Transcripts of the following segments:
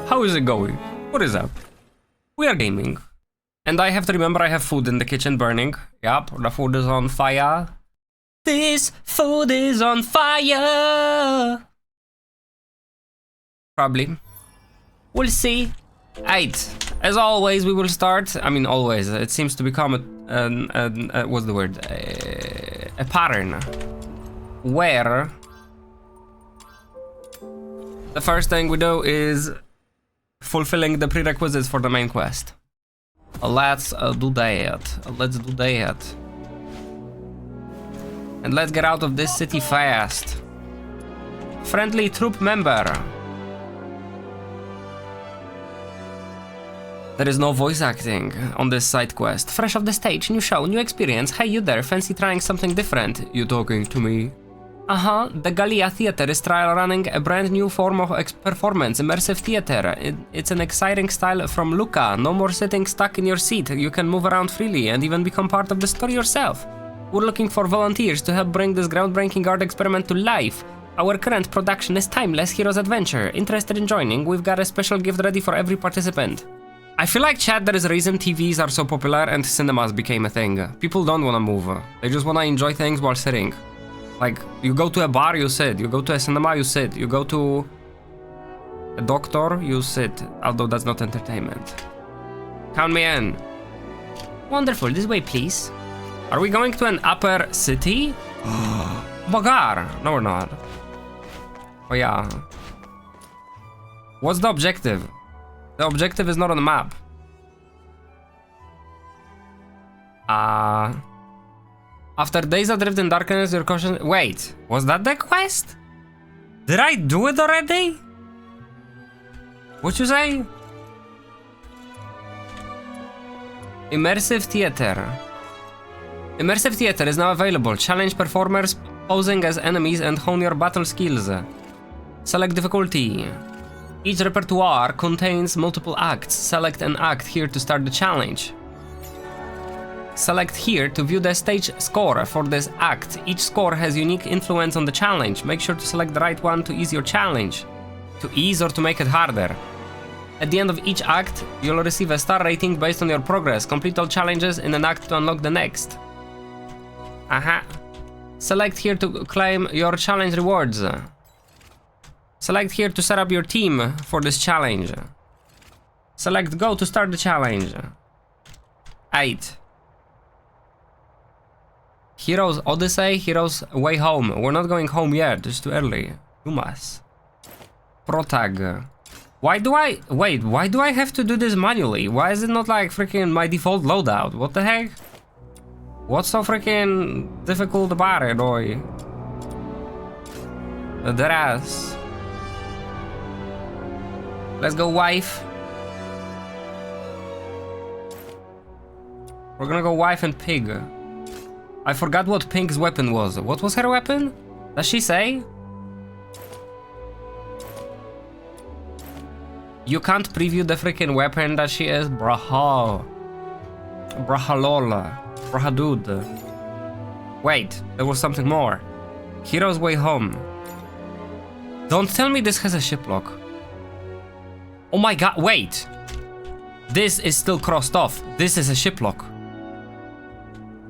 How is it going? What is up? We are gaming. And I have to remember I have food in the kitchen burning. Yup, the food is on fire. This food is on fire! Probably. We'll see. Right. As always, we will start. I mean, always. It seems to become what's the word? A pattern. Where the first thing we do is fulfilling the prerequisites for the main quest. Let's do that. Let's do that. And let's get out of this city fast. Friendly troop member. There is no voice acting on this side quest. Fresh off the stage, new show, new experience. Hey you there, fancy trying something different? You talking to me? The Gallia Theatre is trial running a brand new form of performance, immersive theater. It's an exciting style from Luca. No more sitting stuck in your seat. You can move around freely and even become part of the story yourself. We're looking for volunteers to help bring this groundbreaking art experiment to life. Our current production is Timeless Heroes Adventure. Interested in joining? We've got a special gift ready for every participant. I feel like, chat, there is a reason TVs are so popular and cinemas became a thing. People don't want to move. They just want to enjoy things while sitting. Like, you go to a bar, you sit. You go to a cinema, you sit. You go to a doctor, you sit. Although that's not entertainment. Count me in. Wonderful, this way please. Are we going to an upper city? Oh my god. No, we're not. Oh yeah. What's the objective? The objective is not on the map. After days adrift in darkness, your caution. Wait, was that the quest? Did I do it already? What you say? Immersive theater. Immersive theater is now available. Challenge performers posing as enemies and hone your battle skills. Select difficulty. Each repertoire contains multiple acts. Select an act here to start the challenge. Select here to view the stage score for this act. Each score has unique influence on the challenge. Make sure to select the right one to ease your challenge. To ease or to make it harder. At the end of each act, you'll receive a star rating based on your progress. Complete all challenges in an act to unlock the next. Select here to claim your challenge rewards. Select here to set up your team for this challenge. Select go to start the challenge. 8. Heroes Odyssey, Heroes Way Home. We're not going home yet, it's too early. You must. Protag. Why do I have to do this manually? Why is it not like freaking my default loadout? What the heck? What's so freaking difficult about it, boy? That ass. Let's go, wife. We're gonna go wife and pig. I forgot what Pink's weapon was. What was her weapon? Does she say? You can't preview the freaking weapon that she is? Braha. Brahalola. Brahadude. Wait, there was something more. Hero's Way Home. Don't tell me this has a ship lock. Oh my god, wait! This is still crossed off. This is a ship lock.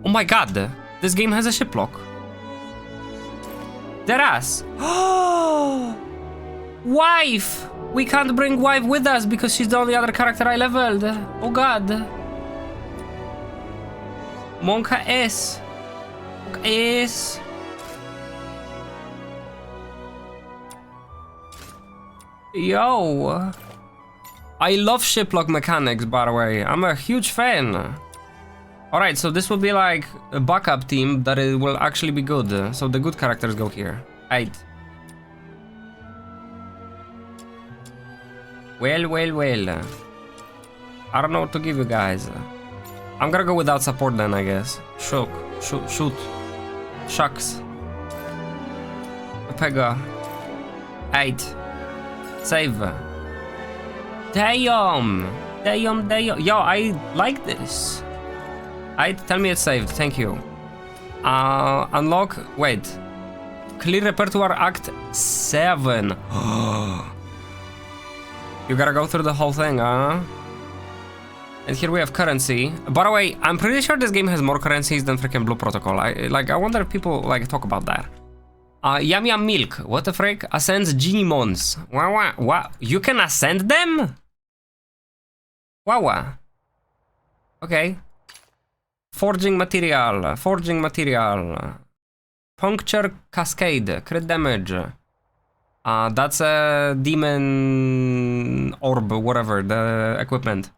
Oh my god, this game has a ship lock. Deadass. Wife! We can't bring wife with us because she's the only other character I leveled. Oh god. Monka S. S. Yo. I love shiplock mechanics, by the way. I'm a huge fan. Alright, so this will be like a backup team that it will actually be good. So the good characters go here. 8. Well. I don't know what to give you guys. I'm gonna go without support then, I guess. Shoot. Shucks. Pega. 8. Save. Damn. Yo, I like this. Tell me it's saved, thank you. Unlock, wait. Clear repertoire act 7. You gotta go through the whole thing, huh? And here we have currency. By the way, I'm pretty sure this game has more currencies than freaking Blue Protocol. I wonder if people like talk about that. Yum Yum Milk. What the frick? Ascends Genie Mons. Wow. You can ascend them? Wow. Okay. Forging material. Puncture Cascade. Crit damage. That's a demon orb, whatever, the equipment.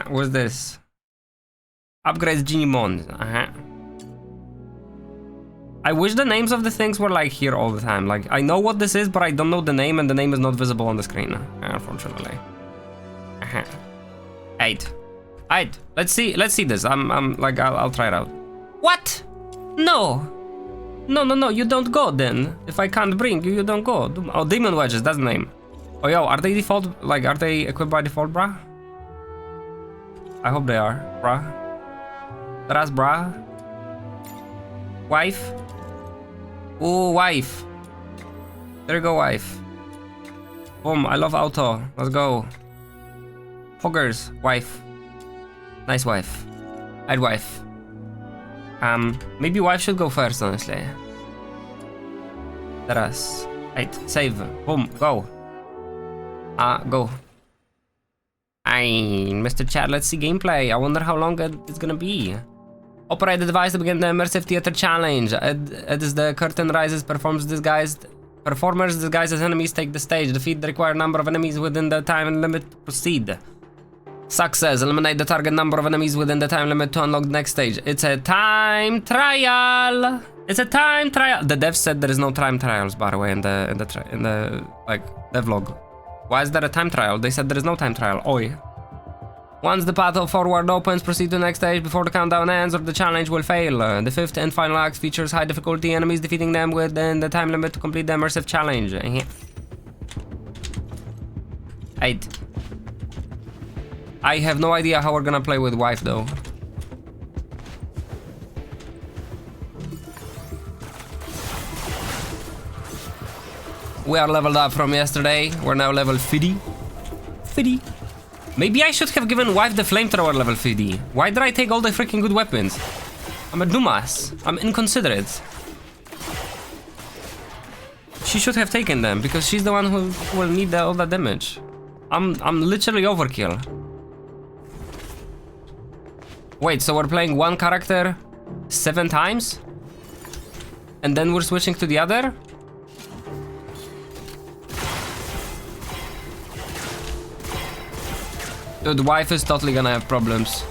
What's this? Upgrades Genie Mons. I wish the names of the things were like here all the time. Like, I know what this is, but I don't know the name, and the name is not visible on the screen, unfortunately. 8. Let's see this. I'll try it out. What? No, you don't go then. If I can't bring you, you don't go. Oh, Demon Wedges, that's the name. Oh, yo, are they default? Like, are they equipped by default, brah? I hope they are, brah. That's brah. Wife. Ooh, wife. There you go, wife. Boom, I love auto. Let's go. Hoggers, wife. Nice wife. I'd wife. Maybe wife should go first, honestly. Teraz. 8. Save. Boom, go. Go. Mr. Chad, let's see gameplay. I wonder how long it's gonna be. Operate the device to begin the immersive theater challenge. As the curtain rises, performers disguised as enemies take the stage. Defeat the required number of enemies within the time limit to proceed. Success. Eliminate the target number of enemies within the time limit to unlock the next stage. It's a time trial. The dev said there is no time trials, by the way, in the devlog. Why is there a time trial? They said there is no time trial. Oi. Once the path forward opens, proceed to the next stage before the countdown ends or the challenge will fail. The 5th and final act features high difficulty enemies, defeating them within the time limit to complete the immersive challenge. 8. I have no idea how we're gonna play with wife though. We are leveled up from yesterday. We're now level 50. Maybe I should have given wife the flamethrower level 50. Why did I take all the freaking good weapons? I'm a dumbass. I'm inconsiderate. She should have taken them because she's the one who will need all that damage. I'm literally overkill. Wait, so we're playing one character 7 times? And then we're switching to the other? Dude, wife is totally gonna have problems.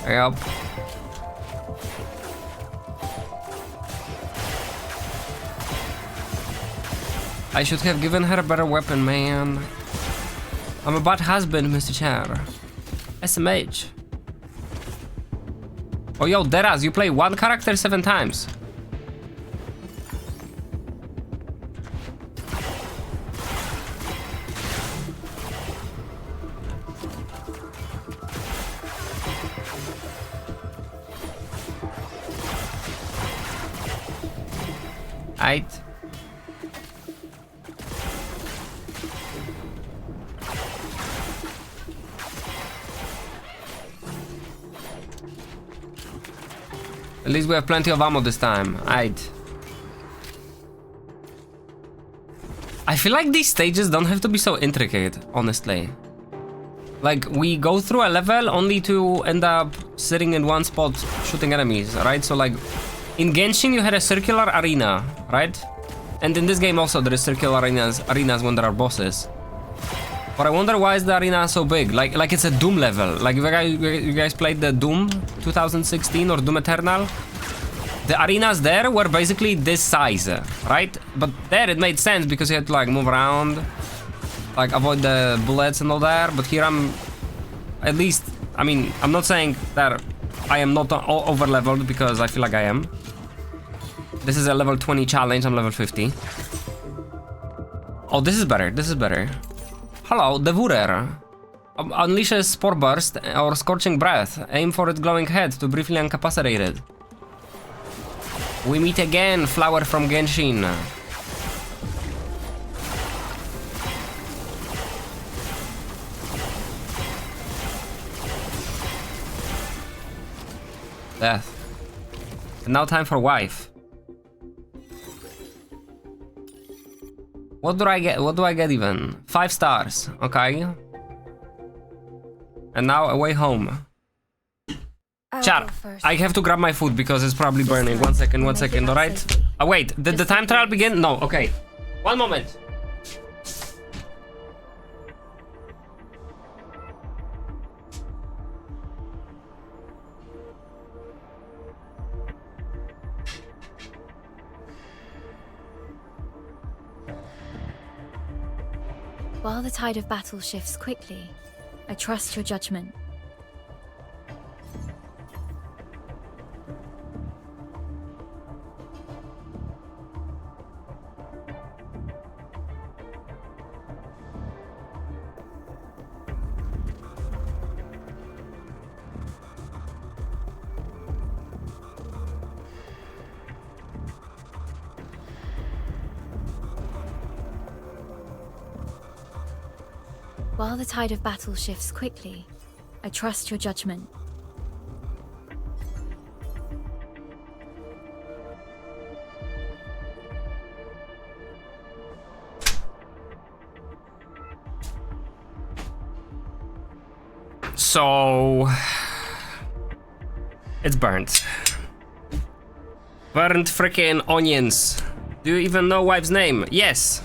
Yep. I should have given her a better weapon, man. I'm a bad husband, Mr. Char. SMH. Oh, yo, Deraz, you play one character 7 times. Right. At least we have plenty of ammo this time. Right. I feel like these stages don't have to be so intricate, honestly. Like, we go through a level only to end up sitting in one spot shooting enemies, right? So like, in Genshin you had a circular arena, right? And in this game also there is circular arenas when there are bosses. But I wonder why is the arena so big? Like it's a Doom level. Like you guys played the Doom 2016 or Doom Eternal? The arenas there were basically this size, right? But there it made sense because you had to like move around, like avoid the bullets and all that. But here I'm, at least, I mean, I'm not saying that I am not over leveled because I feel like I am. This is a level 20 challenge, I'm level 50. Oh, this is better, this is better. Hello, Devourer. Unleashes Spore Burst or Scorching Breath. Aim for its glowing head to briefly incapacitate it. We meet again, Flower from Genshin. Death. And now time for wife. What do I get? What do I get even? 5 stars. Okay. And now away home. Chat, I have to grab my food because it's probably burning. 1 second, 1 second, alright? Oh wait, did the time trial begin? No, okay. 1 moment. While the tide of battle shifts quickly, I trust your judgment. While the tide of battle shifts quickly, I trust your judgment. So... it's burnt. Burnt freaking onions. Do you even know wife's name? Yes.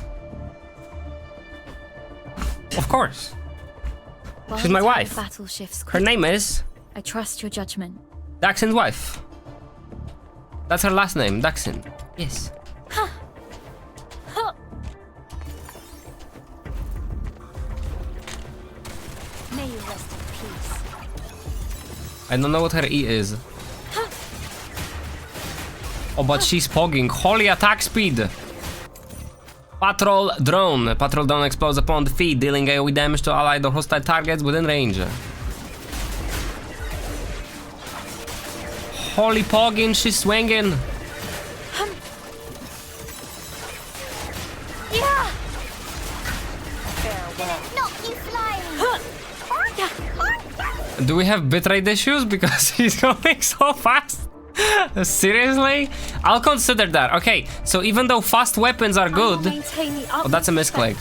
Of course. While She's the my tide wife. of battle shifts Her quickly, name is I trust your judgment. Daxon's wife. That's her last name, Daxon. Yes. May you rest in peace. I don't know what her E is. Oh, but she's pogging. Holy attack speed! Patrol drone. Patrol drone explodes upon defeat, dealing AoE damage to allied or hostile targets within range. Holy pogging, she's swinging. Yeah! Knock you flying. Do we have bitrate issues? Because he's going so fast. Seriously? I'll consider that. Okay, so even though fast weapons are good... Oh, that's a misclick.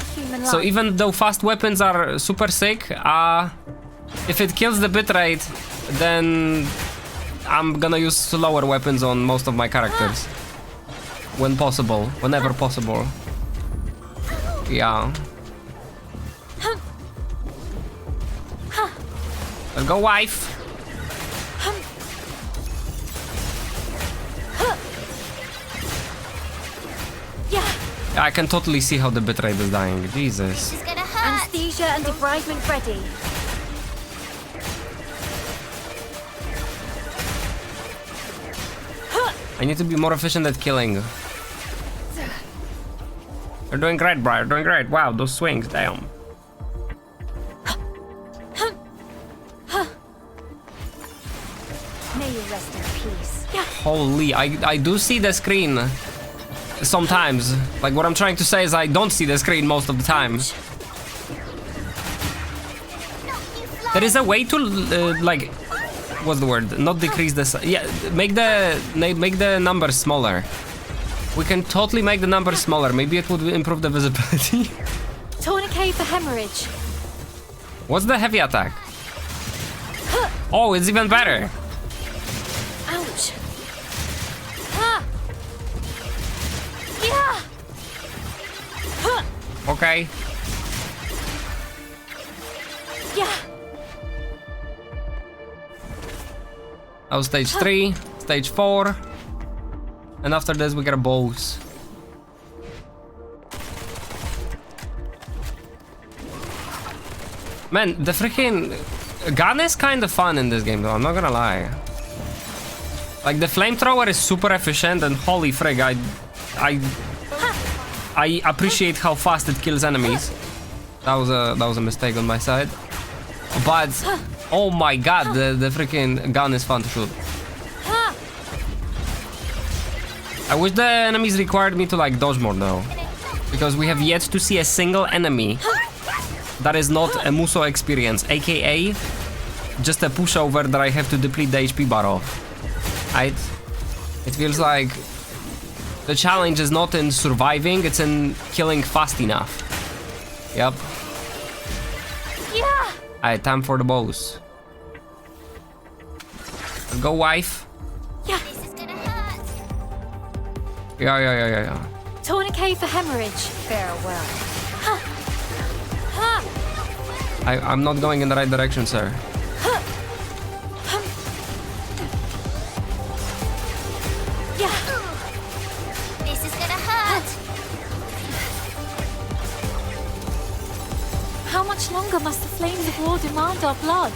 So even though fast weapons are super sick, if it kills the bitrate, then I'm gonna use slower weapons on most of my characters. When possible. Whenever possible. Yeah. Let's go, wife. I can totally see how the bitrate is dying. Jesus. This is gonna hurt. Anesthesia and debridement ready. I need to be more efficient at killing. You're doing great, bro. You're doing great. Wow, those swings, damn. May you rest in peace. Holy, I do see the screen. Sometimes. Like, what I'm trying to say is I don't see the screen most of the time. There is a way to, like... What's the word? Not decrease the size. Yeah, make the numbers smaller. We can totally make the numbers smaller. Maybe it would improve the visibility. Tourniquet for hemorrhage. What's the heavy attack? Oh, it's even better. Ouch. Ha. Yeah. Okay. Yeah. That was stage 3, stage 4. And after this we get a boss. Man, the freaking gun is kind of fun in this game though, I'm not gonna lie. Like the flamethrower is super efficient and holy frig, I appreciate how fast it kills enemies. That was a mistake on my side. But oh my god, the freaking gun is fun to shoot. I wish the enemies required me to like dodge more though. Because we have yet to see a single enemy that is not a Muso experience, aka just a pushover that I have to deplete the HP bar of. It feels like the challenge is not in surviving, it's in killing fast enough. Yep. Yeah. Alright, time for the boss. Go, wife. Yeah. This is gonna hurt. Yeah. Tourniquet for hemorrhage. Farewell. I'm not going in the right direction, sir. Yeah. This is gonna hurt. How much longer must the flames of war demand our blood?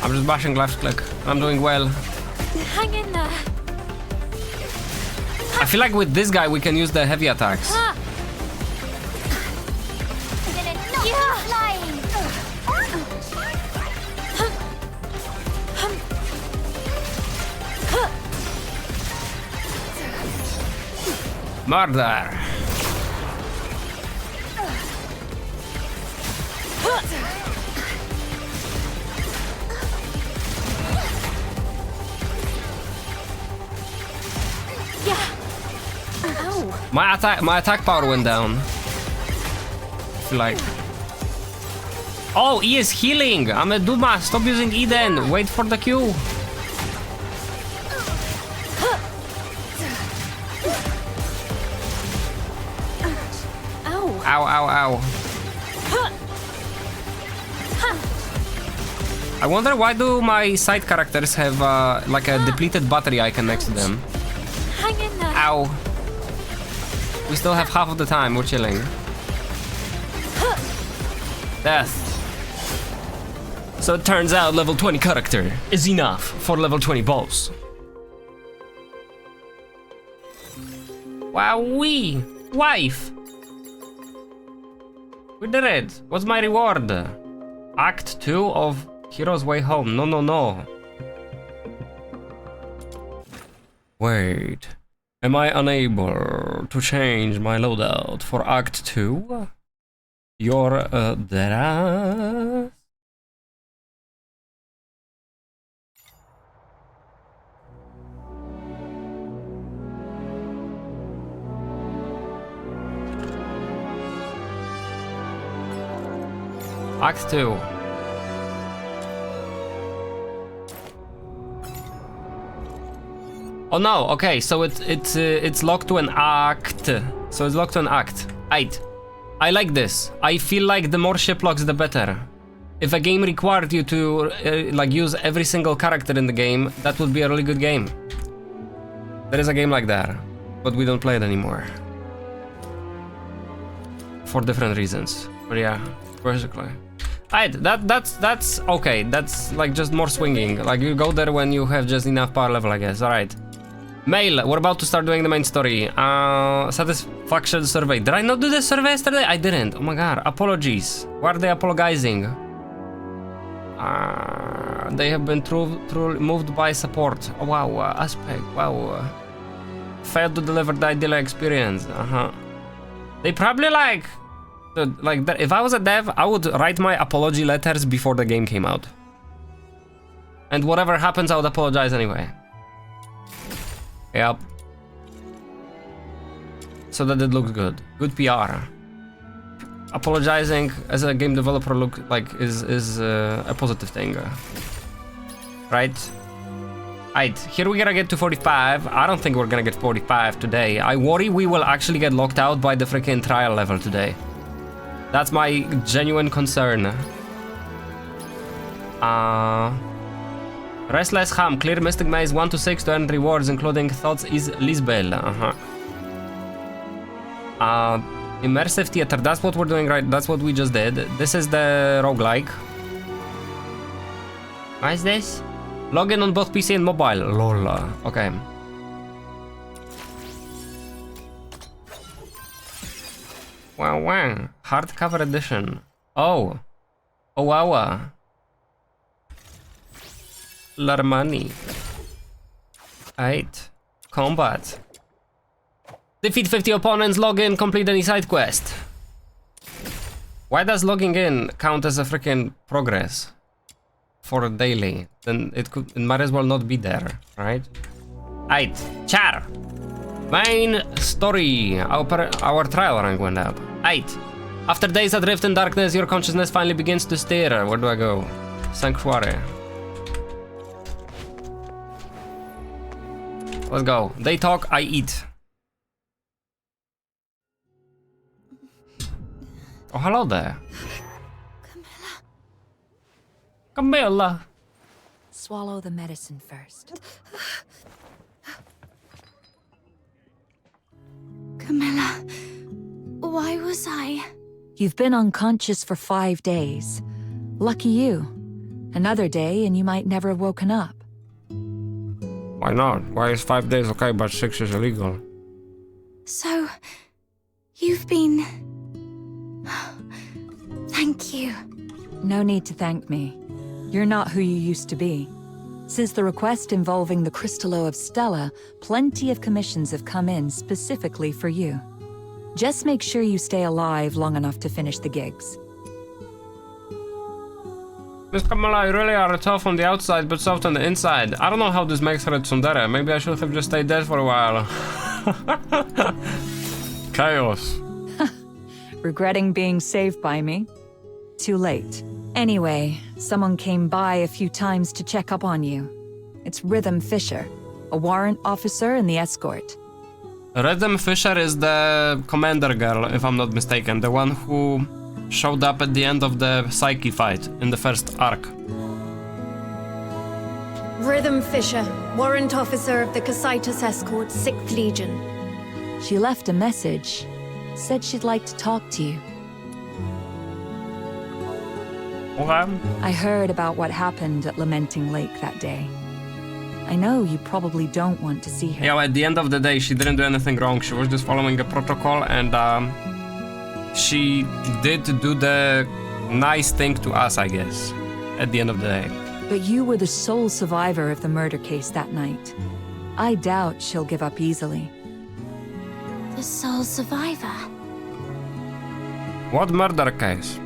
I'm just bashing left click. I'm doing well. Hang in there. I feel like with this guy we can use the heavy attacks. I'm gonna knock you flying. Murder. Yeah. Ow. My attack power went down. I feel like. Oh, he is healing. I'm a Duma. Stop using Eden. Wait for the Q. Ow. Ow. I wonder why do my side characters have like a depleted battery icon next to them. Hang in there. Ow. We still have half of the time. We're chilling. Death. So it turns out level 20 character is enough for level 20 boss. Wowee! Wife! We did it! What's my reward? Act 2 of Hero's Way Home. No. Wait. Am I unable to change my loadout for Act 2? You're there. Act 2. Oh no, okay, so it's locked to an act. So it's locked to an act. I like this. I feel like the more ship locks, the better. If a game required you to like use every single character in the game, that would be a really good game. There is a game like that, but we don't play it anymore. For different reasons. But yeah, basically. That's okay. That's like just more swinging. Like you go there when you have just enough power level, I guess. Alright. Mail, we're about to start doing the main story. Satisfaction survey. Did I not do the survey yesterday? I didn't. Oh my god. Apologies. Why are they apologizing? They have been moved by support. Oh, wow. Aspect. Wow. Failed to deliver the ideal experience. They probably like that. If I was a dev, I would write my apology letters before the game came out. And whatever happens, I would apologize anyway. Yep. So that it looks good. Good PR. Apologizing as a game developer is a positive thing. Right? Alright, here we're gonna get to 45. I don't think we're gonna get 45 today. I worry we will actually get locked out by the freaking trial level today. That's my genuine concern. Restless Ham, clear Mystic Maze 1 to 6 to earn rewards, including Thoughts is Lisbel. Immersive Theater, that's what we're doing, right? That's what we just did. This is the roguelike. What is this? Login on both PC and mobile. Lol. Okay. Wow. Hardcover edition. Oh. Oh, wow. Lot of money. Alright. Combat. Defeat 50 opponents, log in, complete any side quest. Why does logging in count as a freaking progress for a daily? Then it might as well not be there, right? Aight, char. Main story. Our trial rank went up. Aight. After days adrift in darkness, your consciousness finally begins to stir. Where do I go? Sanctuary. Let's go. They talk, I eat. Oh, hello there. Camilla. Swallow the medicine first. Camilla, why was I? You've been unconscious for 5 days. Lucky you. Another day and you might never have woken up. Why not? Why is 5 days okay but 6 is illegal? So, you've been... Thank you. No need to thank me. You're not who you used to be. Since the request involving the Crystallo of Stella, plenty of commissions have come in specifically for you. Just make sure you stay alive long enough to finish the gigs. Miss Kamala, you really are tough on the outside but soft on the inside. I don't know how this makes her a tsundere. Maybe I should have just stayed dead for a while. Chaos. Regretting being saved by me? Too late. Anyway, someone came by a few times to check up on you. It's Rhythm Fisher, a warrant officer in the escort. Rhythm Fisher is the commander girl, if I'm not mistaken. The one who showed up at the end of the Psyche fight in the first arc. Rhythm Fisher, warrant officer of the Casitas Escort, 6th Legion. She left a message. Said she'd like to talk to you. Okay. I heard about what happened at Lamenting Lake that day. I know you probably don't want to see her. Yeah, well, at the end of the day, she didn't do anything wrong. She was just following a protocol, and she did do the nice thing to us, I guess, at the end of the day. But you were the sole survivor of the murder case that night. I doubt she'll give up easily. The sole survivor. What murder case?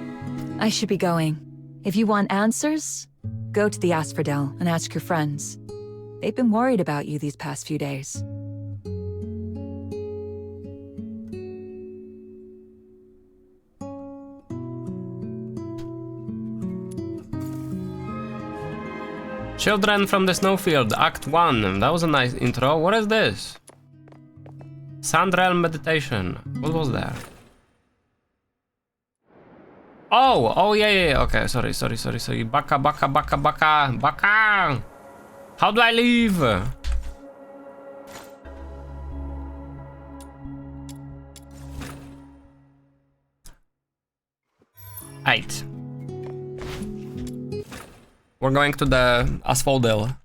I should be going. If you want answers, go to the Asphodel and ask your friends. They've been worried about you these past few days. Children from the Snowfield, Act 1. That was a nice intro. What is this? Sandrealm Meditation. What was that? Oh, yeah. Okay, sorry. Baka. How do I leave? Eight. We're going to the Asphodel.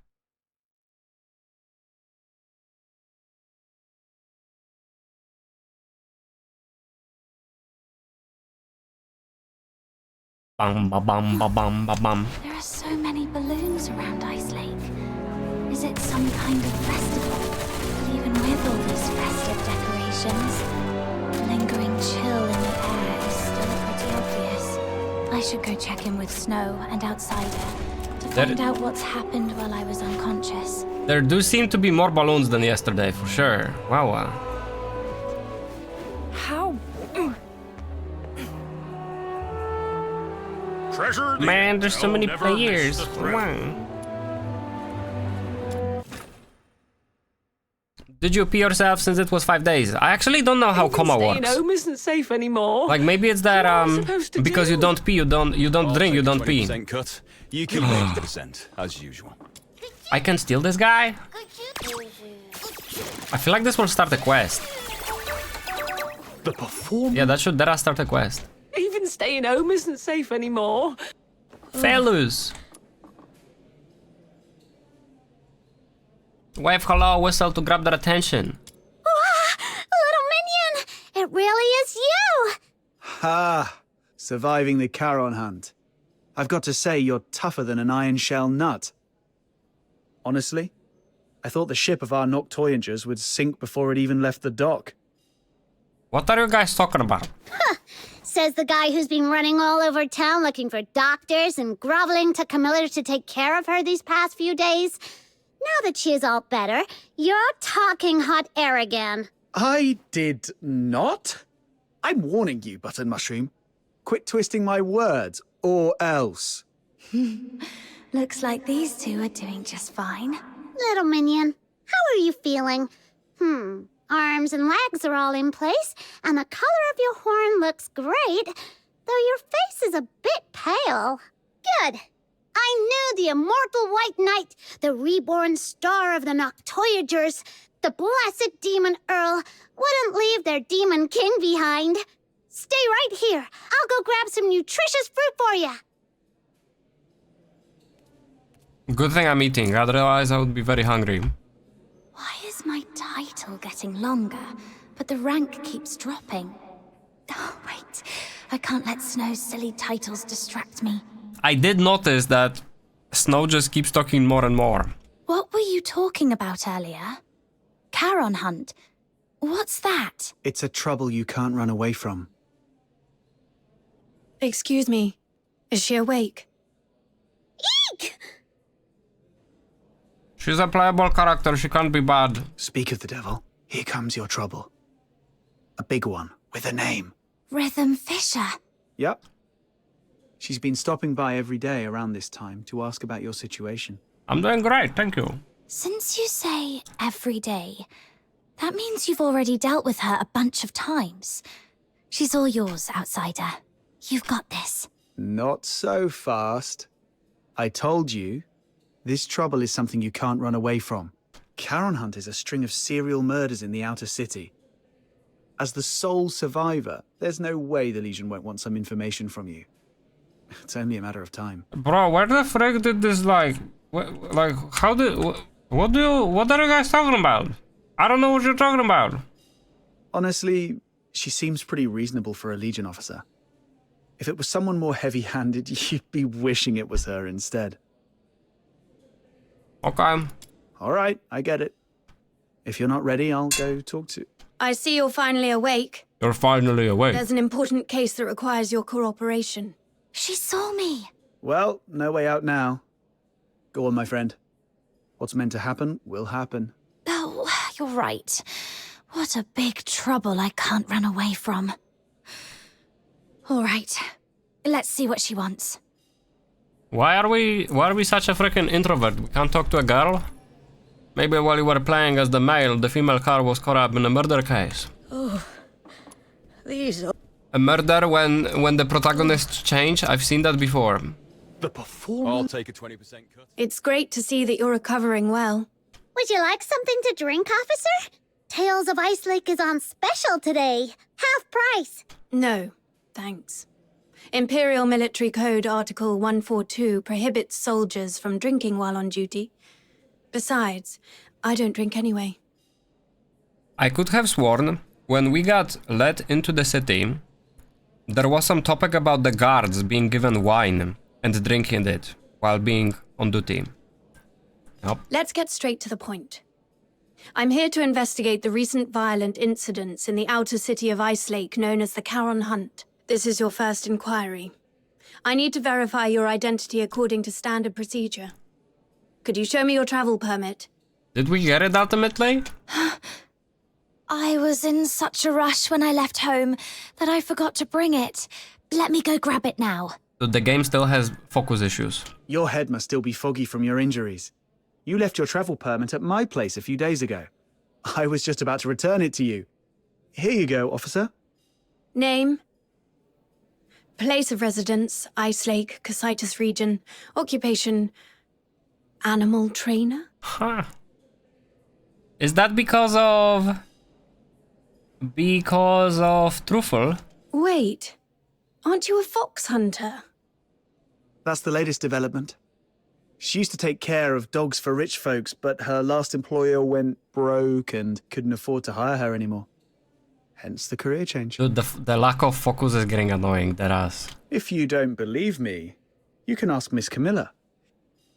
Bum ba bum ba bum ba bum. There are so many balloons around Ice Lake. Is it some kind of festival? But even with all these festive decorations, the lingering chill in the air is still pretty obvious. I should go check in with Snow and Outsider to find out what's happened while I was unconscious. There do seem to be more balloons than yesterday, for sure. Wow. How? Treasure Man, there's so many players. Wow. Did you pee yourself since it was 5 days? I actually don't know how coma works. Home isn't safe anymore. Like maybe it's that because you don't pee, you don't drink, you don't pee. Cut. You keep 80% as usual. I can steal this guy? I feel like this will start a quest. The performance. Yeah, that'll start a quest. Even staying home isn't safe anymore. Fellas. Wave hello, whistle to grab their attention. Little minion! It really is you! Ha! Surviving the Charon hunt. I've got to say, you're tougher than an iron shell nut. Honestly, I thought the ship of our Noctoyangers would sink before it even left the dock. What are you guys talking about? Says the guy who's been running all over town looking for doctors and groveling to Camilla to take care of her these past few days. Now that she is all better, you're talking hot air again. I did not. I'm warning you, Button Mushroom. Quit twisting my words, or else. Looks like these two are doing just fine. Little minion, how are you feeling? Arms and legs are all in place, and the color of your horn looks great, though your face is a bit pale. Good. I knew the immortal White Knight, the reborn star of the Noctoyagers, the blessed Demon Earl, wouldn't leave their Demon King behind. Stay right here. I'll go grab some nutritious fruit for you. Good thing I'm eating, otherwise I would be very hungry. Why is my title getting longer, but the rank keeps dropping? Oh, wait. I can't let Snow's silly titles distract me. I did notice that Snow just keeps talking more and more. What were you talking about earlier? Charon Hunt. What's that? It's a trouble you can't run away from. Excuse me. Is she awake? Eek! She's a playable character, she can't be bad. Speak of the devil, here comes your trouble. A big one, with a name. Rhythm Fisher. Yep. She's been stopping by every day around this time to ask about your situation. I'm doing great, thank you. Since you say every day, that means you've already dealt with her a bunch of times. She's all yours, outsider. You've got this. Not so fast. I told you, this trouble is something you can't run away from. Charon Hunt is a string of serial murders in the outer city. As the sole survivor, there's no way the Legion won't want some information from you. It's only a matter of time. Bro, where the frick did this, like how did, what are you guys talking about? I don't know what you're talking about. Honestly, she seems pretty reasonable for a Legion officer. If it was someone more heavy-handed, you'd be wishing it was her instead. Okay. All right, I get it. If you're not ready, I'll go talk to... I see you're finally awake. You're finally awake. There's an important case that requires your cooperation. She saw me. Well, no way out now. Go on, my friend. What's meant to happen will happen. Oh, you're right. What a big trouble I can't run away from. All right. Let's see what she wants. Why are we such a freaking introvert? We can't talk to a girl? Maybe while you were playing as the male, the female car was caught up in a murder case. Oh, these are... A murder when the protagonists change? I've seen that before. The performance. I'll take a 20% cut. It's great to see that you're recovering well. Would you like something to drink, officer? Tales of Ice Lake is on special today. Half price. No, thanks. Imperial Military Code Article 142 prohibits soldiers from drinking while on duty. Besides, I don't drink anyway. I could have sworn when we got let into the city, there was some topic about the guards being given wine and drinking it while being on duty. Yep. Let's get straight to the point. I'm here to investigate the recent violent incidents in the outer city of Ice Lake known as the Charon Hunt. This is your first inquiry. I need to verify your identity according to standard procedure. Could you show me your travel permit? Did we get it ultimately? I was in such a rush when I left home that I forgot to bring it. Let me go grab it now. So the game still has focus issues. Your head must still be foggy from your injuries. You left your travel permit at my place a few days ago. I was just about to return it to you. Here you go, officer. Name? Place of residence, Ice Lake, Cocytus region. Occupation, animal trainer? Huh. Is that because of Truffle? Wait, aren't you a fox hunter? That's the latest development. She used to take care of dogs for rich folks, but her last employer went broke and couldn't afford to hire her anymore. Hence the career change. Dude, the lack of focus is getting annoying, that ass. If you don't believe me, you can ask Miss Camilla.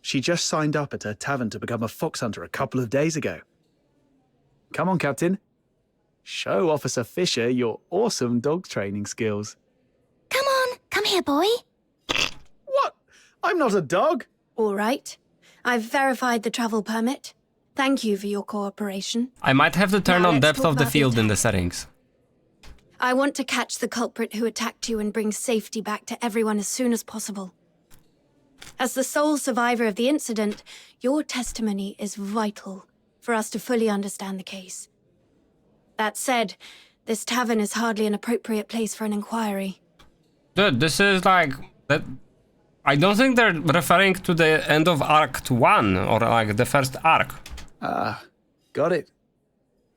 She just signed up at her tavern to become a fox hunter a couple of days ago. Come on, Captain. Show Officer Fisher your awesome dog training skills. here, boy. What? I'm not a dog. All right. I've verified the travel permit. Thank you for your cooperation. I might have to turn Now on let's depth talk of the about the field in the attack. settings. I want to catch the culprit who attacked you and bring safety back to everyone as soon as possible. As the sole survivor of the incident, your testimony is vital for us to fully understand the case. That said, this tavern is hardly an appropriate place for an inquiry. Dude, this is like... that. I don't think they're referring to the end of Act 1, or like the first arc. Got it.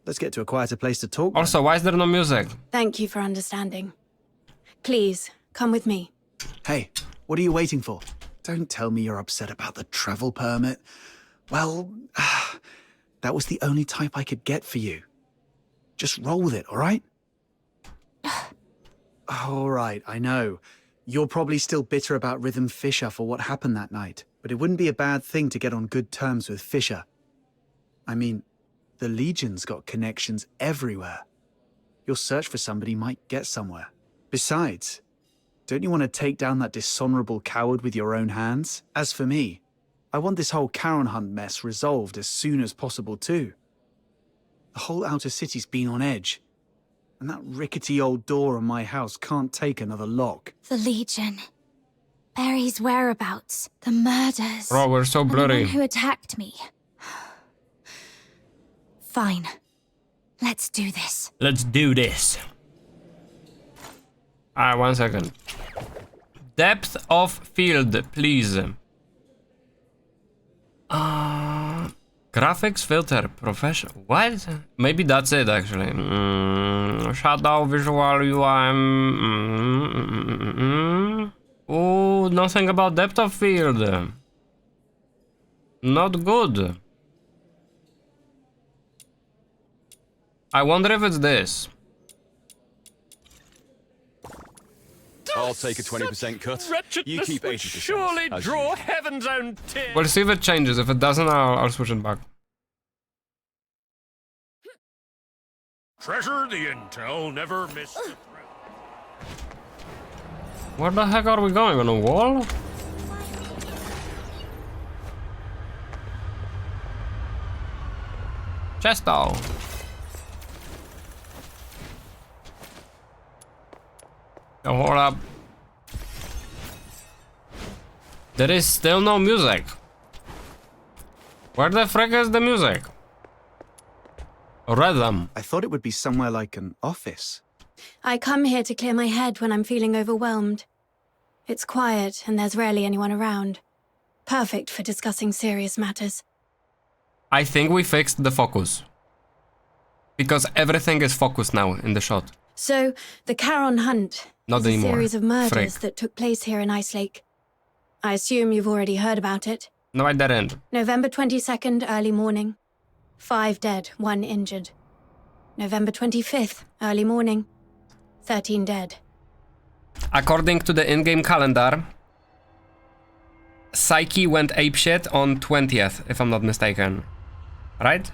Let's get to a quieter place to talk. then. Also, why is there no music? Thank you for understanding. Please, come with me. Hey, what are you waiting for? Don't tell me you're upset about the travel permit. Well, that was the only type I could get for you. Just roll with it, all right? All right, I know. You're probably still bitter about Rhythm Fisher for what happened that night, but it wouldn't be a bad thing to get on good terms with Fisher. I mean, the Legion's got connections everywhere. Your search for somebody might get somewhere. Besides, don't you want to take down that dishonorable coward with your own hands? As for me, I want this whole Charon Hunt mess resolved as soon as possible too. The whole outer city's been on edge, and that rickety old door on my house can't take another lock. The Legion. Barry's whereabouts. The murders. Bro, we're so and the blurry. one who attacked me. Fine. Let's do this. Let's do this. Ah, 1 second. Depth of field, please. Graphics filter, professional. What? Maybe that's it actually. Shadow, visual UI. Oh, nothing about depth of field. Not good. I wonder if it's this. I'll take a 20% cut. You keep 80%. Surely as draw usual. heaven's own tears. We'll see if it changes. If it doesn't, I'll switch it back. Treasure the intel, never miss the threat. Where the heck are we going? On a wall? Chesto. Oh, hold up. There is still no music. Where the frick is the music? Rhythm. I thought it would be somewhere like an office. I come here to clear my head when I'm feeling overwhelmed. It's quiet and there's rarely anyone around. Perfect for discussing serious matters. I think we fixed the focus. Because everything is focused now in the shot. So, the Charon Hunt Not is a anymore. series of murders Frick. that took place here in Ice Lake. I assume you've already heard about it. No, I didn't. November 22nd, early morning. 5 dead, 1 injured. November 25th, early morning. 13 dead. According to the in-game calendar, Psyche went apeshit on 20th, if I'm not mistaken. Right?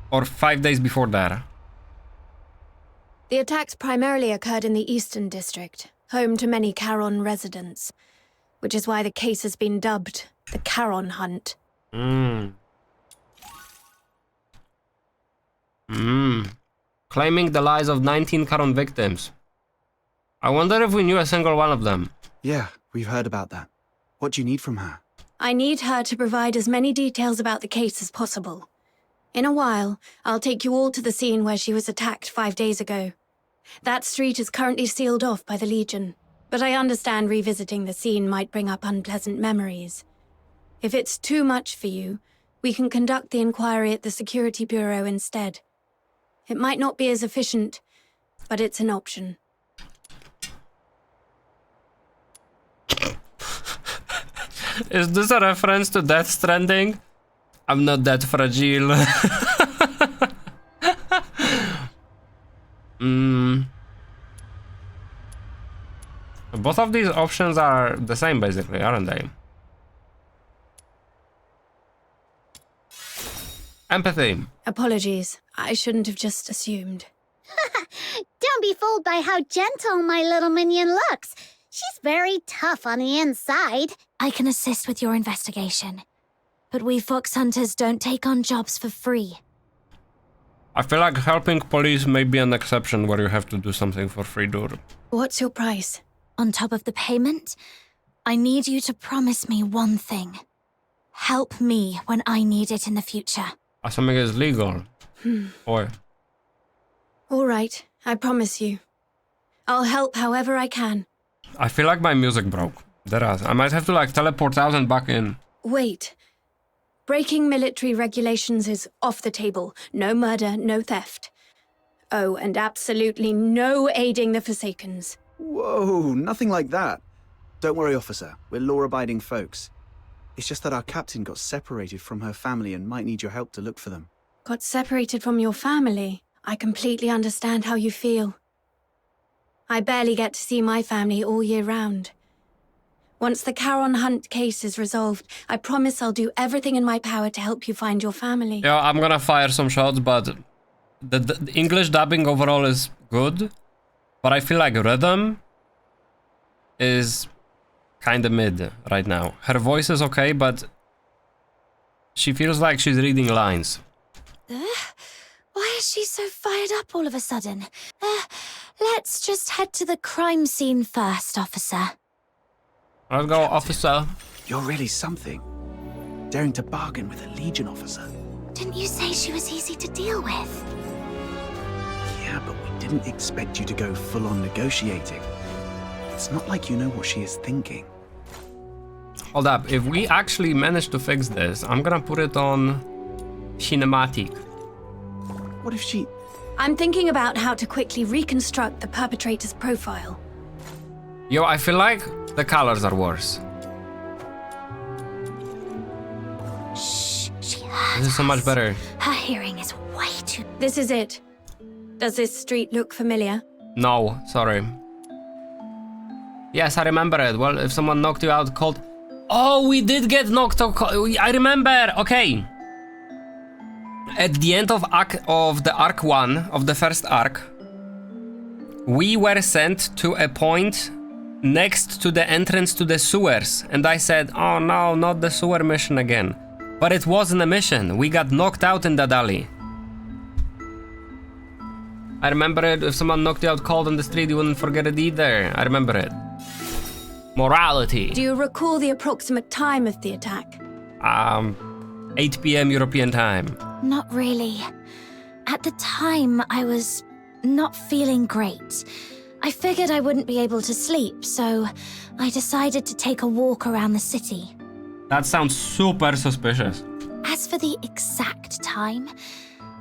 Or 5 days before that. The attacks primarily occurred in the Eastern District, home to many Charon residents, which is why the case has been dubbed the Charon Hunt. Claiming the lies of 19 Charon victims. I wonder if we knew a single one of them. Yeah, we've heard about that. What do you need from her? I need her to provide as many details about the case as possible. In a while, I'll take you all to the scene where she was attacked 5 days ago. That street is currently sealed off by the Legion, but I understand revisiting the scene might bring up unpleasant memories. If it's too much for you, we can conduct the inquiry at the Security Bureau instead. It might not be as efficient, but it's an option. Is this a reference to Death Stranding? I'm not that fragile. Both of these options are the same basically, aren't they? Empathy. Apologies, I shouldn't have just assumed. Don't be fooled by how gentle my little minion looks. She's very tough on the inside. I can assist with your investigation. But we fox hunters don't take on jobs for free. I feel like helping police may be an exception where you have to do something for free, dude. What's your price? On top of the payment, I need you to promise me one thing. Help me when I need it in the future. Assuming it's legal. Oi. All right, I promise you. I'll help however I can. I feel like my music broke. I might have to like teleport out and back in. Wait. Breaking military regulations is off the table. No murder, no theft. Oh, and absolutely no aiding the Forsakens. Whoa, nothing like that. Don't worry, officer. We're law-abiding folks. It's just that our captain got separated from her family and might need your help to look for them. Got separated from your family? I completely understand how you feel. I barely get to see my family all year round. Once the Charon Hunt case is resolved, I promise I'll do everything in my power to help you find your family. Yeah, I'm gonna fire some shots, but the English dubbing overall is good. But I feel like rhythm is kinda mid right now. Her voice is okay, but she feels like she's reading lines. Why is she so fired up all of a sudden? Let's just head to the crime scene first, officer. Let's go, officer. You're really something. Daring to bargain with a Legion officer. Didn't you say she was easy to deal with? Yeah, but we didn't expect you to go full-on negotiating. It's not like you know what she is thinking. Hold up, if we actually manage to fix this, I'm gonna put it on cinematic. What if she... I'm thinking about how to quickly reconstruct the perpetrator's profile. Yo, I feel like the colors are worse. Shh, she heard This is so much us. better. Her hearing is way too... This is it. Does this street look familiar? No, sorry. Yes, I remember it. Well, if someone knocked you out cold... Oh, we did get knocked out cold. I remember. Okay. At the end of the arc 1, of the first arc, we were sent to a point next to the entrance to the sewers. And I said, oh no, not the sewer mission again. But it wasn't a mission. We got knocked out in that alley. I remember it. If someone knocked you out cold on the street, you wouldn't forget it either. I remember it. Morality. Do you recall the approximate time of the attack? 8 p.m. European time. Not really. At the time, I was not feeling great. I figured I wouldn't be able to sleep, so I decided to take a walk around the city. That sounds super suspicious. As for the exact time,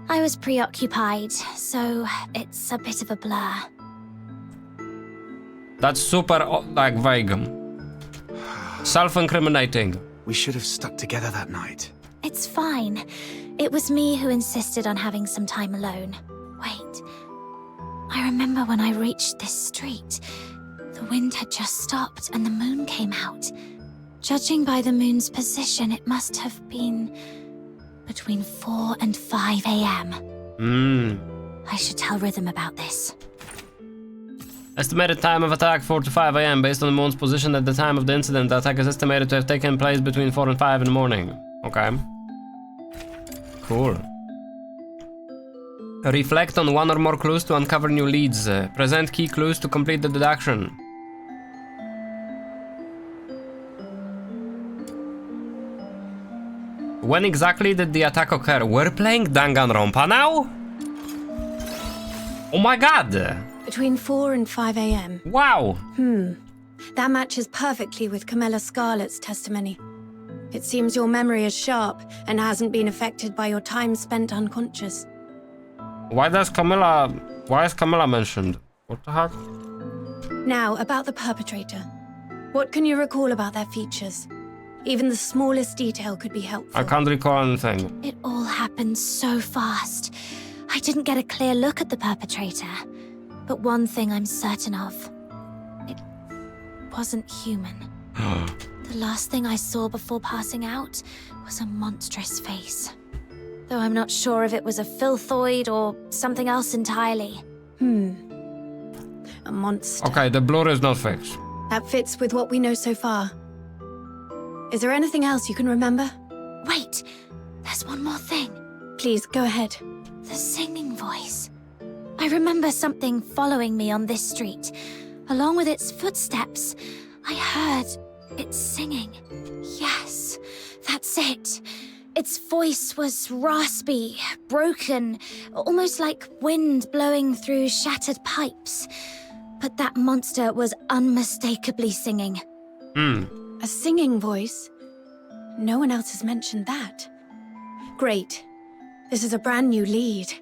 I was preoccupied, so it's a bit of a blur. That's super, like, vague. Self-incriminating. We should have stuck together that night. It's fine. It was me who insisted on having some time alone. Wait. I remember when I reached this street. The wind had just stopped and the moon came out. Judging by the moon's position, it must have been between 4 and 5 a.m. I should tell Rhythm about this. Estimated time of attack 4 to 5 a.m. Based on the moon's position at the time of the incident. The attack is estimated to have taken place between 4 and 5 in the morning. Okay. Cool. Reflect on one or more clues to uncover new leads. Present key clues to complete the deduction. When exactly did the attack occur? We're playing Danganronpa now? Oh my god! Between 4 and 5 a.m. Wow! That matches perfectly with Camilla Scarlett's testimony. It seems your memory is sharp and hasn't been affected by your time spent unconscious. Why is Camilla mentioned? What the heck? Now, about the perpetrator. What can you recall about their features? Even the smallest detail could be helpful. I can't recall anything. It all happened so fast. I didn't get a clear look at the perpetrator. But one thing I'm certain of. It wasn't human. The last thing I saw before passing out was a monstrous face. Though I'm not sure if it was a filthoid or something else entirely. A monster. Okay, the blur is not fixed. That fits with what we know so far. Is there anything else you can remember? Wait, there's one more thing. Please, go ahead. The singing voice. I remember something following me on this street. Along with its footsteps, I heard it singing. Yes, that's it. Its voice was raspy, broken, almost like wind blowing through shattered pipes. But that monster was unmistakably singing. A singing voice? No one else has mentioned that. Great. This is a brand new lead.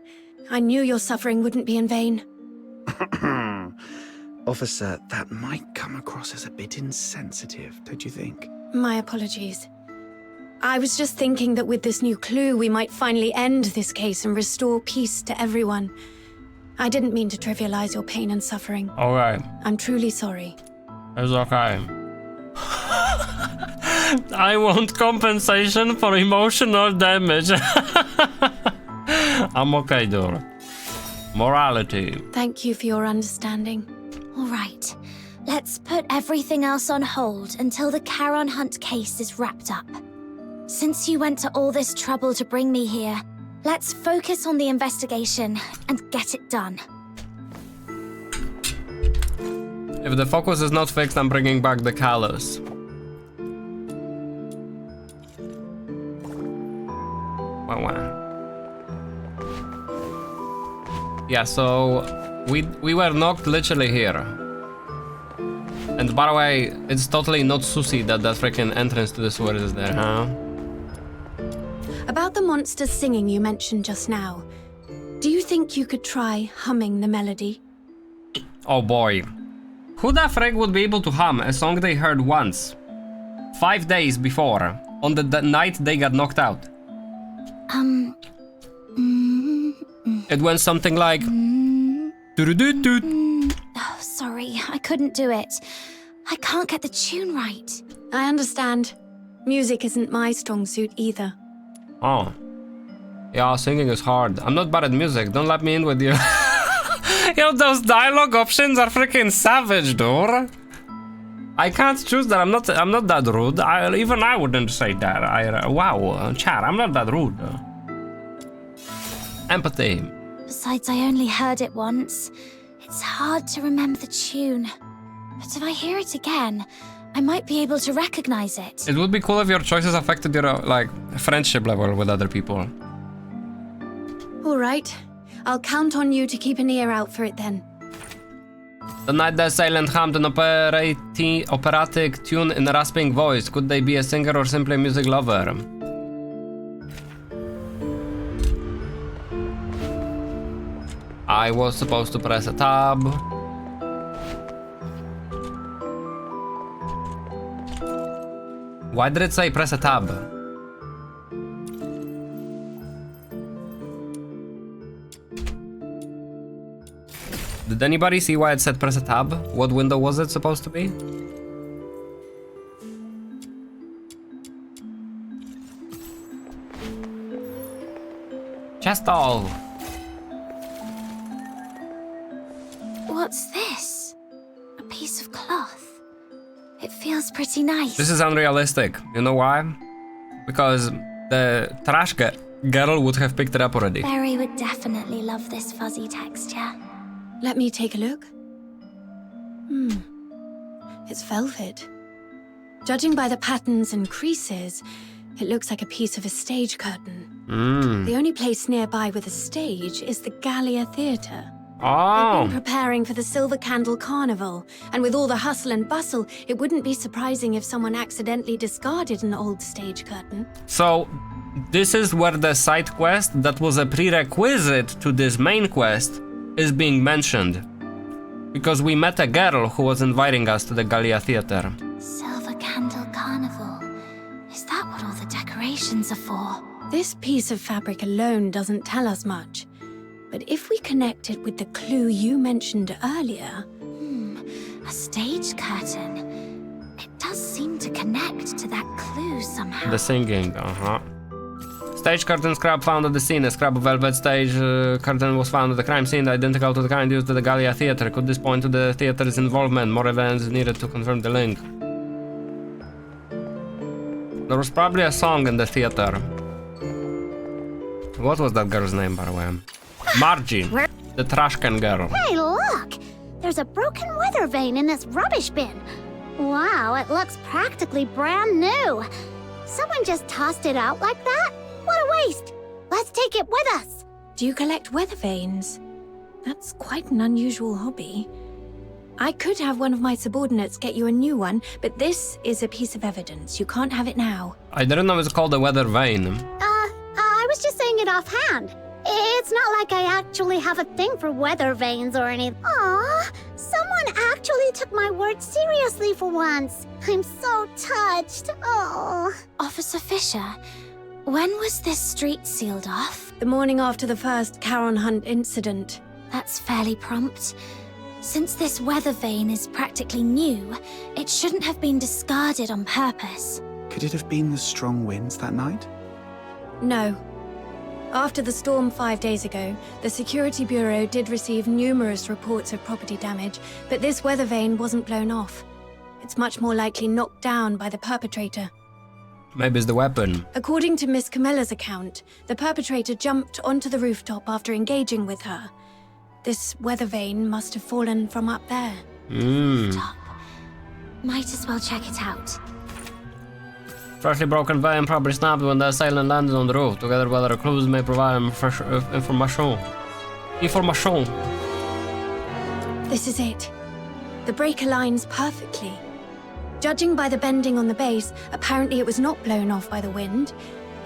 I knew your suffering wouldn't be in vain. Officer, that might come across as a bit insensitive, don't you think? My apologies. I was just thinking that with this new clue, we might finally end this case and restore peace to everyone. I didn't mean to trivialize your pain and suffering. Okay. I'm truly sorry. It's okay. I want compensation for emotional damage. I'm okay, dude. Morality. Thank you for your understanding. All right, let's put everything else on hold until the Charon Hunt case is wrapped up. Since you went to all this trouble to bring me here, let's focus on the investigation and get it done. If the focus is not fixed, I'm bringing back the callus. Wow. Yeah, so we were knocked literally here. And by the way, it's totally not Susie that freaking entrance to the sewers is there, huh? About the monster singing you mentioned just now, do you think you could try humming the melody? Oh boy. Who the frick would be able to hum a song they heard once? 5 days before, on the night they got knocked out? It went something like... Oh, sorry, I couldn't do it. I can't get the tune right. I understand. Music isn't my strong suit either. Oh. Yeah, singing is hard. I'm not bad at music, don't let me in with you. Yo, those dialogue options are freaking savage, dude. I can't choose that. I'm not that rude. Even I wouldn't say that. Wow, chat, I'm not that rude. Empathy. Besides, I only heard it once. It's hard to remember the tune. But if I hear it again, I might be able to recognize it. It would be cool if your choices affected your, like, friendship level with other people. All right. I'll count on you to keep an ear out for it then. The night the assailant hummed an operatic tune in a rasping voice. Could they be a singer or simply a music lover? I was supposed to press a tab. Why did it say press a tab? Did anybody see why it said press a tab? What window was it supposed to be? Chestall. What's this? A piece of cloth. It feels pretty nice. This is unrealistic. You know why? Because the trash girl would have picked it up already. Barry would definitely love this fuzzy texture. Let me take a look. It's velvet. Judging by the patterns and creases, it looks like a piece of a stage curtain. The only place nearby with a stage is the Gallia Theatre. Oh. They've been preparing for the Silver Candle Carnival, and with all the hustle and bustle, it wouldn't be surprising if someone accidentally discarded an old stage curtain. So, this is where the side quest that was a prerequisite to this main quest is being mentioned. Because we met a girl who was inviting us to the Gallia Theatre. Silver Candle Carnival. Is that what all the decorations are for? This piece of fabric alone doesn't tell us much. But if we connect it with the clue you mentioned earlier... A stage curtain. It does seem to connect to that clue somehow. The singing, Stage curtain scrap found at the scene. A scrap of velvet stage curtain was found at the crime scene, identical to the kind used at the Gallia Theatre. Could this point to the theatre's involvement? More evidence is needed to confirm the link. There was probably a song in the theater. What was that girl's name, by the way? Margie, the trash can girl. Hey, look! There's a broken weather vane in this rubbish bin. Wow, it looks practically brand new. Someone just tossed it out like that? What a waste! Let's take it with us. Do you collect weather vanes? That's quite an unusual hobby. I could have one of my subordinates get you a new one, but this is a piece of evidence. You can't have it now. I didn't know it's called a weather vane. I was just saying it offhand. It's not like I actually have a thing for weather vanes or anything. Aw, someone actually took my words seriously for once. I'm so touched. Oh. Officer Fisher, when was this street sealed off? The morning after the first Charon Hunt incident. That's fairly prompt. Since this weather vane is practically new, it shouldn't have been discarded on purpose. Could it have been the strong winds that night? No. After the storm 5 days ago, the Security Bureau did receive numerous reports of property damage, but this weather vane wasn't blown off. It's much more likely knocked down by the perpetrator. Maybe it's the weapon. According to Miss Camilla's account, the perpetrator jumped onto the rooftop after engaging with her. This weather vane must have fallen from up there. Top. Might as well check it out. Freshly broken vane probably snapped when the assailant landed on the roof. Together with other clues may provide fresh information. This is it. The break aligns perfectly. Judging by the bending on the base, apparently it was not blown off by the wind.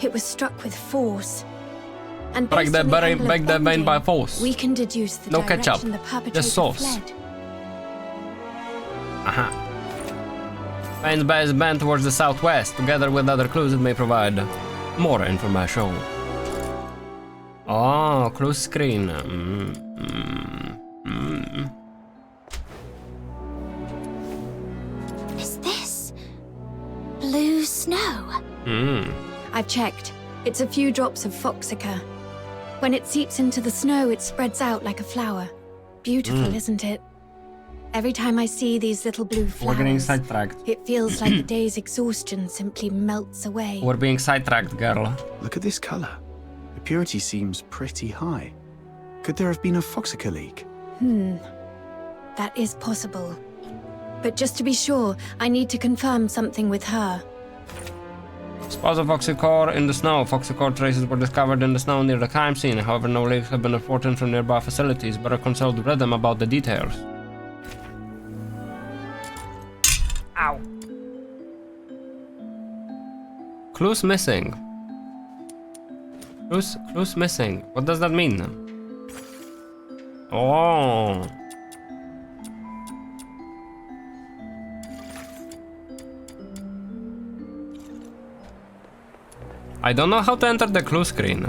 It was struck with force. And break the vane by force. We can deduce the no direction ketchup. the perpetrator Just sauce. fled. Aha. Vane's base bent towards the southwest. Together with other clues, it may provide more information. Oh, clue screen. Is this blue snow? I've checked. It's a few drops of foxica. When it seeps into the snow, it spreads out like a flower. Beautiful, isn't it? Every time I see these little blue flowers, We're getting sidetracked. it feels like the day's exhaustion simply melts away. We're being sidetracked, girl. Look at this color. The purity seems pretty high. Could there have been a foxica leak? That is possible. But just to be sure, I need to confirm something with her. Spots of foxicore in the snow. Foxicore traces were discovered in the snow near the crime scene. However, no leaks have been reported from nearby facilities. Better consult with them about the details. Ow. Clues missing. Clues missing. What does that mean? Oh. I don't know how to enter the clue screen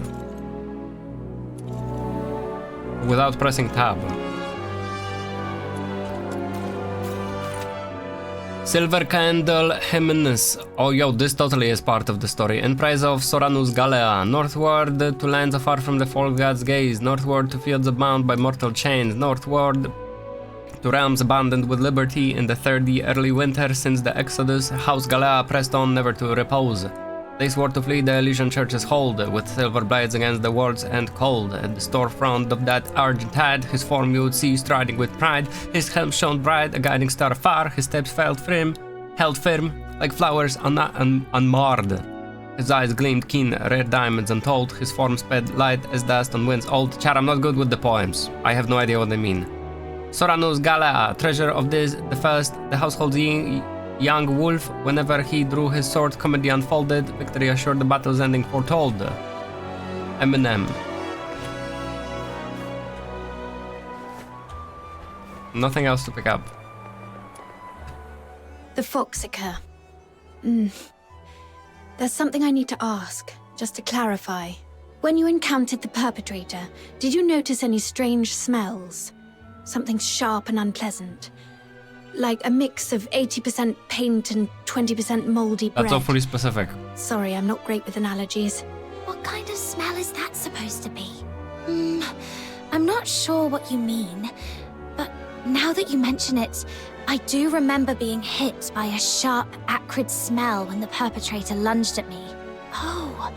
without pressing tab. Silver Candle Hymnus. Oh yo, this totally is part of the story. In praise of Soranus Galea. Northward to lands afar from the fall god's gaze. Northward to fields bound by mortal chains. Northward to realms abandoned with liberty. In the third early winter since the Exodus, House Galea pressed on never to repose. They swore to flee the Elysian Church's hold, with silver blades against the world's end cold. At the storefront of that argent head, his form you would see striding with pride. His helm shone bright, a guiding star afar. His steps held firm, like flowers unmarred. His eyes gleamed keen, rare diamonds untold. His form sped light as dust on winds old. Char, I'm not good with the poems. I have no idea what they mean. Soranus Galea, treasure of this, the first, the household's young wolf, whenever he drew his sword, comedy unfolded, victory assured, the battle's ending foretold. Eminem. Nothing else to pick up. The foxica. There's something I need to ask, just to clarify. When you encountered the perpetrator, did you notice any strange smells? Something sharp and unpleasant? Like a mix of 80% paint and 20% moldy bread. That's awfully specific. Sorry, I'm not great with analogies. What kind of smell is that supposed to be? I'm not sure what you mean, but now that you mention it, I do remember being hit by a sharp, acrid smell when the perpetrator lunged at me. Oh,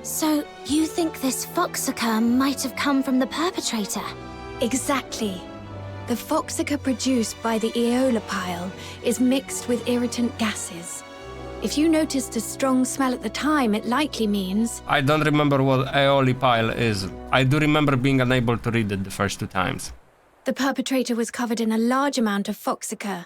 so you think this foxica might have come from the perpetrator? Exactly. The foxica produced by the Aeola pile is mixed with irritant gases. If you noticed a strong smell at the time, it likely means... I don't remember what Aeoli pile is. I do remember being unable to read it the first 2 times. The perpetrator was covered in a large amount of foxica,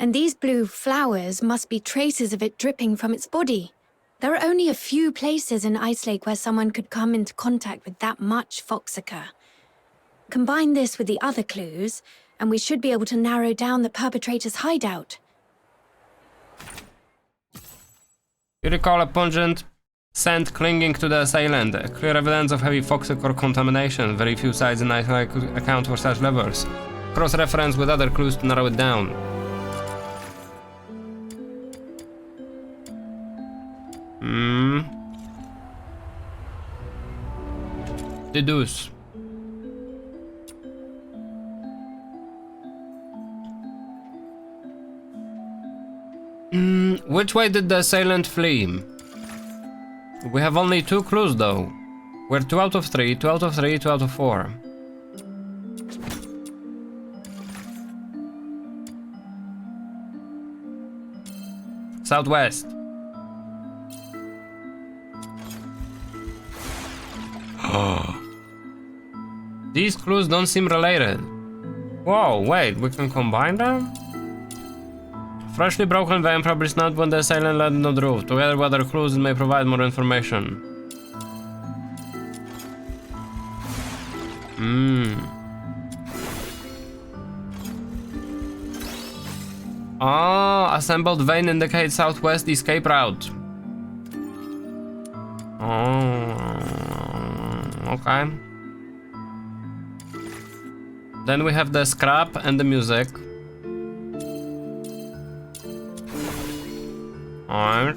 and these blue flowers must be traces of it dripping from its body. There are only a few places in Ice Lake where someone could come into contact with that much foxica. Combine this with the other clues, and we should be able to narrow down the perpetrator's hideout. You recall a pungent scent clinging to the assailant, clear evidence of heavy foxicor contamination. Very few sites in Ice Lake account for such levels. Cross-reference with other clues to narrow it down. Deduce. Which way did the assailant flee? We have only 2 clues though. We're 2 out of 3, 2 out of 3, 2 out of 4. Southwest. These clues don't seem related. Whoa, wait, we can combine them? Freshly broken vein probably snapped when the assailant landed on the roof. Together with other clues, it may provide more information. Ah, assembled vein indicates southwest escape route. Oh, okay. Then we have the scrap and the music. Alright.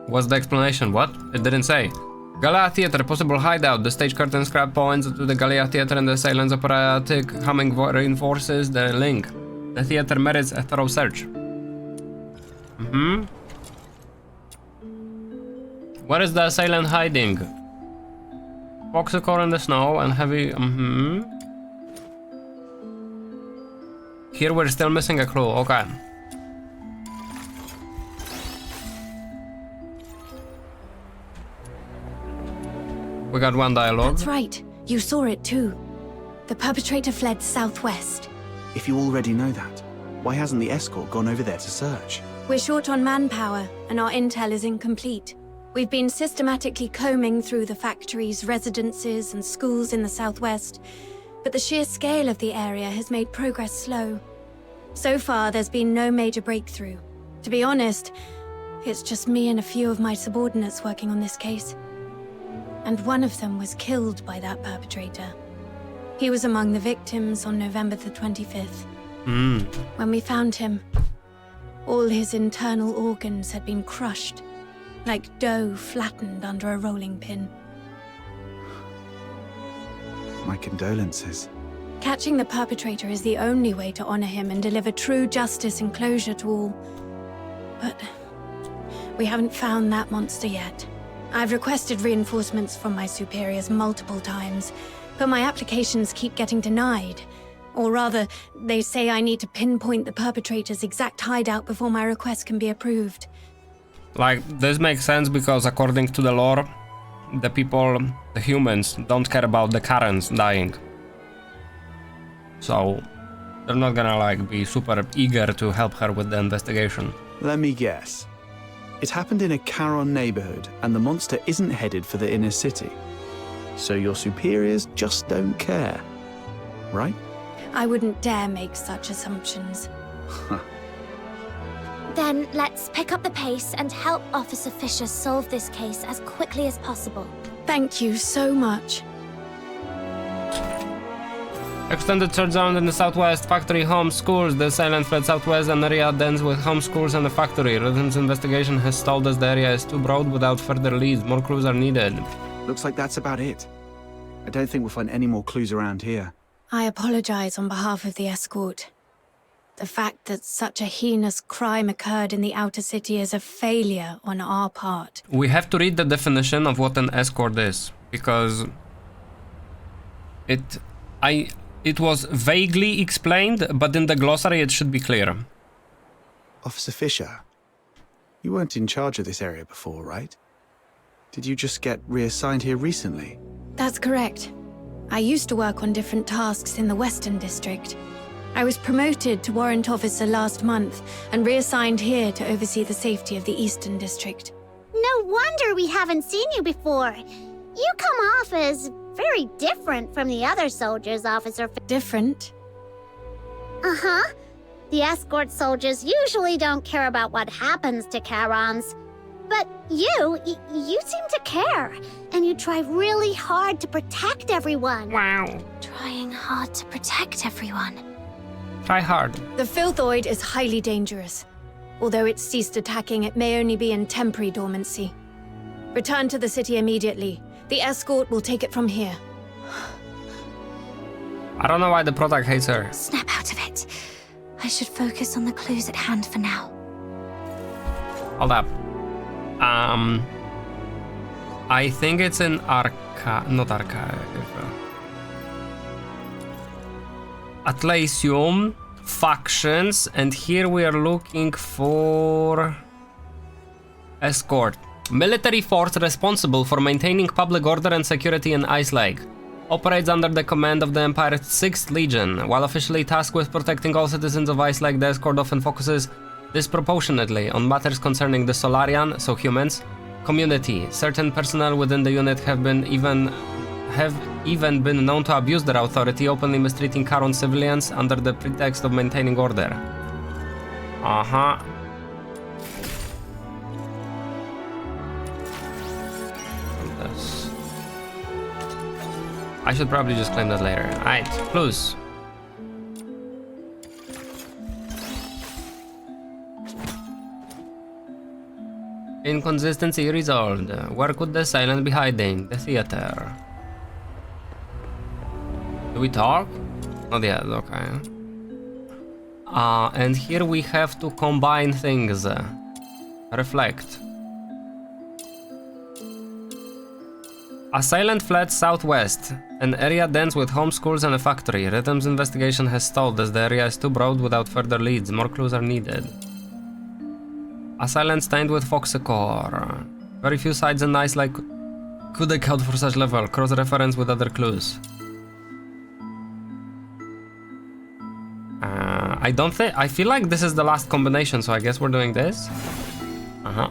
What's the explanation? What? It didn't say. Gallia Theatre, possible hideout. The stage curtain scrap points to the Gallia Theatre and the assailant's operatic humming reinforces the link. The theatre merits a thorough search. Where is the assailant hiding? Foxicor in the snow and heavy... Here we're still missing a clue, okay. We got 1 dialogue. That's right. You saw it too. The perpetrator fled southwest. If you already know that, why hasn't the escort gone over there to search? We're short on manpower, and our intel is incomplete. We've been systematically combing through the factories, residences, and schools in the southwest, but the sheer scale of the area has made progress slow. So far, there's been no major breakthrough. To be honest, it's just me and a few of my subordinates working on this case. And one of them was killed by that perpetrator. He was among the victims on November the 25th. When we found him, all his internal organs had been crushed, like dough flattened under a rolling pin. My condolences. Catching the perpetrator is the only way to honor him and deliver true justice and closure to all. But we haven't found that monster yet. I've requested reinforcements from my superiors multiple times, but my applications keep getting denied. Or rather, they say I need to pinpoint the perpetrator's exact hideout before my request can be approved. Like, this makes sense because according to the lore, the people, the humans, don't care about the Karens dying. So, they're not gonna like be super eager to help her with the investigation. Let me guess. It happened in a Charon neighborhood, and the monster isn't headed for the inner city. So your superiors just don't care, right? I wouldn't dare make such assumptions. Then let's pick up the pace and help Officer Fisher solve this case as quickly as possible. Thank you so much. Extended search zone in the southwest, factory, home, schools. The silent fled southwest, an area dense with home, schools, and a factory. Rhythm's investigation has stalled as the area is too broad without further leads. More clues are needed. Looks like that's about it. I don't think we'll find any more clues around here. I apologize on behalf of the escort. The fact that such a heinous crime occurred in the outer city is a failure on our part. We have to read the definition of what an escort is, because it was vaguely explained, but in the glossary it should be clear. Officer Fisher, you weren't in charge of this area before, right? Did you just get reassigned here recently? That's correct. I used to work on different tasks in the Western District. I was promoted to Warrant Officer last month and reassigned here to oversee the safety of the Eastern District. No wonder we haven't seen you before. You come off as very different from the other soldiers, Officer. Different? Uh-huh. The escort soldiers usually don't care about what happens to Charons. But you seem to care. And you try really hard to protect everyone. Wow. Trying hard to protect everyone. Try hard. The Filthoid is highly dangerous. Although it's ceased attacking, it may only be in temporary dormancy. Return to the city immediately. The escort will take it from here. I don't know why the product hates her. Snap out of it. I should focus on the clues at hand for now. Hold up. I think it's in not Archive. Atlassium, factions, and here we are looking for escort. Military force responsible for maintaining public order and security in Ice Lake. Operates under the command of the Empire's 6th Legion. While officially tasked with protecting all citizens of Ice Lake, the escort often focuses disproportionately on matters concerning the Solarian, so humans, community. Certain personnel within the unit have even been known to abuse their authority, openly mistreating Charon civilians under the pretext of maintaining order. Uh-huh. I should probably just claim that later. Alright, clues. Inconsistency resolved. Where could the silent be hiding? The theater. Do we talk? Not yet, okay. And here we have to combine things. Reflect. A silent fled southwest, an area dense with home, schools, and a factory. Rhythm's investigation has stalled as the area is too broad without further leads. More clues are needed. A silent stained with foxcore. Very few sides in Ice Lake could account for such level. Cross-reference with other clues. I feel like this is the last combination, so I guess we're doing this. Uh-huh.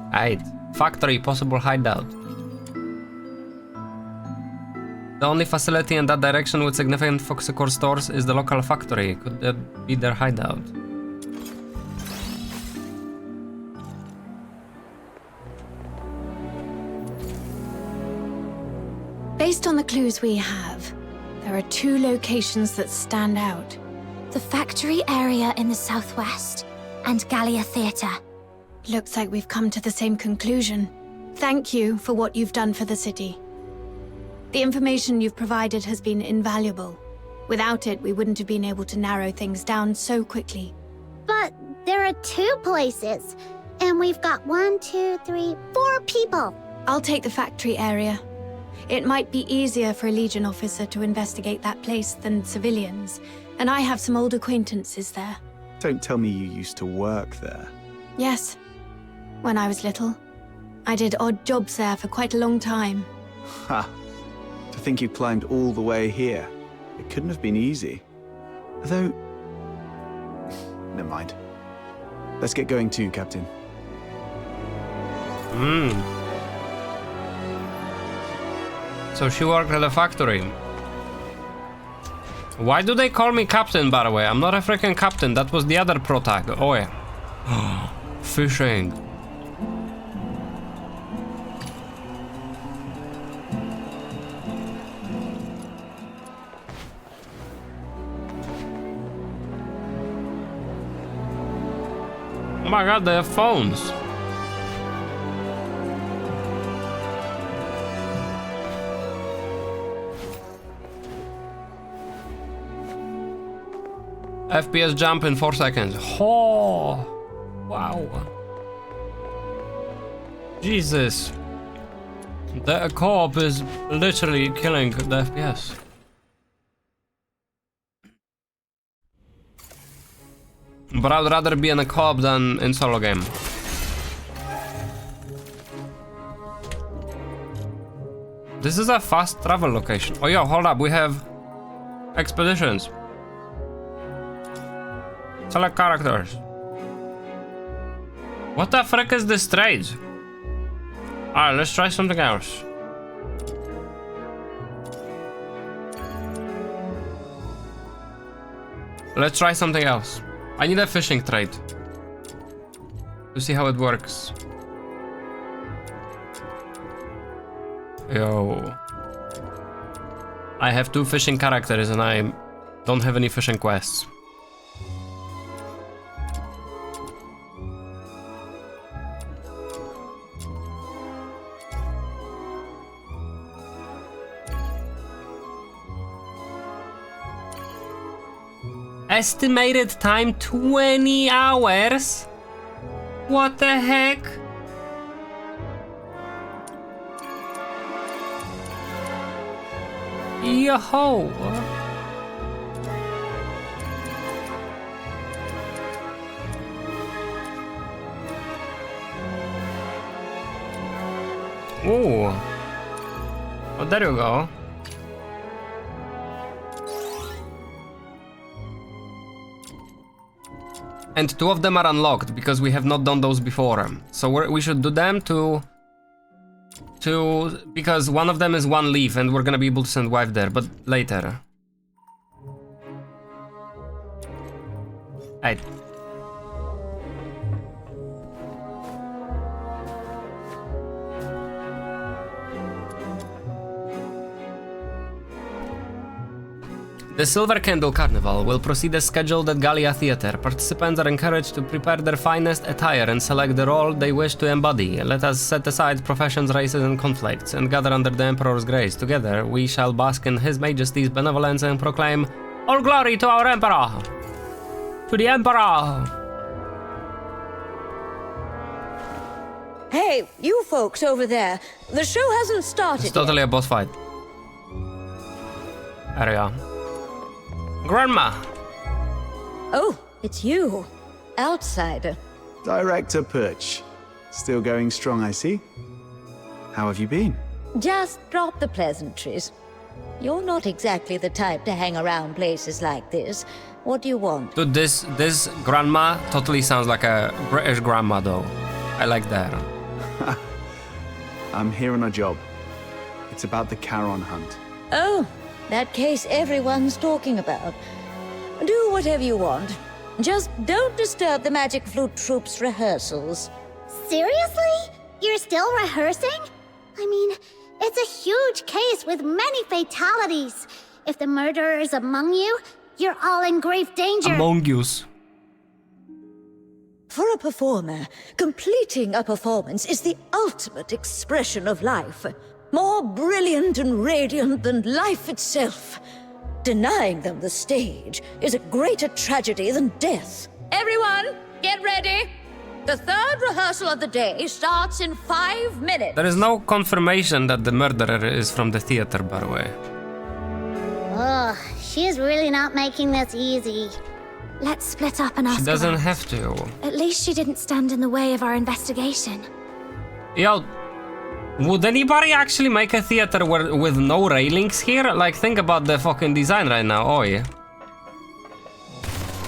Alright. Factory, possible hideout. The only facility in that direction with significant foxcore stores is the local factory. Could that be their hideout? Based on the clues we have, there are two locations that stand out. The factory area in the southwest and Gallia Theatre. Looks like we've come to the same conclusion. Thank you for what you've done for the city. The information you've provided has been invaluable. Without it, we wouldn't have been able to narrow things down so quickly. But there are 2 places, and we've got 1, 2, 3, 4 people. I'll take the factory area. It might be easier for a Legion officer to investigate that place than civilians, and I have some old acquaintances there. Don't tell me you used to work there. Yes. When I was little. I did odd jobs there for quite a long time. Ha! To think you climbed all the way here. It couldn't have been easy. Though... Never mind. Let's get going too, Captain. So she worked at the factory. Why do they call me Captain, by the way? I'm not a freaking Captain. That was the other protag. Oh yeah. Fishing. my god, they have phones. FPS jump in 4 seconds. Oh, wow. Jesus. The co-op is literally killing the FPS. But I would rather be in a co-op than in solo game. This is a fast travel location. Oh yo, hold up, we have expeditions. Select characters. What the frick is this trade? Alright, let's try something else. Let's try something else. I need a fishing trade to see how it works. Yo. I have 2 fishing characters and I don't have any fishing quests. Estimated time 20 hours? What the heck? Yo-ho! Ooh. Oh, there you go. And 2 of them are unlocked because we have not done those before. So we should do them because one of them is 1 leaf and we're gonna be able to send wife there, but later. Hey. The Silver Candle Carnival will proceed as scheduled at Gallia Theatre. Participants are encouraged to prepare their finest attire and select the role they wish to embody. Let us set aside professions, races, and conflicts, and gather under the Emperor's grace. Together, we shall bask in His Majesty's benevolence and proclaim, "All glory to our Emperor! To the Emperor!" Hey, you folks over there. The show hasn't started It's totally yet. a boss fight. There we are. Grandma! Oh, it's you. Outsider. Director Perch. Still going strong, I see. How have you been? Just drop the pleasantries. You're not exactly the type to hang around places like this. What do you want? Dude, this grandma totally sounds like a British grandma though. I like that. I'm here on a job. It's about the Charon hunt. Oh, that case everyone's talking about. Do whatever you want. Just don't disturb the Magic Flute Troop's rehearsals. Seriously? You're still rehearsing? I mean, it's a huge case with many fatalities. If the murderer is among you, you're all in grave danger. Among Us. For a performer, completing a performance is the ultimate expression of life. More brilliant and radiant than life itself. Denying them the stage is a greater tragedy than death. Everyone, get ready. The 3rd rehearsal of the day starts in 5 minutes. There is no confirmation that the murderer is from the theater, by the way. Ugh, she's really not making this easy. Let's split up and ask She doesn't around. have to. At least she didn't stand in the way of our investigation. Yo, would anybody actually make a theater with no railings here? Like, think about the fucking design right now. Oi.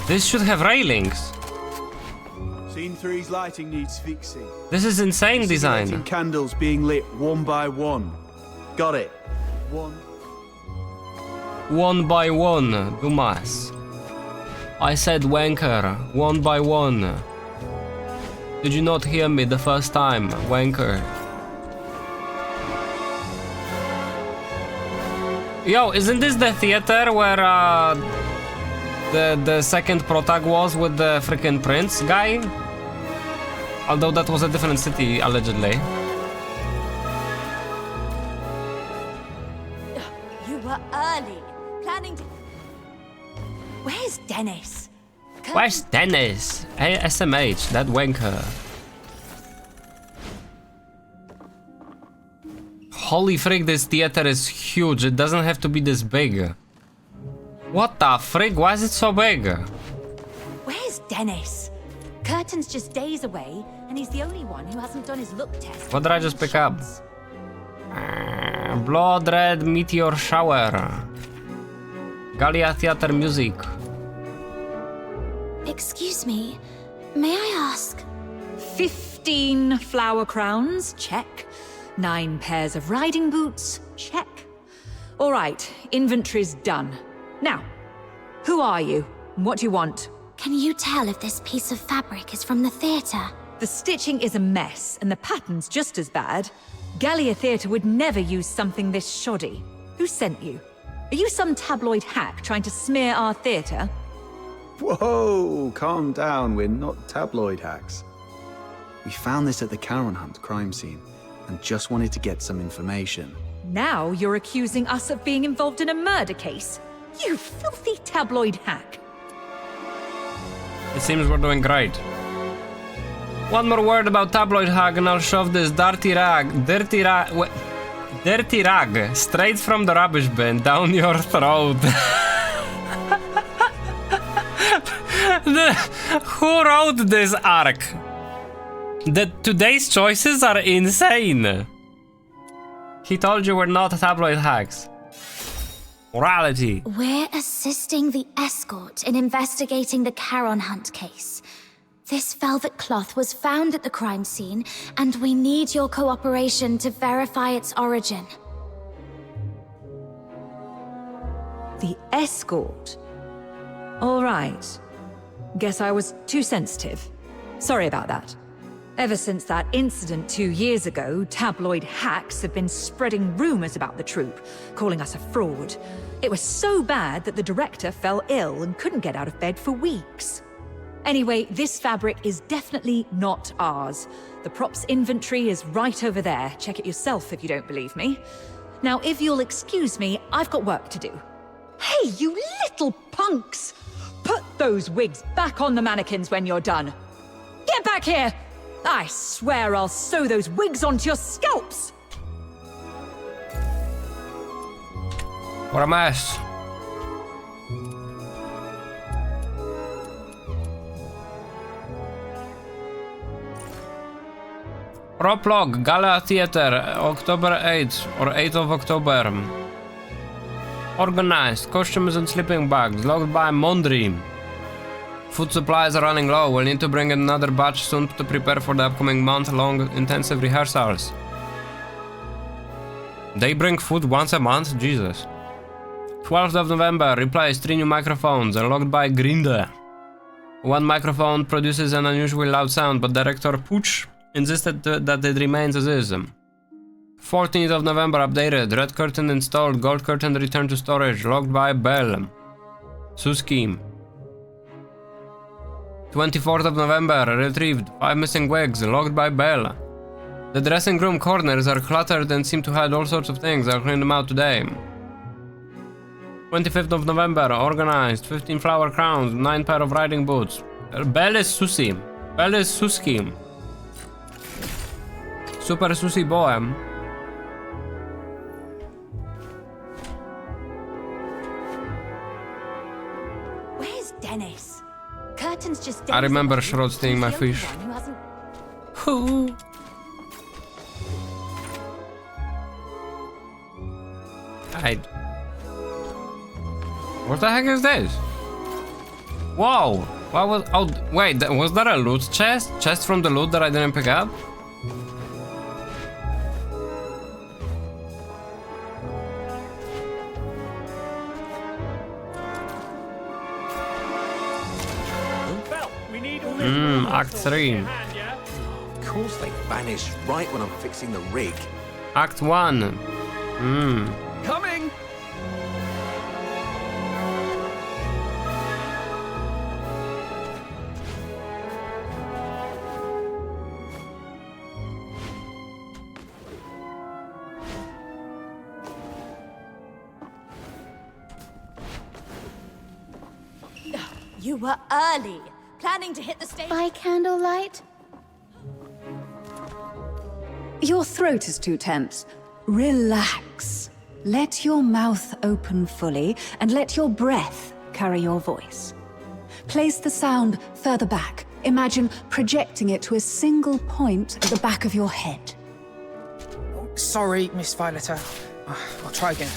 This should have railings. Scene 3's lighting needs fixing. This is insane design. Lighting candles being lit one by one. Got it. One by one, Dumas. I said wanker, one by one. Did you not hear me the first time, wanker? Yo, isn't this the theater where the second protag was with the freaking prince guy? Although that was a different city, allegedly. You were early, planning to... Where's Dennis? Where's Dennis? Hey, SMH, that wanker. Holy frick, this theater is huge. It doesn't have to be this big. What the frick? Why is it so big? Where's Dennis? Curtin's just days away, and he's the only one who hasn't done his look test. What did I just pick up? Blood Red Meteor Shower. Gallia Theater Music. Excuse me, may I ask? 15 flower crowns, check. 9 pairs of riding boots, check. All right, inventory's done. Now, who are you? What do you want? Can you tell if this piece of fabric is from the theater? The stitching is a mess, and the pattern's just as bad. Gallia Theatre would never use something this shoddy. Who sent you? Are you some tabloid hack trying to smear our theatre? Whoa, calm down. We're not tabloid hacks. We found this at the Caron Hunt crime scene and just wanted to get some information. Now you're accusing us of being involved in a murder case. You filthy tabloid hack. It seems we're doing great. One more word about tabloid hack and I'll shove this dirty rag straight from the rubbish bin down your throat. Who wrote this arc? Today's choices are insane. He told you we're not tabloid hacks. Morality. We're assisting the escort in investigating the Caron Hunt case. This velvet cloth was found at the crime scene, and we need your cooperation to verify its origin. The escort? All right. Guess I was too sensitive. Sorry about that. Ever since that incident 2 years ago, tabloid hacks have been spreading rumors about the troupe, calling us a fraud. It was so bad that the director fell ill and couldn't get out of bed for weeks. Anyway, this fabric is definitely not ours. The props inventory is right over there. Check it yourself if you don't believe me. Now, if you'll excuse me, I've got work to do. Hey, you little punks! Put those wigs back on the mannequins when you're done. Get back here! I swear I'll sew those wigs onto your scalps! What a mess. Proplog, Gala Theater, October 8th or 8th of October. Organized, costumes and sleeping bags, logged by Mondri. Food supplies are running low, we'll need to bring in another batch soon to prepare for the upcoming month-long intensive rehearsals. They bring food once a month? Jesus. 12th of November, replace 3 new microphones, unlocked by Grinder. One microphone produces an unusually loud sound, but director Pooch insisted that it remains as is. 14th of November, updated, red curtain installed, gold curtain returned to storage, locked by Bell. Suski. 24th of November, retrieved, 5 missing wigs, locked by Bell. The dressing room corners are cluttered and seem to hide all sorts of things, I'll clean them out today. 25th of November, organized, 15 flower crowns, 9 pair of riding boots. Bell is Susi. Bell is Suski. Super Susi boy. Where's Dennis? Curtin's just I remember Shrod stealing my fish. Who? What the heck is this? Whoa! What was? Oh, wait. Was that a loot chest? Chest from the loot that I didn't pick up? Act 3. Of course they vanish right when I'm fixing the rig. Act 1. Coming! You were early, planning to hit the stage. By candlelight? Your throat is too tense. Relax. Let your mouth open fully and let your breath carry your voice. Place the sound further back. Imagine projecting it to a single point at the back of your head. Sorry, Miss Violetta. I'll try again.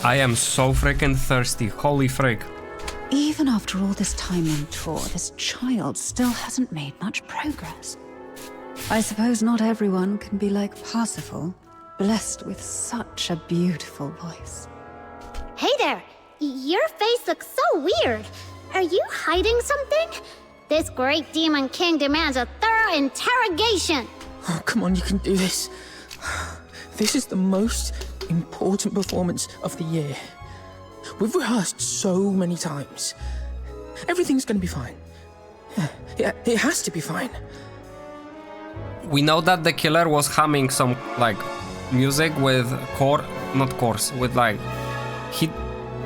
I am so freaking thirsty. Holy frick. Even after all this time on tour, this child still hasn't made much progress. I suppose not everyone can be like Parsifal, blessed with such a beautiful voice. Hey there! Your face looks so weird. Are you hiding something? This great demon king demands a thorough interrogation. Oh, come on, you can do this. This is the most important performance of the year. We've rehearsed so many times. Everything's gonna be fine. Yeah, it has to be fine. We know that the killer was humming some, like, music with with, like,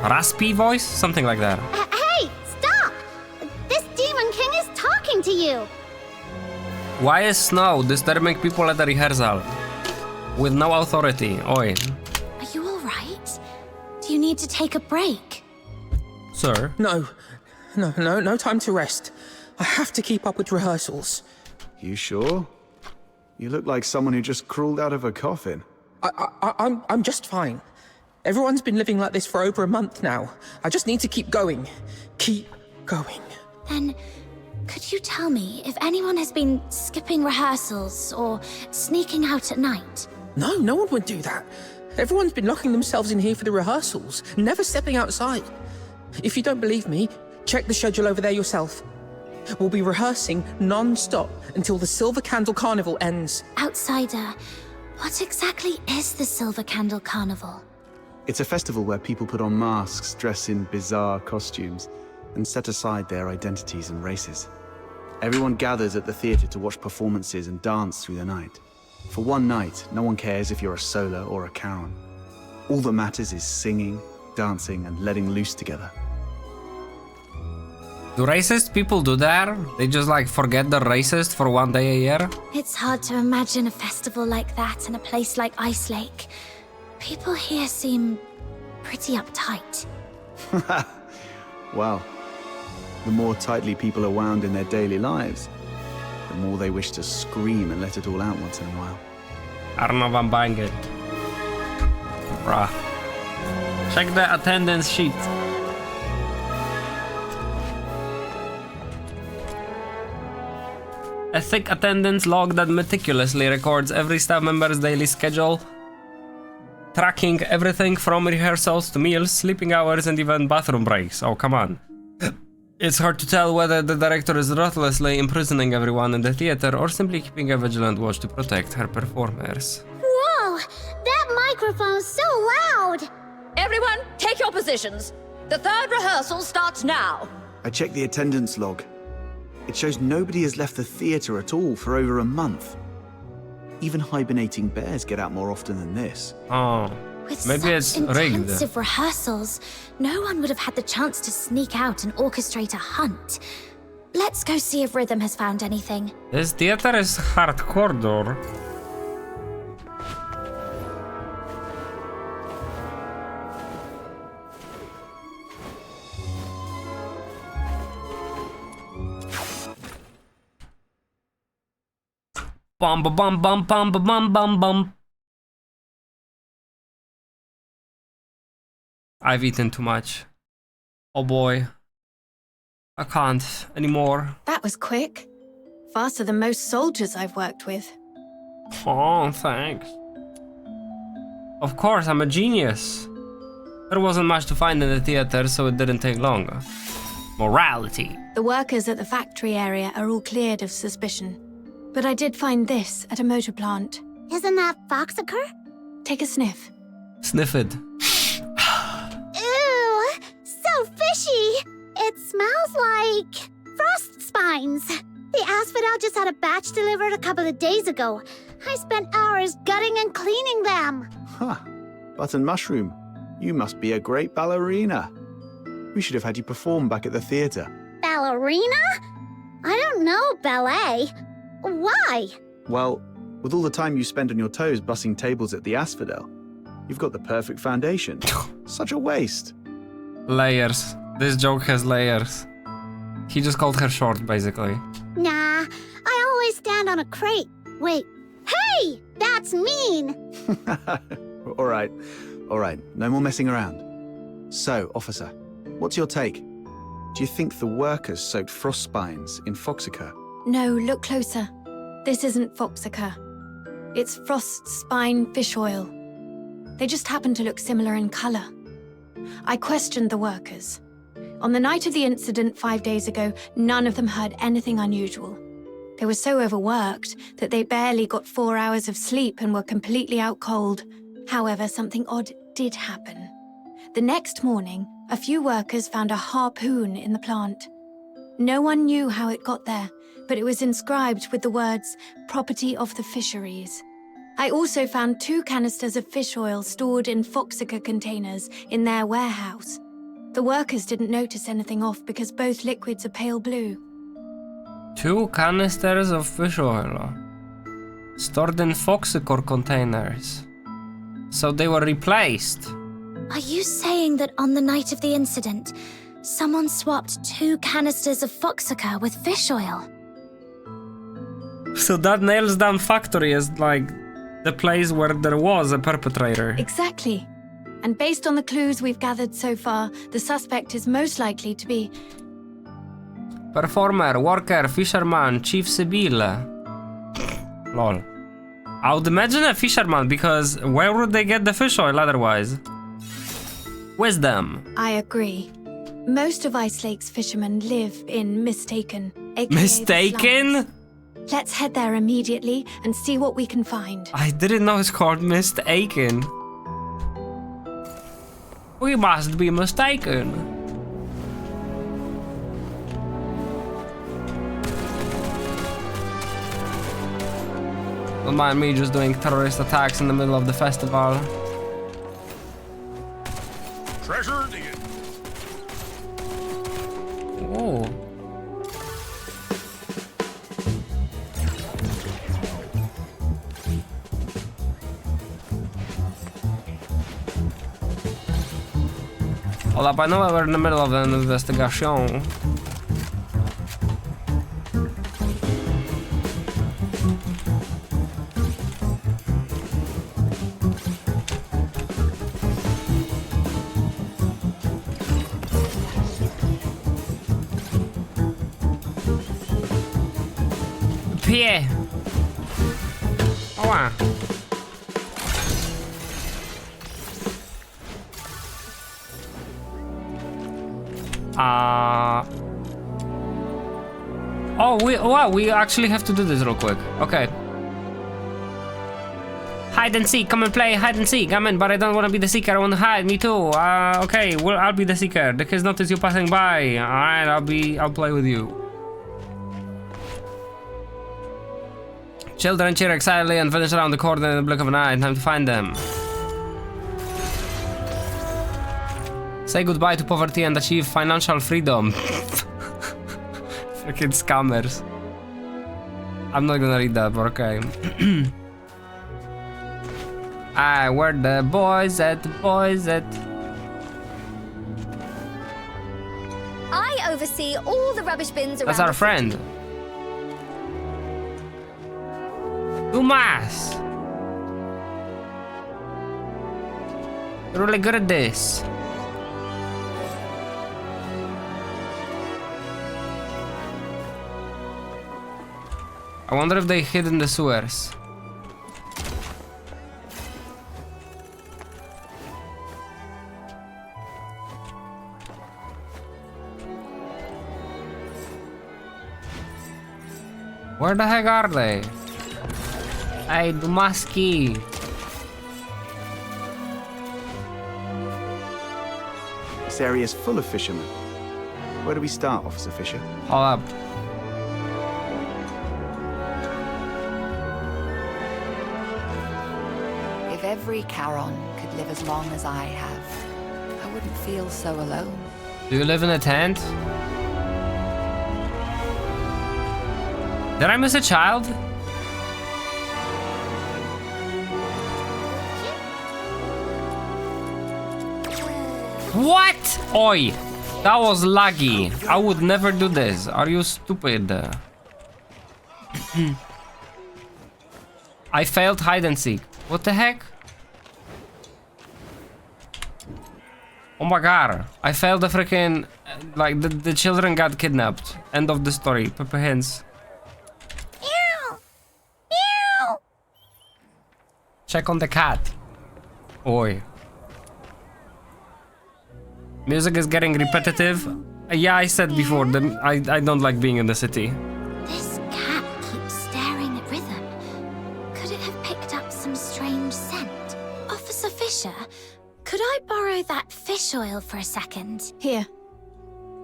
raspy voice? Something like that. Hey, stop! This demon king is talking to you. Why is Snow disturbing people at the rehearsal? With no authority, oi. Are you alright? Do you need to take a break? Sir? No time to rest. I have to keep up with rehearsals. You sure? You look like someone who just crawled out of a coffin. I'm just fine. Everyone's been living like this for over a month now. I just need to keep going. Keep going. Then, could you tell me if anyone has been skipping rehearsals or sneaking out at night? No one would do that. Everyone's been locking themselves in here for the rehearsals, never stepping outside. If you don't believe me, check the schedule over there yourself. We'll be rehearsing non-stop until the Silver Candle Carnival ends. Outsider, what exactly is the Silver Candle Carnival? It's a festival where people put on masks, dress in bizarre costumes, and set aside their identities and races. Everyone gathers at the theatre to watch performances and dance through the night. For one night, no one cares if you're a Solar or a Charon. All that matters is singing, dancing, and letting loose together. Do racist people do that? They just like forget they're racist for one day a year? It's hard to imagine a festival like that in a place like Ice Lake. People here seem pretty uptight. Well, the more tightly people are wound in their daily lives, the more they wish to scream and let it all out once in a while. I don't know if I'm buying it. Bruh. Check the attendance sheet. A thick attendance log that meticulously records every staff member's daily schedule, tracking everything from rehearsals to meals, sleeping hours, and even bathroom breaks. Oh, come on. It's hard to tell whether the director is ruthlessly imprisoning everyone in the theater or simply keeping a vigilant watch to protect her performers. Whoa! That microphone's so loud! Everyone, take your positions. The third rehearsal starts now. I checked the attendance log. It shows nobody has left the theatre at all for over a month. Even hibernating bears get out more often than this. Oh, With maybe such it's rigged. intensive rehearsals, no one would have had the chance to sneak out and orchestrate a hunt. Let's go see if Rhythm has found anything. This theater is hardcore, though. Bum bum bum bum bum bum bum bum. I've eaten too much. Oh boy. I can't anymore. That was quick. Faster than most soldiers I've worked with. Oh, thanks. Of course, I'm a genius. There wasn't much to find in the theater, so it didn't take long. Morality. The workers at the factory area are all cleared of suspicion. But I did find this at a motor plant. Isn't that Foxacre? Take a sniff. Sniff it. Ew! So fishy! It smells like frost spines. The asphodel just had a batch delivered a couple of days ago. I spent hours gutting and cleaning them. Huh. Button Mushroom, you must be a great ballerina. We should have had you perform back at the theatre. ballerina? I don't know ballet. Why? Well, with all the time you spend on your toes bussing tables at the Asphodel, you've got the perfect foundation. Such a waste. Layers. This joke has layers. He just called her short, basically. Nah, I always stand on a crate. Wait. Hey! That's mean! All right. No more messing around. So, officer, what's your take? Do you think the workers soaked frost spines in foxicur? No, look closer. This isn't foxicur. It's frost spine fish oil. They just happen to look similar in color. I questioned the workers. On the night of the incident 5 days ago, none of them heard anything unusual. They were so overworked that they barely got 4 hours of sleep and were completely out cold. However, something odd did happen. The next morning, a few workers found a harpoon in the plant. No one knew how it got there, but it was inscribed with the words, "Property of the Fisheries." I also found 2 canisters of fish oil stored in foxicur containers in their warehouse. The workers didn't notice anything off because both liquids are pale blue. 2 canisters of fish oil. Stored in foxicur containers. So they were replaced. Are you saying that on the night of the incident, someone swapped 2 canisters of foxicur with fish oil? So that nails down factory as like the place where there was a perpetrator. Exactly. And based on the clues we've gathered so far, the suspect is most likely to be... Performer, worker, fisherman, Chief Sibyl. Lol. I would imagine a fisherman, because where would they get the fish oil otherwise? Wisdom. I agree. Most of Ice Lake's fishermen live in Mistaken, aka the Mistaken? slums. Let's head there immediately and see what we can find. I didn't know it's called Mistaken. We must be mistaken. Don't mind me just doing terrorist attacks in the middle of the festival. Treasure dig. Oh. Hold up, I know we're in the middle of an investigation. Pie! Oła! Oh, we actually have to do this real quick. Okay. Hide and seek, come and play hide and seek. I'm in, but I don't want to be the seeker. I want to hide. Me too. Okay, well, I'll be the seeker. The kids notice you passing by. All right, I'll play with you. Children cheer excitedly and vanish around the corner in the blink of an eye. Time to find them. Say goodbye to poverty and achieve financial freedom. Freaking scammers. I'm not gonna read that, but okay. Where the boys at? I oversee all the rubbish bins around. That's our friend. Dumas! You're really good at this. I wonder if they hid in the sewers. Where the heck are they? Hey, Dumaski. This area is full of fishermen. Where do we start, Officer Fisher? Hold up. If every Charon could live as long as I have, I wouldn't feel so alone. Do you live in a tent? Did I miss a child? What? Oi! That was laggy. I would never do this. Are you stupid? I failed hide and seek. What the heck? Oh my god. I failed the freaking... Like, the children got kidnapped. End of the story. Pepper Hens. Meow! Meow! Check on the cat. Oi. Music is getting repetitive. Yeah, I said before, I don't like being in the city. This cat keeps staring at Rhythm. Could it have picked up some strange scent? Officer Fisher, could I borrow that fish oil for a second? Here.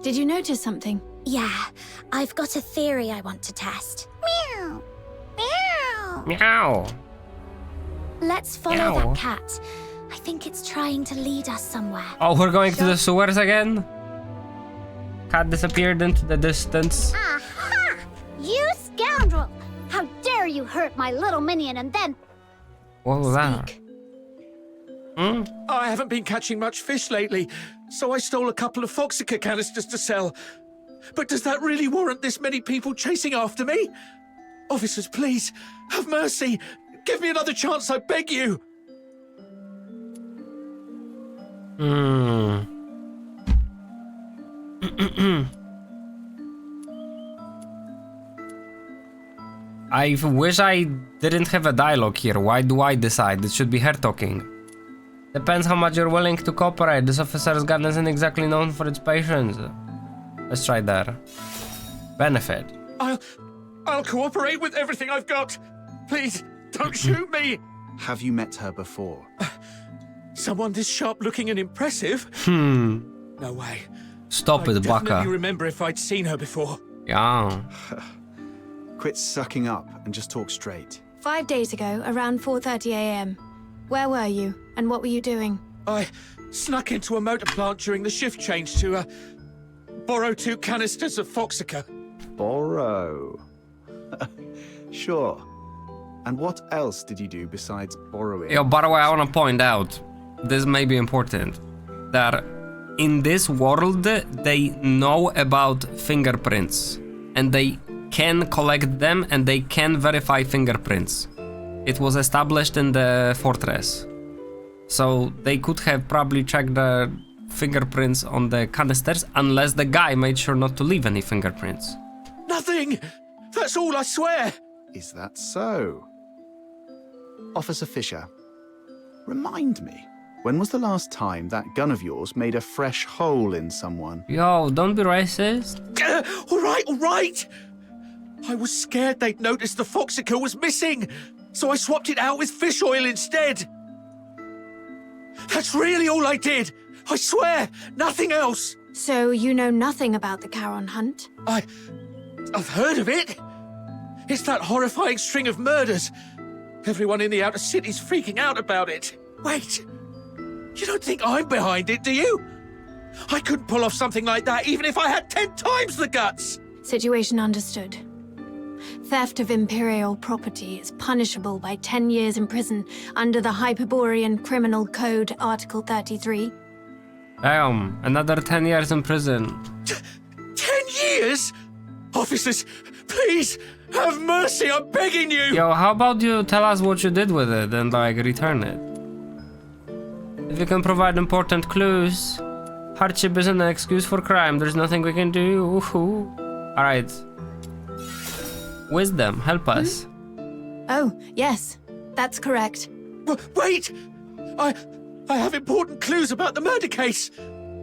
Did you notice something? Yeah, I've got a theory I want to test. Meow! Meow! Meow. Let's follow Meow. that cat. I think it's trying to lead us somewhere. Oh, we're going to the sewers again? Cat disappeared into the distance. Aha! You scoundrel! How dare you hurt my little minion and then... What was that? Hmm? I haven't been catching much fish lately, so I stole a couple of Foxica canisters to sell. But does that really warrant this many people chasing after me? Officers, please, have mercy. Give me another chance, I beg you. I wish I didn't have a dialogue here. Why do I decide? It should be her talking. Depends how much you're willing to cooperate. This officer's gun isn't exactly known for its patience. Let's try that. Benefit. I'll cooperate with everything I've got. Please, don't shoot me. Have you met her before? Someone this sharp-looking and impressive? No way. Stop it, I'd Baka. definitely remember if I'd seen her before. Yeah. Quit sucking up and just talk straight. 5 days ago, around 4:30 a.m. Where were you, and what were you doing? I snuck into a motor plant during the shift change to, borrow 2 canisters of Foxica. Borrow. Sure. And what else did you do besides borrowing? Yo, by the way, I want to point out, this may be important, that in this world, they know about fingerprints, and they can collect them, and they can verify fingerprints. It was established in the fortress. So they could have probably checked the fingerprints on the canisters, unless the guy made sure not to leave any fingerprints. Nothing! That's all, I swear! Is that so? Officer Fisher, remind me, when was the last time that gun of yours made a fresh hole in someone? Yo, don't be racist. All right! I was scared they'd noticed the Foxica was missing, so I swapped it out with fish oil instead. That's really all I did! I swear, nothing else! So you know nothing about the Charon hunt? I've heard of it. It's that horrifying string of murders. Everyone in the outer city's freaking out about it. Wait, you don't think I'm behind it, do you? I couldn't pull off something like that even if I had 10 times the guts! Situation understood. Theft of Imperial property is punishable by 10 years in prison under the Hyperborean Criminal Code, Article 33. Damn, another 10 years in prison. 10 years? Officers, please, have mercy, I'm begging you! Yo, how about you tell us what you did with it and, like, return it? If you can provide important clues, hardship isn't an excuse for crime. There's nothing we can do. Woohoo. Alright. Wisdom, help us. Oh, yes, that's correct. Wait! I have important clues about the murder case.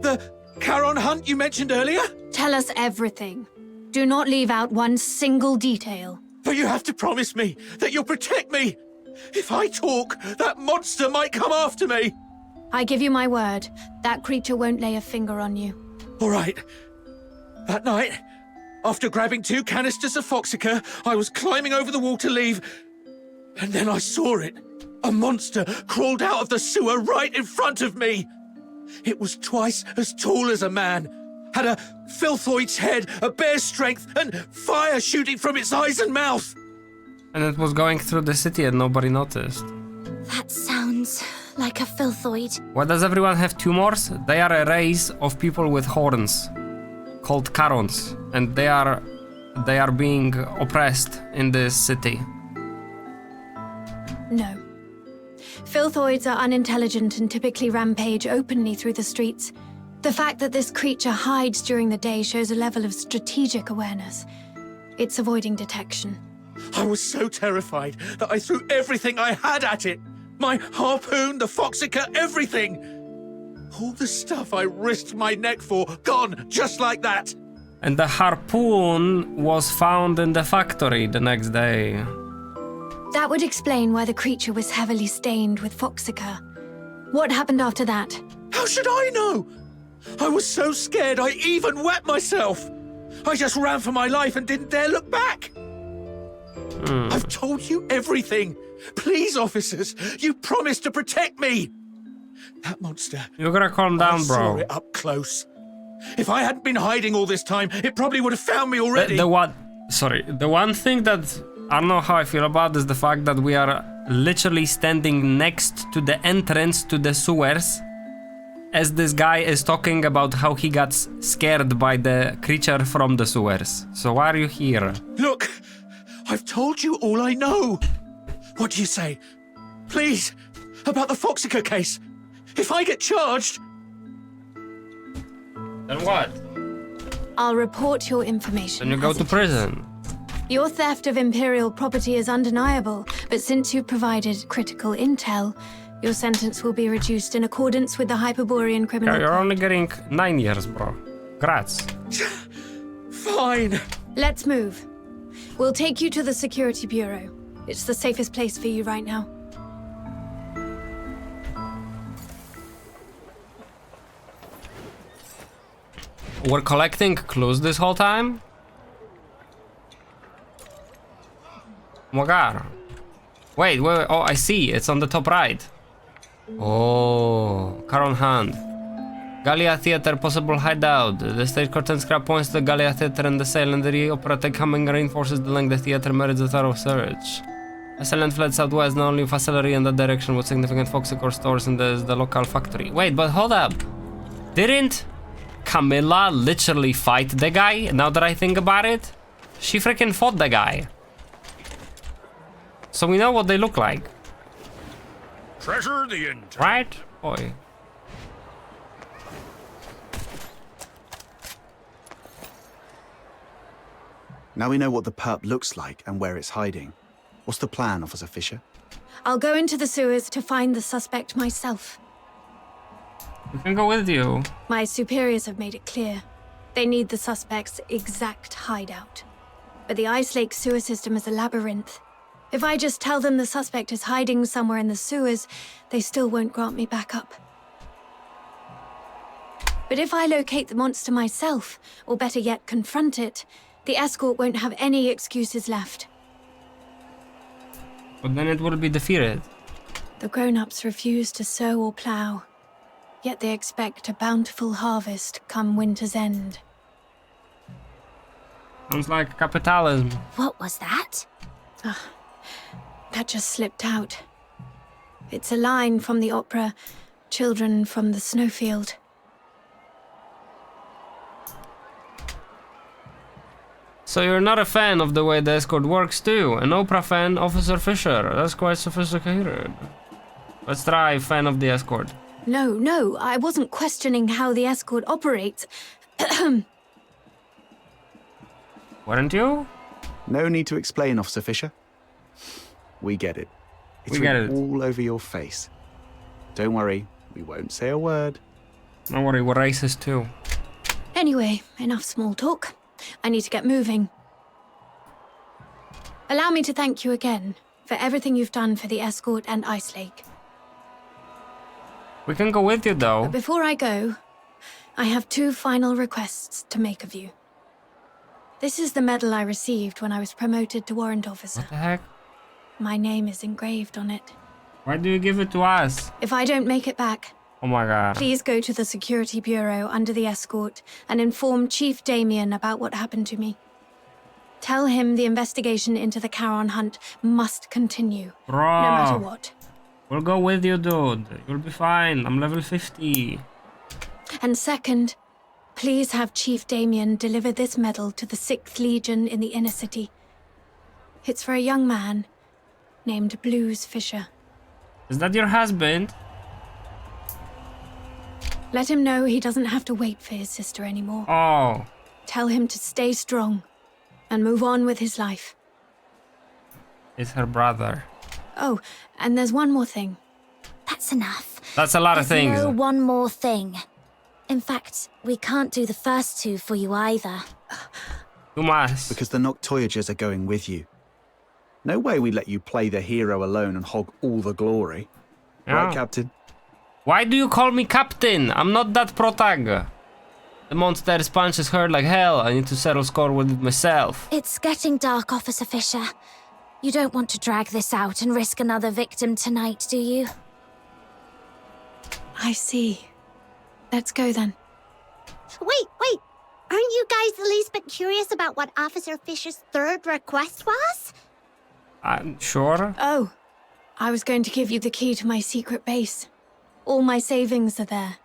The Charon hunt you mentioned earlier. Tell us everything. Do not leave out one single detail. But you have to promise me that you'll protect me. If I talk, that monster might come after me. I give you my word. That creature won't lay a finger on you. All right. That night, after grabbing 2 canisters of Foxica, I was climbing over the wall to leave. And then I saw it. A monster crawled out of the sewer right in front of me. It was twice as tall as a man, had a filthoid's head, a bear's strength, and fire shooting from its eyes and mouth. And it was going through the city and nobody noticed. That sounds like a filthoid. Why does everyone have tumors? They are a race of people with horns, called Carons, and they are being oppressed in this city. No. Filthoids are unintelligent and typically rampage openly through the streets. The fact that this creature hides during the day shows a level of strategic awareness. It's avoiding detection. I was so terrified that I threw everything I had at it. My harpoon, the Foxica, everything. All the stuff I risked my neck for, gone just like that. And the harpoon was found in the factory the next day. That would explain why the creature was heavily stained with Foxica. What happened after that? How should I know? I was so scared I even wet myself. I just ran for my life and didn't dare look back. I've told you everything. Please, officers, you promised to protect me. That monster. You gotta calm down, I bro. saw it up close. If I hadn't been hiding all this time, it probably would have found me already. The one thing that I don't know how I feel about is the fact that we are literally standing next to the entrance to the sewers as this guy is talking about how he got scared by the creature from the sewers. So why are you here? Look, I've told you all I know. What do you say? Please, about the Foxica case. If I get charged... Then what? I'll report your information. Then you go to prison. Your theft of Imperial property is undeniable, but since you provided critical intel, your sentence will be reduced in accordance with the Hyperborean criminal... Yeah, you're only getting 9 years, bro. Grats. Fine. Let's move. We'll take you to the Security Bureau. It's the safest place for you right now. We're collecting clues this whole time? Oh my god. Wait, oh, I see. It's on the top right. Oh, Caron Hand. Gallia Theater, possible hideout. The stage curtain scrap points to the Gallia Theater and the silent operatic coming reinforces the link the theater merits a thorough search. A silent fled southwest, not only facility in that direction with significant Foxicor stores in the local factory. Wait, but hold up. Didn't Camilla literally fight the guy? Now that I think about it, she freaking fought the guy. So we know what they look like. Treasure the entire... Right? Boy. Now we know what the perp looks like and where it's hiding. What's the plan, Officer Fisher? I'll go into the sewers to find the suspect myself. We can go with you. My superiors have made it clear. They need the suspect's exact hideout. But the Ice Lake sewer system is a labyrinth. If I just tell them the suspect is hiding somewhere in the sewers, they still won't grant me backup. But if I locate the monster myself, or better yet, confront it, the escort won't have any excuses left. But then it will be defeated. The grown-ups refuse to sow or plow, yet they expect a bountiful harvest come winter's end. Sounds like capitalism. What was that? That just slipped out. It's a line from the opera, Children from the Snowfield. So you're not a fan of the way the escort works too. An opera fan, Officer Fisher. That's quite sophisticated. Let's try fan of the escort. No, I wasn't questioning how the escort operates. Weren't you? No need to explain, Officer Fisher. We get it. It's We get it. all over your face. Don't worry, we won't say a word. Don't worry, we're racist too. Anyway, enough small talk. I need to get moving. Allow me to thank you again for everything you've done for the escort and Ice Lake. We can go with you though. But before I go, I have 2 final requests to make of you. This is the medal I received when I was promoted to warrant officer. What the heck? My name is engraved on it. Why do you give it to us? If I don't make it back, Oh my god. Please go to the Security Bureau under the escort and inform Chief Damien about what happened to me. Tell him the investigation into the Charon hunt must continue, Bro. no matter what. We'll go with you, dude. You'll be fine. I'm level 50. And second, please have Chief Damien deliver this medal to the 6th Legion in the inner city. It's for a young man named Blues Fisher. Is that your husband? Let him know he doesn't have to wait for his sister anymore. Oh. Tell him to stay strong and move on with his life. It's her brother. Oh, and there's one more thing. That's enough. That's a lot of There's things. no one more thing. In fact, we can't do the first two for you either. You must. Because the Noctoyagers are going with you. No way we let you play the hero alone and hog all the glory. Yeah. Right, Captain? Why do you call me Captain? I'm not that protag. The monster's punches hurt like hell. I need to settle score with it myself. It's getting dark, Officer Fisher. You don't want to drag this out and risk another victim tonight, do you? I see. Let's go then. Wait. Aren't you guys the least bit curious about what Officer Fisher's third request was? I'm sure. Oh, I was going to give you the key to my secret base. All my savings are there.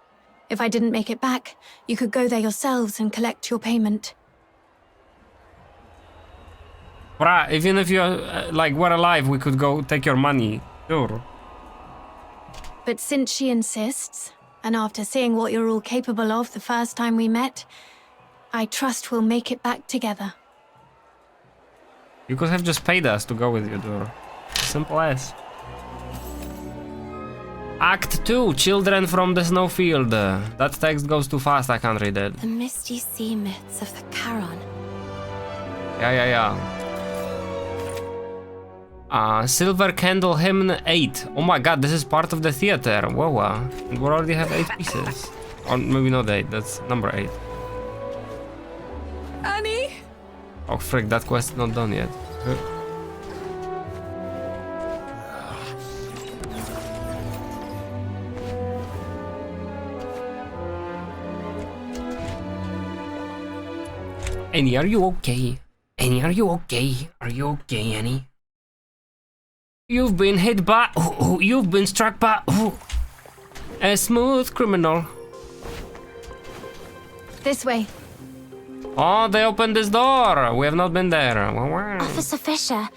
If I didn't make it back, you could go there yourselves and collect your payment. Bruh, even if you were alive, we could go take your money. Sure. But since she insists, and after seeing what you're all capable of the first time we met, I trust we'll make it back together. You could have just paid us to go with you, dude. Simple as. Act 2, Children from the Snowfield. That text goes too fast, I can't read it. The misty sea myths of the Charon. Yeah. Silver Candle Hymn 8. Oh my god, this is part of the theater. Whoa. We already have 8 pieces. Or maybe not 8, that's number 8. Annie? Oh frick, that quest is not done yet. Annie, are you okay? Annie, are you okay? Are you okay, Annie? You've been hit by... you've been struck by... a smooth criminal. This way. Oh, they opened this door. We have not been there. Officer Fisher,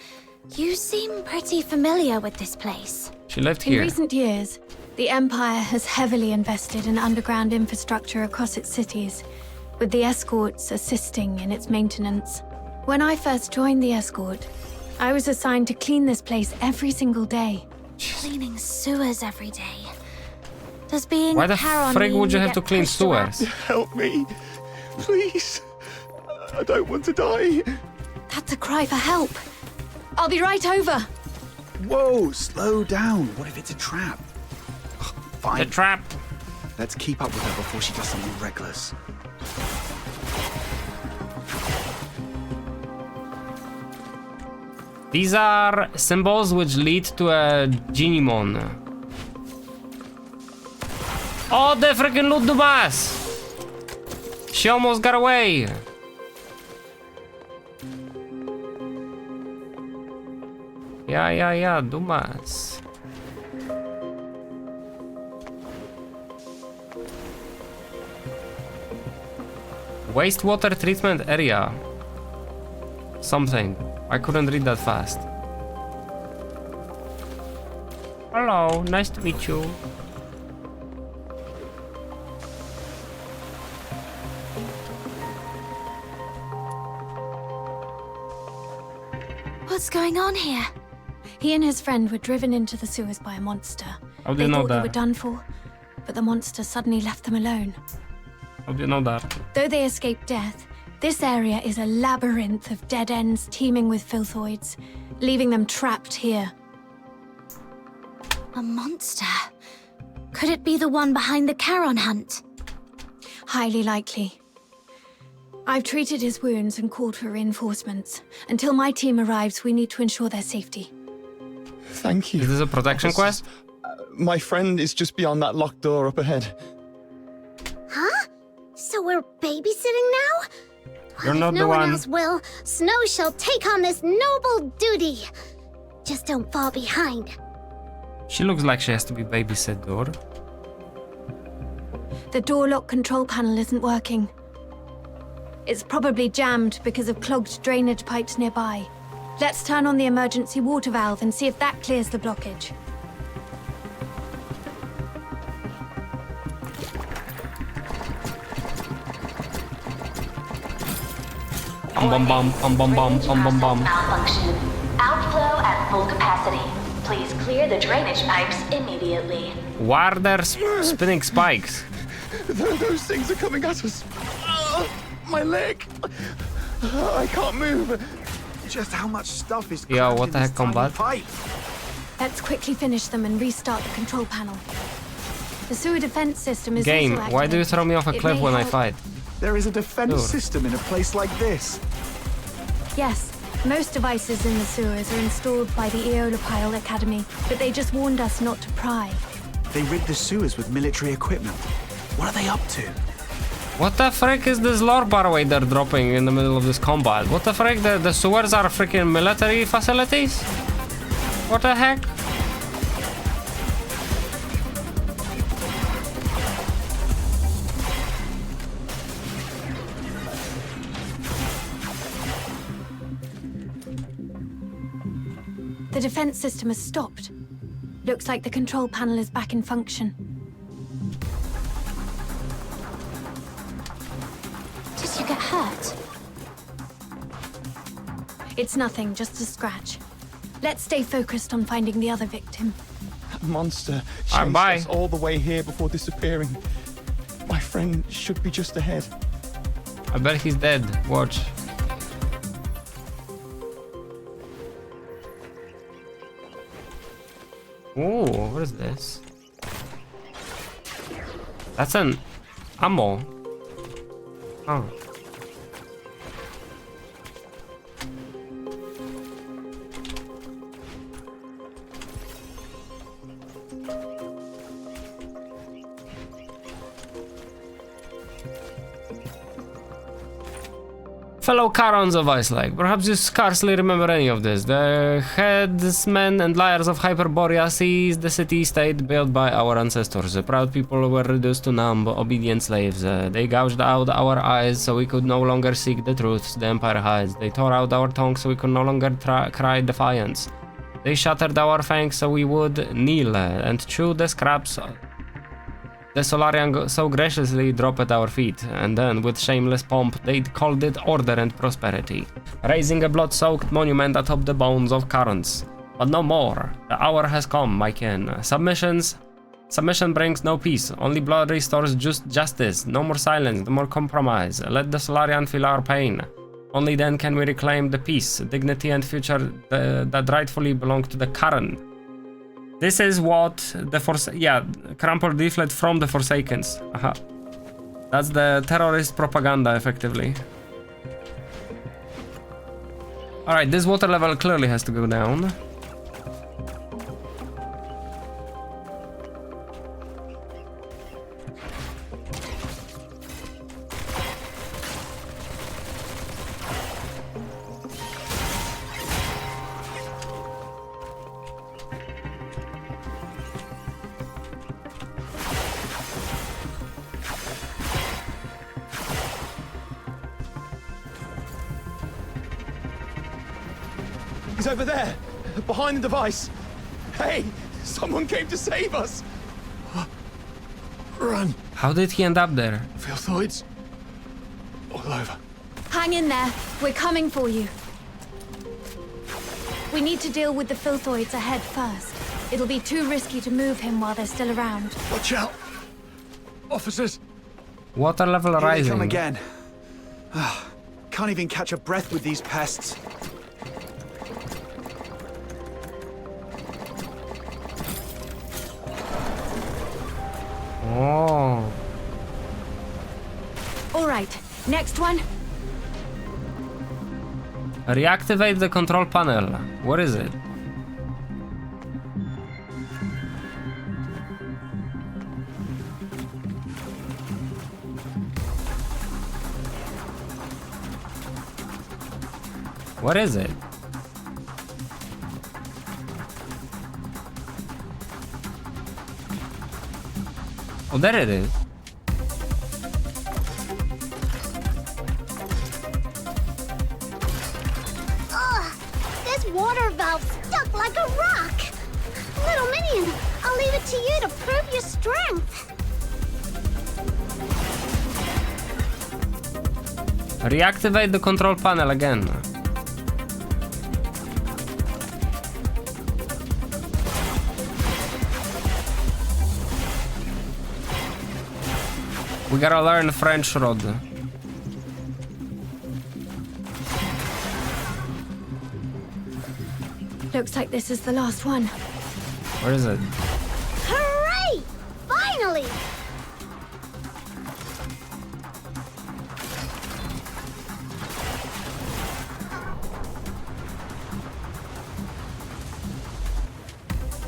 you seem pretty familiar with this place. She left In here. recent years, the Empire has heavily invested in underground infrastructure across its cities, with the escorts assisting in its maintenance. When I first joined the escort, I was assigned to clean this place every single day. Cleaning sewers every day. Does being Why the Charon frig mean would you you have to get clean pushed around? sewers? Help me. Please. I don't want to die. That's a cry for help. I'll be right over. Whoa, slow down. What if it's a trap? Fine. The trap. Let's keep up with her before she does something reckless. These are symbols which lead to a Genimon. Oh, the freaking loot Dumas! She almost got away. Yeah, Dumas. Wastewater treatment area. Something. I couldn't read that fast. Hello, nice to meet you. What's going on here? He and his friend were driven into the sewers by a monster. How do They you know thought they that? were done for, but the monster suddenly left them alone. How do you know that? Though they escaped death, this area is a labyrinth of dead ends teeming with filthoids, leaving them trapped here. A monster? Could it be the one behind the Charon hunt? Highly likely. I've treated his wounds and called for reinforcements. Until my team arrives, we need to ensure their safety. Thank you. Is this a protection quest? My friend is just beyond that locked door up ahead. Huh? So we're babysitting now? You're Well, not if the no one one. else will, Snow shall take on this noble duty. Just don't fall behind. She looks like she has to be babysit door. The door lock control panel isn't working. It's probably jammed because of clogged drainage pipes nearby. Let's turn on the emergency water valve and see if that clears the blockage. Bum bum bum bum bum bum bum bum. Malfunction. Outflow at full capacity. Please clear the drainage pipes immediately. Why are there spinning spikes? Those things are coming at us. My leg. I can't move. Just how much stuff is Yo, crammed what in the this heck, tiny combat? pipe? Let's quickly finish them and restart the control panel. The sewer defense system is Game, also why do you activated. throw me off a It cliff may when I help. fight? There is a defense Sure. system in a place like this. Yes, most devices in the sewers are installed by the Eolopile Academy, but they just warned us not to pry. They rig the sewers with military equipment. What are they up to? What the frick is this lore barway they're dropping in the middle of this combat? What the frick? The sewers are freaking military facilities? What the heck? The defense system has stopped. Looks like the control panel is back in function. Did you get hurt? It's nothing, just a scratch. Let's stay focused on finding the other victim. That monster Alright, chased bye. us all the way here before disappearing. My friend should be just ahead. I bet he's dead. Watch. Ooh, what is this? That's an ammo. Oh. Fellow Charons of Icelake, perhaps you scarcely remember any of this. The headsmen and liars of Hyperborea seized the city-state built by our ancestors. The proud people were reduced to numb, obedient slaves. They gouged out our eyes so we could no longer seek the truths the Empire hides. They tore out our tongues so we could no longer cry defiance. They shattered our fangs so we would kneel and chew the scraps the Solarian so graciously dropped at our feet, and then, with shameless pomp, they called it order and prosperity, raising a blood-soaked monument atop the bones of Charons. But no more. The hour has come, my kin. Submission brings no peace. Only blood restores just justice. No more silence, no more compromise. Let the Solarian feel our pain. Only then can we reclaim the peace, dignity, and future that rightfully belong to the Charon. This is what the crumpled leaflet from the Forsakens. Aha. That's the terrorist propaganda, effectively. Alright, this water level clearly has to go down. He's over there, behind the device. Hey, someone came to save us. Run. How did he end up there? Filthoids. All over. Hang in there. We're coming for you. We need to deal with the Filthoids ahead first. It'll be too risky to move him while they're still around. Watch out. Officers. Water level Here they rising. come again. Can't even catch a breath with these pests. Oh. All right, next one. Reactivate the control panel. Where is it? What is it? Oh, there it is. Ugh, this water valve's stuck like a rock. Little minion, I'll leave it to you to prove your strength. Reactivate the control panel again. We gotta learn French Rod. Looks like this is the last one. Where is it? Hooray! Finally!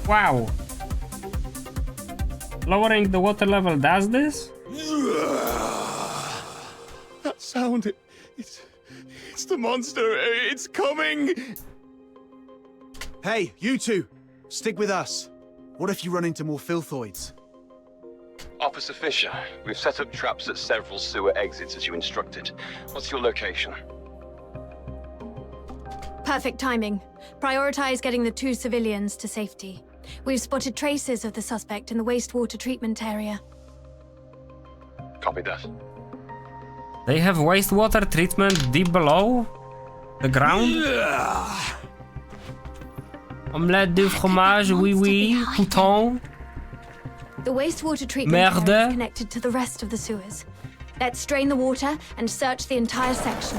Wow. Lowering the water level does this? That sound, it's the monster. It's coming. Hey, you two! Stick with us. What if you run into more filthoids? Officer Fisher, we've set up traps at several sewer exits as you instructed. What's your location? Perfect timing. Prioritize getting the 2 civilians to safety. We've spotted traces of the suspect in the wastewater treatment area. Copy that. They have wastewater treatment deep below the ground? Omelette de fromage, oui oui, pouton. The wastewater treatment Merde. area is connected to the rest of the sewers. Let's drain the water and search the entire section.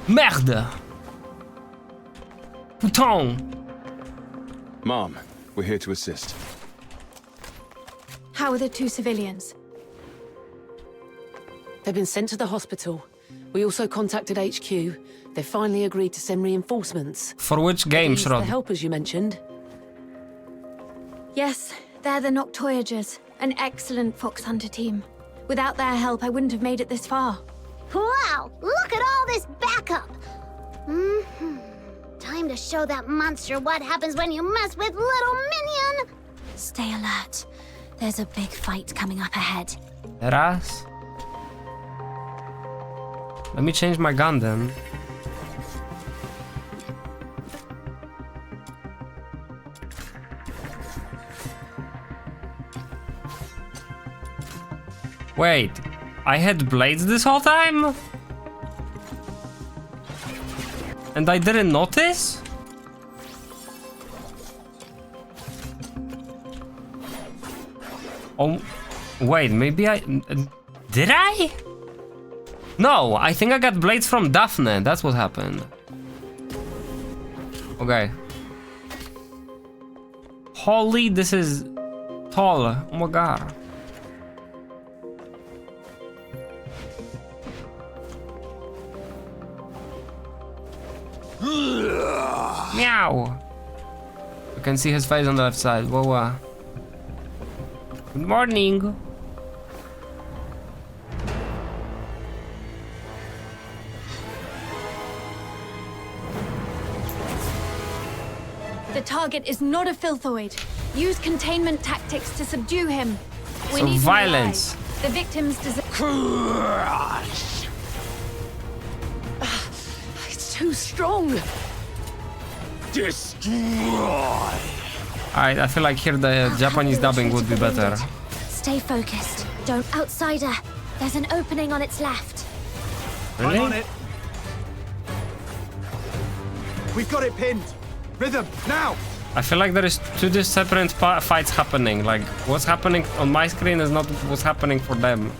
Merde! Pouton! Mom, we're here to assist. How are the 2 civilians? They've been sent to the hospital. We also contacted HQ. They've finally agreed to send reinforcements. For which game, These, the Shrod? helpers you mentioned. Yes, they're the Noctoyagers, an excellent fox hunter team. Without their help, I wouldn't have made it this far. Wow, look at all this backup. Time to show that monster what happens when you mess with little minion. Stay alert. There's a big fight coming up ahead. Raz? Let me change my gun then. Wait, I had blades this whole time? And I didn't notice? Oh, wait, maybe I... Did I? No, I think I got blades from Daphne. That's what happened. Okay. Holy, this is tall. Oh my god. Meow. You can see his face on the left side. Whoa. Good morning. The target is not a filthoid. Use containment tactics to subdue him. We So need him violence. alive. The victims deserve... It's too strong. Destroy. I feel like here the Japanese dubbing would be better. Stay focused. Don't outsider. There's an opening on its left. Really? I'm on it. We've got it pinned. Rhythm, now! I feel like there is 2 separate fights happening. Like, what's happening on my screen is not what's happening for them.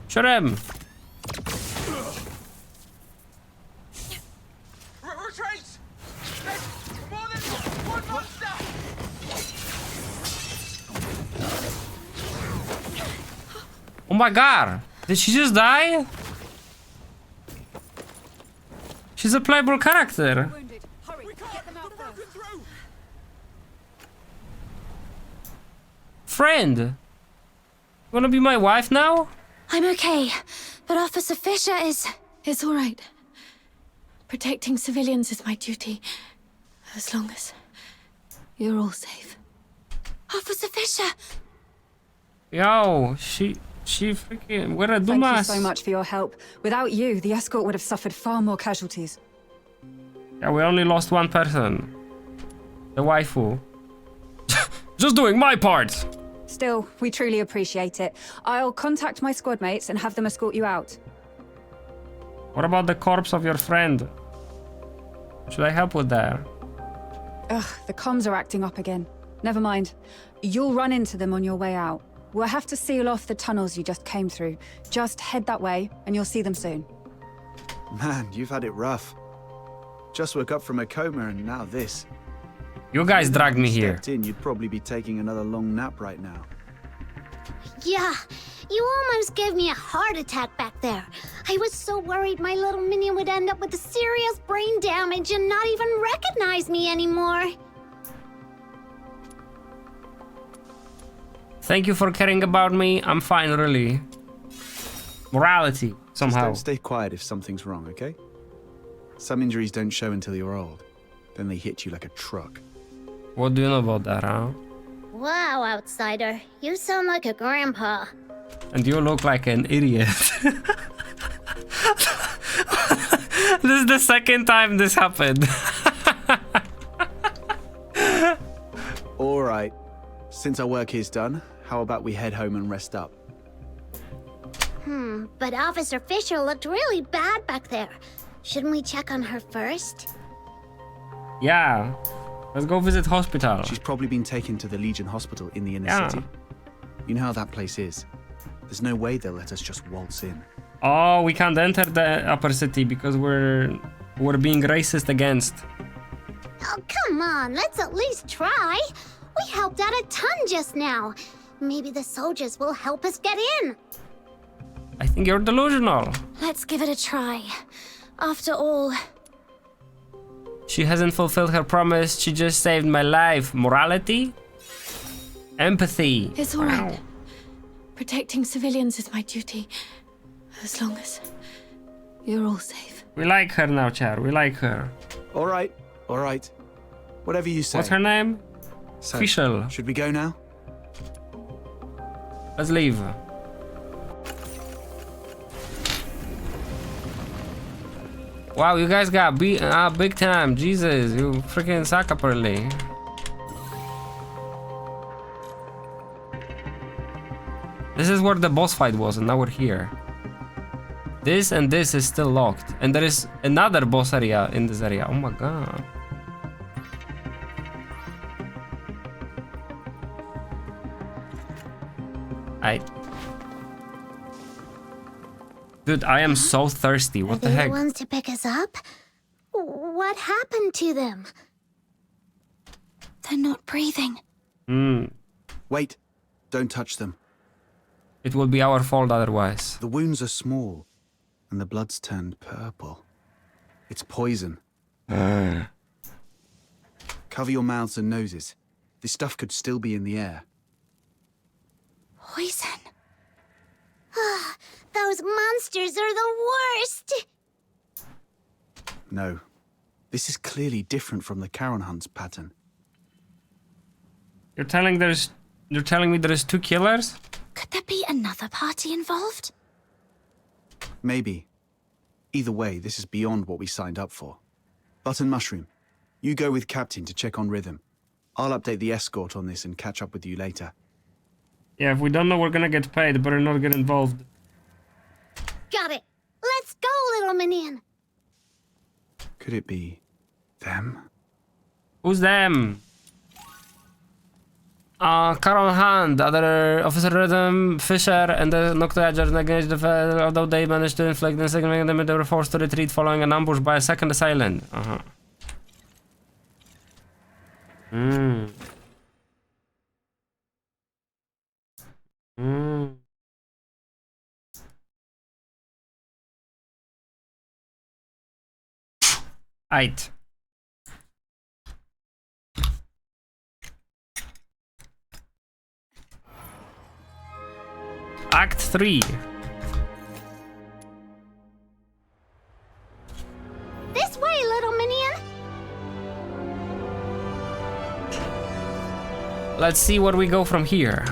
Shoot him! Retreat! There's more than one monster! Oh my god! Did she just die? She's a playable character. friend. You wanna be my wife now? I'm okay, but Officer Fisher is... It's all right. Protecting civilians is my duty, as long as you're all safe. Officer Fisher! Yo, she freaking... Where are Thank you Dumas? so much for your help. Without you, the escort would have suffered far more casualties. Yeah, we only lost one person. The waifu. Just doing my part! Still, we truly appreciate it. I'll contact my squad mates and have them escort you out. What about the corpse of your friend? Should I help with that? Ugh, the comms are acting up again. Never mind. You'll run into them on your way out. We'll have to seal off the tunnels you just came through. Just head that way, and you'll see them soon. Man, you've had it rough. Just woke up from a coma and now this. You guys dragged me here. Stepped in, you'd probably be taking another long nap right now. Yeah, you almost gave me a heart attack back there. I was so worried my little minion would end up with serious brain damage and not even recognize me anymore. Thank you for caring about me. I'm fine, really. Morality, somehow. Just don't stay quiet if something's wrong, okay? Some injuries don't show until you're old. Then they hit you like a truck. What do you know about that, huh? Wow, outsider. You sound like a grandpa. And you look like an idiot. This is the second time this happened. All right. Since our work is done, how about we head home and rest up? But Officer Fisher looked really bad back there. Shouldn't we check on her first? Yeah. Let's go visit hospital. She's probably been taken to the Legion Hospital in the inner city. You know how that place is. There's no way they'll let us just waltz in. Oh, we can't enter the upper city because we're being racist against. Oh, come on, let's at least try. We helped out a ton just now. Maybe the soldiers will help us get in. I think you're delusional. Let's give it a try. After all... She hasn't fulfilled her promise. She just saved my life. Morality? Empathy. It's all right. Protecting civilians is my duty, as long as you're all safe. We like her now, Char. We like her. All right. Whatever you say. What's her name? So, Official. should we go now? Let's leave. Wow, you guys got beat big time. Jesus, you freaking suck apparently. This is where the boss fight was, and now we're here. This and this is still locked. And there is another boss area in this area. Oh my god. Dude, I am so thirsty. What the heck? Are they the ones to pick us up? What happened to them? They're not breathing. Wait. Don't touch them. It will be our fault otherwise. The wounds are small, and the blood's turned purple. It's poison. Cover your mouths and noses. This stuff could still be in the air. Poison. Those monsters are the worst! No. This is clearly different from the Charon Hunt's pattern. You're telling me there's two killers? Could there be another party involved? Maybe. Either way, this is beyond what we signed up for. Button Mushroom, you go with Captain to check on Rhythm. I'll update the escort on this and catch up with you later. Yeah, if we don't know we're gonna get paid, better not get involved. Got it. Let's go, little minion. Could it be them? Who's them? Carol Hunt, other Officer Rhythm, Fisher, and the Noctoyagers engaged the although they managed to inflict the signal them, they were forced to retreat following an ambush by a second assailant. Aight. Act 3. This way, little minion. Let's see where we go from here.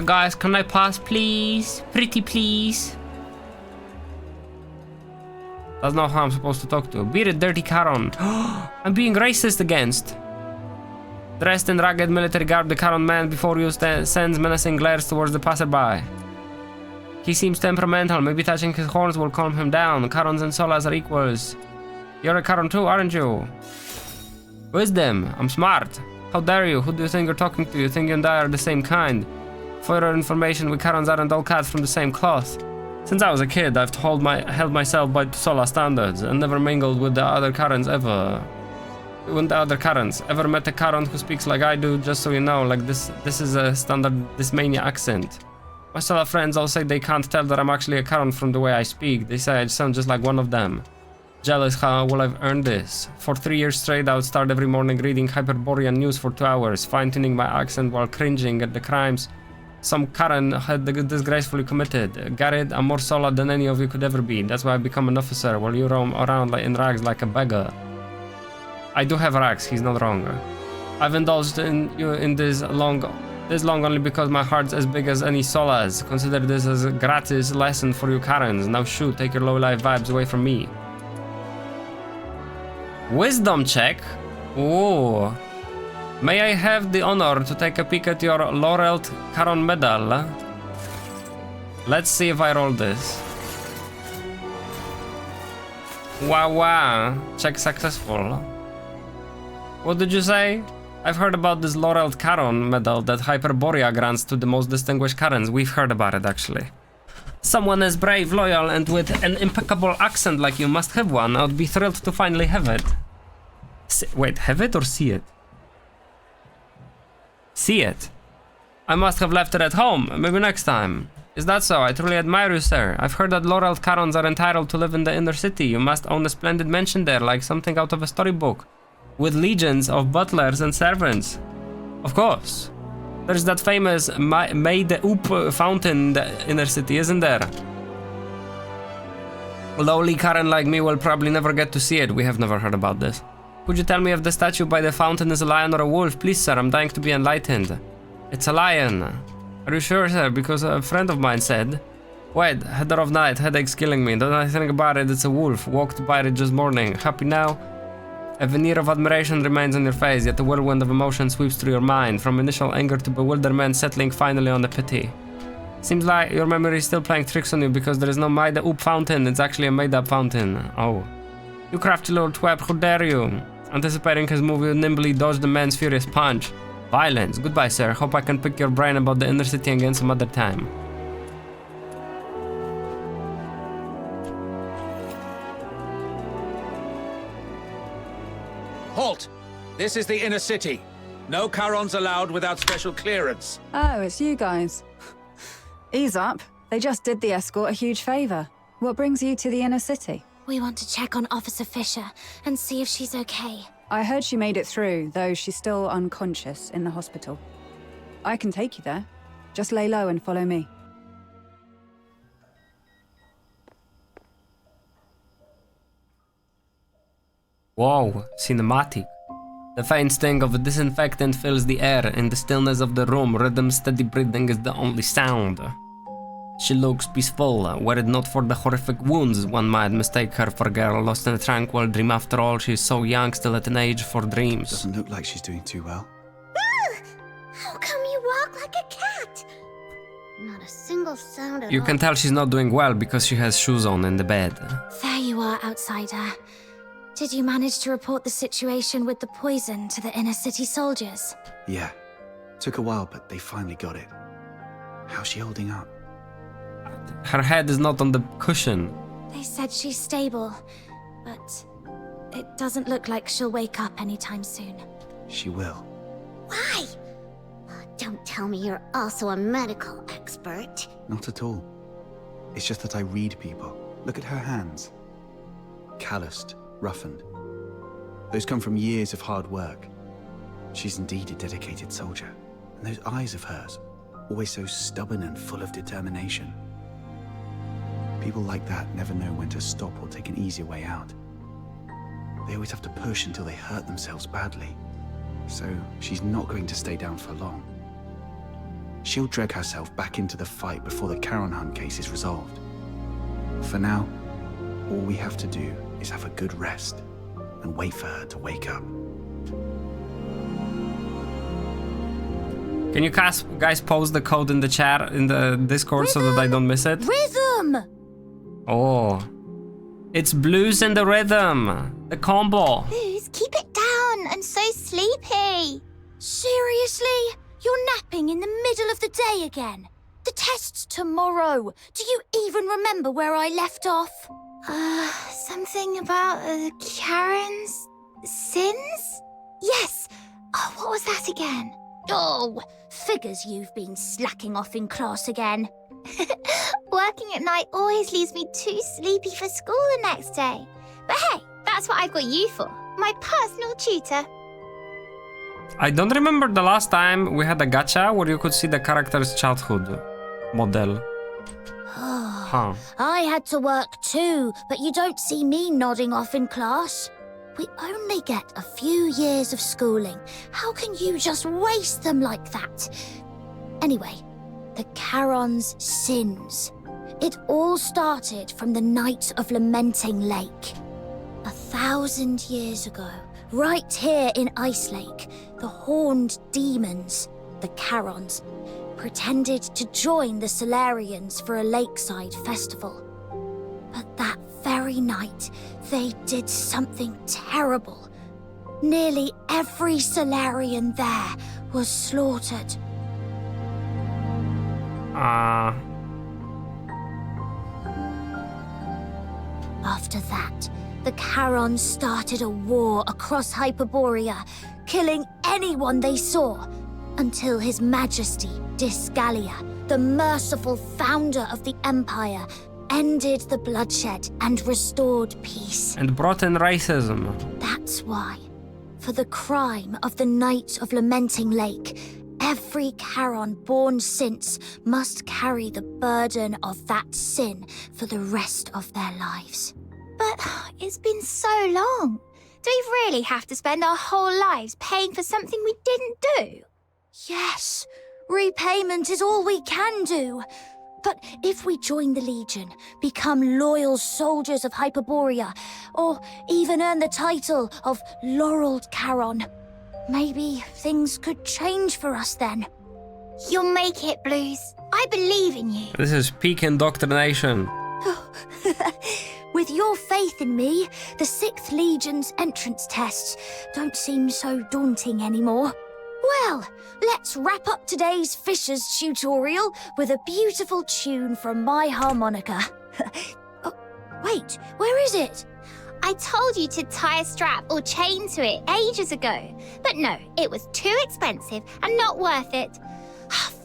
Guys, can I pass, please? Pretty please. That's not how I'm supposed to talk to. Beat it, dirty Charon. I'm being racist against. Dressed in ragged military garb, the Charon man before you sends menacing glares towards the passerby. He seems temperamental. Maybe touching his horns will calm him down. Charons and Solas are equals. You're a Charon too, aren't you? Wisdom. I'm smart. How dare you? Who do you think you're talking to? You think you and I are the same kind? For your information, we Charons aren't all cut from the same cloth. Since I was a kid, I've held myself by Sola standards and never mingled with the other Charons ever. With the other Charons. Ever met a Charon who speaks like I do? Just so you know, like this is a standard Dismania accent. My Sola friends all say they can't tell that I'm actually a Charon from the way I speak. They say I sound just like one of them. Jealous how well I've earned this. For 3 years straight, I would start every morning reading Hyperborean news for 2 hours, fine-tuning my accent while cringing at the crimes some Charon had disgracefully committed. Garrett, I'm more Sola than any of you could ever be. That's why I become an officer while you roam around in rags like a beggar. I do have rags, he's not wrong. I've indulged in you in this long only because my heart's as big as any Sola's. Consider this as a gratis lesson for you Charons. Now shoot, take your low-life vibes away from me. Wisdom check? Ooh. May I have the honor to take a peek at your laureled Charon medal? Let's see if I roll this. Wow. Check successful. What did you say? I've heard about this laureled Charon medal that Hyperborea grants to the most distinguished Charons. We've heard about it, actually. Someone as brave, loyal, and with an impeccable accent like you must have one. I would be thrilled to finally have it. Wait, have it or see it? See it. I must have left it at home. Maybe next time. Is that so? I truly admire you, sir. I've heard that laureled Charons are entitled to live in the inner city. You must own a splendid mansion there, like something out of a storybook. With legions of butlers and servants. Of course. There's that famous May the Oop fountain in the inner city, isn't there? A lowly Charon like me will probably never get to see it. We have never heard about this. Could you tell me if the statue by the fountain is a lion or a wolf? Please, sir, I'm dying to be enlightened. It's a lion. Are you sure, sir? Because a friend of mine said... Wait, header of night, headache's killing me. Don't I think about it, it's a wolf. Walked by it just morning. Happy now? A veneer of admiration remains on your face, yet a whirlwind of emotion sweeps through your mind, from initial anger to bewilderment, settling finally on the pity. Seems like your memory is still playing tricks on you because there is no Maida Oop fountain, it's actually a made-up fountain. Oh. You crafty little twab, how dare you? Anticipating his move, you nimbly dodged the man's furious punch. Violence. Goodbye, sir. Hope I can pick your brain about the inner city again some other time. Halt! This is the inner city. No Charons allowed without special clearance. Oh, it's you guys. Ease up. They just did the escort a huge favor. What brings you to the inner city? We want to check on Officer Fisher and see if she's okay. I heard she made it through, though she's still unconscious in the hospital. I can take you there. Just lay low and follow me. Whoa, cinematic. The faint sting of a disinfectant fills the air. In the stillness of the room, rhythm, steady breathing is the only sound. She looks peaceful. Were it not for the horrific wounds, one might mistake her for a girl lost in a tranquil dream. After all, she is so young, still at an age for dreams. Doesn't look like she's doing too well. How come you walk like a cat? Not a single sound at all. You can tell she's not doing well because she has shoes on in the bed. There you are, outsider. Did you manage to report the situation with the poison to the inner city soldiers? Yeah. Took a while, but they finally got it. How's she holding up? Her head is not on the cushion. They said she's stable, but it doesn't look like she'll wake up anytime soon. She will. Why? Don't tell me you're also a medical expert. Not at all. It's just that I read people. Look at her hands. Calloused, roughened. Those come from years of hard work. She's indeed a dedicated soldier. And those eyes of hers, always so stubborn and full of determination. People like that never know when to stop or take an easier way out. They always have to push until they hurt themselves badly. So she's not going to stay down for long. She'll drag herself back into the fight before the Charon Hunt case is resolved. For now, all we have to do is have a good rest and wait for her to wake up. Can you guys post the code in the chat, in the Discord, so that I don't miss it? Rhythm! Oh. It's blues and the rhythm. The combo. Blues, keep it down. I'm so sleepy. Seriously? You're napping in the middle of the day again? The test's tomorrow. Do you even remember where I left off? Something about Karen's sins? Yes. Oh, what was that again? Oh, figures you've been slacking off in class again. Working at night always leaves me too sleepy for school the next day. But hey, that's what I've got you for. My personal tutor. I don't remember the last time we had a gacha where you could see the character's childhood model. Huh. I had to work too, but you don't see me nodding off in class. We only get a few years of schooling. How can you just waste them like that? Anyway, the Charon's sins. It all started from the night of Lamenting Lake. 1,000 years ago, right here in Ice Lake, the horned demons, the Charons, pretended to join the Solarians for a lakeside festival. But that very night, they did something terrible. Nearly every Solarian there was slaughtered. After that, the Charons started a war across Hyperborea, killing anyone they saw, until His Majesty Disgalia, the merciful founder of the Empire, ended the bloodshed and restored peace. And brought in racism. That's why, for the crime of the Night of Lamenting Lake, every Charon born since must carry the burden of that sin for the rest of their lives. But it's been so long. Do we really have to spend our whole lives paying for something we didn't do? Yes, repayment is all we can do. But if we join the Legion, become loyal soldiers of Hyperborea, or even earn the title of Laureled Charon, maybe things could change for us then. You'll make it, Blues. I believe in you. This is peak indoctrination. With your faith in me, the 6th Legion's entrance tests don't seem so daunting anymore. Well, let's wrap up today's Fisher's tutorial with a beautiful tune from my harmonica. Oh, wait, where is it? I told you to tie a strap or chain to it ages ago. But no, it was too expensive and not worth it.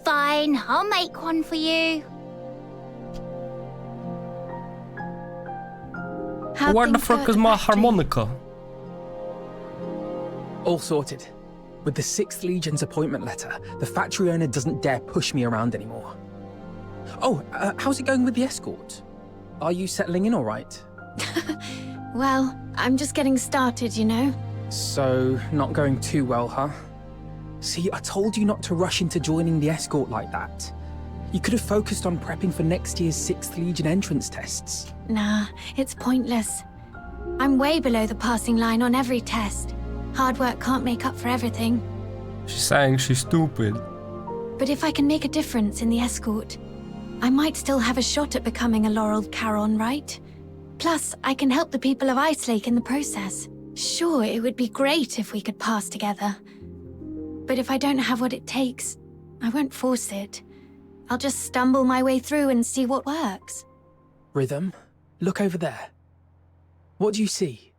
Fine, I'll make one for you. Where the fuck is my harmonica? All sorted. With the 6th Legion's appointment letter, the factory owner doesn't dare push me around anymore. Oh, how's it going with the escort? Are you settling in all right? Well, I'm just getting started, you know. So, not going too well, huh? See, I told you not to rush into joining the escort like that. You could have focused on prepping for next year's 6th Legion entrance tests. Nah, it's pointless. I'm way below the passing line on every test. Hard work can't make up for everything. She's saying she's stupid. But if I can make a difference in the escort, I might still have a shot at becoming a Laureled Charon, right? Plus, I can help the people of Ice Lake in the process. Sure, it would be great if we could pass together. But if I don't have what it takes, I won't force it. I'll just stumble my way through and see what works. Rhythm, look over there. What do you see?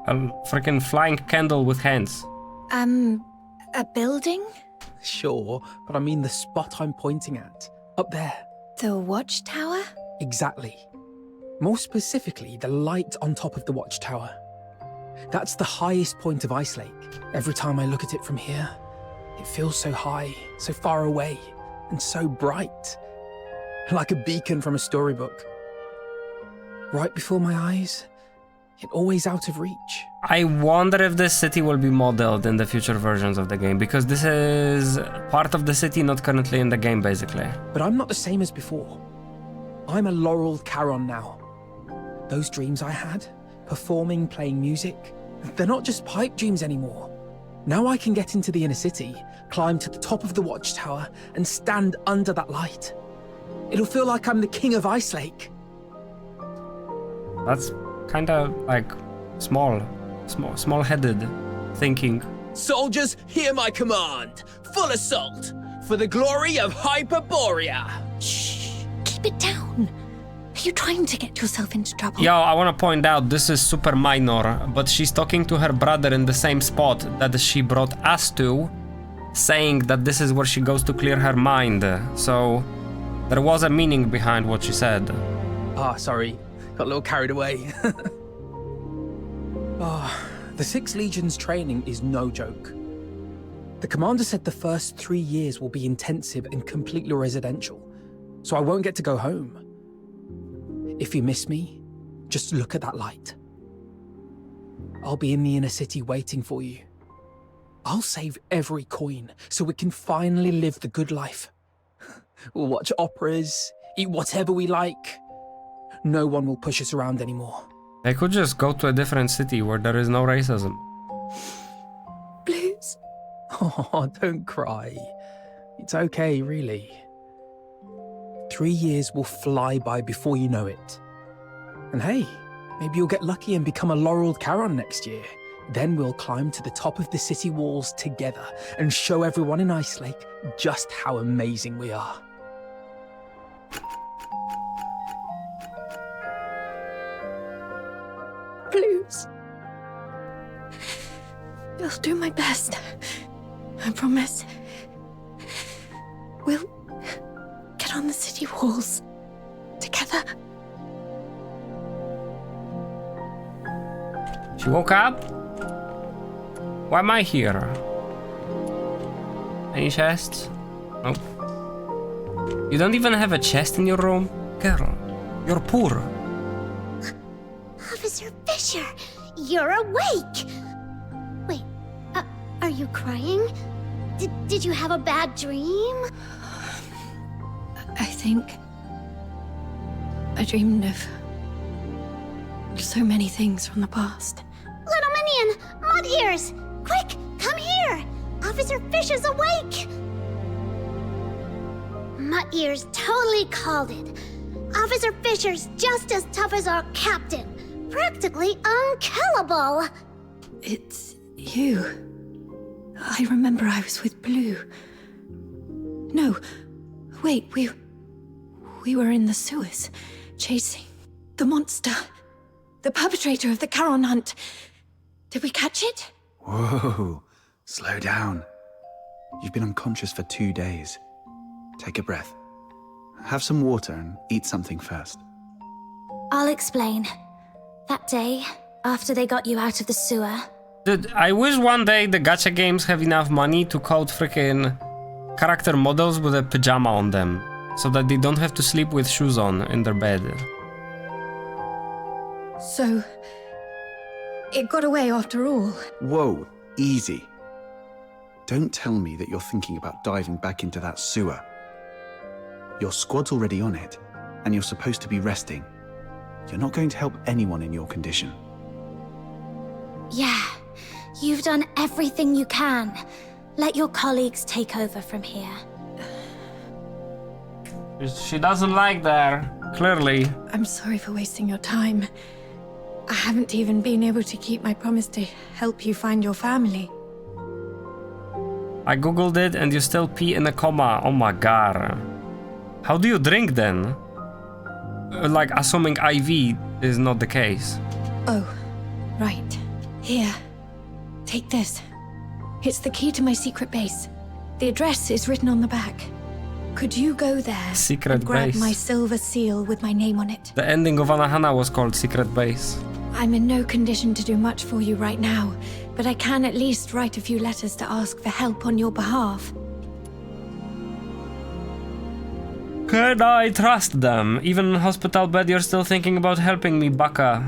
A freaking flying candle with hands. A building? Sure, but I mean the spot I'm pointing at. Up there. The watchtower? Exactly. More specifically, the light on top of the watchtower. That's the highest point of Ice Lake. Every time I look at it from here, it feels so high, so far away, and so bright. Like a beacon from a storybook. Right before my eyes, yet always out of reach. I wonder if this city will be modeled in the future versions of the game, because this is part of the city not currently in the game, basically. But I'm not the same as before. I'm a laureled Charon now. Those dreams I had, performing, playing music, they're not just pipe dreams anymore. Now I can get into the inner city, climb to the top of the watchtower, and stand under that light. It'll feel like I'm the king of Ice Lake. That's kinda like small-headed thinking. Soldiers, hear my command. Full assault for the glory of Hyperborea. Shh, keep it down. Are you trying to get yourself into trouble? Yo, I wanna point out, this is super minor, but she's talking to her brother in the same spot that she brought us to, saying that this is where she goes to clear her mind. So, there was a meaning behind what she said. Sorry. Got a little carried away. The 6th Legion's training is no joke. The commander said the first 3 years will be intensive and completely residential, so I won't get to go home. If you miss me, just look at that light. I'll be in the inner city waiting for you. I'll save every coin so we can finally live the good life. We'll watch operas, eat whatever we like. No one will push us around anymore. They could just go to a different city where there is no racism. Blues. Oh, don't cry. It's okay, really. 3 years will fly by before you know it. And hey, maybe you'll get lucky and become a laureled Charon next year. Then we'll climb to the top of the city walls together and show everyone in Ice Lake just how amazing we are. Blues. I'll do my best. I promise. We'll get on the city walls together. She woke up? Why am I here? Any chests? Nope. You don't even have a chest in your room? Girl, you're poor. Officer Fisher, you're awake! Wait, are you crying? Did you have a bad dream? I think I dreamed of so many things from the past. Little Minion, Mud Ears, quick, come here! Officer Fisher's awake! Mud Ears totally called it. Officer Fisher's just as tough as our captain. Practically unkillable. It's you. I remember I was with Blue. No, wait, we were in the sewers, chasing the monster, the perpetrator of the Charon hunt. Did we catch it? Whoa, slow down. You've been unconscious for 2 days. Take a breath. Have some water and eat something first. I'll explain. That day, after they got you out of the sewer... Dude, I wish one day the gacha games have enough money to code freaking character models with a pajama on them, so that they don't have to sleep with shoes on in their bed. So, it got away after all. Whoa, easy. Don't tell me that you're thinking about diving back into that sewer. Your squad's already on it, and you're supposed to be resting. You're not going to help anyone in your condition. Yeah, you've done everything you can. Let your colleagues take over from here. She doesn't like that, clearly. I'm sorry for wasting your time. I haven't even been able to keep my promise to help you find your family. I googled it and you still pee in a coma. Oh my god. How do you drink then? Like, assuming IV is not the case. Oh, right. Here. Take this. It's the key to my secret base. The address is written on the back. Could you go there Secret and grab base. my silver seal with my name on it? The ending of Anahana was called Secret Base. I'm in no condition to do much for you right now, but I can at least write a few letters to ask for help on your behalf. Can I trust them? Even in hospital bed, you're still thinking about helping me, Baka.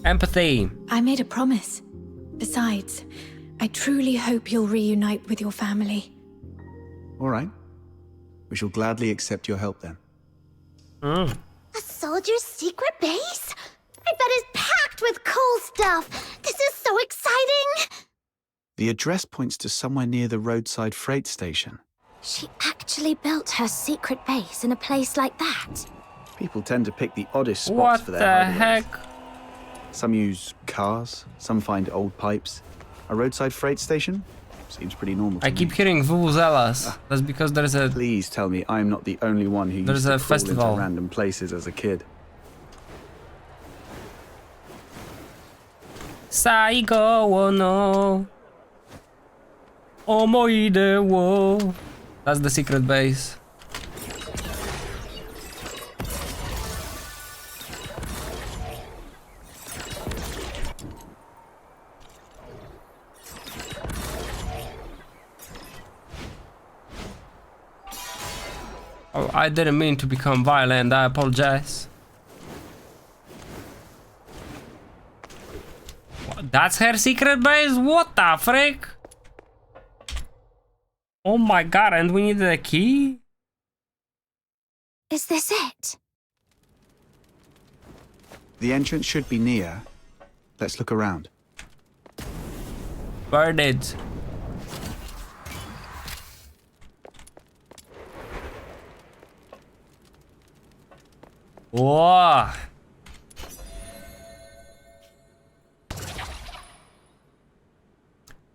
Empathy. I made a promise. Besides, I truly hope you'll reunite with your family. All right. We shall gladly accept your help then. A soldier's secret base? I bet it's packed with cool stuff. This is so exciting. The address points to somewhere near the roadside freight station. She actually built her secret base in a place like that. People tend to pick the oddest spots What for their the hideaways. heck? Some use cars, some find old pipes. A roadside freight station? Seems pretty normal to I me. keep hearing vuvuzelas. That's because there's a... Please tell me I'm not the only one who There's used to a crawl festival. into random places as a kid. Saigo no. Omoide wo. That's the secret base. Oh, I didn't mean to become violent, I apologize. That's her secret base? What the frick? Oh my god, and we needed a key? Is this it? The entrance should be near. Let's look around. Burn it. Whoa.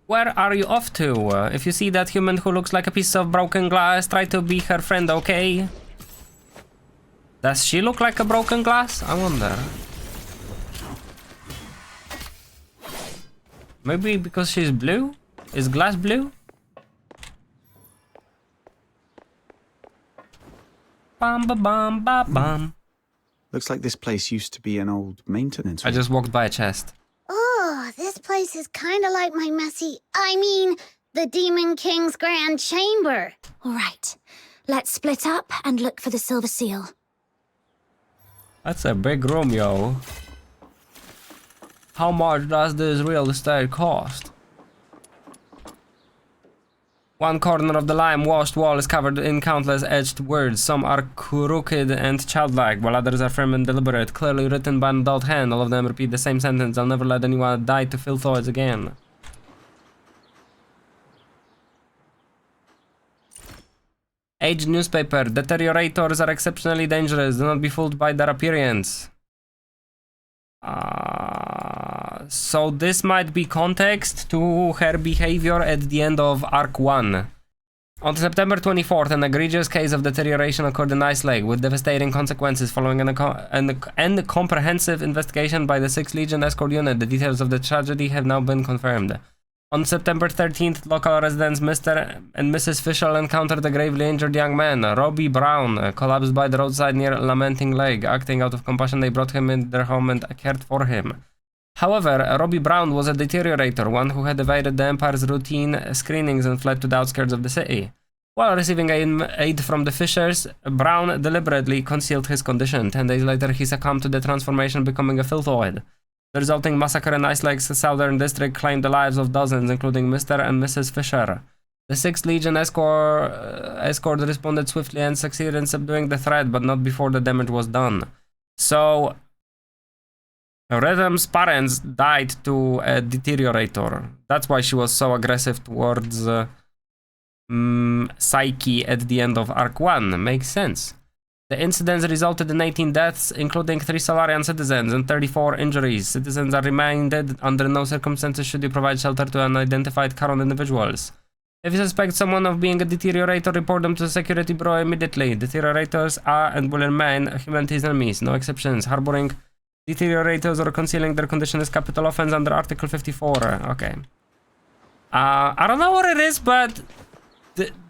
Where are you off to? If you see that human who looks like a piece of broken glass, try to be her friend, okay? Does she look like a broken glass? I wonder. Maybe because she's blue? Is glass blue? Bam ba bam ba bam. Looks like this place used to be an old maintenance I room. just walked by a chest. Oh, this place is kind of like my the Demon King's Grand Chamber. All right. Let's split up and look for the silver seal. That's a big room, yo. How much does this real estate cost? One corner of the lime-washed wall is covered in countless etched words. Some are crooked and childlike, while others are firm and deliberate, clearly written by an adult hand. All of them repeat the same sentence: I'll never let anyone die to filthoids again. Aged newspaper. Deteriorators are exceptionally dangerous. Do not be fooled by their appearance. So this might be context to her behavior at the end of Arc 1. On September 24th, an egregious case of deterioration occurred in Ice Lake, with devastating consequences following an comprehensive investigation by the 6th Legion Escort Unit. The details of the tragedy have now been confirmed. On September 13th, local residents Mr. and Mrs. Fischel encountered a gravely injured young man, Robbie Brown, collapsed by the roadside near Lamenting Lake. Acting out of compassion, they brought him into their home and cared for him. However, Robbie Brown was a deteriorator, one who had evaded the Empire's routine screenings and fled to the outskirts of the city. While receiving aid from the Fishers, Brown deliberately concealed his condition. 10 days later, he succumbed to the transformation, becoming a filthoid. The resulting massacre in Ice Lake's southern district claimed the lives of dozens, including Mr. and Mrs. Fisher. The 6th Legion escort responded swiftly and succeeded in subduing the threat, but not before the damage was done. So, Rhythm's parents died to a deteriorator. That's why she was so aggressive towards Psyche at the end of Arc 1. Makes sense. The incidents resulted in 18 deaths, including 3 Solarian citizens, and 34 injuries. Citizens are reminded under no circumstances should you provide shelter to unidentified Charon individuals. If you suspect someone of being a deteriorator, report them to the security bureau immediately. Deteriorators are and will remain humanity's enemies, no exceptions. Harboring deteriorators or concealing their condition is capital offense under Article 54. Okay. I don't know what it is, but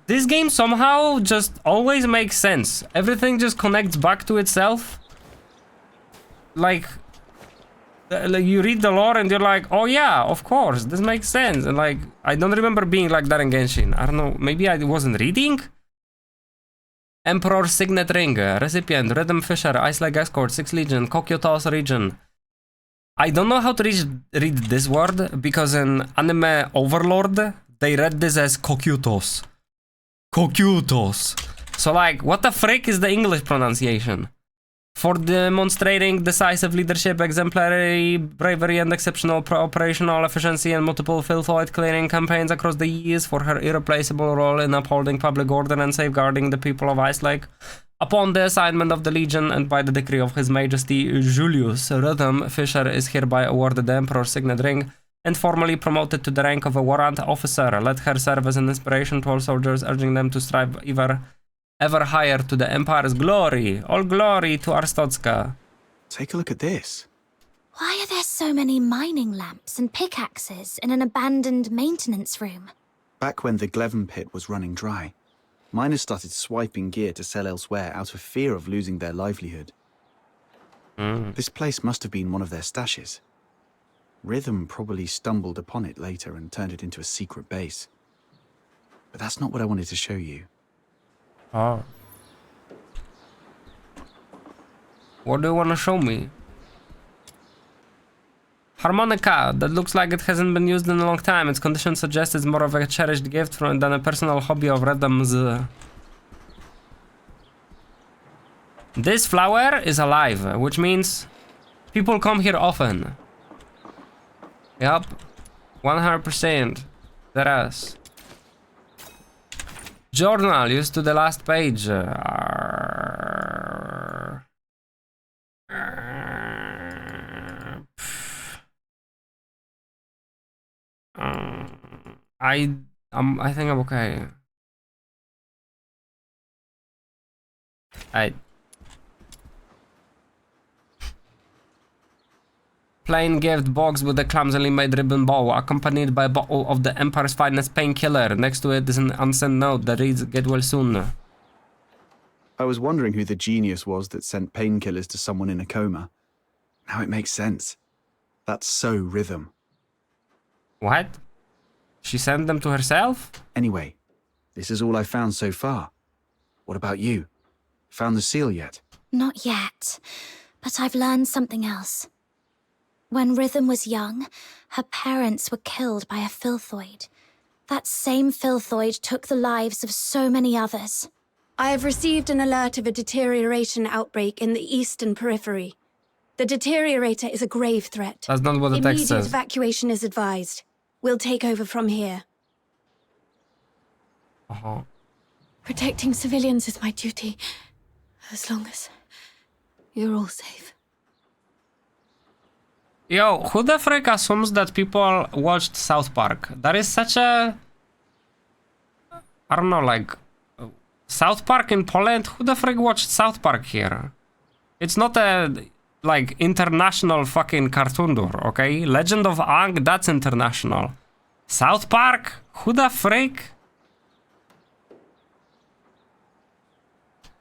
This game somehow just always makes sense. Everything just connects back to itself. Like you read the lore and you're like, oh yeah, of course, this makes sense. And like, I don't remember being like that in Genshin. I don't know, maybe I wasn't reading? Emperor's Signet Ring, Recipient, Rhythm Fisher, Ice Lake Escort, 6 Legion, Kokyoto's Region. I don't know how to read this word, because in Anime Overlord, they read this as Kokyutos. Kokyutos. So like, what the frick is the English pronunciation? For demonstrating decisive leadership, exemplary bravery and exceptional operational efficiency and multiple filthoid clearing campaigns across the years, for her irreplaceable role in upholding public order and safeguarding the people of Ice Lake. Upon the assignment of the Legion and by the decree of His Majesty Julius, Rhythm Fisher is hereby awarded the Emperor's Signet Ring and formally promoted to the rank of a warrant officer. Let her serve as an inspiration to all soldiers, urging them to strive ever higher to the Empire's glory. All glory to Arstotzka. Take a look at this. Why are there so many mining lamps and pickaxes in an abandoned maintenance room? Back when the Gleven pit was running dry, miners started swiping gear to sell elsewhere out of fear of losing their livelihood. This place must have been one of their stashes. Rhythm probably stumbled upon it later and turned it into a secret base. But that's not what I wanted to show you. Oh. What do you want to show me? Harmonica, that looks like it hasn't been used in a long time. Its condition suggests it's more of a cherished gift than a personal hobby of Rhythm's. This flower is alive, which means people come here often. Yup, 100%. There is. Journal used to the last page. I think I'm okay. Plain gift box with a clumsily made ribbon bow, accompanied by a bottle of the Empire's finest painkiller. Next to it is an unsent note that reads, "Get well soon." I was wondering who the genius was that sent painkillers to someone in a coma. Now it makes sense. That's so Rhythm. What? She sent them to herself? Anyway, this is all I found so far. What about you? Found the seal yet? Not yet, but I've learned something else. When Rhythm was young, her parents were killed by a filthoid. That same filthoid took the lives of so many others. I have received an alert of a deterioration outbreak in the eastern periphery. The deteriorator is a grave threat. That's not what the text Immediate says. evacuation is advised. We'll take over from here. Protecting civilians is my duty, as long as you're all safe. Yo, who the frick assumes that people watched South Park? That is such a... I don't know, like... South Park in Poland? Who the frick watched South Park here? It's not a, like, international fucking cartoon door, okay? Legend of Aang, that's international. South Park? Who the frick?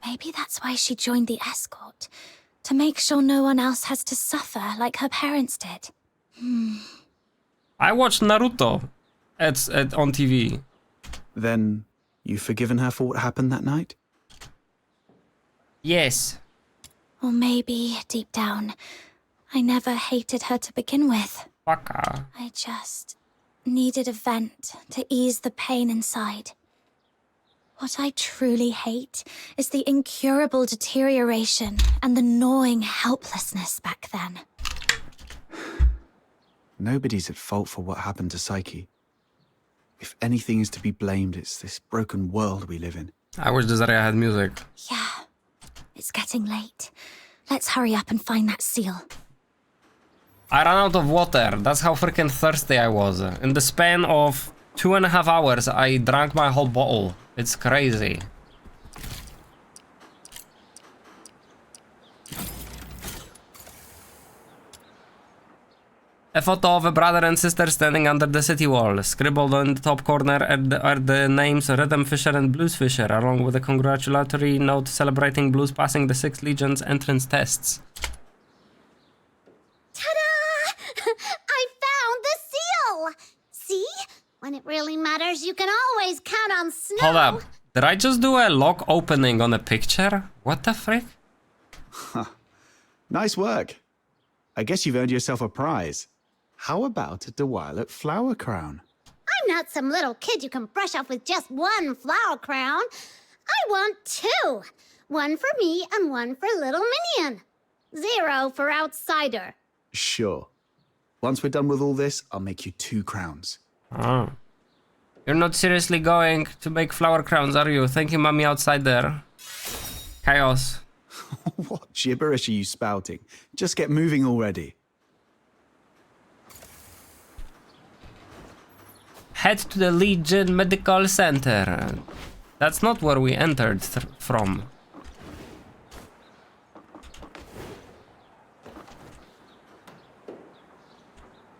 Maybe that's why she joined the escort. To make sure no one else has to suffer like her parents did. I watched Naruto on TV. Then, you've forgiven her for what happened that night? Yes. Or maybe, deep down, I never hated her to begin with. Fuck her. I just needed a vent to ease the pain inside. What I truly hate is the incurable deterioration and the gnawing helplessness back then. Nobody's at fault for what happened to Psyche. If anything is to be blamed, it's this broken world we live in. I wish this area had music. Yeah, it's getting late. Let's hurry up and find that seal. I ran out of water. That's how freaking thirsty I was. In the span of 2.5 hours, I drank my whole bottle. It's crazy. A photo of a brother and sister standing under the city wall. Scribbled on the top corner are the names Rhythm Fisher and Blues Fisher, along with a congratulatory note celebrating Blues passing the 6th Legion's entrance tests. Ta-da! I found the seal! See? When it really matters, you can always count on snow. Hold up. Did I just do a lock opening on a picture? What the frick? Nice work. I guess you've earned yourself a prize. How about a Duet flower crown? I'm not some little kid you can brush off with just one flower crown. I want 2. One for me and one for little Minion. 0 for outsider. Sure. Once we're done with all this, I'll make you 2 crowns. Oh. You're not seriously going to make flower crowns, are you? Thank you, mommy outside there. Chaos. What gibberish are you spouting? Just get moving already. Head to the Legion Medical Center. That's not where we entered from.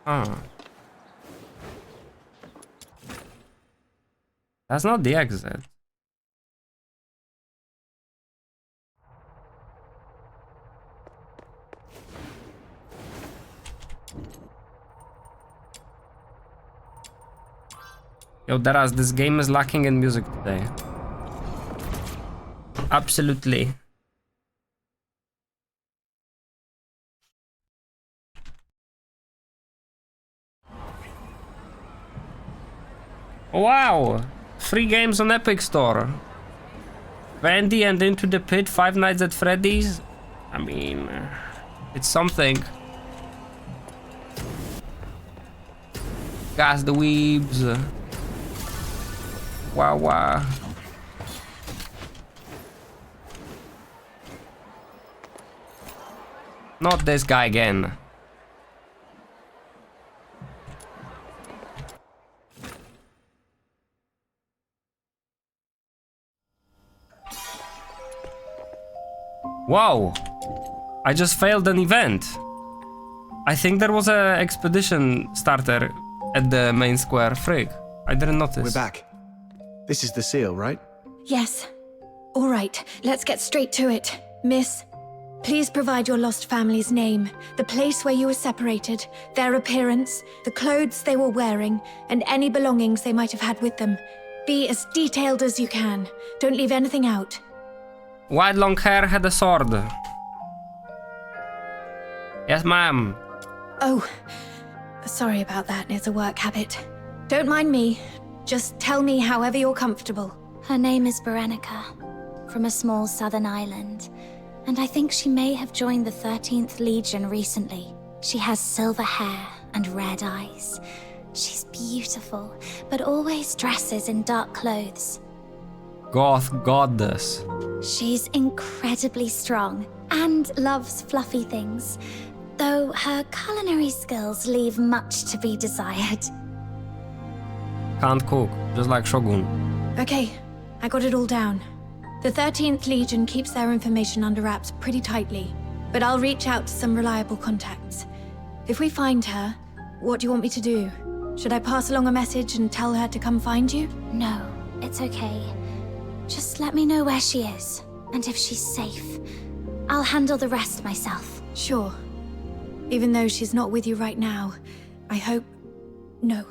Oh. That's not the exit. Yo, Daraz, this game is lacking in music today. Absolutely. Wow! Free games on Epic Store. Vandy and Into the Pit, Five Nights at Freddy's. I mean, it's something. Gas the weebs. Wow, wow. Not this guy again. Wow. I just failed an event. I think there was a expedition starter at the main square. Frick. I didn't notice. We're back. This is the seal, right? Yes. All right, let's get straight to it. Miss, please provide your lost family's name, the place where you were separated, their appearance, the clothes they were wearing, and any belongings they might have had with them. Be as detailed as you can. Don't leave anything out. White long hair, had a sword. Yes, ma'am. Oh, sorry about that. It's a work habit. Don't mind me. Just tell me however you're comfortable. Her name is Berenica, from a small southern island, and I think she may have joined the 13th Legion recently. She has silver hair and red eyes. She's beautiful, but always dresses in dark clothes. Goth goddess. She's incredibly strong and loves fluffy things, though her culinary skills leave much to be desired. Can't cook, just like Shogun. Okay, I got it all down. The 13th Legion keeps their information under wraps pretty tightly, but I'll reach out to some reliable contacts. If we find her, what do you want me to do? Should I pass along a message and tell her to come find you? No, it's okay. Just let me know where she is, and if she's safe. I'll handle the rest myself. Sure. Even though she's not with you right now, I hope... No.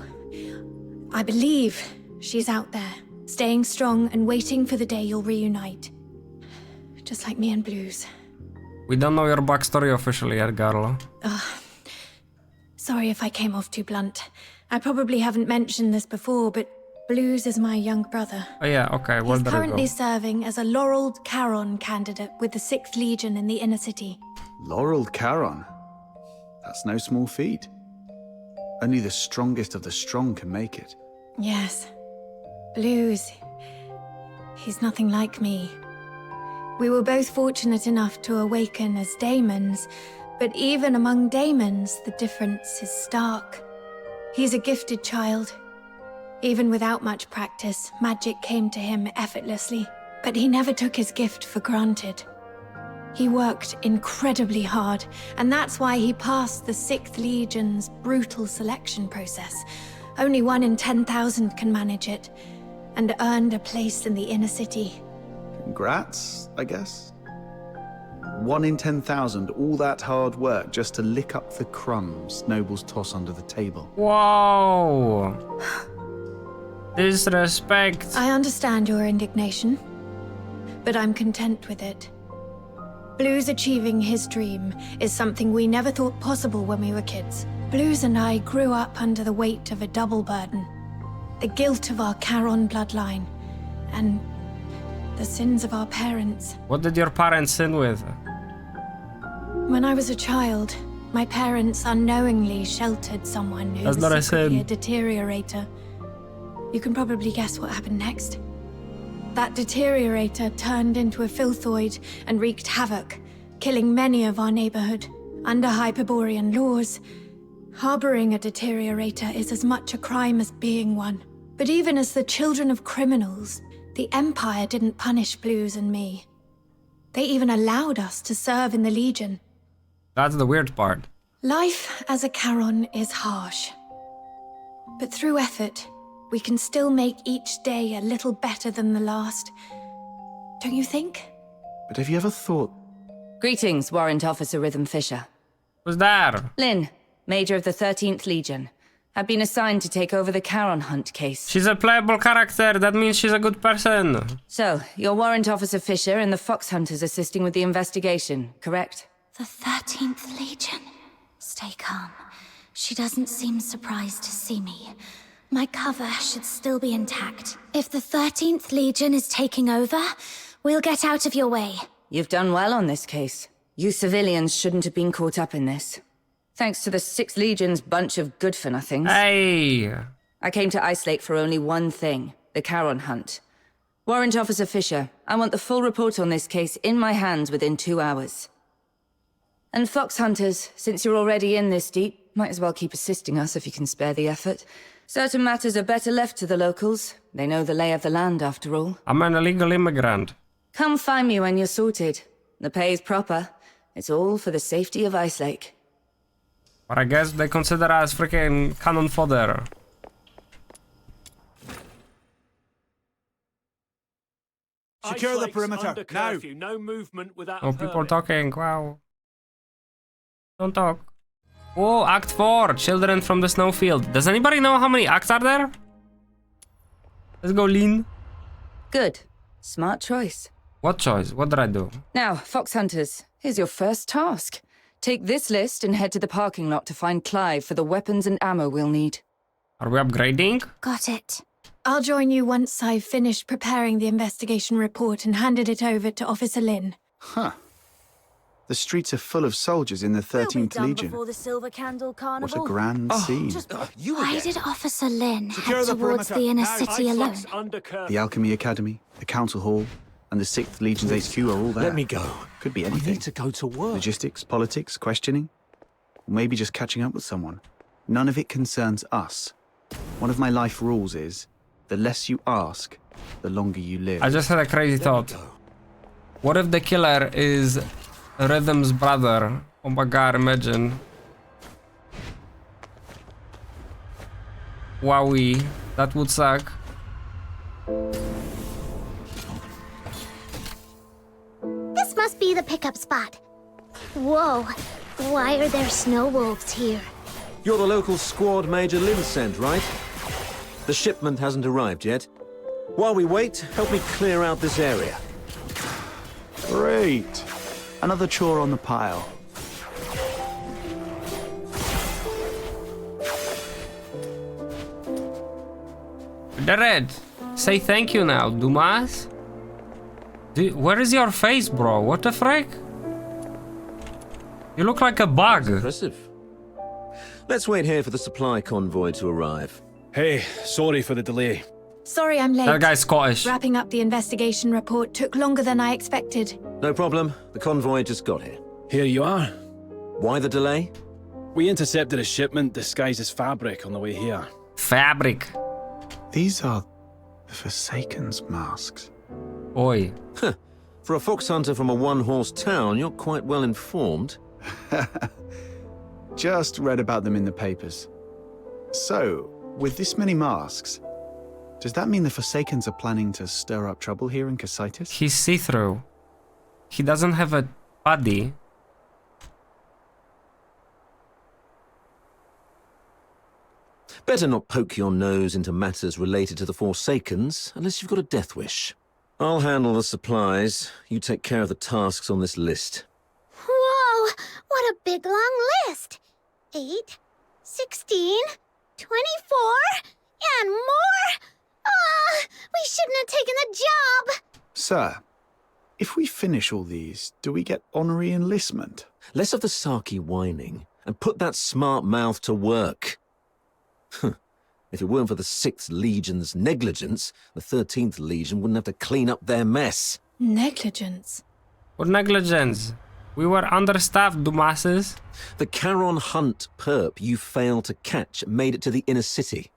I believe she's out there, staying strong and waiting for the day you'll reunite. Just like me and Blues. We don't know your backstory officially yet, girl. Sorry if I came off too blunt. I probably haven't mentioned this before, but Blues is my young brother. Oh yeah, okay, well, He's there you currently go. serving as a Laureled Charon candidate with the 6th Legion in the inner city. Laureled Charon? That's no small feat. Only the strongest of the strong can make it. Yes. Blues. He's nothing like me. We were both fortunate enough to awaken as daemons, but even among daemons, the difference is stark. He's a gifted child. Even without much practice, magic came to him effortlessly, but he never took his gift for granted. He worked incredibly hard, and that's why he passed the 6th Legion's brutal selection process. Only 1 in 10,000 can manage it, and earned a place in the inner city. Congrats, I guess. 1 in 10,000, all that hard work just to lick up the crumbs nobles toss under the table. Whoa. Disrespect. I understand your indignation, but I'm content with it. Blue's achieving his dream is something we never thought possible when we were kids. Blues and I grew up under the weight of a double burden. The guilt of our Charon bloodline, and the sins of our parents. What did your parents sin with? When I was a child, my parents unknowingly sheltered someone who That's was not a secretly a sin. deteriorator. You can probably guess what happened next. That deteriorator turned into a filthoid and wreaked havoc, killing many of our neighborhood. Under Hyperborean laws, harboring a deteriorator is as much a crime as being one. But even as the children of criminals, the Empire didn't punish Blues and me. They even allowed us to serve in the Legion. That's the weird part. Life as a Charon is harsh. But through effort, we can still make each day a little better than the last. Don't you think? But have you ever thought... Greetings, Warrant Officer Rhythm Fisher. Who's there? Lynn, Major of the 13th Legion. I've been assigned to take over the Charon Hunt case. She's a playable character, that means she's a good person. So, you're Warrant Officer Fisher and the Fox Hunters assisting with the investigation, correct? The 13th Legion. Stay calm. She doesn't seem surprised to see me. My cover should still be intact. If the 13th Legion is taking over, we'll get out of your way. You've done well on this case. You civilians shouldn't have been caught up in this. Thanks to the 6th Legion's bunch of good-for-nothings. Hey! I came to Ice Lake for only one thing, the Charon Hunt. Warrant Officer Fisher, I want the full report on this case in my hands within 2 hours. And Fox Hunters, since you're already in this deep, might as well keep assisting us if you can spare the effort. Certain matters are better left to the locals. They know the lay of the land, after all. I'm an illegal immigrant. Come find me when you're sorted. The pay's proper. It's all for the safety of Ice Lake. But I guess they consider us freaking cannon fodder. Secure the perimeter, under now! curfew. No movement without Oh, a people permit. talking, wow. Don't talk. Oh, Act 4, Children from the Snowfield. Does anybody know how many acts are there? Let's go, Lean. Good. Smart choice. What choice? What did I do? Now, Fox Hunters, here's your first task. Take this list and head to the parking lot to find Clive for the weapons and ammo we'll need. Are we upgrading? Got it. I'll join you once I've finished preparing the investigation report and handed it over to Officer Lin. Huh. The streets are full of soldiers in the 13th Legion. Before the Silver Candle What Carnival. a grand scene. Why did Officer Lin Secure head the towards perimeter, the inner now. city alone? Icebox under curfew. The Alchemy Academy, the Council Hall, and the 6th Legion's HQ are all there. Let me go. Could be I anything. need to go to work. Logistics, politics, questioning. Or maybe just catching up with someone. None of it concerns us. One of my life rules is, the less you ask, the longer you live. I just had a crazy thought. What if the killer is Rhythm's brother? Oh my god, imagine. Wowie, that would suck. This must be the pickup spot. Whoa, why are there snow wolves here? You're the local squad Major Lin sent, right? The shipment hasn't arrived yet. While we wait, help me clear out this area. Great. Another chore on the pile. The red. Say thank you now, Dumas. Where is your face, bro? What the frick? You look like a bug. Impressive. Let's wait here for the supply convoy to arrive. Hey, sorry for the delay. Sorry I'm late. That guy's Scottish. Wrapping up the investigation report took longer than I expected. No problem. The convoy just got here. Here you are. Why the delay? We intercepted a shipment disguised as fabric on the way here. Fabric. These are the Forsaken's masks. Oi. Huh. For a fox hunter from a one-horse town, you're quite well informed. Just read about them in the papers. So, with this many masks, does that mean the Forsakens are planning to stir up trouble here in Cocytus? He's see-through. He doesn't have a body. Better not poke your nose into matters related to the Forsakens, unless you've got a death wish. I'll handle the supplies. You take care of the tasks on this list. Whoa! What a big long list! 8, 16, 24, and more? We shouldn't have taken the job! Sir, if we finish all these, do we get honorary enlistment? Less of the sarky whining, and put that smart mouth to work. If it weren't for the 6th Legion's negligence, the 13th Legion wouldn't have to clean up their mess. Negligence? What negligence? We were understaffed, dumbasses. The Charon Hunt perp you failed to catch made it to the inner city.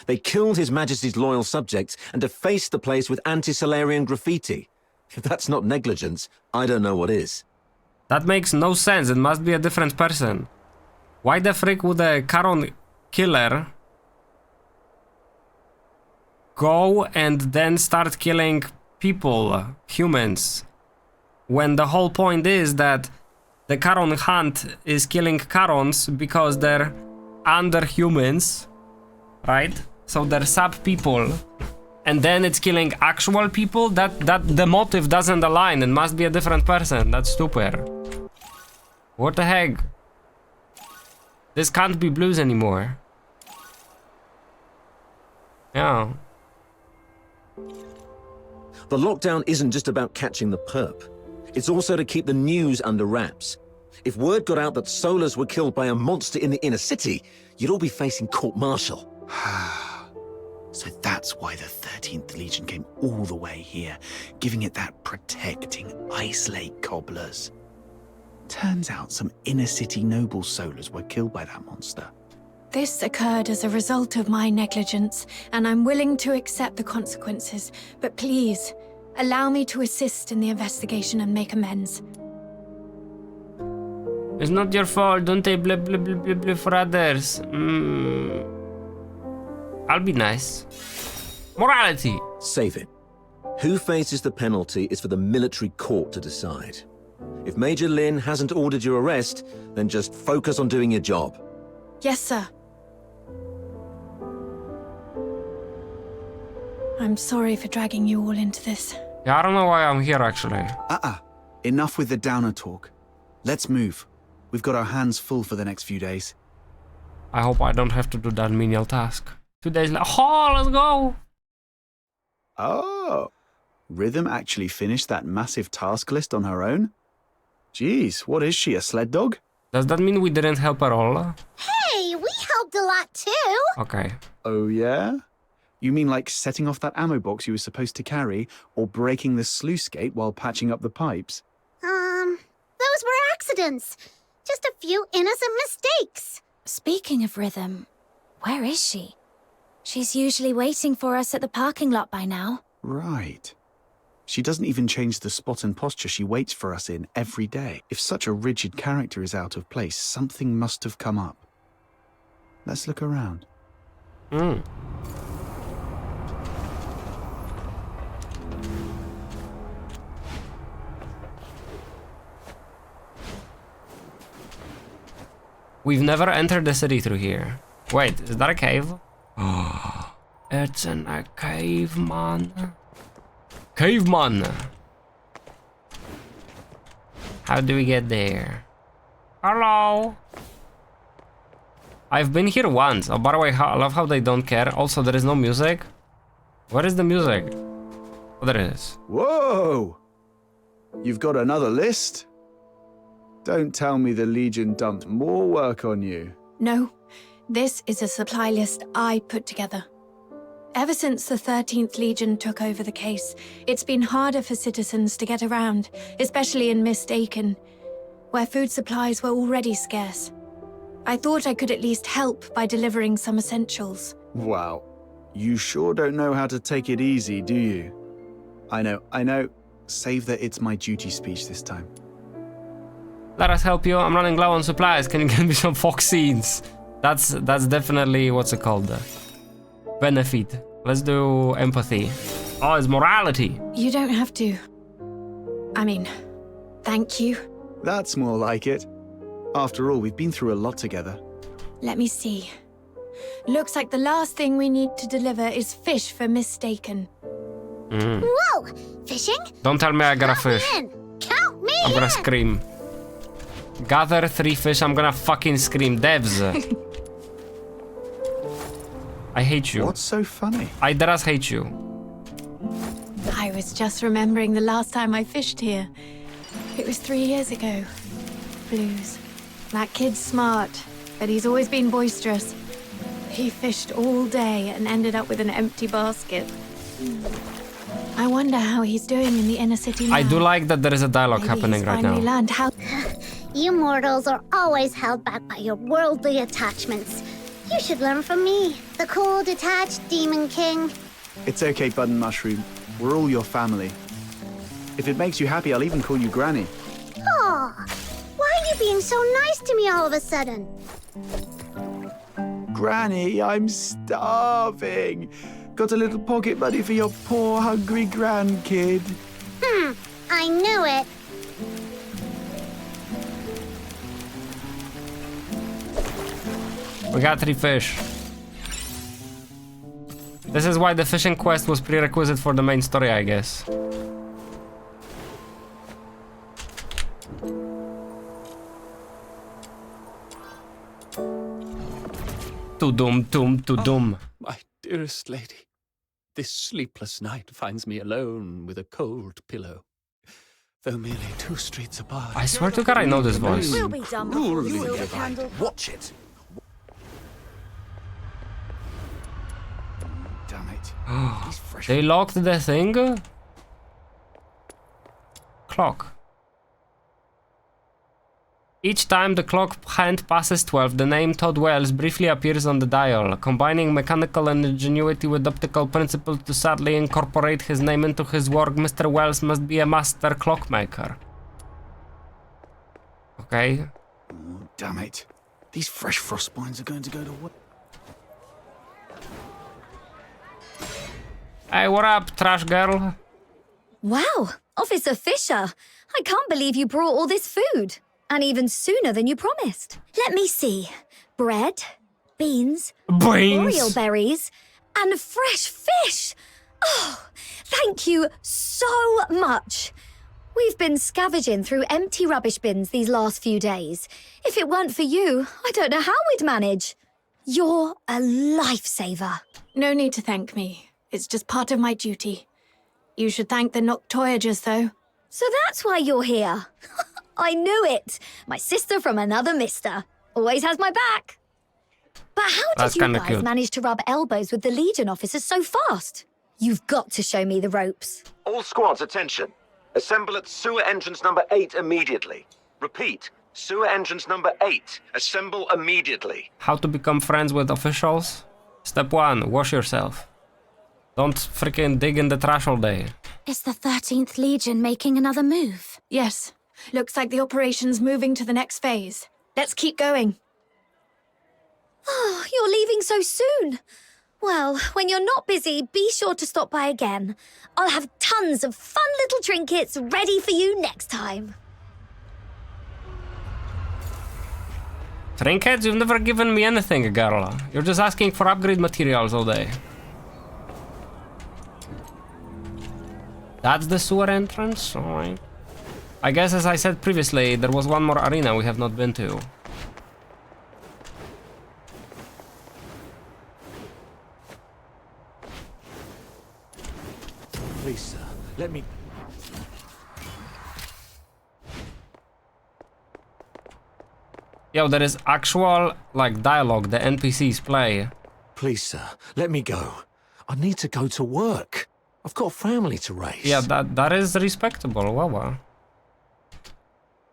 They killed His Majesty's loyal subjects and defaced the place with anti-Solarian graffiti. If that's not negligence, I don't know what is. That makes no sense. It must be a different person. Why the frick would a Charon killer go and then start killing people, humans, when the whole point is that the Charon Hunt is killing Charons because they're under humans, right? So they're sub people, and then it's killing actual people. That the motive doesn't align. It must be a different person. That's stupid. What the heck? This can't be blues anymore. Yeah. The lockdown isn't just about catching the perp. It's also to keep the news under wraps. If word got out that Solars were killed by a monster in the inner city, you'd all be facing court-martial. So that's why the 13th Legion came all the way here, giving it that protecting Ice Lake cobblers. Turns out some inner city noble Solars were killed by that monster. This occurred as a result of my negligence, and I'm willing to accept the consequences. But please, allow me to assist in the investigation and make amends. It's not your fault. Don't take blah blah blah blah blah for others. I'll be nice. Morality. Save it. Who faces the penalty is for the military court to decide. If Major Lin hasn't ordered your arrest, then just focus on doing your job. Yes, sir. I'm sorry for dragging you all into this. Yeah, I don't know why I'm here, actually. Enough with the downer talk. Let's move. We've got our hands full for the next few days. I hope I don't have to do that menial task. 2 days later. Oh, let's go! Oh, Rhythm actually finished that massive task list on her own? Jeez, what is she, a sled dog? Does that mean we didn't help at all? Hey, we helped a lot too! Okay. Oh yeah? You mean like setting off that ammo box you were supposed to carry, or breaking the sluice gate while patching up the pipes? Those were accidents. Just a few innocent mistakes. Speaking of Rhythm, where is she? She's usually waiting for us at the parking lot by now. Right. She doesn't even change the spot and posture she waits for us in every day. If such a rigid character is out of place, something must have come up. Let's look around. We've never entered the city through here. Wait, is that a cave? Oh, it's in a cave, man. Caveman! How do we get there? Hello? I've been here once. Oh, by the way, I love how they don't care. Also, there is no music. Where is the music? Oh, there it is. Whoa! You've got another list? Don't tell me the Legion dumped more work on you. No, this is a supply list I put together. Ever since the 13th Legion took over the case, it's been harder for citizens to get around, especially in Mist Aiken, where food supplies were already scarce. I thought I could at least help by delivering some essentials. Wow. You sure don't know how to take it easy, do you? I know. Save the "it's my duty" speech this time. Let us help you. I'm running low on supplies. Can you get me some fox scenes? That's definitely what's it called? Benefit. Let's do empathy. Oh, it's morality. You don't have to. I mean, thank you. That's more like it. After all, we've been through a lot together. Let me see. Looks like the last thing we need to deliver is fish for Mistaken. Whoa! Fishing? Don't tell me I got a fish. Count me I'm gonna in. scream. Gather 3 fish, I'm gonna fucking scream. Devs. I hate you. What's so funny? I does hate you. I was just remembering the last time I fished here. It was 3 years ago. Blues. That kid's smart, but he's always been boisterous. He fished all day and ended up with an empty basket. I wonder how he's doing in the inner city now. I do like that there is a dialogue Maybe happening he's right finally now. learned how. You mortals are always held back by your worldly attachments. You should learn from me, the cool, detached Demon King. It's okay, Button Mushroom. We're all your family. If it makes you happy, I'll even call you Granny. Aw, why are you being so nice to me all of a sudden? Granny, I'm starving. Got a little pocket money for your poor, hungry grandkid. I knew it. We got 3 fish. This is why the fishing quest was prerequisite for the main story, I guess. To-dum. My dearest lady, this sleepless night finds me alone with a cold pillow. Though merely 2 streets apart. I swear to God, I know this voice. We'll be done before you will the candle. Watch it. Damn it. They locked the thing? Clock. Each time the clock hand passes 12, the name Todd Wells briefly appears on the dial, combining mechanical ingenuity with optical principles to sadly incorporate his name into his work. Mr. Wells must be a master clockmaker. Okay. Oh, damn it. These fresh frost spines are going to go to waste. Hey, what up, trash girl? Wow, Officer Fisher. I can't believe you brought all this food. And even sooner than you promised. Let me see. Bread, beans, boreal berries, and fresh fish. Oh, thank you so much. We've been scavenging through empty rubbish bins these last few days. If it weren't for you, I don't know how we'd manage. You're a lifesaver. No need to thank me. It's just part of my duty. You should thank the Noctoyagers, though. So that's why you're here. I knew it. My sister from another mister. Always has my back. But how did you guys manage to rub elbows with the Legion officers so fast? You've got to show me the ropes. All squads, attention. Assemble at sewer entrance number 8 immediately. Repeat, sewer entrance number 8. Assemble immediately. How to become friends with officials? Step 1, wash yourself. Don't freaking dig in the trash all day. Is the 13th Legion making another move? Yes. Looks like the operation's moving to the next phase. Let's keep going. Oh, you're leaving so soon. Well, when you're not busy, be sure to stop by again. I'll have tons of fun little trinkets ready for you next time. Trinkets? You've never given me anything, girl. You're just asking for upgrade materials all day. That's the sewer entrance? Alright. I guess, as I said previously, there was one more arena we have not been to. Please, sir, let me... Yo, there is actual, like, dialogue the NPCs play. Please, sir, let me go. I need to go to work. I've got a family to raise. Yeah, that is respectable, wow.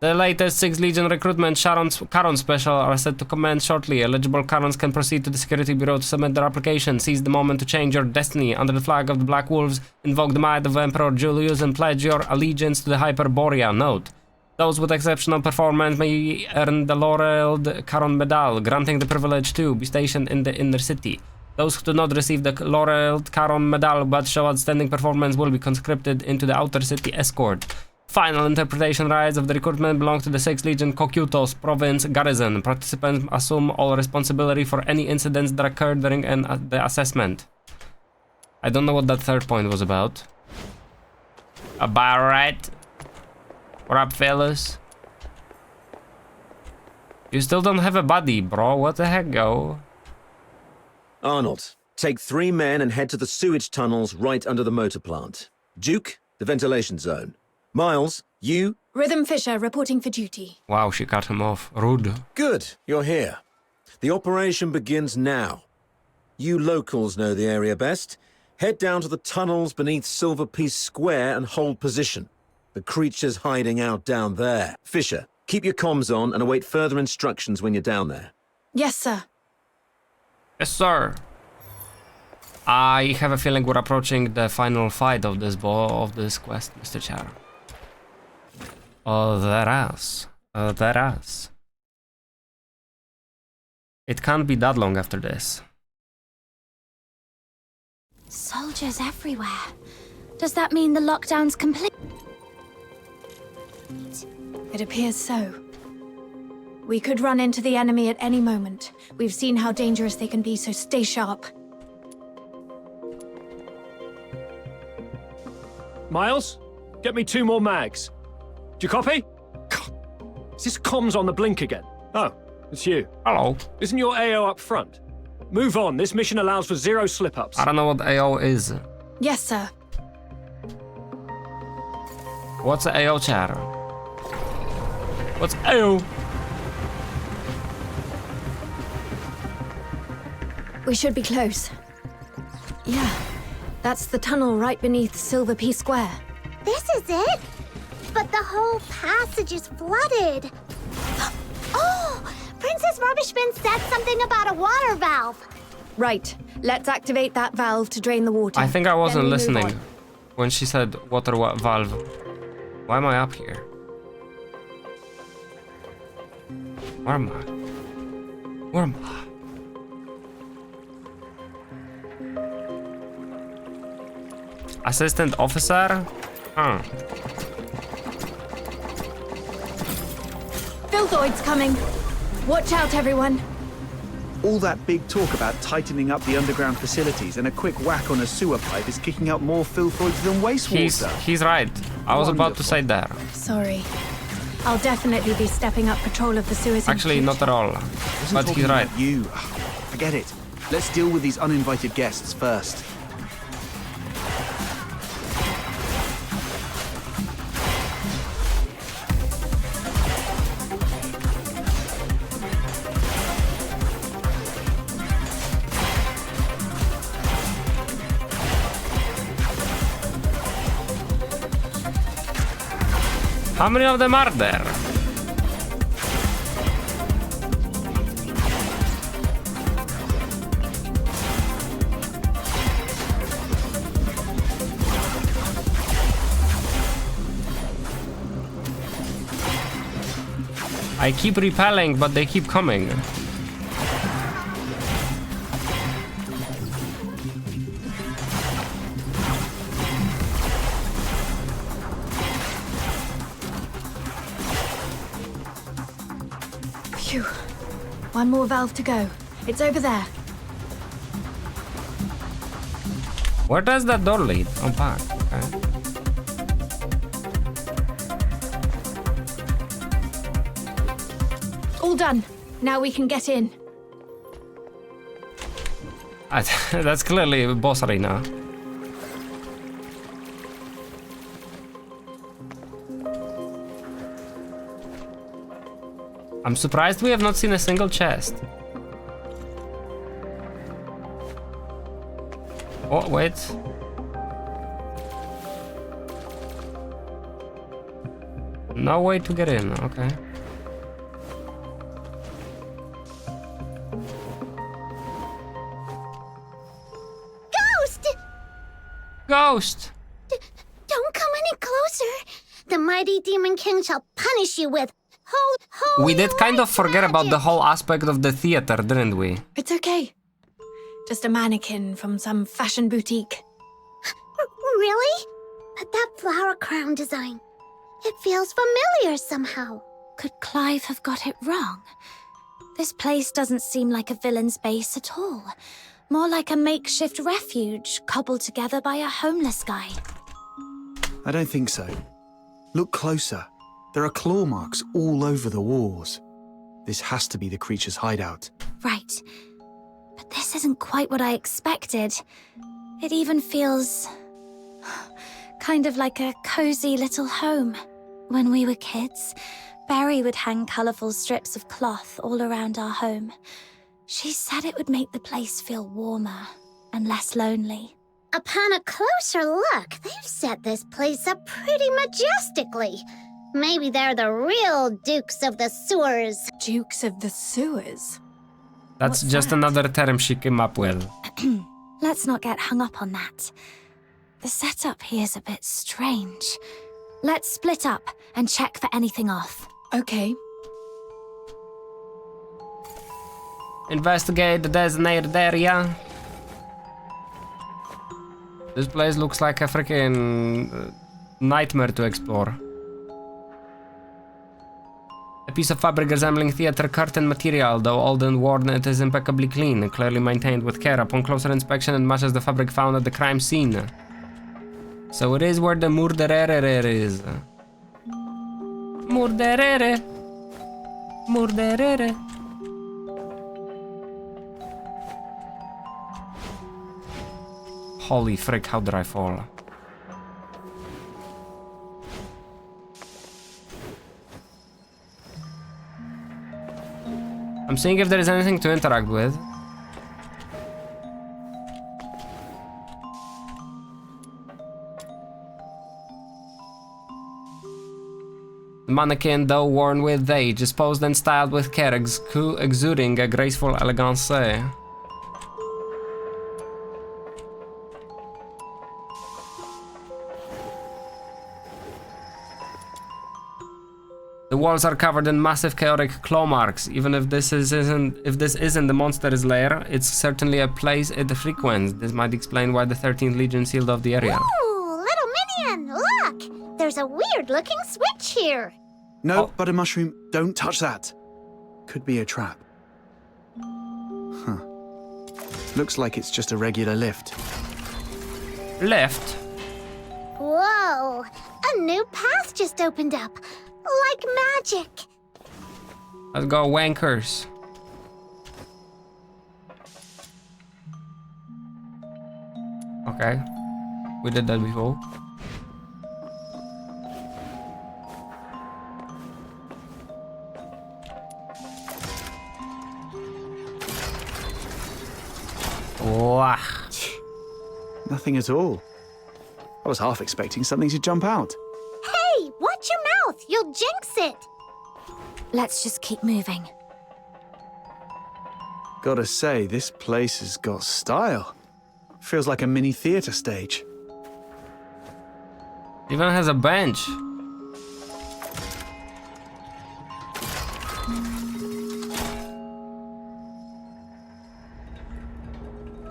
The latest 6th Legion recruitment Charon Special are set to commence shortly. Eligible Charons can proceed to the Security Bureau to submit their application. Seize the moment to change your destiny. Under the flag of the Black Wolves, invoke the might of Emperor Julius and pledge your allegiance to the Hyperborea. Note: those with exceptional performance may earn the laureled Charon Medal, granting the privilege to be stationed in the inner city. Those who do not receive the laureled Charon Medal but show outstanding performance will be conscripted into the outer city escort. Final interpretation rights of the recruitment belong to the 6th Legion Cocytus Province Garrison. Participants assume all responsibility for any incidents that occurred during the assessment. I don't know what that third point was about. Alright. What up, fellas? You still don't have a buddy, bro. What the heck, go? Arnold, take 3 men and head to the sewage tunnels right under the motor plant. Duke, the ventilation zone. Miles, you... Rhythm Fisher, reporting for duty. Wow, she cut him off. Rude. Good, you're here. The operation begins now. You locals know the area best. Head down to the tunnels beneath Silver Piece Square and hold position. The creature's hiding out down there. Fisher, keep your comms on and await further instructions when you're down there. Yes, sir. Yes, sir. I have a feeling we're approaching the final fight of this quest, Mr. Char. Oh, that ass. It can't be that long after this. Soldiers everywhere. Does that mean the lockdown's complete? It appears so. We could run into the enemy at any moment. We've seen how dangerous they can be, so stay sharp. Miles, get me 2 more mags. Do you copy? Is this comms on the blink again? Oh, it's you. Hello. Isn't your AO up front? Move on. This mission allows for 0 slip-ups. I don't know what AO is. Yes, sir. What's AO, Char? What's AO? We should be close. Yeah, that's the tunnel right beneath Silver Piece Square. This is it? But the whole passage is flooded. Oh! Princess Rubbishbin said something about a water valve. Right. Let's activate that valve to drain the water. I think I wasn't Then we move listening on. when she said water valve. Why am I up here? Where am I? Where am I? Assistant officer? Huh. Filthoid's coming. Watch out, everyone. All that big talk about tightening up the underground facilities and a quick whack on a sewer pipe is kicking out more filthoids than wastewater. He's right. I was about to say that. Sorry. I'll definitely be stepping up patrol of the sewers. Actually, not at all. But he's right. You. Forget it. Let's deal with these uninvited guests first. How many of them are there? I keep repelling, but they keep coming. Phew. One more valve to go. It's over there. Where does that door lead? Oh, back. Okay. All done. Now we can get in. That's clearly a boss arena. I'm surprised we have not seen a single chest. Oh, wait. No way to get in, okay. Ghost! Ghost! Don't come any closer. The mighty Demon King shall punish you with We did kind of forget about the whole aspect of the theater, didn't we? It's okay. Just a mannequin from some fashion boutique. Really? But that flower crown design, it feels familiar somehow. Could Clive have got it wrong? This place doesn't seem like a villain's base at all. More like a makeshift refuge cobbled together by a homeless guy. I don't think so. Look closer. There are claw marks all over the walls. This has to be the creature's hideout. Right. But this isn't quite what I expected. It even feels kind of like a cozy little home. When we were kids, Berry would hang colourful strips of cloth all around our home. She said it would make the place feel warmer and less lonely. Upon a closer look, they've set this place up pretty majestically. Maybe they're the real Dukes of the Sewers. Dukes of the Sewers? That's just another term she came up with. Let's not get hung up on that. The setup here's a bit strange. Let's split up and check for anything off. Okay. Investigate the designated area. This place looks like a freaking nightmare to explore. A piece of fabric resembling theater curtain material, though old and worn, it is impeccably clean and clearly maintained with care. Upon closer inspection, it matches the fabric found at the crime scene. So it is where the murderere is. Murderere. Murderere. Holy frick, how did I fall? I'm seeing if there is anything to interact with. The mannequin, though worn with age, is posed and styled with care, exuding a graceful elegance. The walls are covered in massive chaotic claw marks. Even if this isn't the monster's lair, it's certainly a place it frequents. This might explain why the 13th Legion sealed off the area. Ooh, little minion, look! There's a weird-looking switch here. No, Butter Mushroom, don't touch that. Could be a trap. Huh. Looks like it's just a regular lift. Lift? Whoa! A new path just opened up. Like magic. Let's go, wankers. Okay. We did that before. Wow. Nothing at all. I was half expecting something to jump out. Hey, watch your mouth. You'll jinx it. Let's just keep moving. Gotta say, this place has got style. Feels like a mini theater stage. Even has a bench.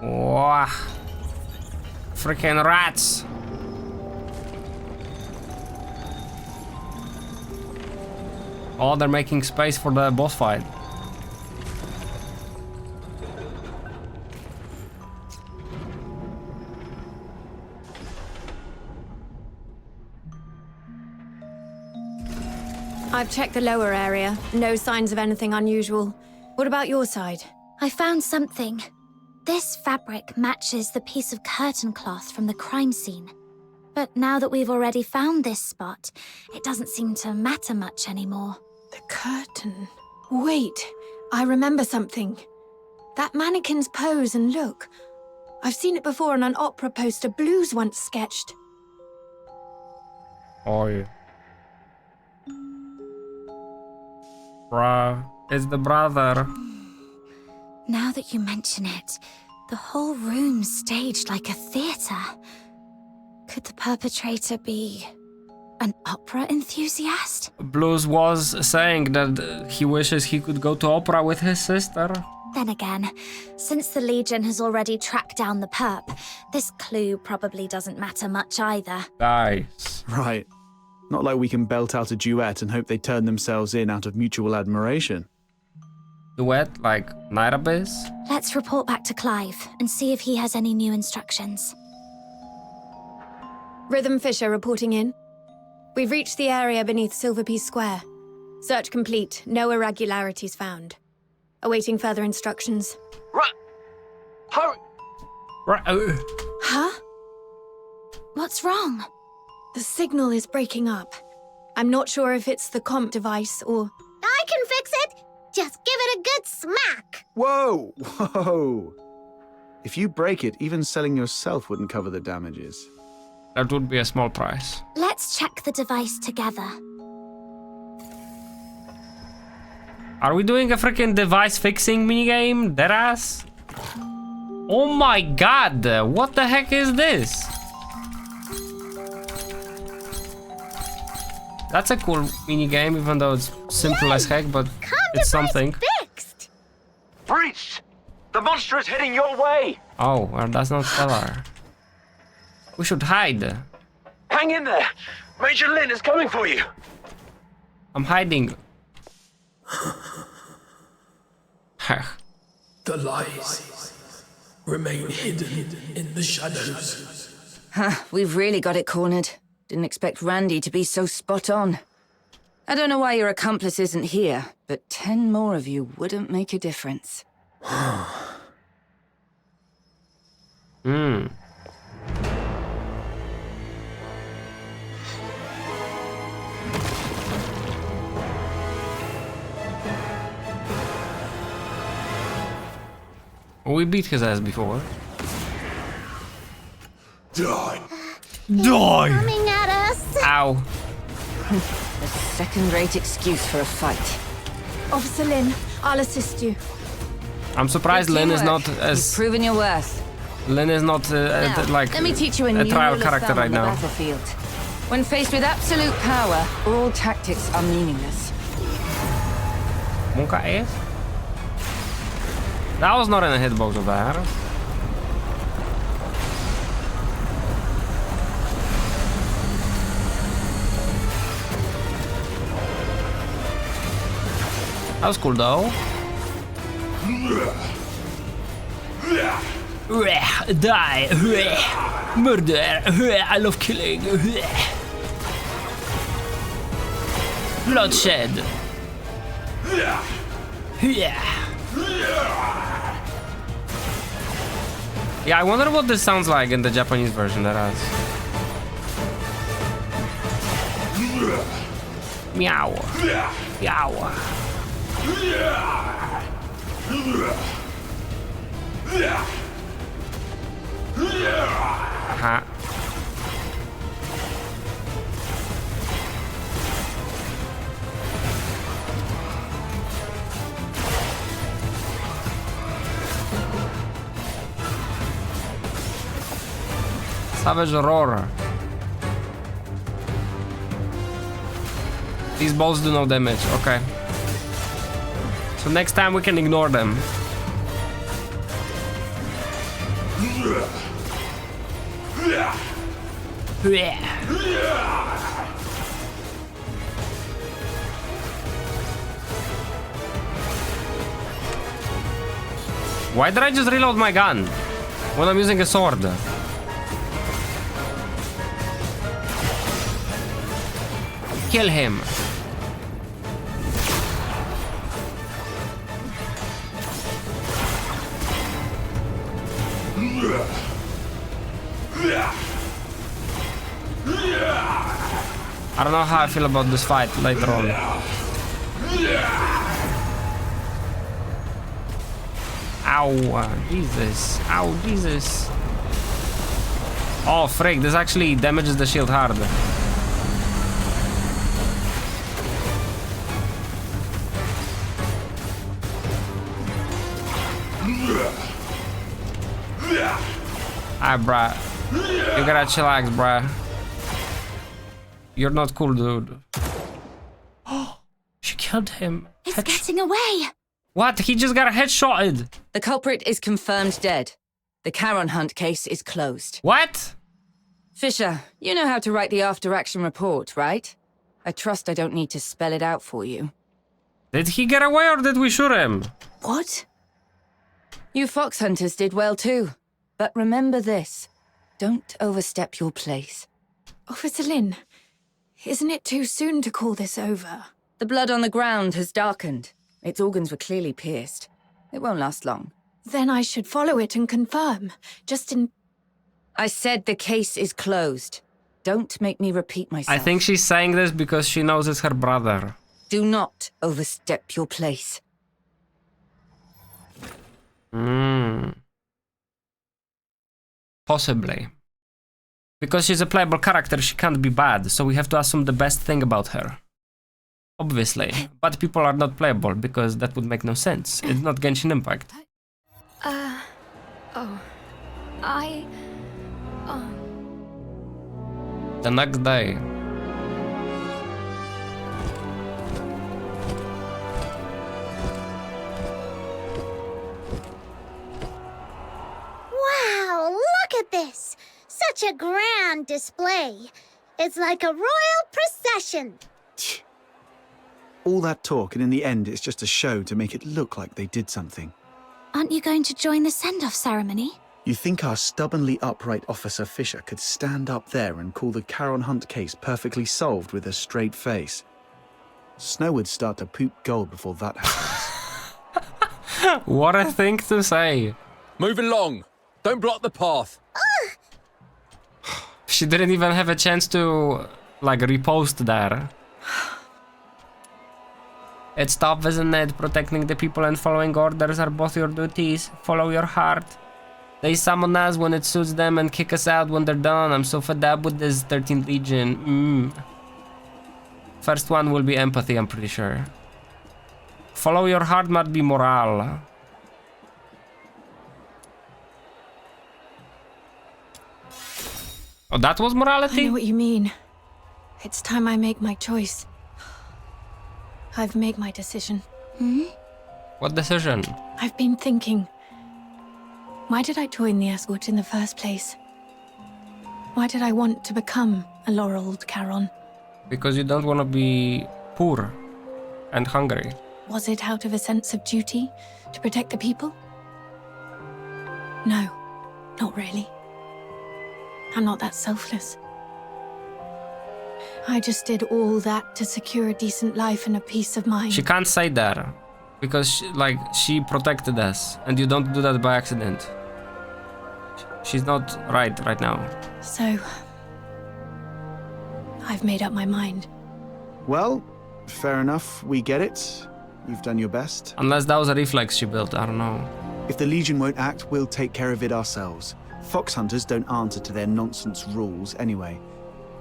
Wow. Freaking rats. Oh, they're making space for the boss fight. I've checked the lower area. No signs of anything unusual. What about your side? I found something. This fabric matches the piece of curtain cloth from the crime scene. But now that we've already found this spot, it doesn't seem to matter much anymore. The curtain. Wait, I remember something. That mannequin's pose and look. I've seen it before on an opera poster Blues once sketched. Oh, yeah. Bruh, it's the brother. Now that you mention it, the whole room's staged like a theater. Could the perpetrator be an opera enthusiast? Blues was saying that he wishes he could go to opera with his sister. Then again, since the Legion has already tracked down the perp, this clue probably doesn't matter much either. Guys. Right. Not like we can belt out a duet and hope they turn themselves in out of mutual admiration. Duet, like Night Abyss? Let's report back to Clive and see if he has any new instructions. Rhythm Fisher reporting in. We've reached the area beneath Silver Piece Square. Search complete. No irregularities found. Awaiting further instructions. Hurry! Huh? What's wrong? The signal is breaking up. I'm not sure if it's the comp device or... I can fix it! Just give it a good smack! Whoa! Whoa! If you break it, even selling yourself wouldn't cover the damages. That would be a small price. Let's check the device together. Are we doing a freaking device fixing minigame? Deadass? Oh my god! What the heck is this? That's a cool minigame, even though it's simple as heck, but it's something. Fixed! Breached! The monster is heading your way! Oh, well, that's not stellar. We should hide. Hang in there! Major Lin is coming for you! I'm hiding. The lies remain hidden in the shadows. Huh, we've really got it cornered. Didn't expect Randy to be so spot on. I don't know why your accomplice isn't here, but 10 more of you wouldn't make a difference. We beat his ass before. Die! Die! Coming at us! Ow. A second-rate excuse for a fight. Officer Lin, I'll assist you. I'm surprised Lin is not as... You've proven your worth. Lin is not Now, like let me teach you a a new trial rule of character thumb right on the now. battlefield. When faced with absolute power, all tactics are meaningless. Monka is? That was not in a hitbox of that. That was cool though. Die! Murder! I love killing! Bloodshed! Yeah, I wonder what this sounds like in the Japanese version that has. Meow. Meow. Aha. Savage Roar. These balls do no damage, okay. So next time we can ignore them. Why did I just reload my gun when I'm using a sword? Kill him. I don't know how I feel about this fight later on. Ow, Jesus. Ow, Jesus. Oh, frick, this actually damages the shield hard. I Alright, bruh. You gotta chillax, bruh. You're not cool, dude. Oh, she killed him. It's getting away. What? He just got headshotted. The culprit is confirmed dead. The Charon Hunt case is closed. What? Fisher, you know how to write the after-action report, right? I trust I don't need to spell it out for you. Did he get away or did we shoot him? What? You fox hunters did well too. But remember this. Don't overstep your place. Officer Lin, isn't it too soon to call this over? The blood on the ground has darkened. Its organs were clearly pierced. It won't last long. Then I should follow it and confirm. Just in... I said the case is closed. Don't make me repeat myself. I think she's saying this because she knows it's her brother. Do not overstep your place. Possibly. Because she's a playable character, she can't be bad, so we have to assume the best thing about her. Obviously. But people are not playable, because that would make no sense. It's not Genshin Impact. The next day. Wow, look at this! Such a grand display. It's like a royal procession. All that talk, and in the end, it's just a show to make it look like they did something. Aren't you going to join the send-off ceremony? You think our stubbornly upright Officer Fisher could stand up there and call the Charon Hunt case perfectly solved with a straight face? Snow would start to poop gold before that happens. What a thing to say. Move along. Don't block the path. She didn't even have a chance to, like, repost there. It's tough, isn't it? Protecting the people and following orders are both your duties. Follow your heart. They summon us when it suits them and kick us out when they're done. I'm so fed up with this 13th Legion. First one will be empathy, I'm pretty sure. Follow your heart might be morale. Oh, that was morality? I know what you mean. It's time I make my choice. I've made my decision. What decision? I've been thinking. Why did I join the escort in the first place? Why did I want to become a laureled Charon? Because you don't want to be poor and hungry. Was it out of a sense of duty to protect the people? No, not really. I'm not that selfless. I just did all that to secure a decent life and a peace of mind. She can't say that. Because, she protected us. And you don't do that by accident. She's not right now. So... I've made up my mind. Well, fair enough. We get it. You've done your best. Unless that was a reflex she built, I don't know. If the Legion won't act, we'll take care of it ourselves. Fox hunters don't answer to their nonsense rules anyway.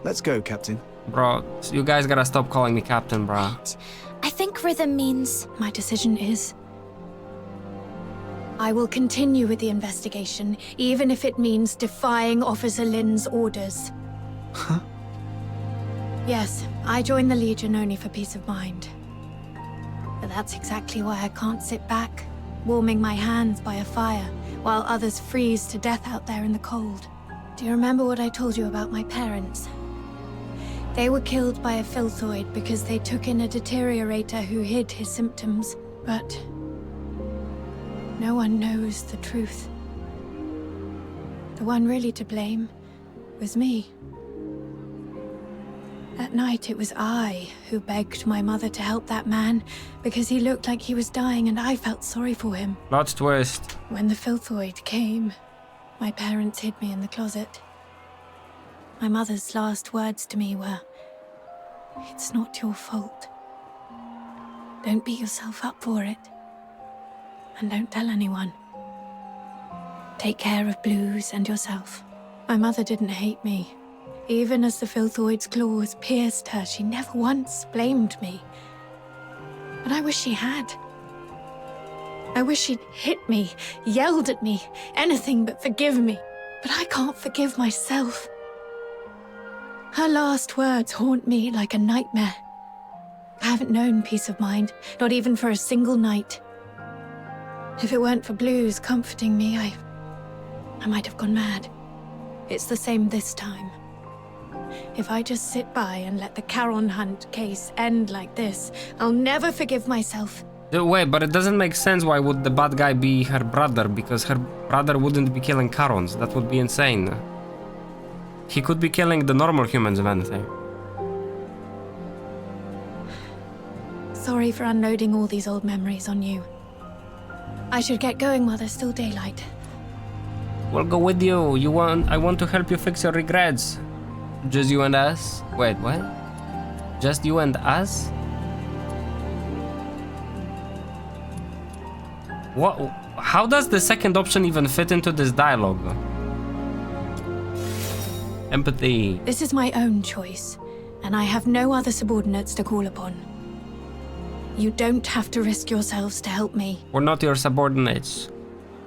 Let's go, Captain. Bro, you guys gotta stop calling me Captain, bro. I think rhythm means... My decision is... I will continue with the investigation, even if it means defying Officer Lin's orders. Huh? Yes, I joined the Legion only for peace of mind. But that's exactly why I can't sit back, warming my hands by a fire, while others freeze to death out there in the cold. Do you remember what I told you about my parents? They were killed by a filthoid because they took in a deteriorator who hid his symptoms. But no one knows the truth. The one really to blame was me. That night, it was I who begged my mother to help that man because he looked like he was dying and I felt sorry for him. Plot twist. When the filthoid came, my parents hid me in the closet. My mother's last words to me were, "It's not your fault. Don't beat yourself up for it. And don't tell anyone. Take care of Blues and yourself." My mother didn't hate me. Even as the filthoid's claws pierced her, she never once blamed me. But I wish she had. I wish she'd hit me, yelled at me, anything but forgive me. But I can't forgive myself. Her last words haunt me like a nightmare. I haven't known peace of mind, not even for a single night. If it weren't for Blues comforting me, I might have gone mad. It's the same this time. If I just sit by and let the Charon Hunt case end like this, I'll never forgive myself. Wait, but it doesn't make sense. Why would the bad guy be her brother? Because her brother wouldn't be killing Charons. That would be insane. He could be killing the normal humans, if anything. Sorry for unloading all these old memories on you. I should get going while there's still daylight. We'll go with you. I want to help you fix your regrets. Just you and us? Wait, what? Just you and us? What? How does the second option even fit into this dialogue? Empathy. This is my own choice, and I have no other subordinates to call upon. You don't have to risk yourselves to help me. We're not your subordinates.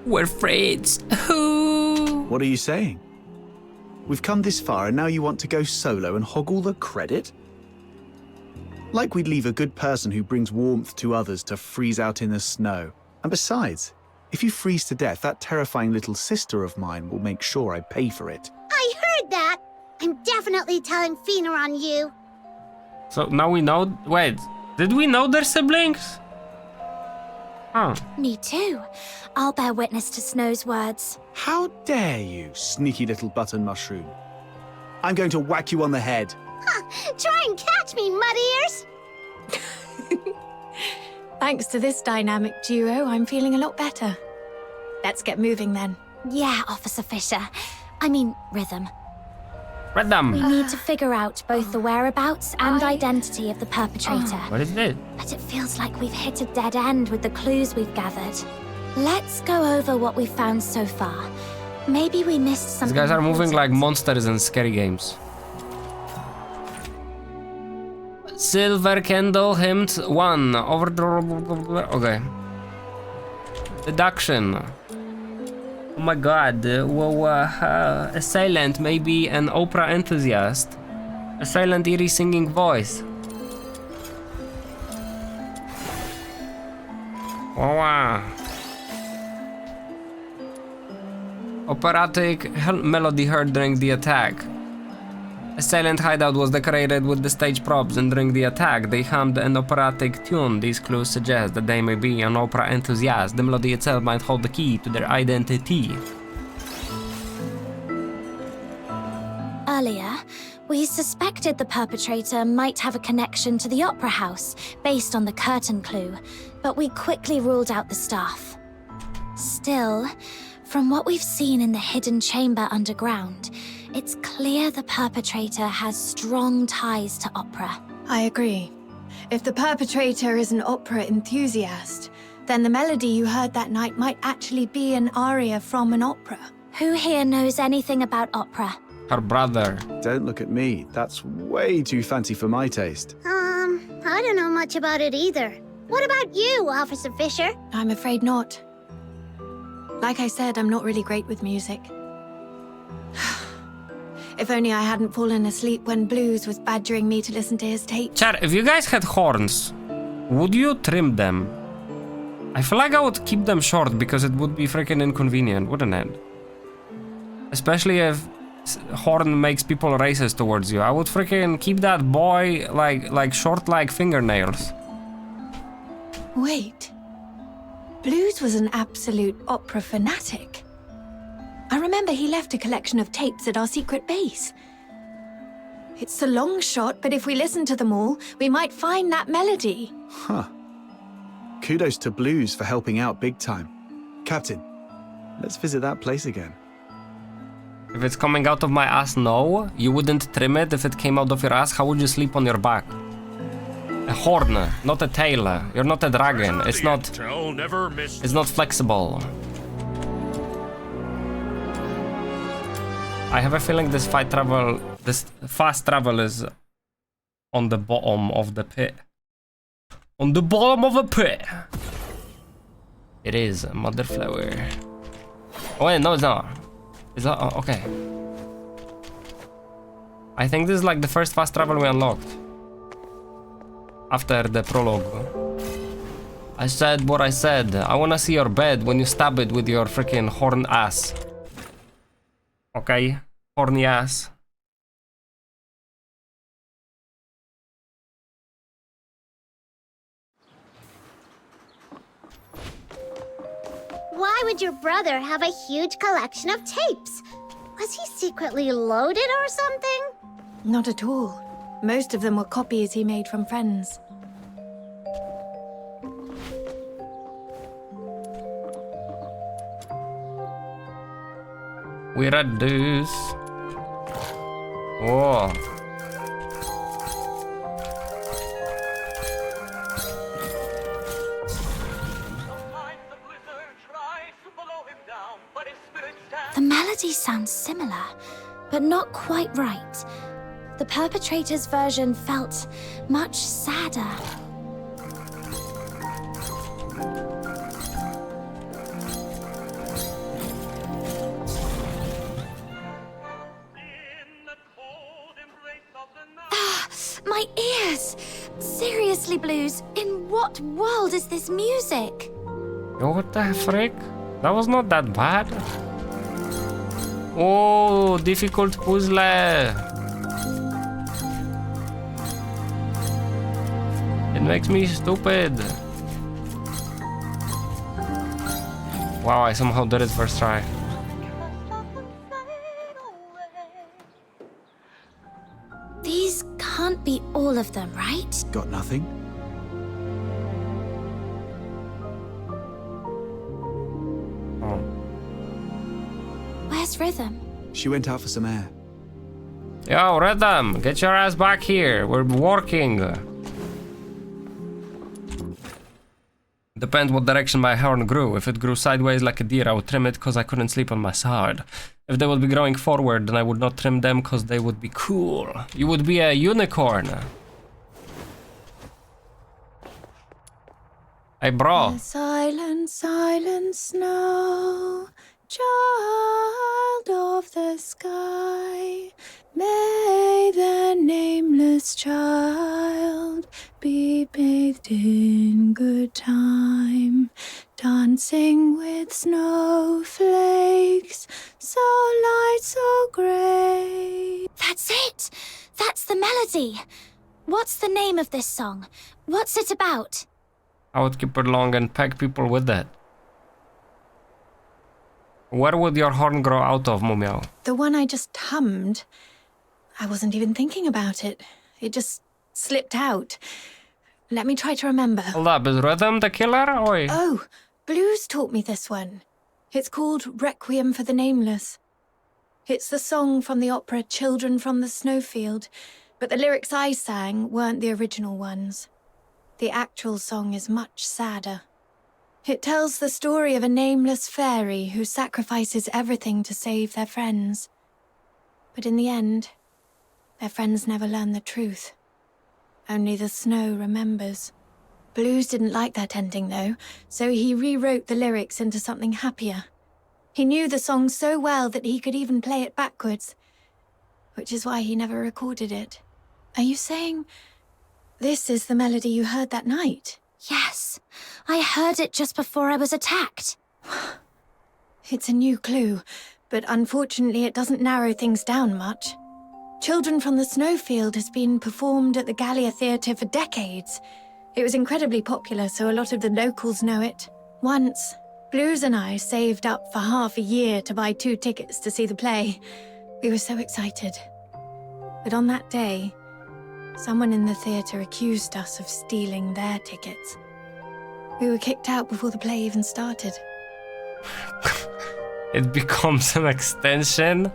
We're friends. What are you saying? We've come this far and now you want to go solo and hog all the credit? Like we'd leave a good person who brings warmth to others to freeze out in the snow. And besides, if you freeze to death, that terrifying little sister of mine will make sure I pay for it. I heard that! I'm definitely telling Fina on you. So now we know. Wait, did we know they're siblings? Huh. Me too. I'll bear witness to Snow's words. How dare you, sneaky little button mushroom? I'm going to whack you on the head. Try and catch me, mud ears! Thanks to this dynamic duo, I'm feeling a lot better. Let's get moving then. Yeah, Officer Fisher. I mean, Rhythm. Rhythm. We need to figure out both the whereabouts and identity of the perpetrator. What is this? But it feels like we've hit a dead end with the clues we've gathered. Let's go over what we've found so far. Maybe we missed something. These guys are moving like monsters in scary games. Silver candle hint 1. Okay. Deduction. Oh my god. Assailant may be an opera enthusiast. A silent, eerie singing voice. Wow. Operatic melody heard during the attack. A silent hideout was decorated with the stage props, and during the attack, they hummed an operatic tune. These clues suggest that they may be an opera enthusiast. The melody itself might hold the key to their identity. Earlier, we suspected the perpetrator might have a connection to the Opera House based on the curtain clue, but we quickly ruled out the staff. Still, from what we've seen in the hidden chamber underground, it's clear the perpetrator has strong ties to opera. I agree. If the perpetrator is an opera enthusiast, then the melody you heard that night might actually be an aria from an opera. Who here knows anything about opera? Her brother. Don't look at me. That's way too fancy for my taste. I don't know much about it either. What about you, Officer Fisher? I'm afraid not. Like I said, I'm not really great with music. If only I hadn't fallen asleep when Blues was badgering me to listen to his tape. Chat, if you guys had horns, would you trim them? I feel like I would keep them short because it would be freaking inconvenient, wouldn't it? Especially if horn makes people racist towards you. I would freaking keep that boy like short like fingernails. Wait. Blues was an absolute opera fanatic. I remember he left a collection of tapes at our secret base. It's a long shot, but if we listen to them all, we might find that melody. Huh. Kudos to Blues for helping out big time. Captain, let's visit that place again. If it's coming out of my ass, no. You wouldn't trim it if it came out of your ass. How would you sleep on your back? A horn, not a tail. You're not a dragon. It's not... It's not flexible. I have a feeling this fast travel is on the bottom of the pit. On the bottom of a pit. It is, Mother Flower. Oh wait, no it's not. Is that okay? I think this is like the first fast travel we unlocked after the prologue. I said what I said. I wanna see your bed when you stab it with your freaking horn ass. Okay, horny ass. Why would your brother have a huge collection of tapes? Was he secretly loaded or something? Not at all. Most of them were copies he made from friends. We read this. Oh. The melody sounds similar, but not quite right. The perpetrator's version felt much sadder. My ears! Seriously, Blues, in what world is this music? Yo, what the frick? That was not that bad. Oh, difficult puzzle. It makes me stupid. Wow, I somehow did it first try. These can't be all of them, right? Got nothing? Where's Rhythm? She went out for some air. Yo, Rhythm, get your ass back here. We're working. Depends what direction my horn grew. If it grew sideways like a deer, I would trim it because I couldn't sleep on my side. If they would be growing forward, then I would not trim them because they would be cool. You would be a unicorn. Hey, bro. The silent, silent snow, child of the sky, may the nameless child be bathed in good time, dancing with snowflakes, so light, so grey. That's it! That's the melody! What's the name of this song? What's it about? I would keep it long and peg people with it. Where would your horn grow out of, Mumio? The one I just hummed, I wasn't even thinking about it. It just slipped out. Let me try to remember. Hold up, is Rhythm the killer? Oi. Oh, Blues taught me this one. It's called Requiem for the Nameless. It's the song from the opera Children from the Snowfield, but the lyrics I sang weren't the original ones. The actual song is much sadder. It tells the story of a nameless fairy who sacrifices everything to save their friends. But in the end, their friends never learn the truth. Only the snow remembers. Blues didn't like that ending, though, so he rewrote the lyrics into something happier. He knew the song so well that he could even play it backwards, which is why he never recorded it. Are you saying this is the melody you heard that night? Yes, I heard it just before I was attacked. It's a new clue, but unfortunately it doesn't narrow things down much. Children from the Snowfield has been performed at the Gallia Theatre for decades. It was incredibly popular, so a lot of the locals know it. Once, Blues and I saved up for half a year to buy 2 tickets to see the play. We were so excited. But on that day, someone in the theatre accused us of stealing their tickets. We were kicked out before the play even started. It becomes an extension?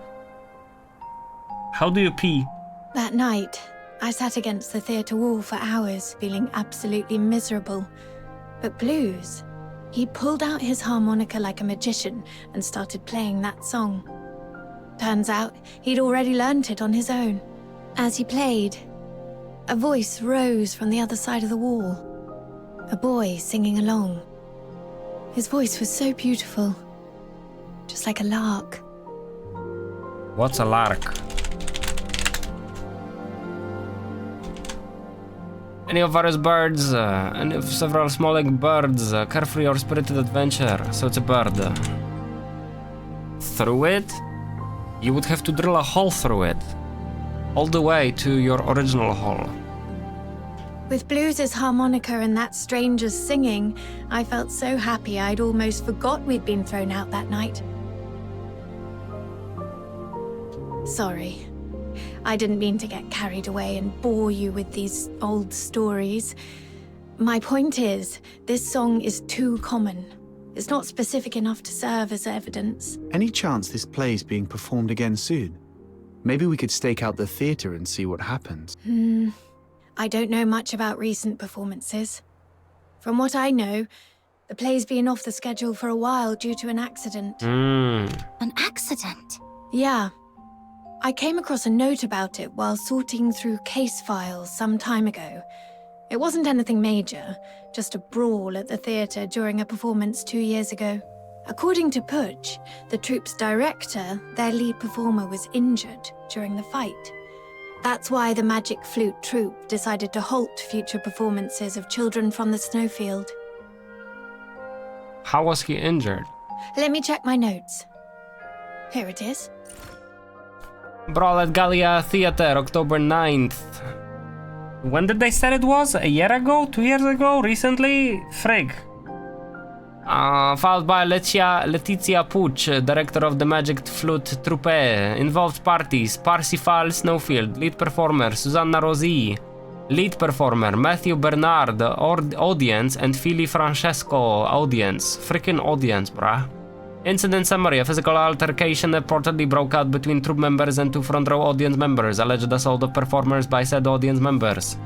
How do you pee? That night, I sat against the theatre wall for hours, feeling absolutely miserable. But Blues, he pulled out his harmonica like a magician and started playing that song. Turns out, he'd already learnt it on his own. As he played, a voice rose from the other side of the wall. A boy singing along. His voice was so beautiful, just like a lark. What's a lark? Any of various birds, any of several smalling birds, carefree or spirited adventure. So it's a bird. Through it? You would have to drill a hole through it. All the way to your original hole. With Blues' harmonica and that stranger's singing, I felt so happy I'd almost forgot we'd been thrown out that night. Sorry. I didn't mean to get carried away and bore you with these old stories. My point is, this song is too common. It's not specific enough to serve as evidence. Any chance this play's being performed again soon? Maybe we could stake out the theatre and see what happens. I don't know much about recent performances. From what I know, the play's been off the schedule for a while due to an accident. An accident? Yeah. I came across a note about it while sorting through case files some time ago. It wasn't anything major, just a brawl at the theatre during a performance 2 years ago. According to Putsch, the troupe's director, their lead performer, was injured during the fight. That's why the Magic Flute troupe decided to halt future performances of Children from the Snowfield. How was he injured? Let me check my notes. Here it is. Brawl at Gallia Theatre, October 9th. When did they say it was? A year ago? 2 years ago? Recently? Frig. Followed by Letizia Pucci, director of the Magic Flute Troupe. Involved parties: Parsifal Snowfield, lead performer Susanna Rossi, lead performer Matthew Bernard, audience, and Fili Francesco, audience. Freaking audience, bruh. Incident summary: a physical altercation reportedly broke out between troupe members and 2 front row audience members. Alleged assault of performers by said audience members.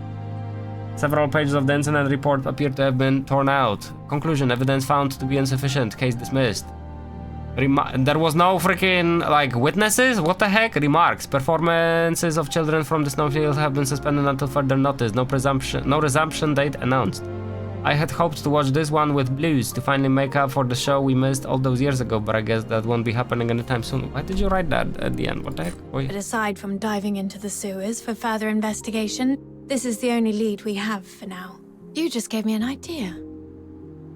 Several pages of the incident report appear to have been torn out. Conclusion: evidence found to be insufficient. Case dismissed. There was no freaking, witnesses? What the heck? Remarks: performances of Children from the Snowfield have been suspended until further notice. No resumption date announced. I had hoped to watch this one with Blues to finally make up for the show we missed all those years ago, but I guess that won't be happening anytime soon. Why did you write that at the end? What the heck? But aside from diving into the sewers for further investigation, this is the only lead we have for now. You just gave me an idea.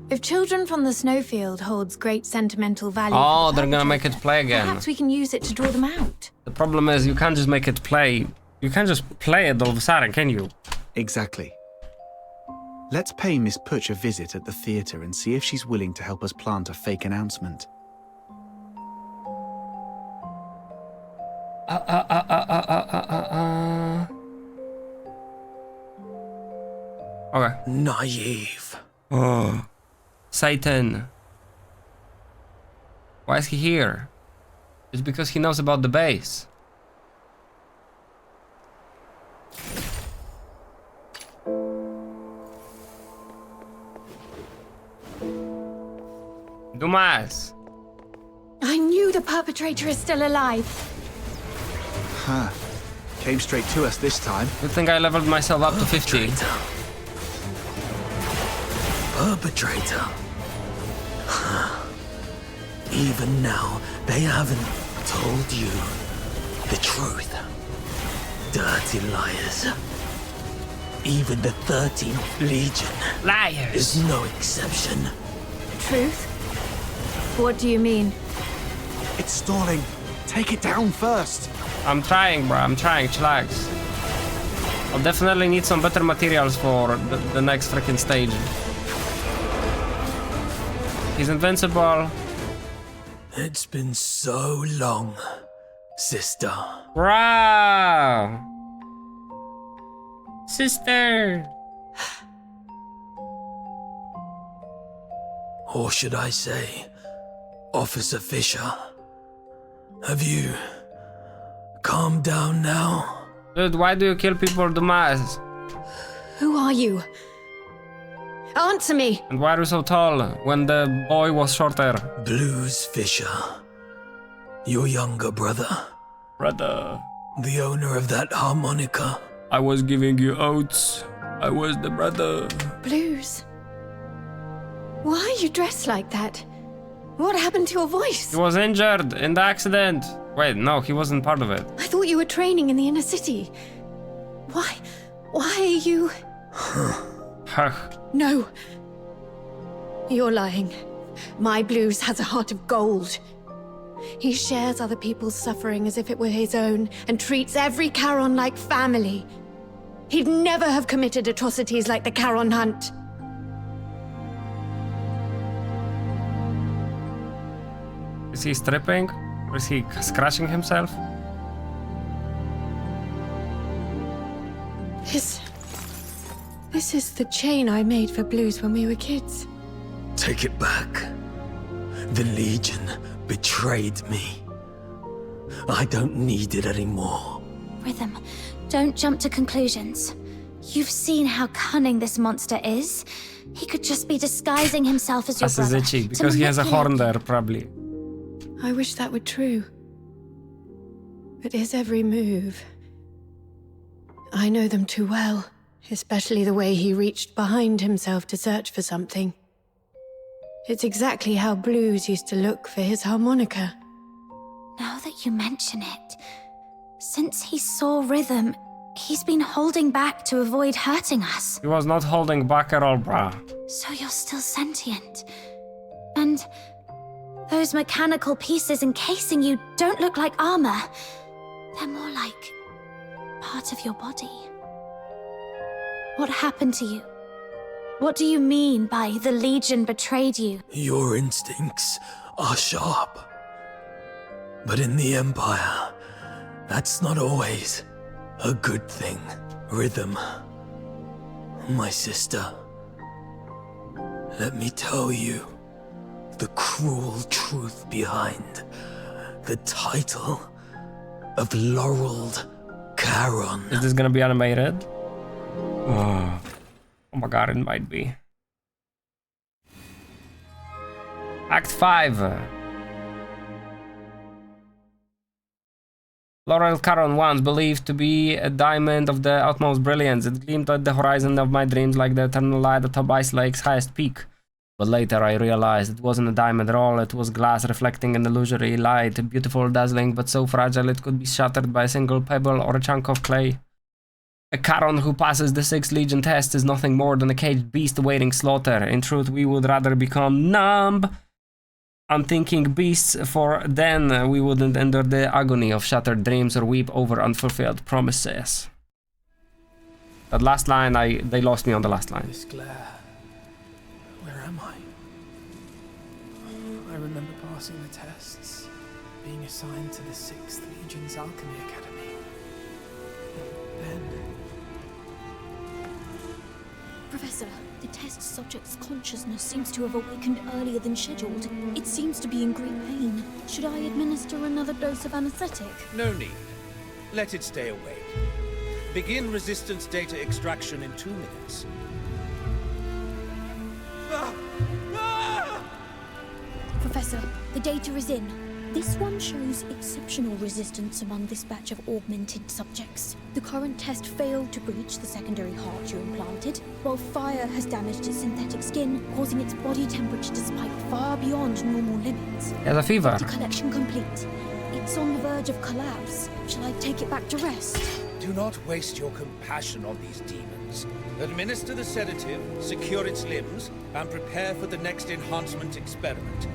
If Children from the Snowfield holds great sentimental value... Oh, they're gonna make it play again. Perhaps we can use it to draw them out. The problem is you can't just make it play. You can't just play it all of a sudden, can you? Exactly. Let's pay Miss Putsch a visit at the theatre and see if she's willing to help us plant a fake announcement. Okay. Naive. Oh. Satan. Why is he here? It's because he knows about the base. Dumas. I knew the perpetrator is still alive. Huh. Came straight to us this time. Good thing I leveled myself up to 50. Perpetrator. Huh. Even now, they haven't told you the truth. Dirty liars. Even the 13th Legion liars is no exception. Truth? What do you mean? It's stalling. Take it down first. I'm trying, bro. I'm trying. Chillax. I'll definitely need some better materials for the next freaking stage. He's invincible. It's been so long, sister. Wow. Sister. Or should I say, Officer Fisher? Have you calmed down now? Dude, why do you kill people, Dumas? Who are you? Answer me! And why are you so tall when the boy was shorter? Blues Fisher. Your younger brother. Brother. The owner of that harmonica. I was giving you oats. I was the brother. Blues. Why are you dressed like that? What happened to your voice? He was injured in the accident Wait, no, he wasn't part of it. I thought you were training in the inner city. Why are you... No. You're lying. My Blues has a heart of gold. He shares other people's suffering as if it were his own, and treats every Charon like family. He'd never have committed atrocities like the Charon Hunt. Is he stripping? Or is he scratching himself? This is the chain I made for Blues when we were kids. Take it back. The Legion betrayed me. I don't need it anymore. Rhythm, don't jump to conclusions. You've seen how cunning this monster is. He could just be disguising himself as your As is brother. itchy, because he has a horn there, probably. I wish that were true. But his every move... I know them too well. Especially the way he reached behind himself to search for something. It's exactly how Blues used to look for his harmonica. Now that you mention it, since he saw Rhythm, he's been holding back to avoid hurting us. He was not holding back at all, brah. So you're still sentient. And those mechanical pieces encasing you don't look like armor. They're more like part of your body. What happened to you? What do you mean by the Legion betrayed you? Your instincts are sharp. But in the Empire, that's not always a good thing. Rhythm, my sister, let me tell you the cruel truth behind the title of Laureled Charon. Is this gonna be animated? Oh my god, it might be. Act 5. Laurel Charon, once believed to be a diamond of the utmost brilliance. It gleamed at the horizon of my dreams like the eternal light atop Ice Lake's highest peak. But later I realized it wasn't a diamond at all, it was glass reflecting an illusory light, beautiful, dazzling, but so fragile it could be shattered by a single pebble or a chunk of clay. A Charon who passes the 6th Legion test is nothing more than a caged beast awaiting slaughter. In truth, we would rather become numb, unthinking beasts, for then we wouldn't endure the agony of shattered dreams or weep over unfulfilled promises. That last line, they lost me on the last line. This glare. Where am I? I remember passing the tests, being assigned to the 6th Legion's Alchemy Academy. Then... Professor, the test subject's consciousness seems to have awakened earlier than scheduled. It seems to be in great pain. Should I administer another dose of anesthetic? No need. Let it stay awake. Begin resistance data extraction in 2 minutes. Professor, the data is in. This one shows exceptional resistance among this batch of augmented subjects. The current test failed to breach the secondary heart you implanted, while fire has damaged its synthetic skin, causing its body temperature to spike far beyond normal limits. He has a fever. Data collection complete. It's on the verge of collapse. Shall I take it back to rest? Do not waste your compassion on these demons. Administer the sedative, secure its limbs, and prepare for the next enhancement experiment.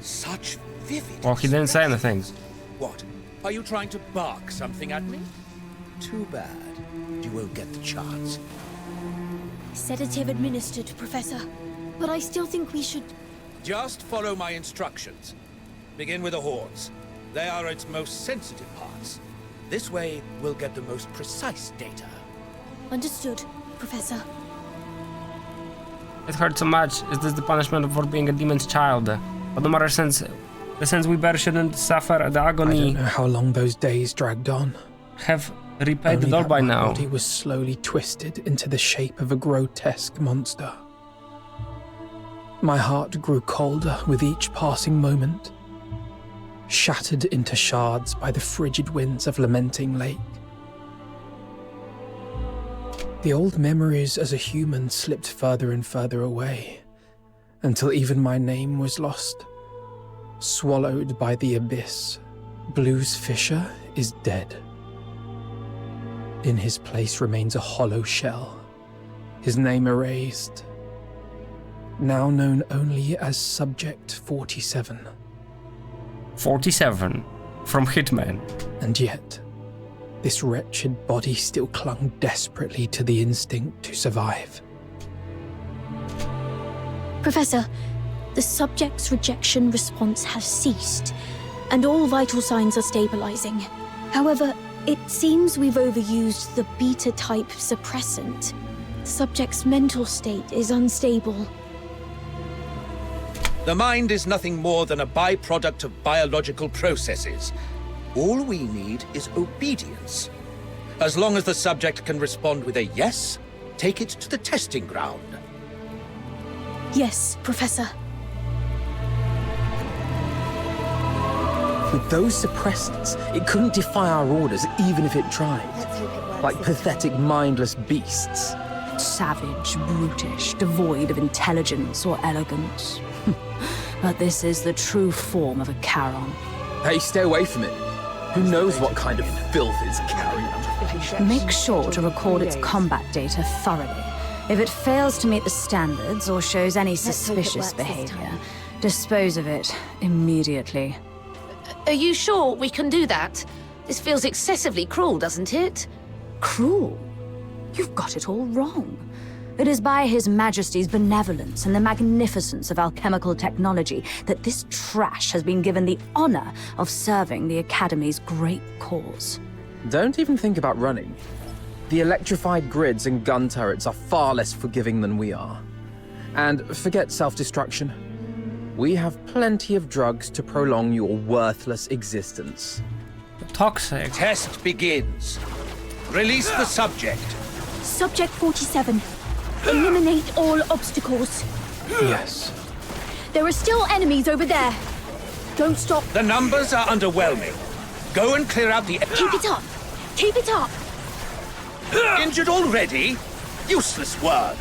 Such vivid... Well, he didn't say anything. What? Are you trying to bark something at me? Too bad. You won't get the chance. Sedative administered, Professor. But I still think we should... Just follow my instructions. Begin with the horns. They are its most sensitive parts. This way, we'll get the most precise data. Understood, Professor. It hurt so much. Is this the punishment for being a demon's child? But no matter the sense we bear shouldn't suffer the agony. I don't know how long those days dragged on. Have repaid it all by now. My body was slowly twisted into the shape of a grotesque monster. My heart grew colder with each passing moment, shattered into shards by the frigid winds of Lamenting Lake. The old memories as a human slipped further and further away, until even my name was lost. Swallowed by the abyss, Blues Fisher is dead. In his place remains a hollow shell, his name erased, now known only as Subject 47. 47 from Hitman. And yet, this wretched body still clung desperately to the instinct to survive. Professor, the subject's rejection response has ceased, and all vital signs are stabilizing. However, it seems we've overused the beta-type suppressant. The subject's mental state is unstable. The mind is nothing more than a byproduct of biological processes. All we need is obedience. As long as the subject can respond with a yes, take it to the testing ground. Yes, Professor. With those suppressants, it couldn't defy our orders even if it tried. Like pathetic, mindless beasts. Savage, brutish, devoid of intelligence or elegance. But this is the true form of a Charon. Hey, stay away from it. Who knows what kind of filth it's carrying? Make sure to record its combat data thoroughly. If it fails to meet the standards or shows any suspicious behavior, dispose of it immediately. Are you sure we can do that? This feels excessively cruel, doesn't it? Cruel? You've got it all wrong. It is by His Majesty's benevolence and the magnificence of alchemical technology that this trash has been given the honor of serving the Academy's great cause. Don't even think about running. The electrified grids and gun turrets are far less forgiving than we are. And forget self-destruction. We have plenty of drugs to prolong your worthless existence. Toxic. Test begins. Release the subject. Subject 47. Eliminate all obstacles. Yes. There are still enemies over there. Don't stop. The numbers are underwhelming. Go and clear out the... Keep it up. Keep it up. Injured already? Useless word.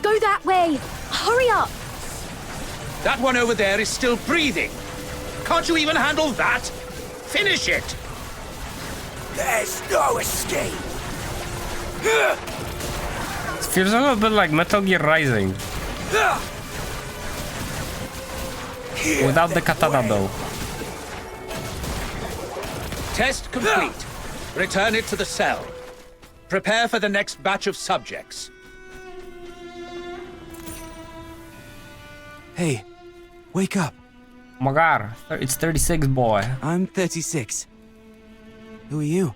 Go that way. Hurry up. That one over there is still breathing. Can't you even handle that? Finish it. There's no escape. It feels a little bit like Metal Gear Rising. Without the katana though. Test complete. Return it to the cell. Prepare for the next batch of subjects. Hey, wake up. Oh my god, it's 36, boy. I'm 36. Who are you?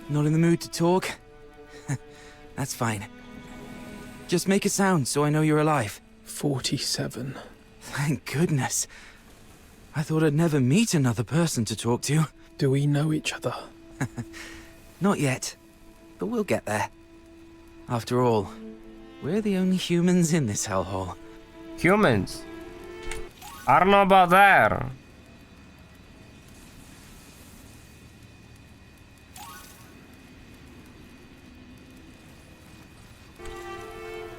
Not in the mood to talk? That's fine. Just make a sound so I know you're alive. 47. Thank goodness. I thought I'd never meet another person to talk to. Do we know each other? Not yet, but we'll get there. After all, we're the only humans in this hellhole. Humans? I don't know about that.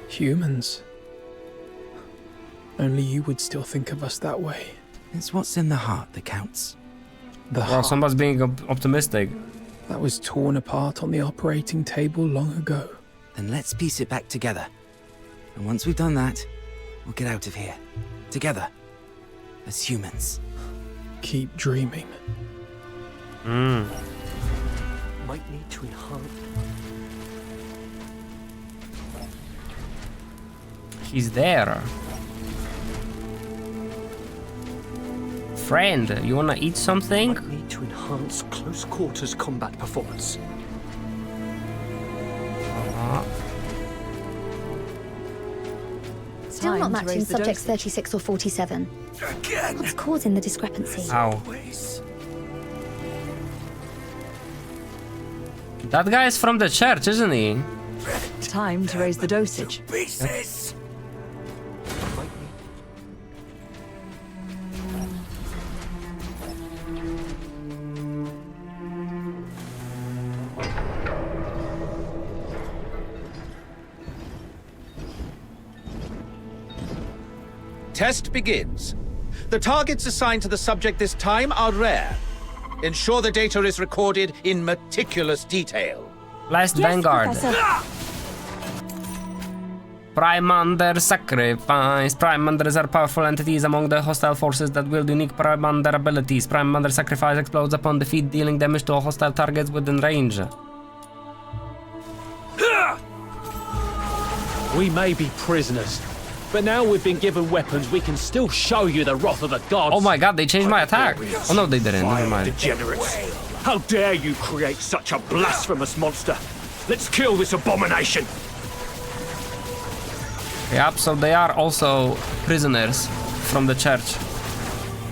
Humans? Only you would still think of us that way. It's what's in the heart that counts. Well, somebody's being optimistic. That was torn apart on the operating table long ago. Then let's piece it back together. And once we've done that, we'll get out of here. Together. As humans. Keep dreaming. Might need to enhance. He's there. Friend, you wanna eat something? Might need to enhance close quarters combat performance. Still not matching subjects 36 or 47. Again. What's causing the discrepancy? Ow. That guy is from the church, isn't he? Time to raise the dosage. Pieces. test begins. The targets assigned to the subject this time are rare. Ensure the data is recorded in meticulous detail. Last Vanguard. Primander Sacrifice. Primanders are powerful entities among the hostile forces that wield unique Primander abilities. Primander Sacrifice explodes upon defeat, dealing damage to hostile targets within range. We may be prisoners, but now we've been given weapons, we can still show you the wrath of the gods. Oh my god, they changed my attack. Oh no, they didn't. Never mind. Degenerates. How dare you create such a blasphemous monster? Let's kill this abomination. Yep, so they are also prisoners from the church.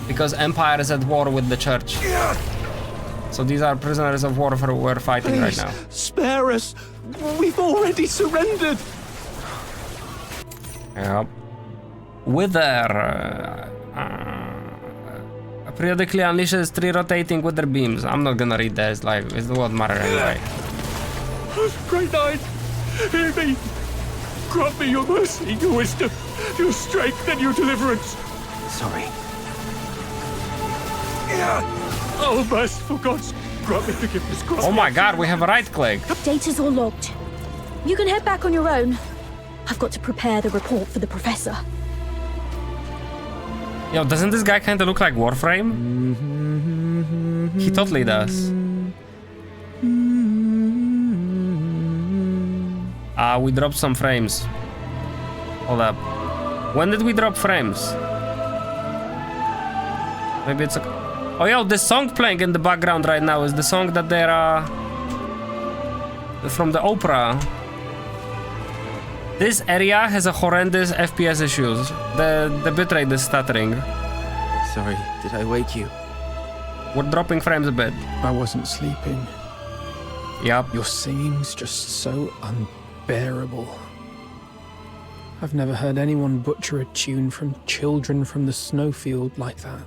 Because Empire is at war with the church. So these are prisoners of war we're fighting right now. Spare us! We've already surrendered! Yep. Wither periodically unleashes 3 rotating wither beams. I'm not gonna read this, like, it won't matter anyway. Great Knight, hear me! Grant me your mercy, your wisdom, your strength, and your deliverance. Sorry. Oh, merciful gods, grant me forgiveness. Oh my god, we have a right click. Data's all logged. You can head back on your own. I've got to prepare the report for the professor. Yo, doesn't this guy kind of look like Warframe? He totally does. We dropped some frames. Hold up. When did we drop frames? Maybe it's a... Oh, yo, this song playing in the background right now is the song that they're, from the opera. This area has a horrendous FPS issues. The bitrate is stuttering. Sorry, did I wake you? We're dropping frames a bit. I wasn't sleeping. Yep. Your singing's just so unbearable. I've never heard anyone butcher a tune from Children from the Snowfield like that.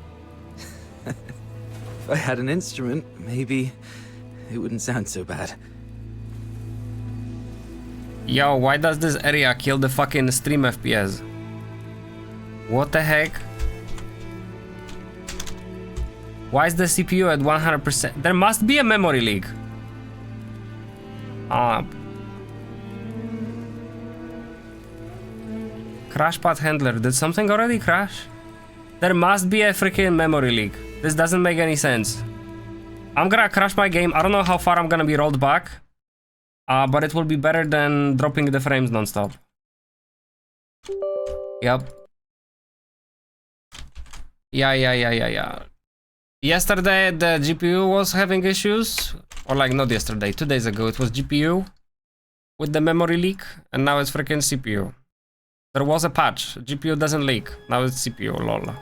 If I had an instrument, maybe it wouldn't sound so bad. Yo, why does this area kill the fucking stream FPS? What the heck? Why is the CPU at 100%? There must be a memory leak. Crash pad handler. Did something already crash? There must be a freaking memory leak. This doesn't make any sense. I'm gonna crash my game. I don't know how far I'm gonna be rolled back. But it will be better than dropping the frames non-stop. Yep. Yeah. Yesterday the GPU was having issues. Or like not yesterday, 2 days ago it was GPU with the memory leak, and now it's freaking CPU. There was a patch. GPU doesn't leak. Now it's CPU, lol.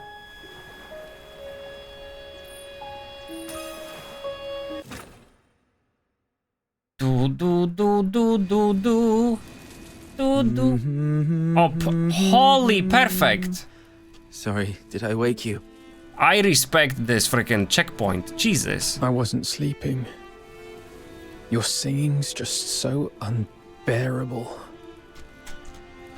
Holy perfect. Sorry, did I wake you? I respect this freaking checkpoint. Jesus. I wasn't sleeping. Your singing's just so unbearable.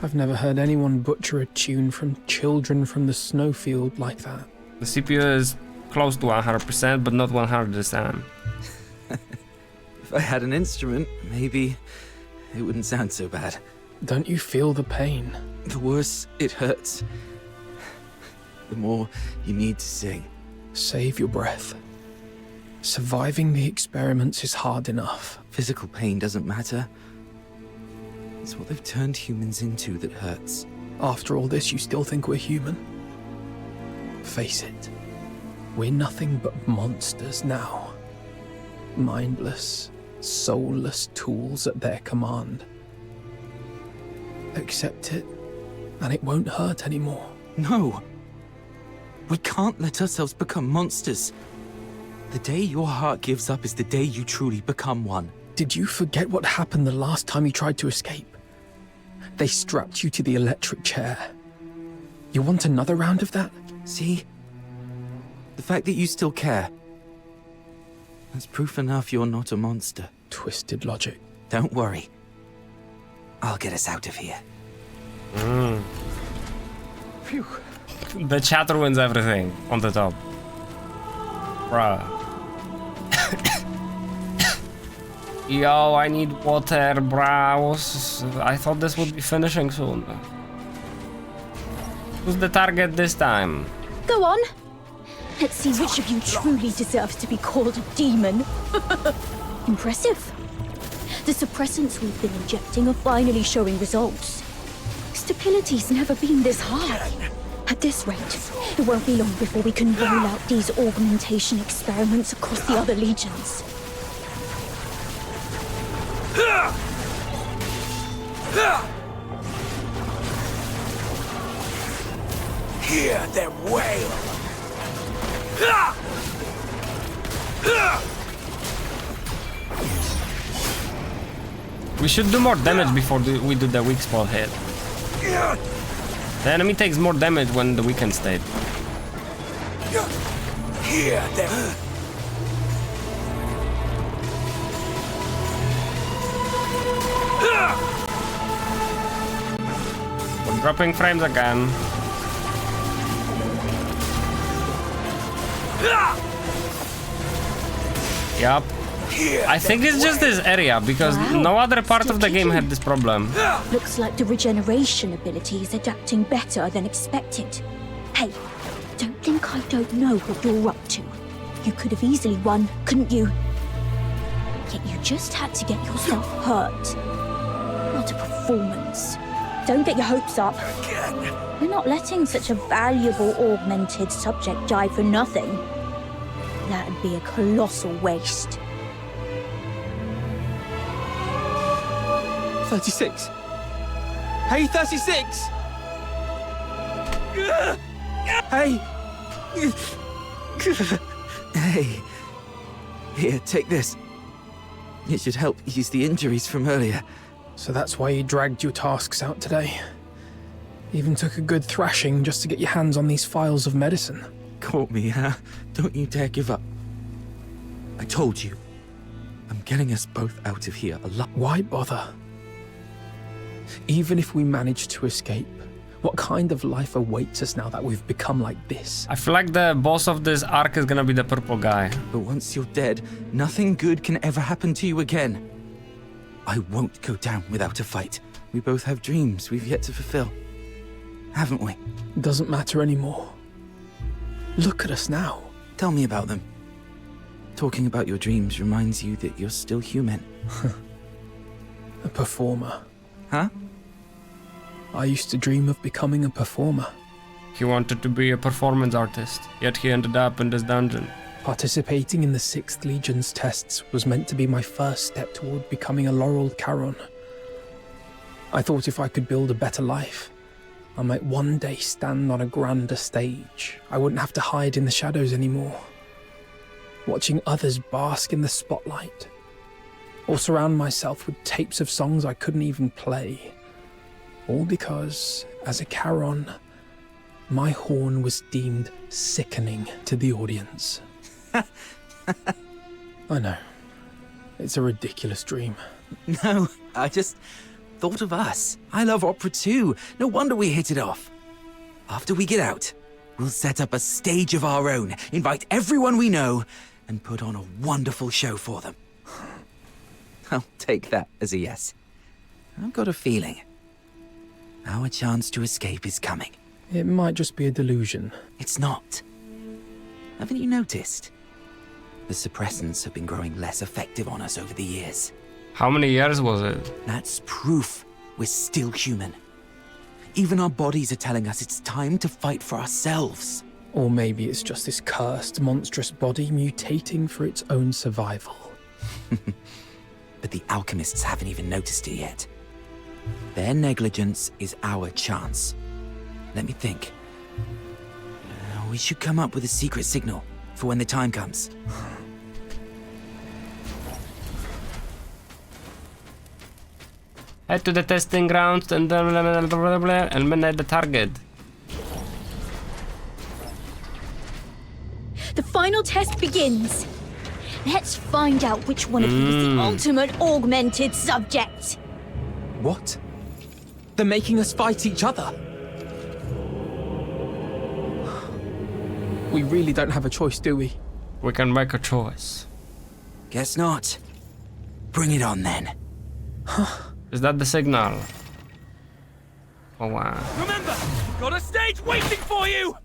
I've never heard anyone butcher a tune from Children from the Snowfield like that. The CPU is close to 100%, but not 100 this time. If I had an instrument, maybe it wouldn't sound so bad. Don't you feel the pain? The worse it hurts, the more you need to sing. Save your breath. Surviving the experiments is hard enough. Physical pain doesn't matter. It's what they've turned humans into that hurts. After all this, you still think we're human? Face it. We're nothing but monsters now. Mindless, soulless tools at their command. Accept it, and it won't hurt anymore. No! We can't let ourselves become monsters. The day your heart gives up is the day you truly become one. Did you forget what happened the last time you tried to escape? They strapped you to the electric chair. You want another round of that? See? The fact that you still care. That's proof enough you're not a monster. Twisted logic. Don't worry. I'll get us out of here. Phew. The chat ruins everything on the top. Bruh. Yo, I need water, bruh. I thought this would be finishing soon. Who's the target this time? Go on. Let's see which of you truly deserves to be called a demon. Impressive. The suppressants we've been injecting are finally showing results. Stability's never been this high. At this rate, it won't be long before we can roll out these augmentation experiments across the other legions. Hear them wail! We should do more damage before we do the weak spot hit. The enemy takes more damage when the weakened state. Hear them! We're dropping frames again. Yup. I think it's just this area because no other part of the game had this problem. Looks like the regeneration ability is adapting better than expected. Hey, don't think I don't know what you're up to. You could have easily won, couldn't you? Yet you just had to get yourself hurt. What a performance. Don't get your hopes up. We're not letting such a valuable augmented subject die for nothing. That'd be a colossal waste. 36. Hey, 36! Hey! Hey. Here, take this. It should help ease the injuries from earlier. So that's why you dragged your tasks out today. Even took a good thrashing just to get your hands on these files of medicine. Caught me, huh? Don't you dare give up. I told you. I'm getting us both out of here alive. Why bother? Even if we manage to escape, what kind of life awaits us now that we've become like this? I feel like the boss of this arc is gonna be the purple guy. But once you're dead, nothing good can ever happen to you again. I won't go down without a fight. We both have dreams we've yet to fulfill. Haven't we? Doesn't matter anymore. Look at us now. Tell me about them. Talking about your dreams reminds you that you're still human. A performer. Huh? I used to dream of becoming a performer. He wanted to be a performance artist, yet he ended up in this dungeon. Participating in the 6th Legion's tests was meant to be my first step toward becoming a laureled Charon. I thought if I could build a better life, I might one day stand on a grander stage. I wouldn't have to hide in the shadows anymore. Watching others bask in the spotlight, or surround myself with tapes of songs I couldn't even play. All because, as a Charon, my horn was deemed sickening to the audience. I know. It's a ridiculous dream. No, I just thought of us. I love opera too. No wonder we hit it off. After we get out, we'll set up a stage of our own, invite everyone we know, and put on a wonderful show for them. I'll take that as a yes. I've got a feeling our chance to escape is coming. It might just be a delusion. It's not. Haven't you noticed? The suppressants have been growing less effective on us over the years. How many years was it? That's proof we're still human. Even our bodies are telling us it's time to fight for ourselves. Or maybe it's just this cursed, monstrous body mutating for its own survival. But the alchemists haven't even noticed it yet. Their negligence is our chance. Let me think. We should come up with a secret signal for when the time comes. Head to the testing grounds and eliminate the target. The final test begins. Let's find out which one of you is the ultimate augmented subject. What? They're making us fight each other. We really don't have a choice, do we? We can make a choice. Guess not. Bring it on then. Is that the signal? Oh wow. Remember, got a stage waiting for you!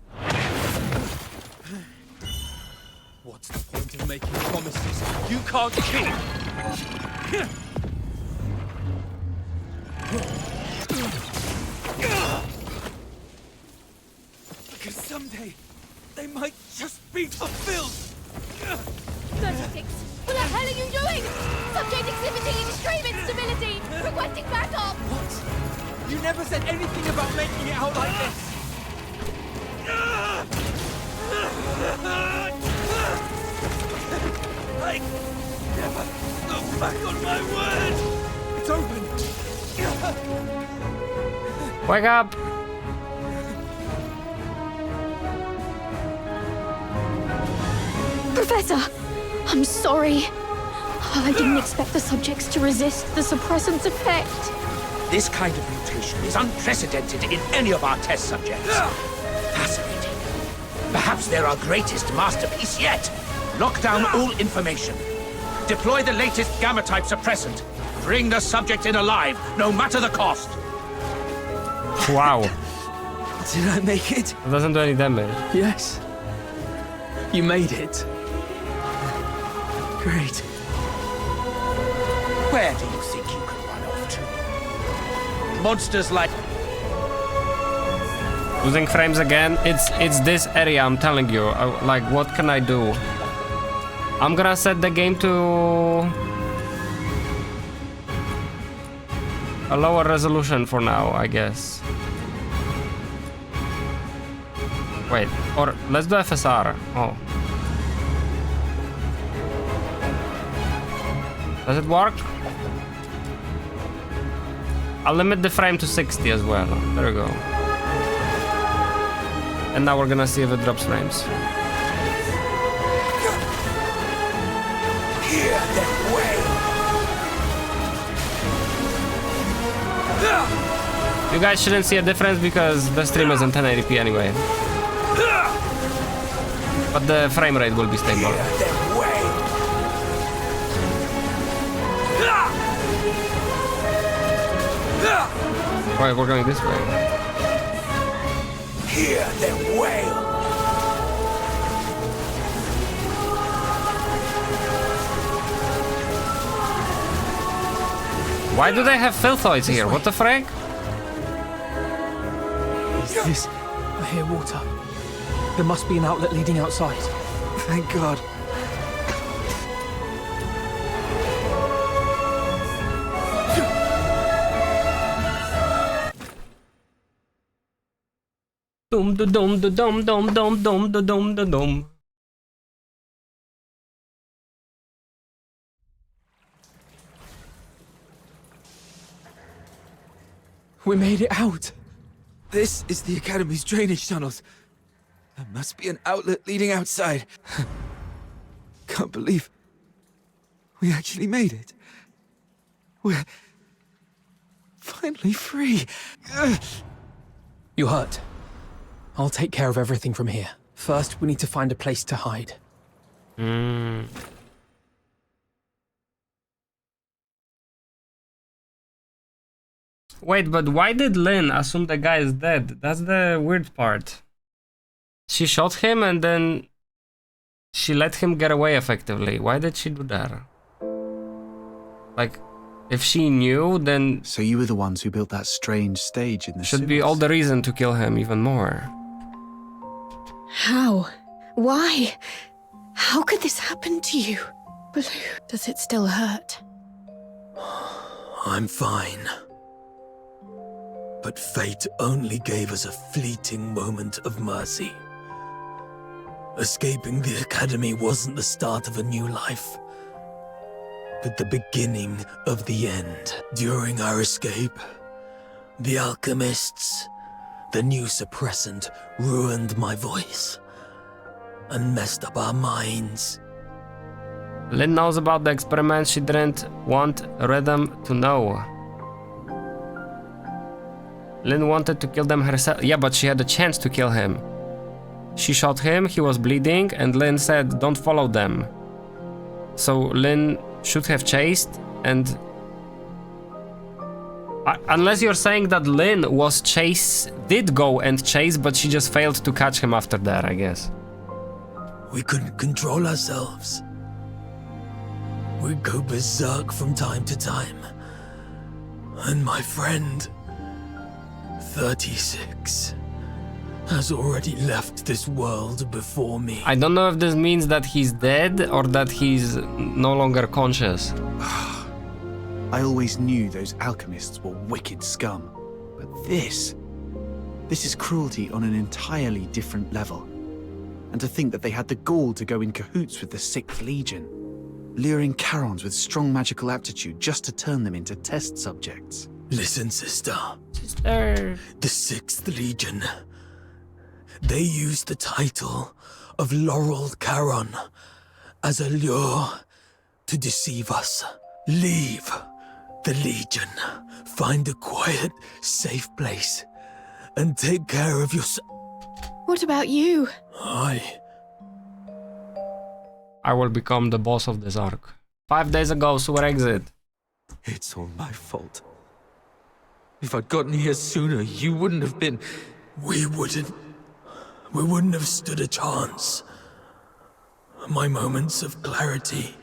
What's the point of making promises you can't keep? Because someday, they might just be fulfilled! 36, what the hell are you doing? Subject exhibiting extreme instability! Requesting backup! What? You never said anything about making it out like this! I never go back on my word! It's open! Wake up! Professor, I'm sorry. I didn't expect the subjects to resist the suppressant's effect. This kind of mutation is unprecedented in any of our test subjects. Fascinating. Perhaps they're our greatest masterpiece yet. Lock down all information. Deploy the latest gamma-type suppressant. Bring the subject in alive, no matter the cost. Wow. Did I make it? It doesn't do any damage. Yes. You made it. Great. Where do you think you could run off to? Monsters like... Losing frames again? It's this area, I'm telling you. Like, what can I do? I'm gonna set the game to a lower resolution for now, I guess. Wait, or let's do FSR. Oh. Does it work? I'll limit the frame to 60 as well. There we go. And now we're gonna see if it drops frames. Hear them wail! You guys shouldn't see a difference because the stream is in 1080p anyway. But the frame rate will be stable. Right, we're going this way. Hear them wail! Why do they have filthoids here? What the frick? Is this? I hear water. There must be an outlet leading outside. Thank God. Dum da dum da dum dum dum dum da dum da dum. We made it out. This is the Academy's drainage tunnels. There must be an outlet leading outside. Can't believe we actually made it. We're finally free. You hurt. I'll take care of everything from here. First, we need to find a place to hide. Wait, but why did Lynn assume the guy is dead? That's the weird part. She shot him and then she let him get away effectively. Why did she do that? Like, if she knew, then... So you were the ones who built that strange stage in the should be all the reason to kill him even more. How? Why? How could this happen to you? Blue, does it still hurt? I'm fine. But fate only gave us a fleeting moment of mercy. Escaping the Academy wasn't the start of a new life, but the beginning of the end. During our escape, the alchemists, the new suppressant, ruined my voice and messed up our minds. Lynn knows about the experiment. She didn't want Rhythm to know. Lynn wanted to kill them herself. Yeah, but she had a chance to kill him. She shot him, he was bleeding, and Lynn said, don't follow them. So Lynn should have chased, and... unless you're saying that Lynn did go and chase, but she just failed to catch him after that, I guess. We couldn't control ourselves. We'd go berserk from time to time. And my friend, 36, has already left this world before me. I don't know if this means that he's dead or that he's no longer conscious. I always knew those alchemists were wicked scum. But this is cruelty on an entirely different level. And to think that they had the gall to go in cahoots with the 6th Legion, luring Charons with strong magical aptitude just to turn them into test subjects. Listen, sister. Sister. The 6th Legion. They used the title of Laurel Charon as a lure to deceive us. Leave the Legion. Find a quiet, safe place and take care of yourself. What about you? I will become the boss of this arc. 5 days ago, sewer exit. It's all my fault. If I'd gotten here sooner, you wouldn't have been... We wouldn't have stood a chance. My moments of clarity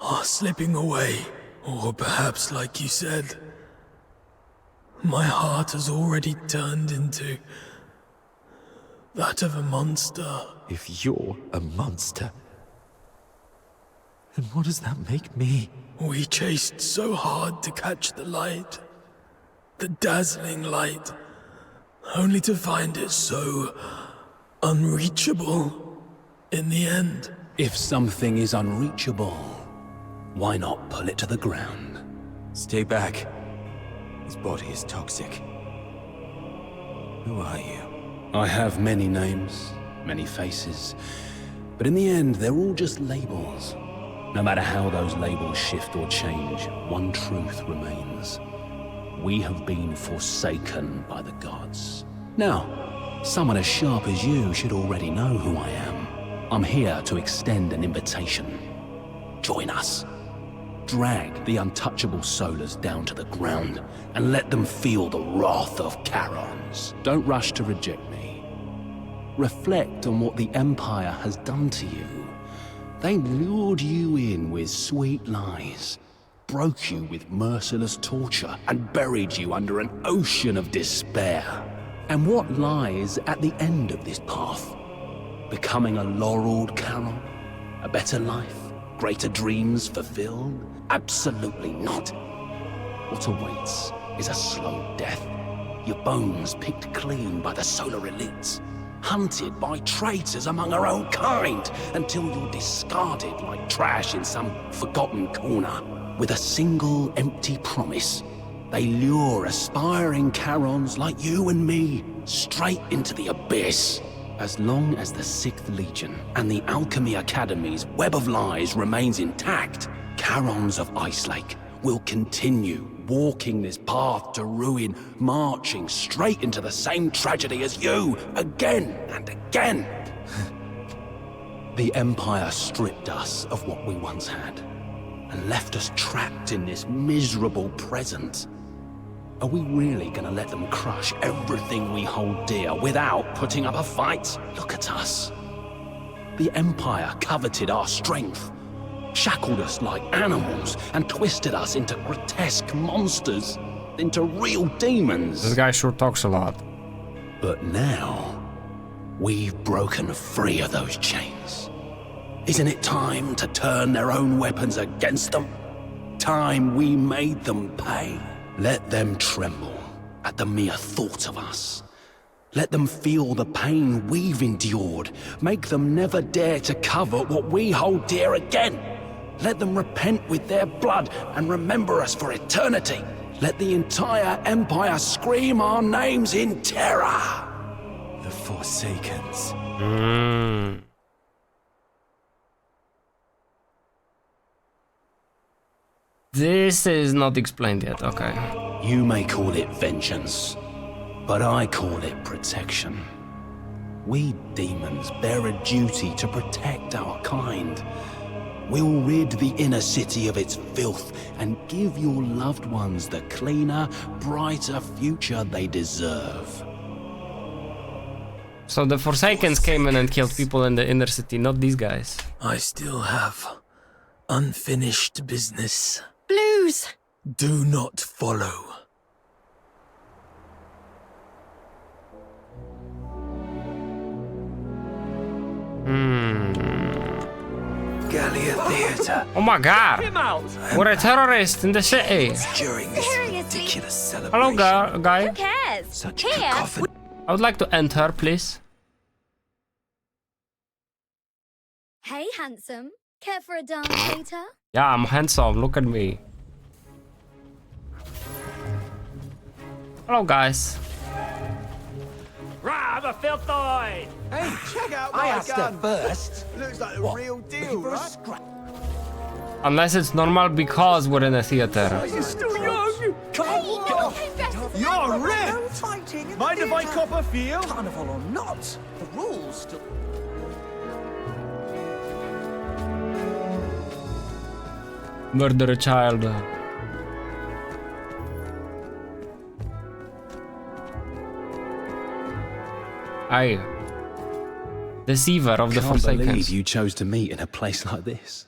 are slipping away. Or perhaps, like you said, my heart has already turned into that of a monster. If you're a monster, then what does that make me? We chased so hard to catch the light, the dazzling light, only to find it so unreachable in the end. If something is unreachable, why not pull it to the ground? Stay back. His body is toxic. Who are you? I have many names, many faces, but in the end, they're all just labels. No matter how those labels shift or change, one truth remains. We have been forsaken by the gods. Now, someone as sharp as you should already know who I am. I'm here to extend an invitation. Join us. Drag the untouchable Solars down to the ground and let them feel the wrath of Charons. Don't rush to reject me. Reflect on what the Empire has done to you. They lured you in with sweet lies, broke you with merciless torture, and buried you under an ocean of despair. And what lies at the end of this path? Becoming a laureled Charon? A better life? Greater dreams fulfilled? Absolutely not. What awaits is a slow death. Your bones picked clean by the solar elites. Hunted by traitors among our own kind, until you're discarded like trash in some forgotten corner. With a single empty promise, they lure aspiring Charons like you and me straight into the abyss. As long as the 6th Legion and the Alchemy Academy's web of lies remains intact, Charons of Icelake will continue walking this path to ruin, marching straight into the same tragedy as you, again and again. The Empire stripped us of what we once had, and left us trapped in this miserable present. Are we really gonna let them crush everything we hold dear without putting up a fight? Look at us. The Empire coveted our strength, shackled us like animals, and twisted us into grotesque monsters, into real demons. This guy sure talks a lot. But now, we've broken free of those chains. Isn't it time to turn their own weapons against them? Time we made them pay. Let them tremble at the mere thought of us. Let them feel the pain we've endured. Make them never dare to cover what we hold dear again. Let them repent with their blood and remember us for eternity. Let the entire Empire scream our names in terror. The Forsakens. This is not explained yet, okay. You may call it vengeance, but I call it protection. We demons bear a duty to protect our kind. We'll rid the inner city of its filth and give your loved ones the cleaner, brighter future they deserve. So the Forsakens came in and killed people in the inner city, not these guys. I still have unfinished business. Blues! Do not follow. Gallia Theatre. Oh my god! We're a terrorist in the city! During this ridiculous celebration. Hello, guy. Who cares? Such Here. cacophony. I would like to enter, please. Hey, handsome. Care for a dance later? Yeah, I'm handsome. Look at me. Hello, guys. Right, I'm a filthoid! Hey, check out my asked gun. her first. Looks like the real deal, right? Unless it's normal because we're in a theater. You're still young. Come on. You're ripped. Mind if I cop a feel? Carnival or not, the rules still... Murder a child. Aye. Deceiver of the Can't believe Forsakens. you chose to meet in a place like this.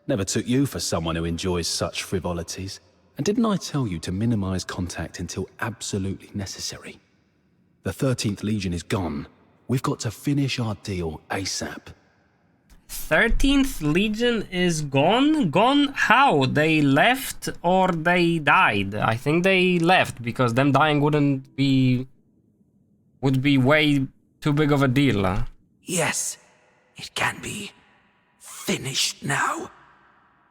Never took you for someone who enjoys such frivolities. And didn't I tell you to minimize contact until absolutely necessary? The 13th Legion is gone. We've got to finish our deal ASAP. 13th Legion is gone? Gone how? They left or they died? I think they left because them dying would be way too big of a deal. Yes, it can be finished now,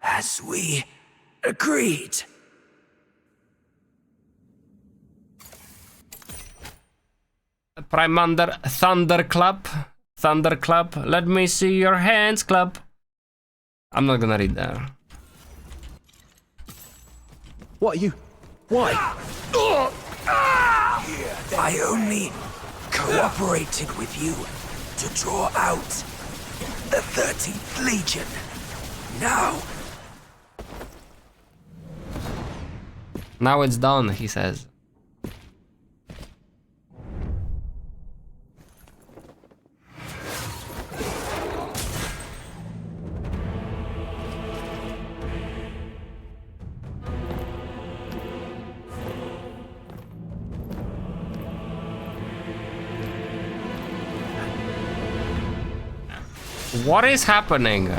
as we agreed. Primander Thunderclap. Thunderclap. Let me see your hands clap. I'm not gonna read that. What are you? Why? I only cooperated with you to draw out the 13th Legion. Now... Now it's done, he says. What is happening?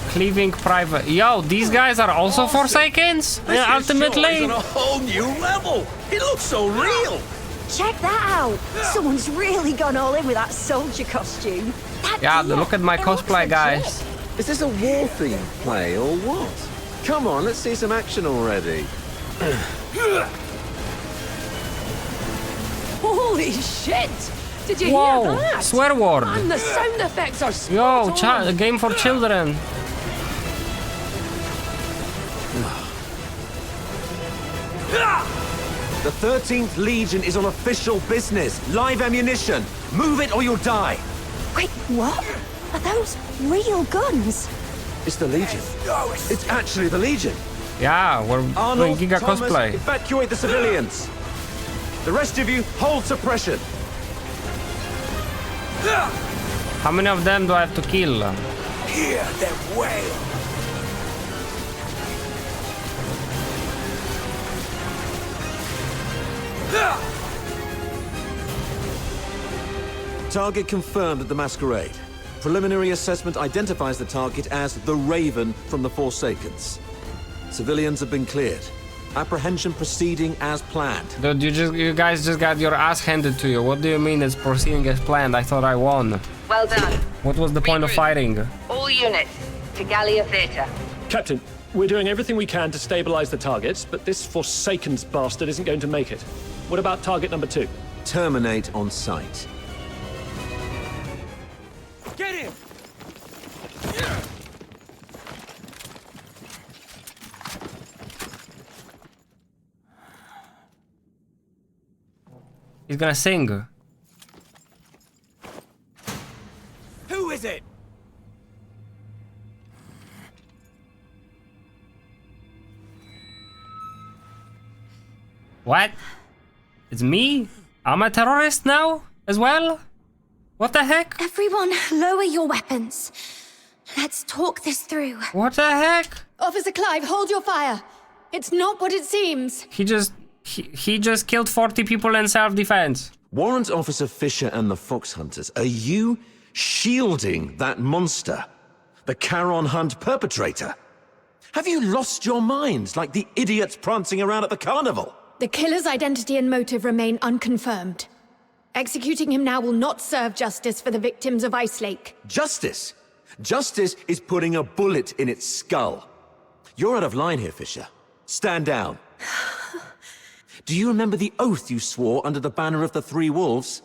Cleaving private. Yo, these guys are also Forsakens? Yeah, ultimately. On a whole new level. It looks so real. Check that out. Someone's really gone all in with that soldier costume. Yeah, look at my cosplay, guys. Is this a war theme play or what? Come on, let's see some action already. Holy shit! Did you Whoa, hear that? swear word. And the sound effects are Yo, spot on. a game for children. The 13th Legion is on official business. Live ammunition. Move it or you'll die. Wait, what? Are those real guns? It's the Legion. It's actually the Legion. Yeah, we're Arnold, doing Giga Thomas, cosplay. evacuate the civilians. The rest of you, hold suppression. How many of them do I have to kill? Hear them wail. Target confirmed at the Masquerade. Preliminary assessment identifies the target as the Raven from the Forsakens. Civilians have been cleared. Apprehension proceeding as planned. Dude, you guys just got your ass handed to you. What do you mean it's proceeding as planned? I thought I won. Well done. What was the point of fighting? All units, to Gallia Theatre. Captain, we're doing everything we can to stabilize the targets, but this Forsaken's bastard isn't going to make it. What about target number 2? Terminate on sight. Get him! He's gonna sing. is it? What? It's me? I'm a terrorist now? As well? What the heck? Everyone, lower your weapons. Let's talk this through. What the heck? Officer Clive, hold your fire. It's not what it seems. He just killed 40 people in self-defense. Warrant Officer Fisher and the Fox Hunters, are you shielding that monster? The Charon Hunt perpetrator? Have you lost your minds like the idiots prancing around at the carnival? The killer's identity and motive remain unconfirmed. Executing him now will not serve justice for the victims of Ice Lake. Justice? Justice is putting a bullet in its skull. You're out of line here, Fisher. Stand down. Do you remember the oath you swore under the banner of the Three Wolves?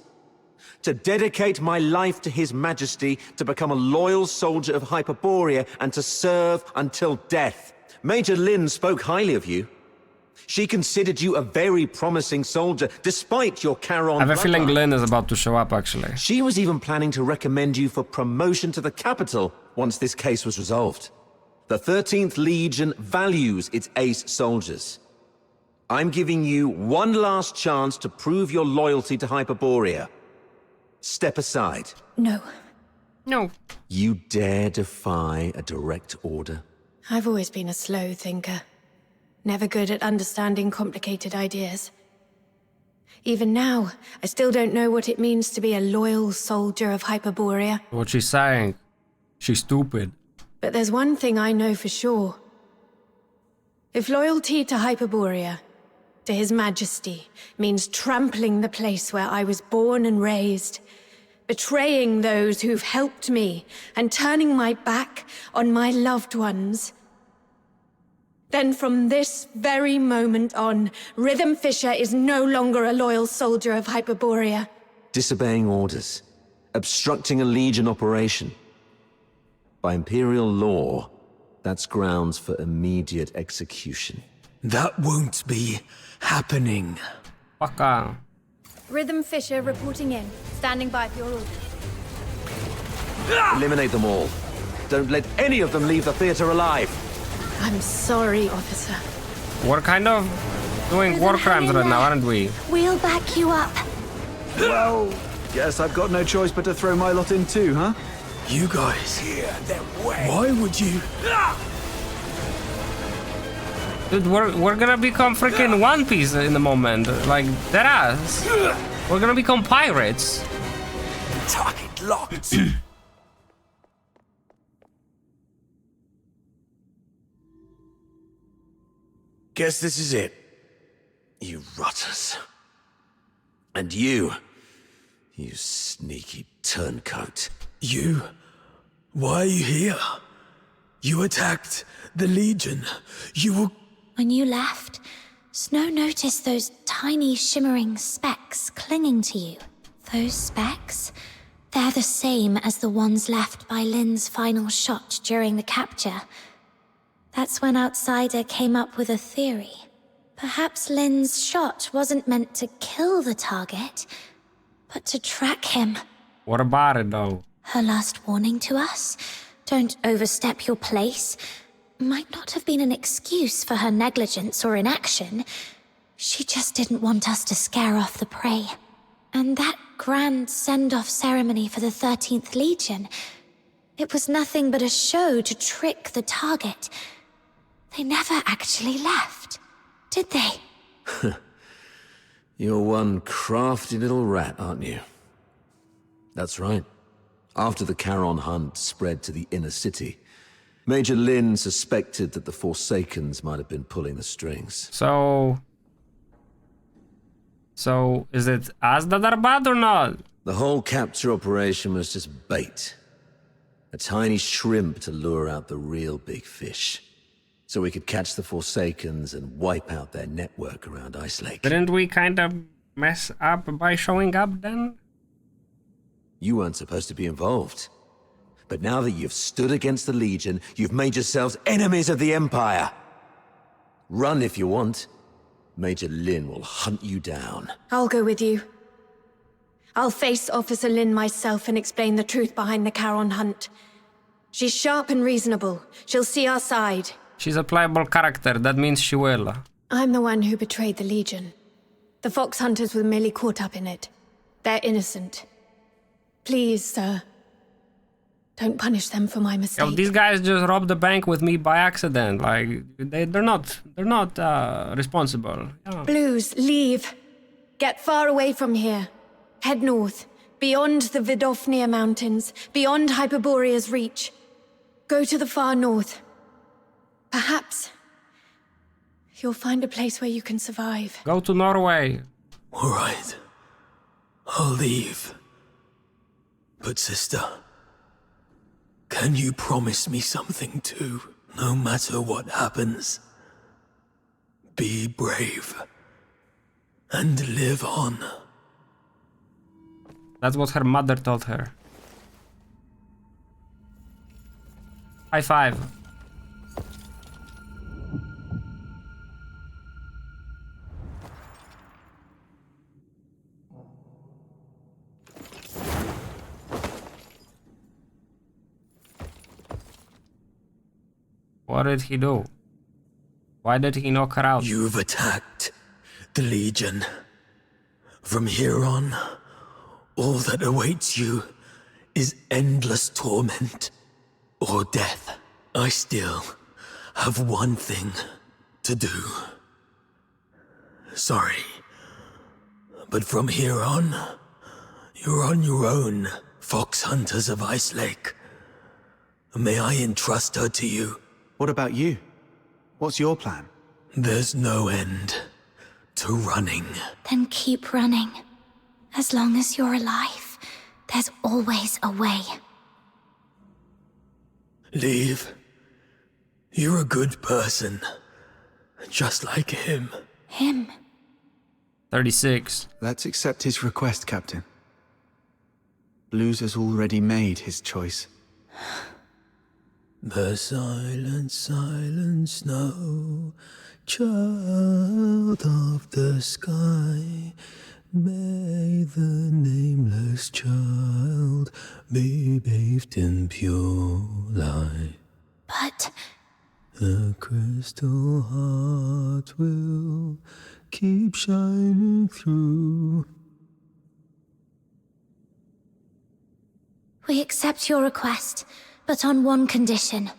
To dedicate my life to His Majesty, to become a loyal soldier of Hyperborea, and to serve until death. Major Lynn spoke highly of you. She considered you a very promising soldier, despite your Charon I have a feeling bloodline. Lynn is about to show up, actually. She was even planning to recommend you for promotion to the capital once this case was resolved. The 13th Legion values its ace soldiers. I'm giving you one last chance to prove your loyalty to Hyperborea. Step aside. No. No. You dare defy a direct order? I've always been a slow thinker. Never good at understanding complicated ideas. Even now, I still don't know what it means to be a loyal soldier of Hyperborea. What she's saying. She's stupid. But there's one thing I know for sure. If loyalty to Hyperborea, to His Majesty, means trampling the place where I was born and raised, betraying those who've helped me, and turning my back on my loved ones, then from this very moment on, Rhythm Fisher is no longer a loyal soldier of Hyperborea. Disobeying orders. Obstructing a Legion operation. By Imperial law, that's grounds for immediate execution. That won't be happening. Waka. Rhythm Fisher reporting in. Standing by for your orders. Eliminate them all. Don't let any of them leave the theater alive. I'm sorry, officer. We're kind of doing war crimes right now, aren't we? We'll back you up. Well, guess I've got no choice but to throw my lot in too, huh? You guys, why would you? Dude, we're gonna become freaking One Piece in a moment. Like, that ass. We're gonna become pirates. Target locked. Guess this is it. You rotters. And you sneaky turncoat. You? Why are you here? You attacked the Legion. You were... When you left, Snow noticed those tiny shimmering specks clinging to you. Those specks? They're the same as the ones left by Lynn's final shot during the capture. That's when Outsider came up with a theory. Perhaps Lynn's shot wasn't meant to kill the target, but to track him. What about it, though? Her last warning to us, don't overstep your place, might not have been an excuse for her negligence or inaction. She just didn't want us to scare off the prey. And that grand send-off ceremony for the 13th Legion, it was nothing but a show to trick the target. They never actually left, did they? You're one crafty little rat, aren't you? That's right. After the Charon Hunt spread to the inner city, Major Lynn suspected that the Forsakens might have been pulling the strings. So is it us that are bad or not? The whole capture operation was just bait. A tiny shrimp to lure out the real big fish. So we could catch the Forsakens and wipe out their network around Ice Lake. Didn't we kind of mess up by showing up then? You weren't supposed to be involved. But now that you've stood against the Legion, you've made yourselves enemies of the Empire. Run if you want. Major Lynn will hunt you down. I'll go with you. I'll face Officer Lin myself and explain the truth behind the Charon hunt. She's sharp and reasonable. She'll see our side. She's a playable character, that means she will. I'm the one who betrayed the Legion. The Fox Hunters were merely caught up in it. They're innocent. Please, sir. Don't punish them for my mistake. Yo, these guys just robbed the bank with me by accident. Like, they're not responsible. Yeah. Blues, leave. Get far away from here. Head north, beyond the Vidofnia Mountains, beyond Hyperborea's reach. Go to the far north. Perhaps you'll find a place where you can survive. Go to Norway. All right. I'll leave. But sister, can you promise me something too? No matter what happens, be brave and live on. That's what her mother told her. High five. What did he do? Why did he knock her out? You've attacked the Legion. From here on, all that awaits you is endless torment or death. I still have one thing to do. Sorry, but from here on, you're on your own, Fox Hunters of Ice Lake. May I entrust her to you? What about you? What's your plan? There's no end to running. Then keep running. As long as you're alive, there's always a way. Leave. You're a good person. Just like him. Him? 36. Let's accept his request, Captain. Blues has already made his choice. The silent, silent snow, child of the sky, may the nameless child be bathed in pure light. But... the crystal heart will keep shining through. we accept your request, but on one condition.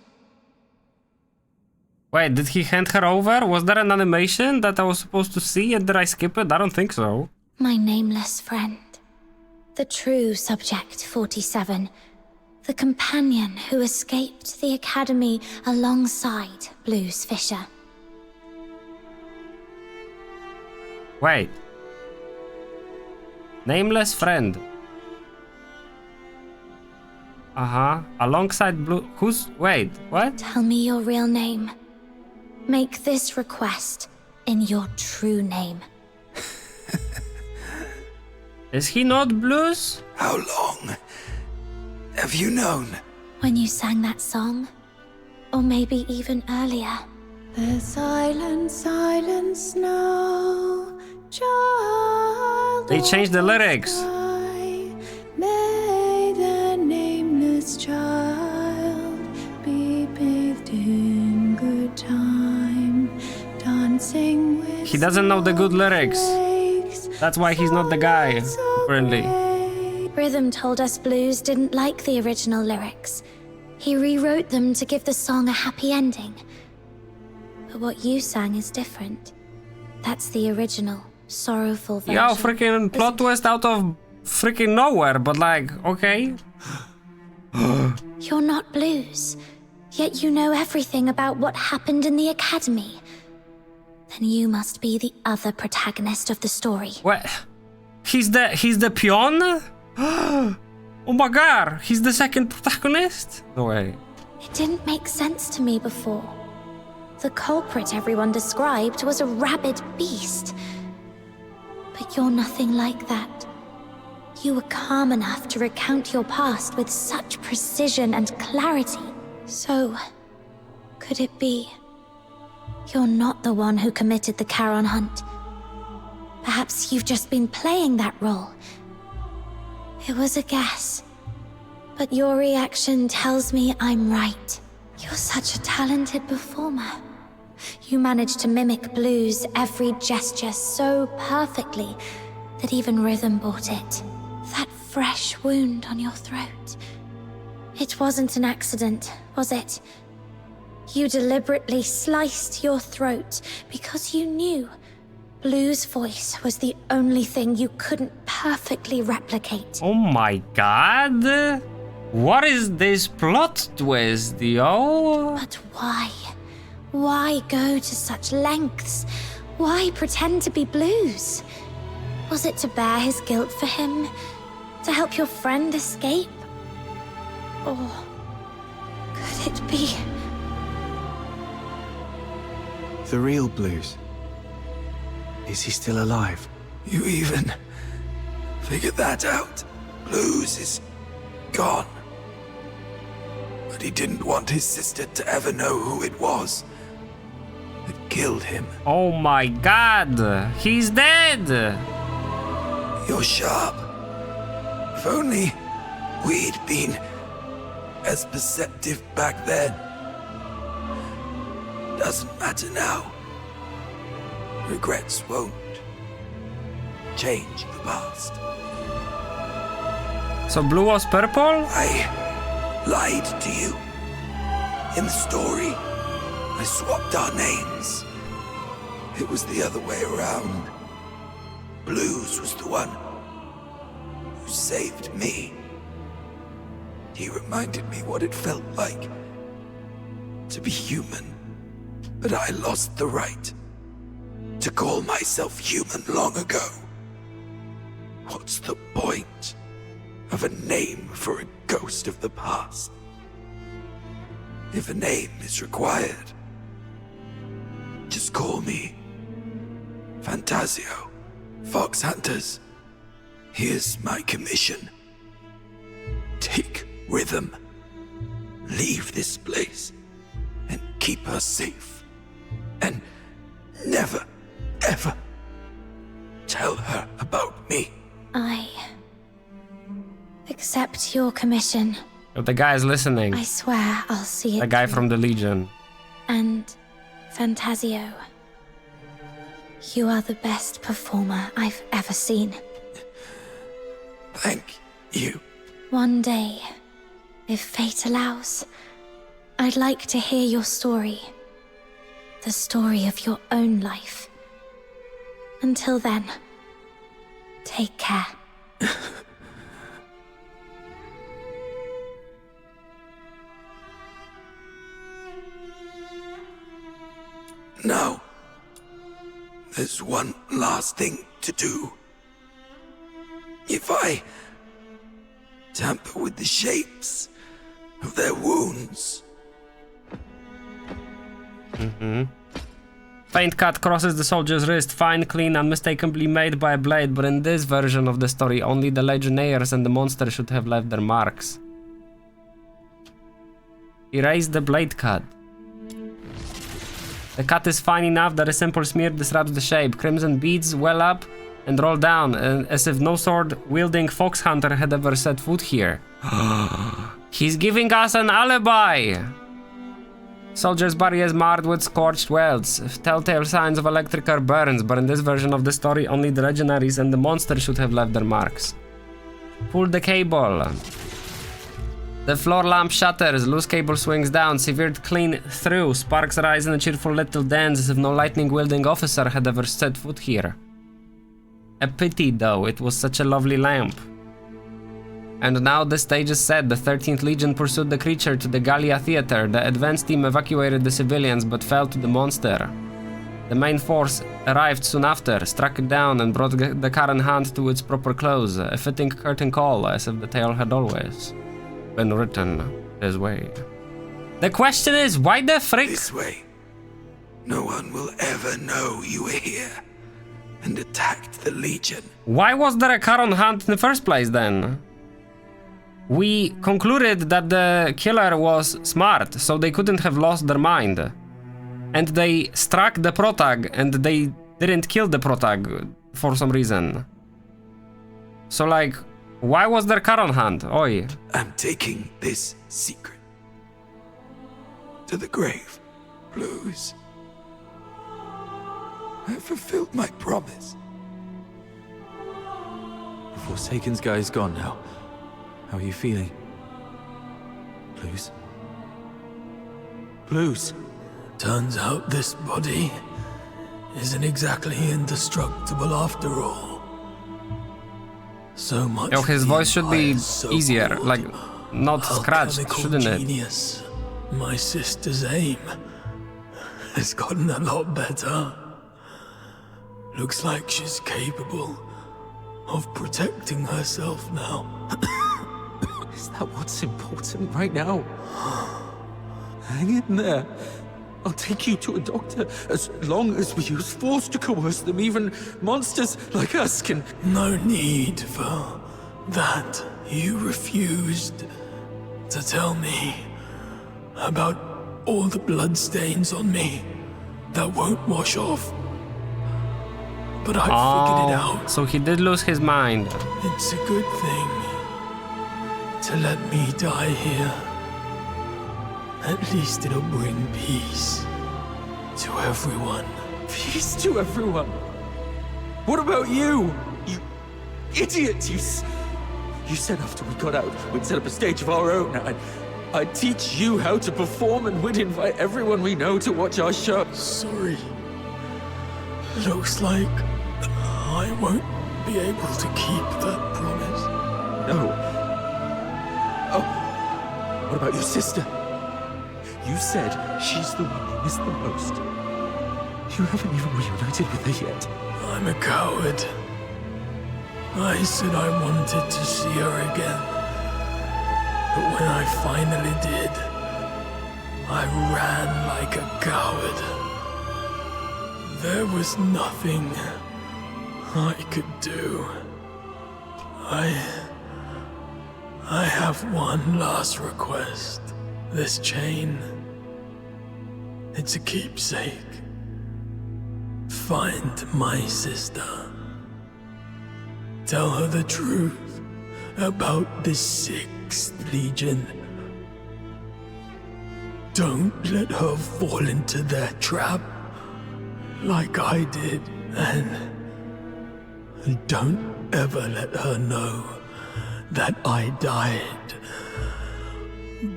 Wait, did he hand her over? Was there an animation that I was supposed to see and did I skip it? I don't think so. My nameless friend. The true Subject 47. The companion who escaped the Academy alongside Blues Fisher. Wait. Nameless friend. Alongside Blue... Who's... Wait, what? Tell me your real name. Make this request in your true name. Is he not Blues? How long have you known? When you sang that song? Or maybe even earlier. The silent, silent snow, child. They changed the lyrics. May the nameless child be bathed in good time, dancing with. He doesn't know the good lyrics. That's why he's not the guy, apparently. Rhythm told us Blues didn't like the original lyrics. He rewrote them to give the song a happy ending. But what you sang is different. That's the original, sorrowful version. Yo, freaking plot twist out of freaking nowhere, but like, okay. You're not Blues, yet you know everything about what happened in the Academy. Then you must be the other protagonist of the story. What? He's the peon? Oh my god, he's the second protagonist? No way. It didn't make sense to me before. The culprit everyone described was a rabid beast. But you're nothing like that. You were calm enough to recount your past with such precision and clarity. So, could it be you're not the one who committed the Charon hunt? Perhaps you've just been playing that role. It was a guess. But your reaction tells me I'm right. You're such a talented performer. You managed to mimic Blue's every gesture so perfectly that even rhythm bought it. That fresh wound on your throat. It wasn't an accident, was it? You deliberately sliced your throat because you knew Blue's voice was the only thing you couldn't perfectly replicate. Oh my god! What is this plot twist, yo? But why? Why go to such lengths? Why pretend to be Blue's? Was it to bear his guilt for him? To help your friend escape? Or could it be... The real Blues? Is he still alive? You even figured that out? Blues is gone. But he didn't want his sister to ever know who it was that killed him. Oh my god! He's dead! You're sharp. If only we'd been as perceptive back then. Doesn't matter now. Regrets won't change the past. So Blue was purple? I lied to you. In the story, I swapped our names. It was the other way around. Blues was the one who saved me. He reminded me what it felt like to be human, but I lost the right to call myself human long ago. What's the point of a name for a ghost of the past? If a name is required, just call me Fantasio. Fox Hunters, here's my commission. Take Rhythm, leave this place, and keep her safe. And never, ever tell her about me. I accept your commission. But the guy is listening. I swear I'll see it. The guy through. from the Legion. And Fantasio, you are the best performer I've ever seen. Thank you. One day, if fate allows, I'd like to hear your story. The story of your own life. Until then, take care. Now, there's one last thing to do. If I tamper with the shapes of their wounds. Faint cut crosses the soldier's wrist, fine, clean, unmistakably made by a blade, but in this version of the story, only the Legionnaires and the monster should have left their marks. Erase the blade cut. The cut is fine enough that a simple smear disrupts the shape. Crimson beads well up and roll down, as if no sword-wielding fox hunter had ever set foot here. He's giving us an alibi! Soldier's body is marred with scorched welts, telltale signs of electrical burns, but in this version of the story, only the Legionaries and the monster should have left their marks. Pull the cable. The floor lamp shatters, loose cable swings down, severed clean through, sparks rise in a cheerful little dance as if no lightning-wielding officer had ever set foot here. A pity, though, it was such a lovely lamp. And now the stage is set. The 13th Legion pursued the creature to the Gallia Theater. The advance team evacuated the civilians but fell to the monster. The main force arrived soon after, struck it down and brought the Karen Hunt to its proper close. A fitting curtain call, as if the tale had always been written this way. The question is, why the frick? This way. No one will ever know you were here and attacked the Legion. Why was there a Karen Hunt in the first place then? We concluded that the killer was smart, so they couldn't have lost their mind. And they struck the protag, and they didn't kill the protag for some reason. So like, Why was there car on hand? Oi. I'm taking this secret to the grave, Blues. I fulfilled my promise. The Forsaken's guy is gone now. How are you feeling? Blues? Blues? Turns out this body isn't exactly indestructible after all. So much. Yo, his voice should be easier, like not scratched, shouldn't it? Genius. My sister's aim has gotten a lot better. Looks like she's capable of protecting herself now. Is that what's important right now? Hang in there. I'll take you to a doctor as long as we use force to coerce them. Even monsters like us can... No need for that. You refused to tell me about all the bloodstains on me that won't wash off. But I figured it out. So he did lose his mind. It's a good thing to let me die here. At least it'll bring peace to everyone. Peace to everyone? What about you? You idiot! You said after we got out, we'd set up a stage of our own. I'd teach you how to perform and we'd invite everyone we know to watch our show. Sorry. Looks like I won't be able to keep that promise. No. Oh, what about your sister? You said she's the one you miss the most. You haven't even reunited with her yet. I'm a coward. I said I wanted to see her again. But when I finally did, I ran like a coward. There was nothing I could do. I have one last request. This chain, it's a keepsake. Find my sister. Tell her the truth about the 6th Legion. Don't let her fall into their trap like I did, and don't ever let her know that I died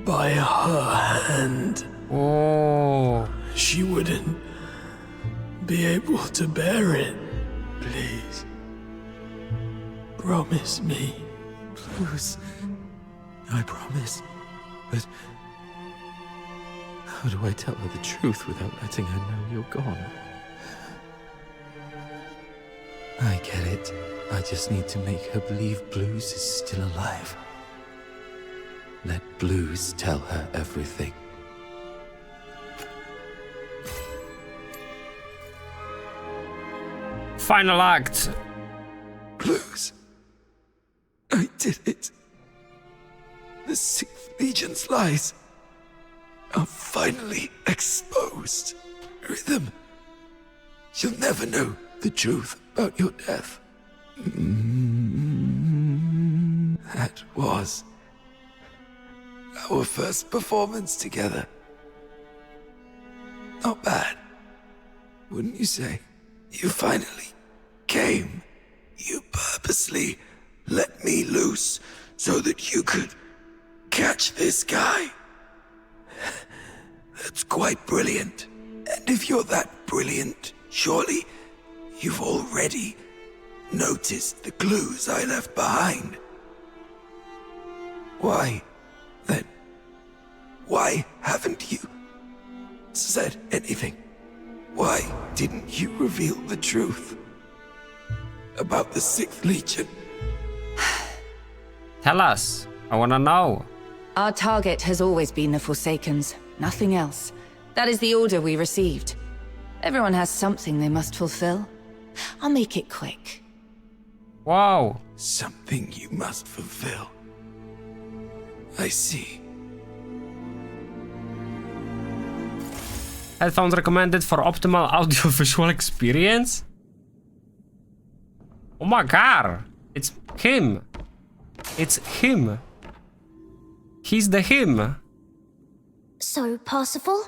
by her hand. Oh. She wouldn't be able to bear it. Please. Promise me. Blues. I promise. But how do I tell her the truth without letting her know you're gone? I get it. I just need to make her believe Blues is still alive. Let Blues tell her everything. Final act. Blues. I did it. The 6th Legion's lies are finally exposed. Rhythm, you'll never know the truth about your death. That was our first performance together. Not bad, wouldn't you say? You finally came. You purposely let me loose so that you could catch this guy. That's quite brilliant. And if you're that brilliant, surely you've already noticed the clues I left behind. Why, then, why haven't you said anything? Why didn't you reveal the truth about the 6th Legion? Tell us. I wanna know. Our target has always been the Forsakens, nothing else. That is the order we received. Everyone has something they must fulfill. I'll make it quick. Wow. Something you must fulfill. I see. Headphones recommended for optimal audio-visual experience? Oh my god. It's him. It's him. He's the him. So, Parsifal,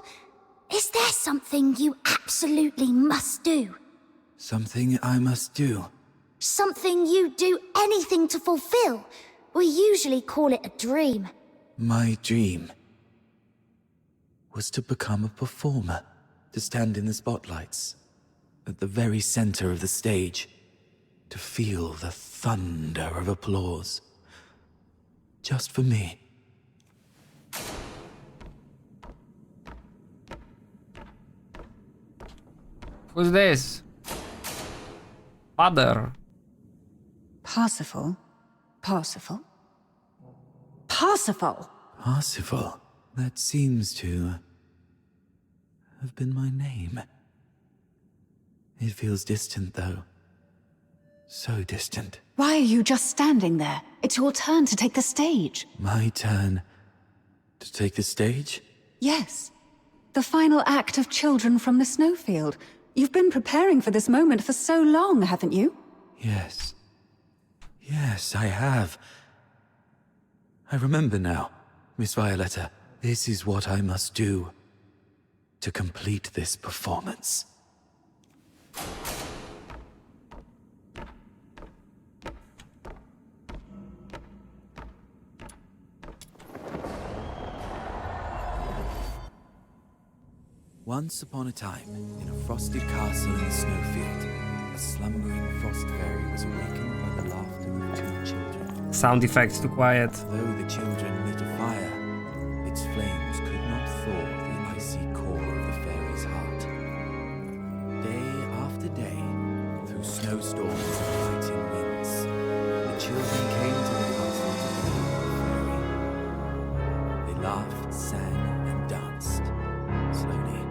is there something you absolutely must do? Something I must do. Something you do anything to fulfill? We usually call it a dream. My dream was to become a performer, to stand in the spotlights, at the very center of the stage, to feel the thunder of applause. Just for me. Who's this? Father. Parsifal? Parsifal? Parsifal! Parsifal. That seems to have been my name. It feels distant, though. So distant. Why are you just standing there? It's your turn to take the stage. My turn to take the stage? Yes. The final act of Children from the Snowfield. You've been preparing for this moment for so long, haven't you? Yes. Yes, I have. I remember now, Miss Violetta. This is what I must do to complete this performance. Once upon a time, in a frosted castle in the snowfield, a slumbering frost fairy was awakened by the laughter of two children. Sound effects too quiet. Though the children lit a fire, its flames could not thaw the icy core of the fairy's heart. Day after day, through snowstorms and biting winds, the children came to the castle to hear the fairy. They laughed, sang, and danced. Slowly,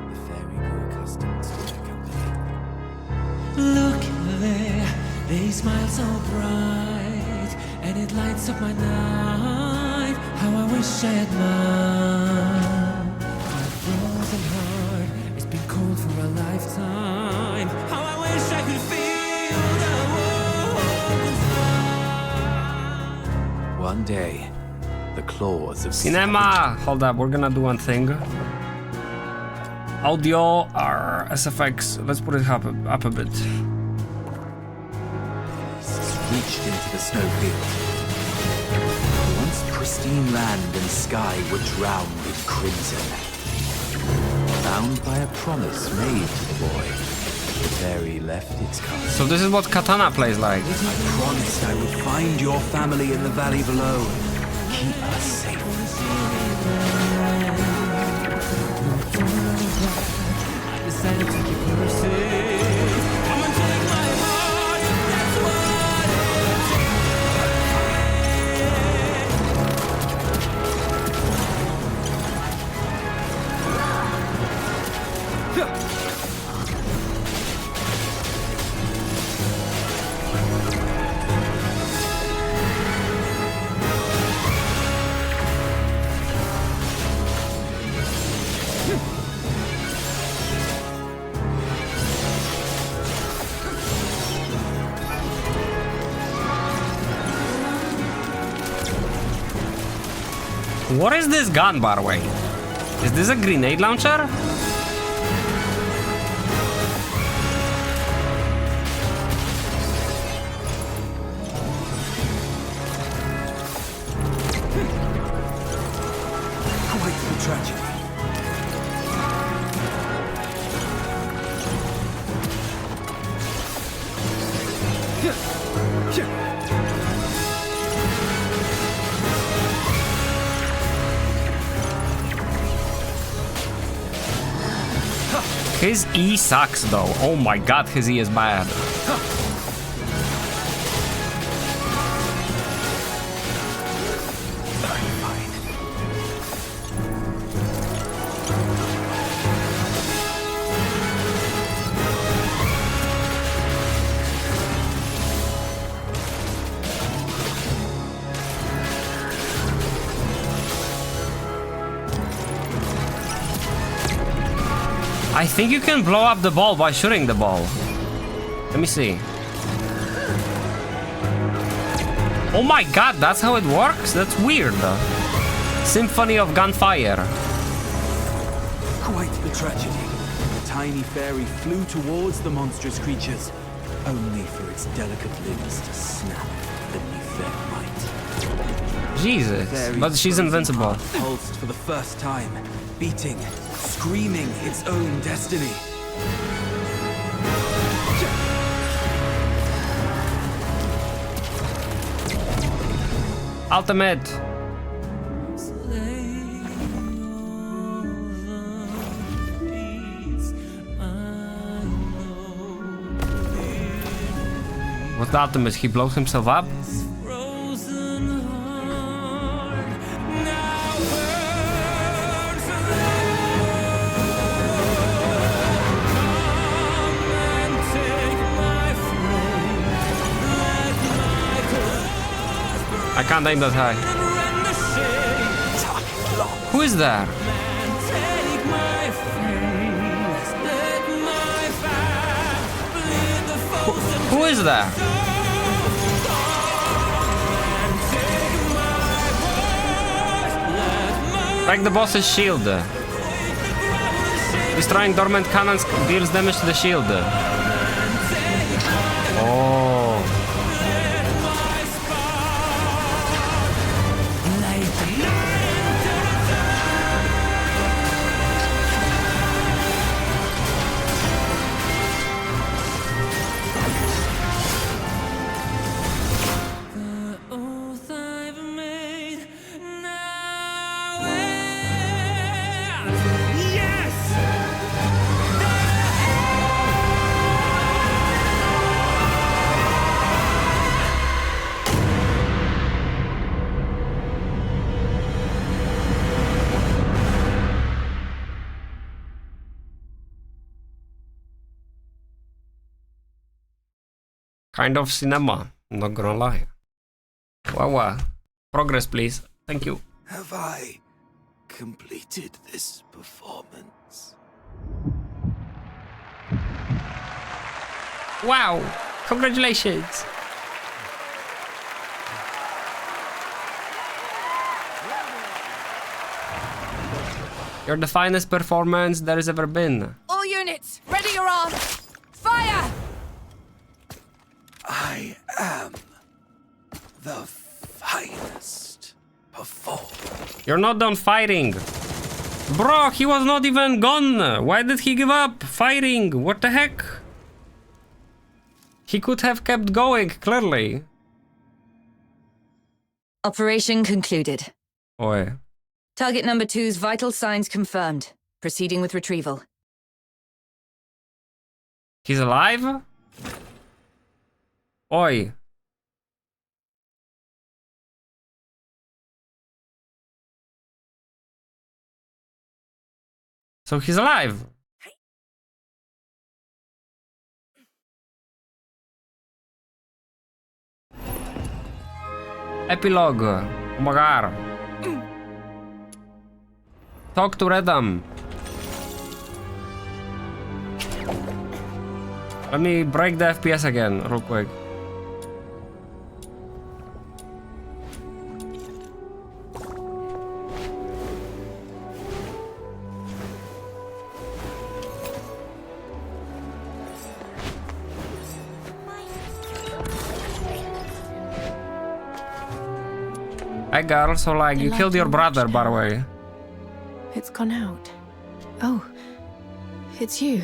the fairy grew accustomed to their company. Look there, they smile so bright, and it lights up my night. How I wish I had mine. My frozen heart, it's been cold for a lifetime. How I wish I could feel the warmth inside. One day, the claws of Cinema! Hold up, we're gonna do one thing. Audio, SFX, let's put it up a bit. Reached into the snowfield. The once pristine land and sky were drowned in crimson. Bound by a promise made to the boy, the fairy left its castle. So this is what Katana plays like. I promised I would find your family in the valley below. Keep us safe. Decided to keep mercy. Come and take my heart, that's what What is this gun, by the way? Is this a grenade launcher? Quite the tragedy. His E sucks though. Oh my god, his E is bad. I think you can blow up the ball by shooting the ball. Let me see. Oh my god, that's how it works? That's weird. Symphony of Gunfire. Quite the tragedy. The tiny fairy flew towards the monstrous creatures, only for its delicate limbs to snap beneath their might. Jesus, but she's invincible. Pulsed for the first time, beating, screaming its own destiny. Ultimate. What's the ultimate? He blows himself up? I can't aim that high. Who is there? Who is there? Break the boss's shield. Destroying dormant cannons deals damage to the shield. Oh. Kind of cinema, I'm not gonna lie. Wow. Progress, please. Thank you. Have I completed this performance? Wow! Congratulations! You're the finest performance there has ever been. All units, ready your arms! Fire! I am the finest performer. You're not done fighting. Bro, he was not even gone. Why did he give up fighting? What the heck? He could have kept going, clearly. Operation concluded. Oi. Target number 2's vital signs confirmed. Proceeding with retrieval. He's alive? Oi. So he's alive. Epilogue. Oh my god. Talk to Redam. Let me break the FPS again, real quick. Hey girl, so like, you killed your brother, by the way. It's gone out. Oh, it's you.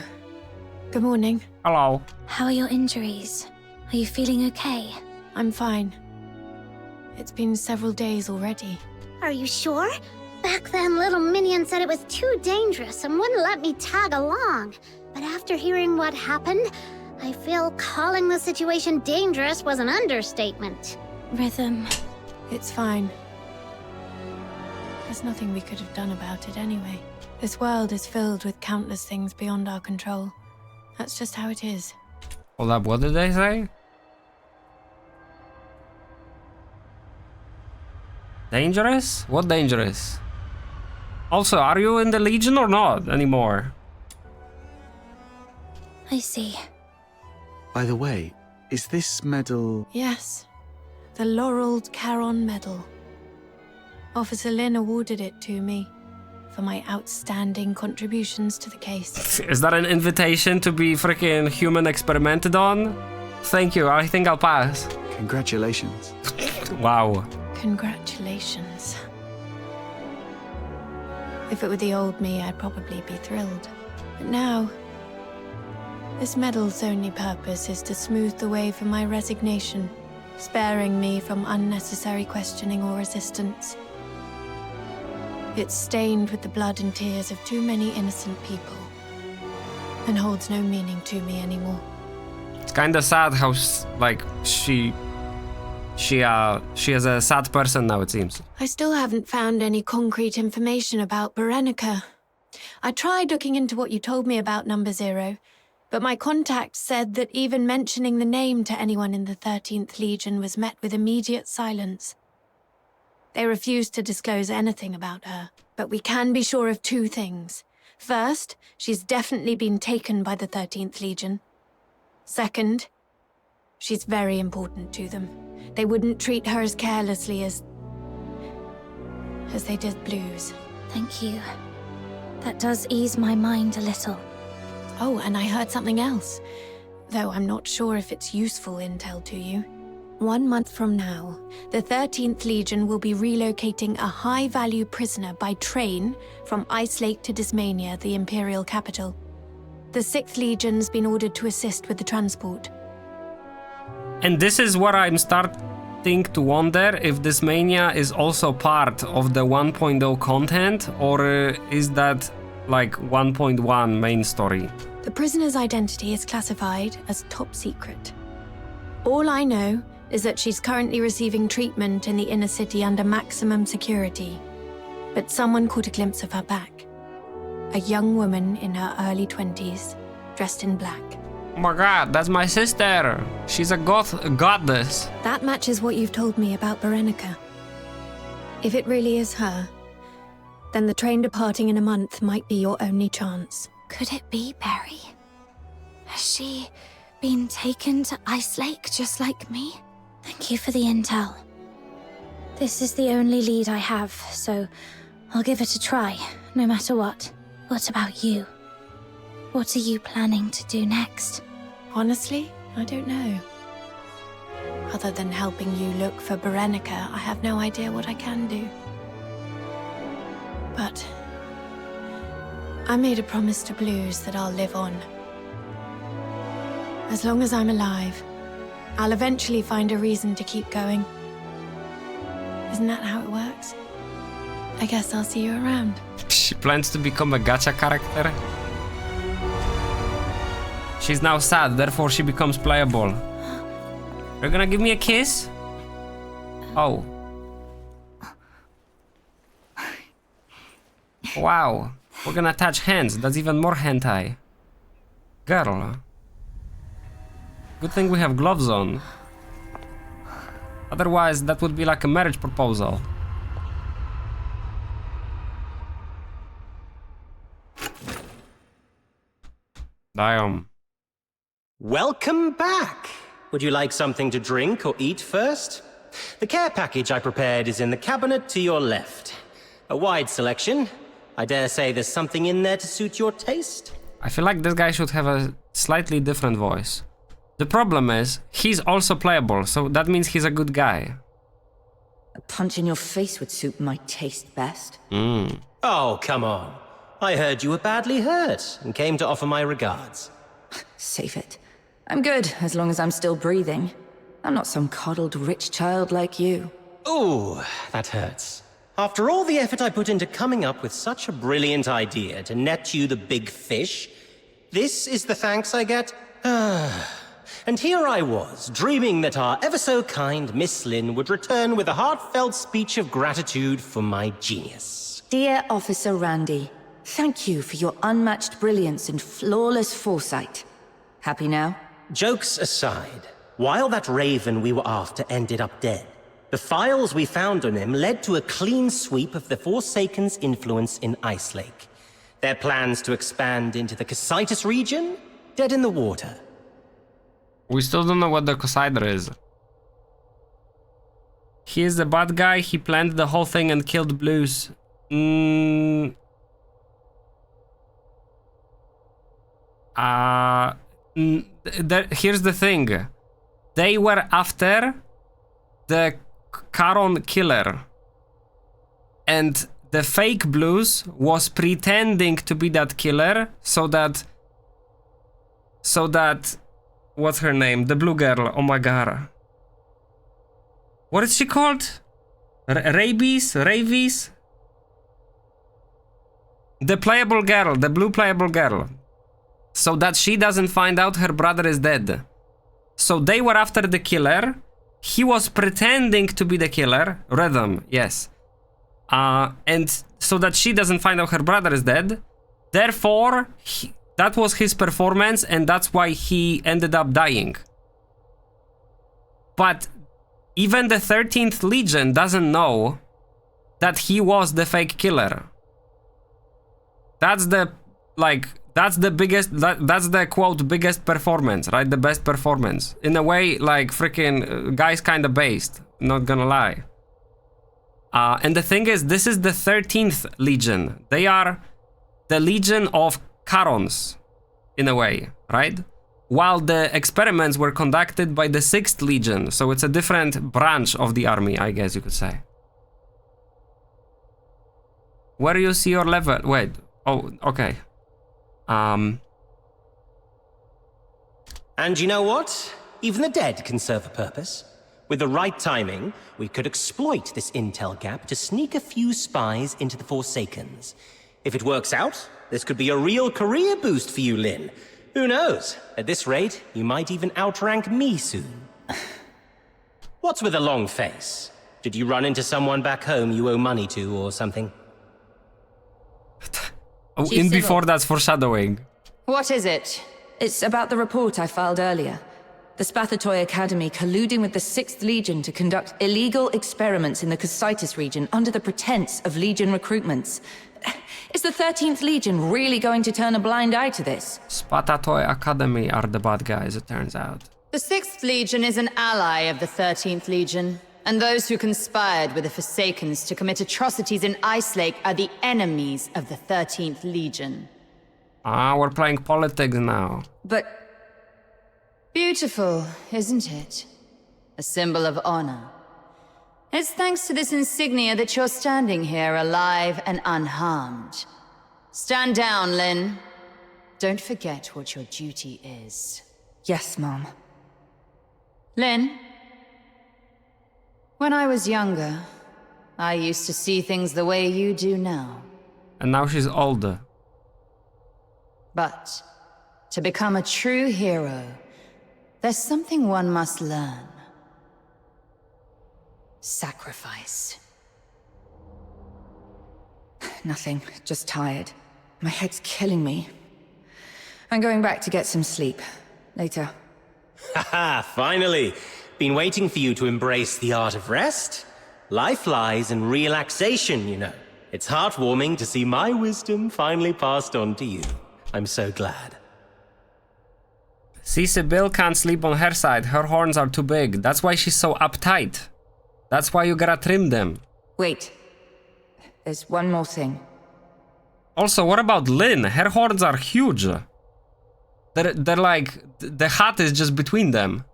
Good morning. Hello. How are your injuries? Are you feeling okay? I'm fine. It's been several days already. Are you sure? Back then, little Minion said it was too dangerous and wouldn't let me tag along. But after hearing what happened, I feel calling the situation dangerous was an understatement. Rhythm. It's fine. There's nothing we could have done about it anyway. This world is filled with countless things beyond our control. That's just how it is. Hold up, what did they say? Dangerous? What dangerous? Also, are you in the Legion or not anymore? I see. By the way, is this medal... Yes. The laureled Charon Medal. Officer Lin awarded it to me for my outstanding contributions to the case. Is that an invitation to be freaking human experimented on? Thank you, I think I'll pass. Congratulations. Wow. Congratulations. If it were the old me, I'd probably be thrilled. But now, this medal's only purpose is to smooth the way for my resignation, sparing me from unnecessary questioning or resistance. It's stained with the blood and tears of too many innocent people, and holds no meaning to me anymore. It's kinda sad how, like, she is a sad person now, it seems. I still haven't found any concrete information about Berenica. I tried looking into what you told me about Number Zero, but my contact said that even mentioning the name to anyone in the 13th Legion was met with immediate silence. They refused to disclose anything about her, but we can be sure of two things. First, she's definitely been taken by the 13th Legion. Second, she's very important to them. They wouldn't treat her as carelessly as they did Blues. Thank you. That does ease my mind a little. Oh, and I heard something else, though I'm not sure if it's useful intel to you. 1 month from now, the 13th Legion will be relocating a high-value prisoner by train from Ice Lake to Dismania, the Imperial capital. The 6th Legion's been ordered to assist with the transport. And this is where I'm starting to wonder if Dismania is also part of the 1.0 content, or is that like 1.1 main story? The prisoner's identity is classified as top secret. All I know is that she's currently receiving treatment in the inner city under maximum security. But someone caught a glimpse of her back. A young woman in her early 20s, dressed in black. Oh my god, that's my sister! She's a goddess. That matches what you've told me about Berenica. If it really is her, then the train departing in a month might be your only chance. Could it be Berry? Has she been taken to Ice Lake just like me? Thank you for the intel. This is the only lead I have, so I'll give it a try, no matter what. What about you? What are you planning to do next? Honestly, I don't know. Other than helping you look for Berenica, I have no idea what I can do. But I made a promise to Blues that I'll live on. As long as I'm alive, I'll eventually find a reason to keep going. Isn't that how it works? I guess I'll see you around. She plans to become a gacha character. She's now sad, therefore she becomes playable. You're gonna give me a kiss? Oh. Wow. We're gonna touch hands. That's even more hentai. Girl. Good thing we have gloves on. Otherwise, that would be like a marriage proposal. Damn. Welcome back! Would you like something to drink or eat first? The care package I prepared is in the cabinet to your left. A wide selection. I dare say there's something in there to suit your taste. I feel like this guy should have a slightly different voice. The problem is, he's also playable, so that means he's a good guy. A punch in your face would suit my taste best. Oh, come on. I heard you were badly hurt and came to offer my regards. Save it. I'm good, as long as I'm still breathing. I'm not some coddled rich child like you. Ooh, that hurts. After all the effort I put into coming up with such a brilliant idea to net you the big fish, this is the thanks I get? And here I was, dreaming that our ever-so-kind Miss Lin would return with a heartfelt speech of gratitude for my genius. Dear Officer Randy, thank you for your unmatched brilliance and flawless foresight. Happy now? Jokes aside, while that raven we were after ended up dead, the files we found on him led to a clean sweep of the Forsaken's influence in Ice Lake. Their plans to expand into the Cocytus region? Dead in the water. We still don't know what the Cosider is. He is the bad guy. He planned the whole thing and killed Blues. Here's the thing. They were after the Charon killer. And the fake Blues was pretending to be that killer so that what's her name? The blue girl. Oh my god. What is she called? Rabies? The playable girl, the blue playable girl. So that she doesn't find out her brother is dead. So they were after the killer. He was pretending to be the killer. Rhythm, yes. And so that she doesn't find out her brother is dead. Therefore, that was his performance and that's why he ended up dying. But even the 13th Legion doesn't know that he was the fake killer. That's the, like, that's the biggest, that's the quote biggest performance, right? The best performance. In a way, like, freaking guy's kinda based, not gonna lie. And the thing is, this is the 13th Legion. They are the Legion of Charons, in a way, right? While the experiments were conducted by the 6th Legion, so it's a different branch of the army, I guess you could say. Where do you see your level? Wait, oh, okay. And you know what? Even the dead can serve a purpose. With the right timing, we could exploit this intel gap to sneak a few spies into the Forsakens. If it works out, this could be a real career boost for you, Lynn. Who knows? At this rate, you might even outrank me soon. What's with a long face? Did you run into someone back home you owe money to or something? Oh, in before that's foreshadowing. What is it? It's about the report I filed earlier. The Spathatoy Academy colluding with the 6th Legion to conduct illegal experiments in the Cocytus region under the pretense of Legion recruitments. Is the 13th Legion really going to turn a blind eye to this? Spathatoy Academy are the bad guys, it turns out. The 6th Legion is an ally of the 13th Legion, and those who conspired with the Forsakens to commit atrocities in Ice Lake are the enemies of the 13th Legion. Ah, we're playing politics now. But beautiful, isn't it? A symbol of honor. It's thanks to this insignia that you're standing here alive and unharmed. Stand down, Lynn. Don't forget what your duty is. Yes, Mom. Lynn, when I was younger, I used to see things the way you do now. And now she's older. But to become a true hero, there's something one must learn. Sacrifice. Nothing, just tired. My head's killing me. I'm going back to get some sleep. Later. Haha, finally! Been waiting for you to embrace the art of rest. Life lies in relaxation, you know. It's heartwarming to see my wisdom finally passed on to you. I'm so glad. See, Sibyl can't sleep on her side. Her horns are too big. That's why she's so uptight. That's why you gotta trim them. Wait. There's one more thing. Also, what about Lynn? Her horns are huge. They're like... the hat is just between them.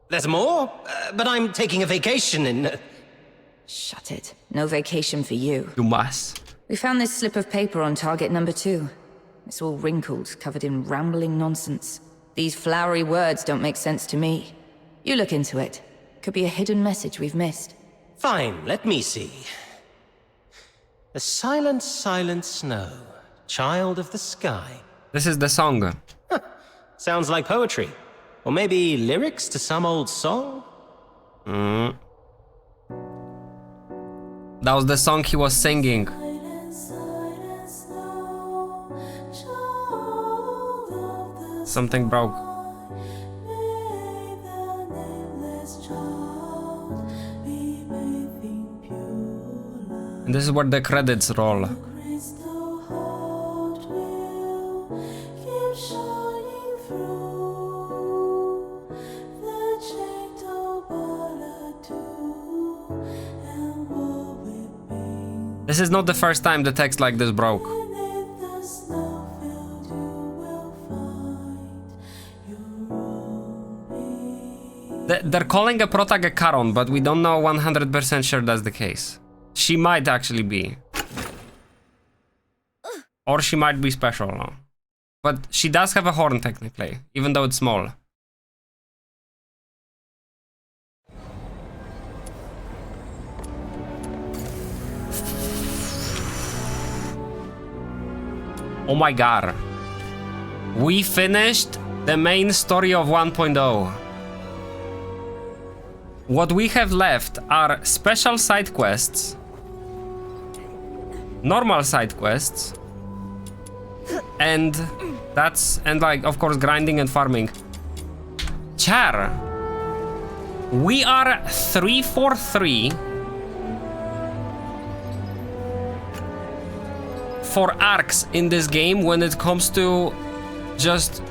There's more? But I'm taking a vacation in... Shut it. No vacation for you. You must. We found this slip of paper on target number 2. It's all wrinkled, covered in rambling nonsense. These flowery words don't make sense to me. You look into it. Could be a hidden message we've missed. Fine, let me see. The silent, silent snow, child of the sky. This is the song. Sounds like poetry. Or maybe lyrics to some old song? That was the song he was singing. Something broke. And this is where the credits roll. This is not the first time the text like this broke. They're calling a protag a Charon, but we don't know 100% sure that's the case. She might actually be. Or she might be special. But she does have a horn technically, even though it's small. Oh my god. We finished the main story of 1.0. What we have left are special side quests, normal side quests, and like, of course, grinding and farming. Char, we are 3 for 3 for arcs in this game when it comes to just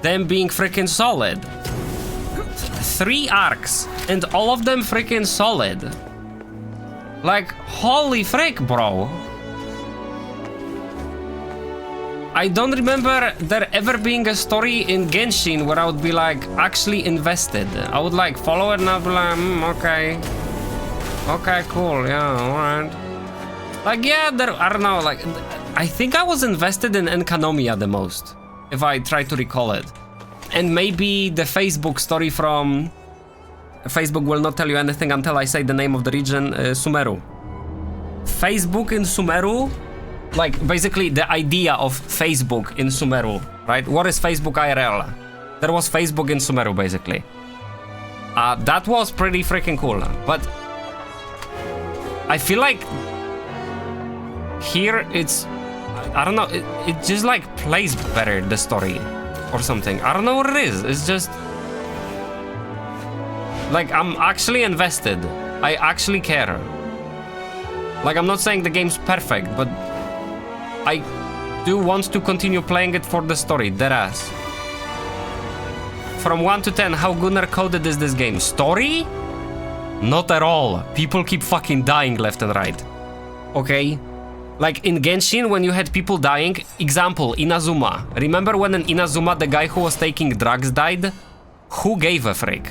them being freaking solid. 3 arcs, and all of them freaking solid. Like, holy frick, bro. I don't remember there ever being a story in Genshin where I would be like actually invested. I would like follow it and I'd be like, okay. Okay, cool, yeah, alright. Like, yeah, I don't know, like, I think I was invested in Enkanomiya the most, if I try to recall it. And maybe the Facebook story from... Facebook will not tell you anything until I say the name of the region, Sumeru. Facebook in Sumeru, like basically the idea of Facebook in Sumeru, right? What is Facebook IRL? There was Facebook in Sumeru, basically. That was pretty freaking cool, but I feel like here it's... I don't know, it just like plays better, the story. Or something. I don't know what it is. It's just... like, I'm actually invested. I actually care. Like, I'm not saying the game's perfect, but I do want to continue playing it for the story, deadass. From 1 to 10, how Gunnar-coded is this game? Story? Not at all. People keep fucking dying left and right. Okay? Like in Genshin, when you had people dying, example, Inazuma. Remember when in Inazuma the guy who was taking drugs died? Who gave a frick?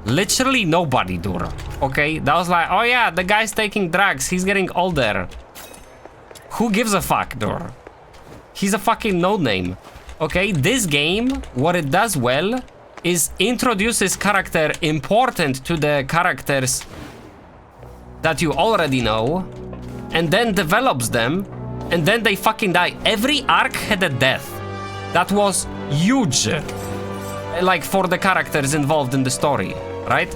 Literally nobody, dude. Okay, that was like, oh yeah, the guy's taking drugs, he's getting older. Who gives a fuck, dude? He's a fucking no-name. Okay, this game, what it does well, is introduces character important to the characters that you already know, and then develops them, and then they fucking die. Every arc had a death. That was huge. Like, for the characters involved in the story, right?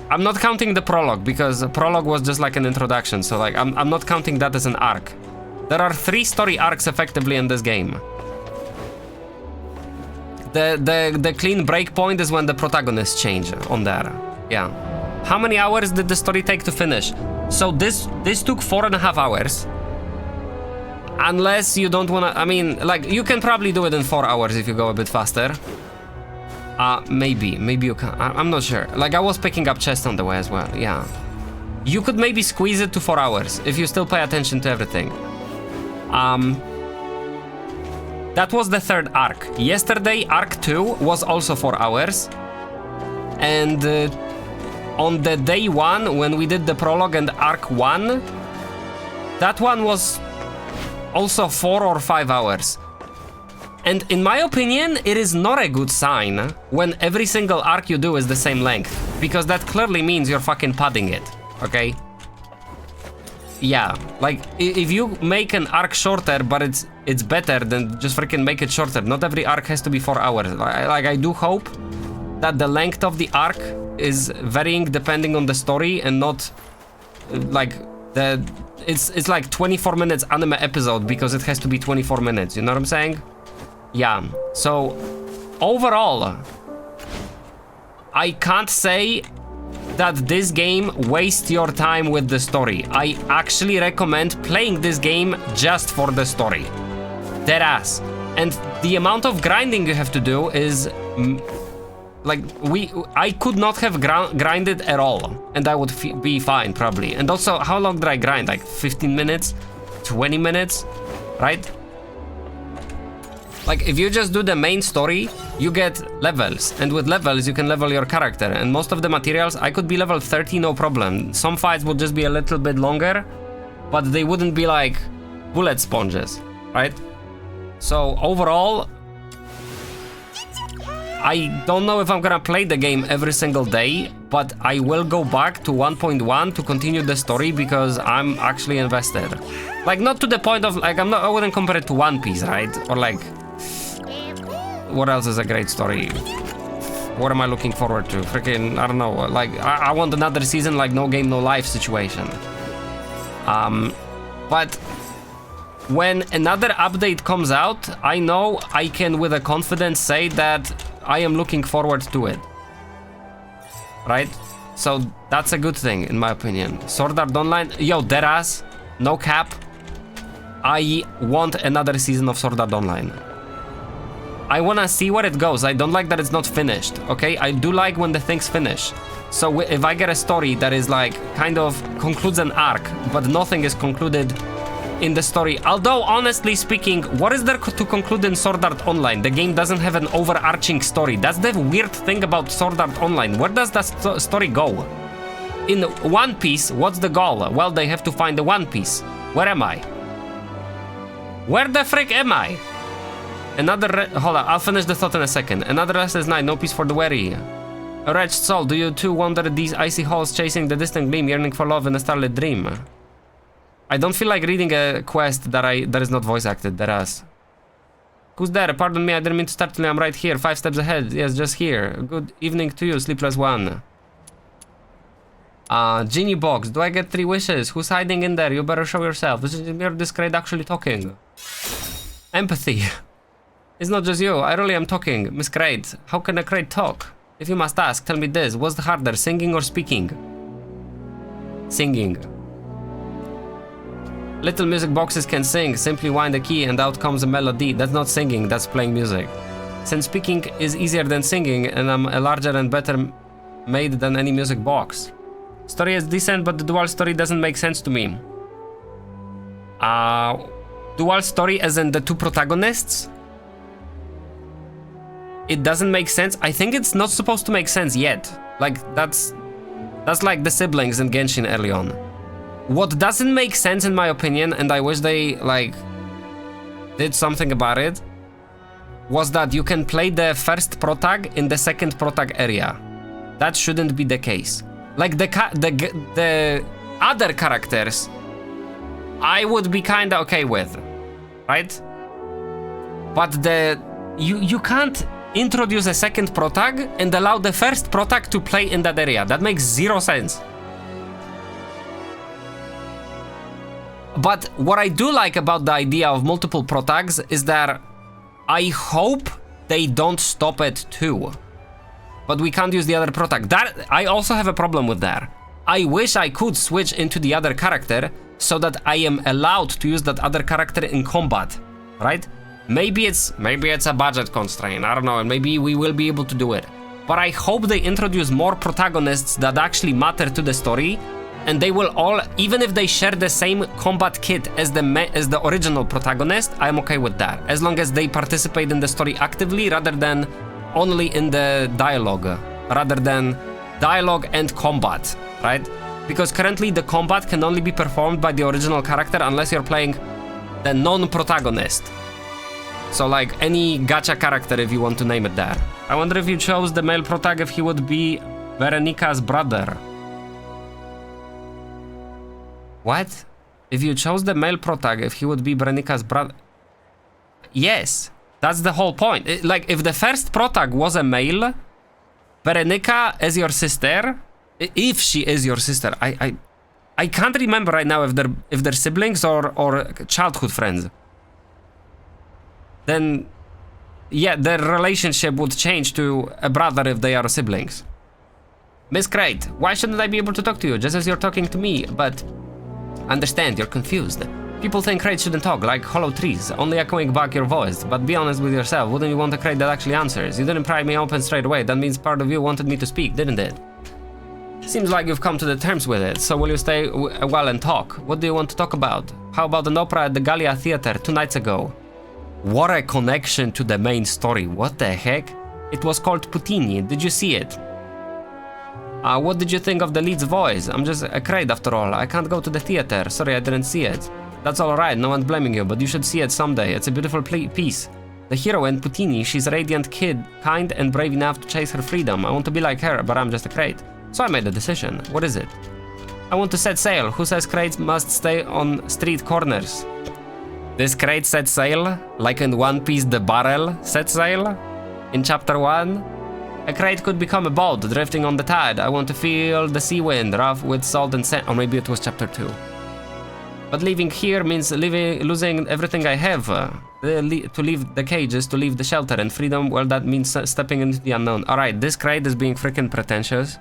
I'm not counting the prologue, because the prologue was just like an introduction, so like, I'm not counting that as an arc. There are 3 story arcs effectively in this game. The clean break point is when the protagonists change on there. Yeah. How many hours did the story take to finish? So this took 4.5 hours. Unless you don't wanna, I mean, like, you can probably do it in 4 hours if you go a bit faster. Maybe you can, I'm not sure. Like, I was picking up chests on the way as well, yeah. You could maybe squeeze it to 4 hours if you still pay attention to everything. That was the 3rd arc. Yesterday, arc 2 was also 4 hours. And on the day 1, when we did the prologue and arc 1, that one was also 4 or 5 hours. And in my opinion, it is not a good sign when every single arc you do is the same length, because that clearly means you're fucking padding it, okay? Yeah, like, if you make an arc shorter, but it's better, then just freaking make it shorter. Not every arc has to be 4 hours. Like, I do hope that the length of the arc is varying depending on the story and not like it's like 24 minutes anime episode because it has to be 24 minutes, you know what I'm saying? Yeah, so overall, I can't say that this game wastes your time with the story. I actually recommend playing this game just for the story. Deadass. And the amount of grinding you have to do is Like, I could not have grinded at all, and I would be fine, probably. And also, how long did I grind? Like 15 minutes? 20 minutes? Right? Like, if you just do the main story, you get levels. And with levels, you can level your character. And most of the materials, I could be level 30, no problem. Some fights would just be a little bit longer, but they wouldn't be like bullet sponges, right? So, overall, I don't know if I'm gonna play the game every single day, but I will go back to 1.1 to continue the story because I'm actually invested. Like, not to the point of, like, I wouldn't compare it to One Piece, right? Or like, what else is a great story? What am I looking forward to? Freaking, I don't know, like, I want another season, like, no game, no life situation. But when another update comes out, I know I can with a confidence say that I am looking forward to it. Right? So that's a good thing, in my opinion. Sword Art Online, yo, deadass, no cap. I want another season of Sword Art Online. I wanna see where it goes. I don't like that it's not finished, okay? I do like when the things finish. So if I get a story that is like, kind of concludes an arc, but nothing is concluded in the story. Although, honestly speaking, what is there to conclude in Sword Art Online? The game doesn't have an overarching story. That's the weird thing about Sword Art Online. Where does that story go? In One Piece, what's the goal? Well, they have to find the One Piece. Where am I? Where the frick am I? Hold on, I'll finish the thought in a second. Another restless night, no peace for the weary. A wretched soul, do you too wander these icy halls, chasing the distant gleam, yearning for love in a starlit dream? I don't feel like reading a quest that is not voice acted, deadass. Who's there? Pardon me, I didn't mean to startle you, I'm right here, 5 steps ahead. Yes, just here. Good evening to you, sleepless one. Genie box, do I get 3 wishes? Who's hiding in there? You better show yourself. This crate actually talking. Empathy. It's not just you, I really am talking. Miss Crate, how can a crate talk? If you must ask, tell me this, what's harder, singing or speaking? Singing. Little music boxes can sing, simply wind a key and out comes a melody. That's not singing, that's playing music. Since speaking is easier than singing, and I'm a larger and better made than any music box. Story is decent, but the dual story doesn't make sense to me. Dual story as in the 2 protagonists? It doesn't make sense. I think it's not supposed to make sense yet. Like, that's like the siblings in Genshin early on. What doesn't make sense in my opinion, and I wish they, like, did something about it, was that you can play the first protag in the second protag area. That shouldn't be the case. Like, the other characters, I would be kinda okay with, right? But you can't introduce a second protag and allow the first protag to play in that area. That makes 0 sense. But what I do like about the idea of multiple protags is that I hope they don't stop at 2. But we can't use the other protag. That I also have a problem with that. I wish I could switch into the other character so that I am allowed to use that other character in combat, right? Maybe it's a budget constraint, I don't know, and maybe we will be able to do it. But I hope they introduce more protagonists that actually matter to the story, and they will all, even if they share the same combat kit as the original protagonist, I'm okay with that. As long as they participate in the story actively rather than only in the dialogue, rather than dialogue and combat, right? Because currently the combat can only be performed by the original character unless you're playing the non-protagonist. So like any gacha character, if you want to name it that. I wonder if you chose the male protag if he would be Veronica's brother. What? If you chose the male protag if he would be Veronica's brother? Yes, that's the whole point. Like if the first protag was a male, Veronica as your sister, if she is your sister, I can't remember right now if they're siblings or childhood friends. Then, yeah, their relationship would change to a brother if they are siblings. Miss Crate, why shouldn't I be able to talk to you just as you're talking to me? But, understand, you're confused. People think crates shouldn't talk, like hollow trees, only echoing back your voice. But be honest with yourself, wouldn't you want a crate that actually answers? You didn't pry me open straight away, that means part of you wanted me to speak, didn't it? Seems like you've come to the terms with it, so will you stay a while and talk? What do you want to talk about? How about an opera at the Gallia Theatre 2 nights ago? What a connection to the main story, what the heck? It was called Puttini, did you see it? What did you think of the lead's voice? I'm just a crate after all, I can't go to the theater, sorry I didn't see it. That's alright, no one's blaming you, but you should see it someday, it's a beautiful piece. The heroine, Puttini, she's a radiant kid, kind and brave enough to chase her freedom. I want to be like her, but I'm just a crate. So I made a decision. What is it? I want to set sail. Who says crates must stay on street corners? This crate set sail? Like in One Piece the barrel set sail? In chapter 1? A crate could become a boat drifting on the tide. I want to feel the sea wind, rough with salt and sand. Or maybe it was chapter 2. But leaving here means losing everything I have. To leave the cages, to leave the shelter and freedom, well, that means stepping into the unknown. Alright, this crate is being freaking pretentious.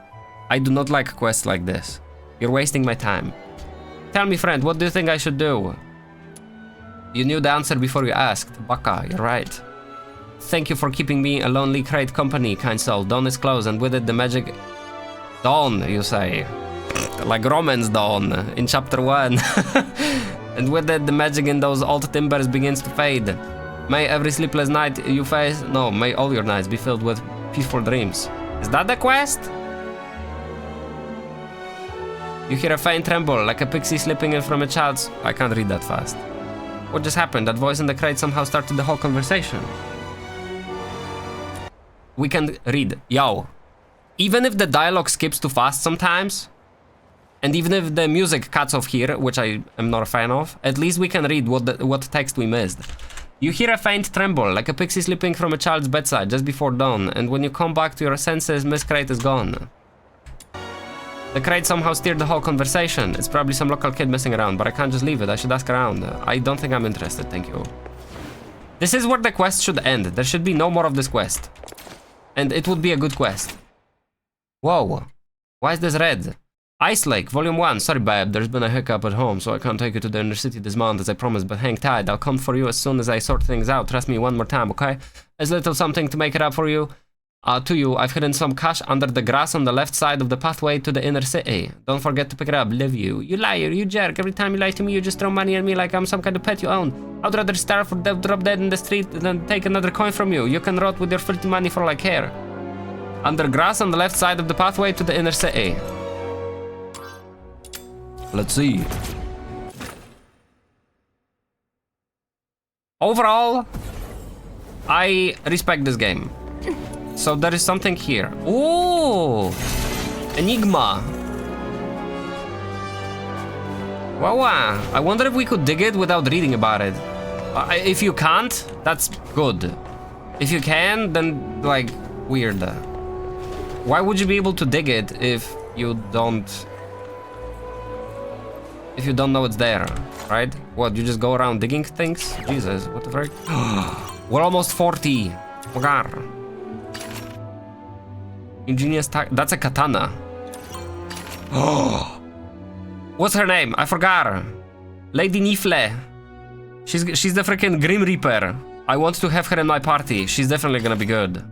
I do not like quests like this. You're wasting my time. Tell me, friend, what do you think I should do? You knew the answer before you asked. Baka, you're right. Thank you for keeping me a lonely crate company, kind soul. Dawn is close, and with it the magic... Dawn, you say. Like Roman's dawn in chapter 1. And with it the magic in those old timbers begins to fade. May every sleepless night you face... No, may all your nights be filled with peaceful dreams. Is that the quest? You hear a faint tremble, like a pixie slipping in from a child's... I can't read that fast. What just happened? That voice in the crate somehow started the whole conversation. We can read. Yo. Even if the dialogue skips too fast sometimes, and even if the music cuts off here, which I am not a fan of, at least we can read what text we missed. You hear a faint tremble, like a pixie slipping from a child's bedside just before dawn, and when you come back to your senses, Miss Crate is gone. The crate somehow steered the whole conversation. It's probably some local kid messing around, but I can't just leave it. I should ask around. I don't think I'm interested, thank you. This is where the quest should end. There should be no more of this quest. And it would be a good quest. Whoa. Why is this red? Ice Lake, Volume 1. Sorry, babe, there's been a hiccup at home, so I can't take you to the inner city this month as I promised, but hang tight. I'll come for you as soon as I sort things out. Trust me one more time, okay? As little something to make it up for you. I've hidden some cash under the grass on the left side of the pathway to the inner city. Don't forget to pick it up, love you. You liar, you jerk. Every time you lie to me, you just throw money at me like I'm some kind of pet you own. I'd rather starve or drop dead in the street than take another coin from you. You can rot with your filthy money for all I care. Under grass on the left side of the pathway to the inner city. Let's see. Overall, I respect this game. So there is something here. Oh, Enigma. Wow, I wonder if we could dig it without reading about it. If you can't, that's good. If you can, then like weird. Why would you be able to dig it if you don't know it's there, right? What, you just go around digging things? Jesus, what the frick? We're almost 40. Magar. Ingenious that's a katana. Oh, what's her name? I forgot. Lady Nifle. She's the freaking Grim Reaper. I want to have her in my party. She's definitely gonna be good.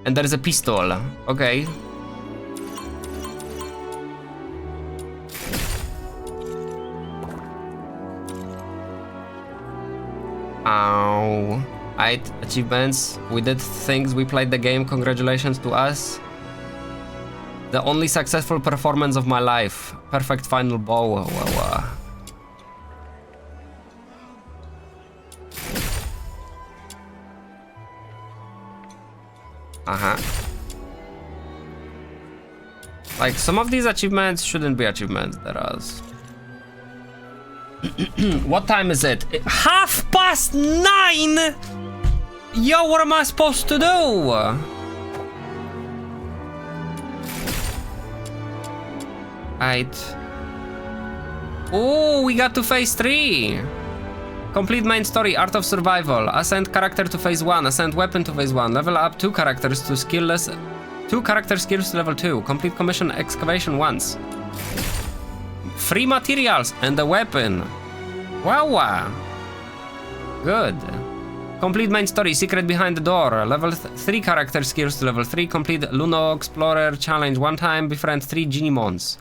And there is a pistol. Okay. Ow. 8 achievements. We did things. We played the game. Congratulations to us. The only successful performance of my life. Perfect final bow. Like, some of these achievements shouldn't be achievements. There are. What time is it? 9:30! Yo, what am I supposed to do? Right. Oh, we got to phase 3. Complete main story, Art of Survival. Ascend character to phase 1. Ascend weapon to phase 1. Level up 2 characters to skillless. 2 character skills to level 2. Complete commission excavation once. Free materials and a weapon. Wow. Good. Complete main story, secret behind the door. Level 3 character skills to level 3. Complete Luno Explorer challenge 1 time. Befriend 3 genie mons.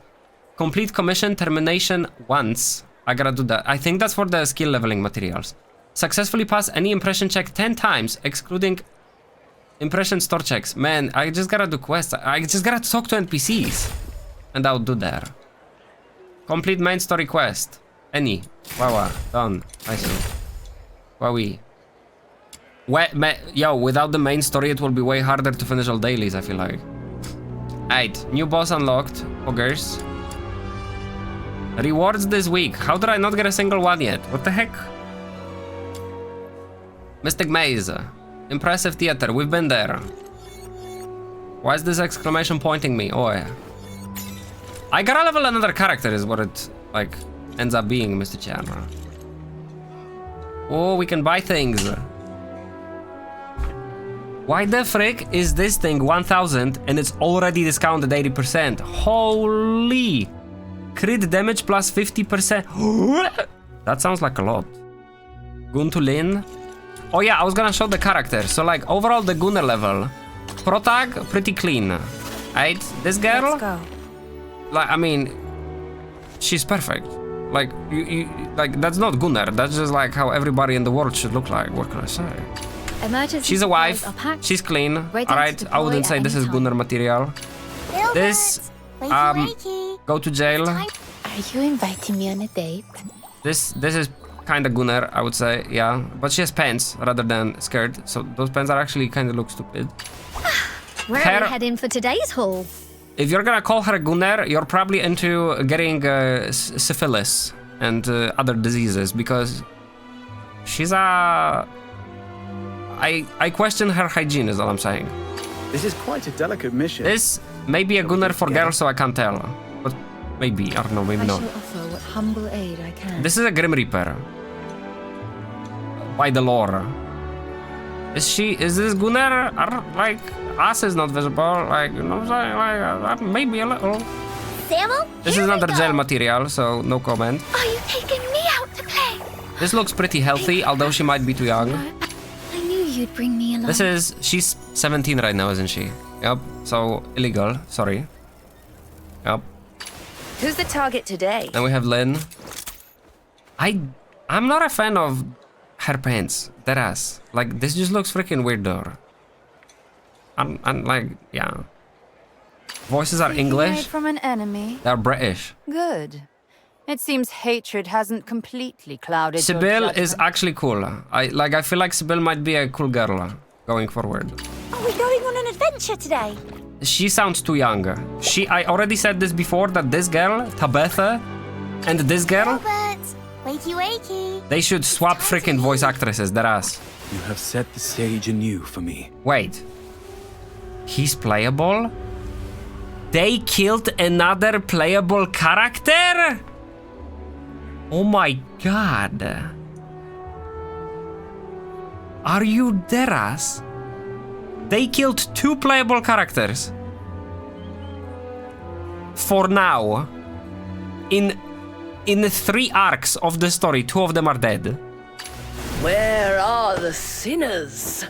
Complete commission termination once. I gotta do that. I think that's for the skill leveling materials. Successfully pass any impression check 10 times, excluding impression store checks. Man, I just gotta do quests. I just gotta talk to NPCs. And I'll do that. Complete main story quest. Any. Wow, done. I see. Wowie. Yo, without the main story, it will be way harder to finish all dailies, I feel like. 8. New boss unlocked. Ogres. Rewards this week. How did I not get a single one yet? What the heck? Mystic Maze. Impressive theater. We've been there. Why is this exclamation pointing me? Oh, yeah. I gotta level another character is what it, like, ends up being, Mr. Chandra. Oh, we can buy things. Why the frick is this thing 1000 and it's already discounted 80%? Holy! Crit damage plus 50%. That sounds like a lot. Guntulin. Oh yeah, I was gonna show the character. So like overall the Gunner level. Protag, pretty clean. Right? This girl? Let's go. Like, I mean, she's perfect. Like, like that's not Gunner. That's just like how everybody in the world should look like. What can I say? Emergency She's a wife. supplies are packed, She's clean. ready to Alright, I wouldn't deploy say at this any is time. Gunner material. This, go to jail. Are you inviting me on a date? This is kind of Gunner, I would say, yeah. But she has pants rather than skirt, so those pants are actually kind of look stupid. Where are we heading for today's haul? If you're gonna call her Gunner, you're probably into getting syphilis and other diseases because she's a. I question her hygiene, is all I'm saying. This is quite a delicate mission. This may be a Gunner for girls, so I can't tell. But maybe, I don't know, maybe I not. shall offer what humble aid I can. This is a Grim Reaper. By the lore. Is this Gunner? Like, ass is not visible, like, you know what I'm saying? Like, maybe a little. Samuel, This is under jail material, so no comment. are you taking me out to play? This looks pretty healthy, although she might be too young. I knew you'd bring me along. She's 17 right now, isn't she? Yep, so illegal, sorry. Yep. Who's the target today? Then we have Lynn. I'm not a fan of her pants, that ass. Like, this just looks freaking weird though. And like, yeah. Voices are English. From an enemy. They're British. Good. It seems hatred hasn't completely clouded your Sybil judgment. is actually cool. I feel like Sybil might be a cool girl going forward. Are we going on an adventure today? She sounds too young. I already said this before that this girl, Tabitha, and this girl, Albert, wakey wakey. they should swap freaking voice actresses, their ass. You have set the stage anew for me. Wait. He's playable? They killed another playable character? Oh my god. Are you their ass? They killed 2 playable characters. For now. In 3 arcs of the story, 2 of them are dead. Where are the sinners?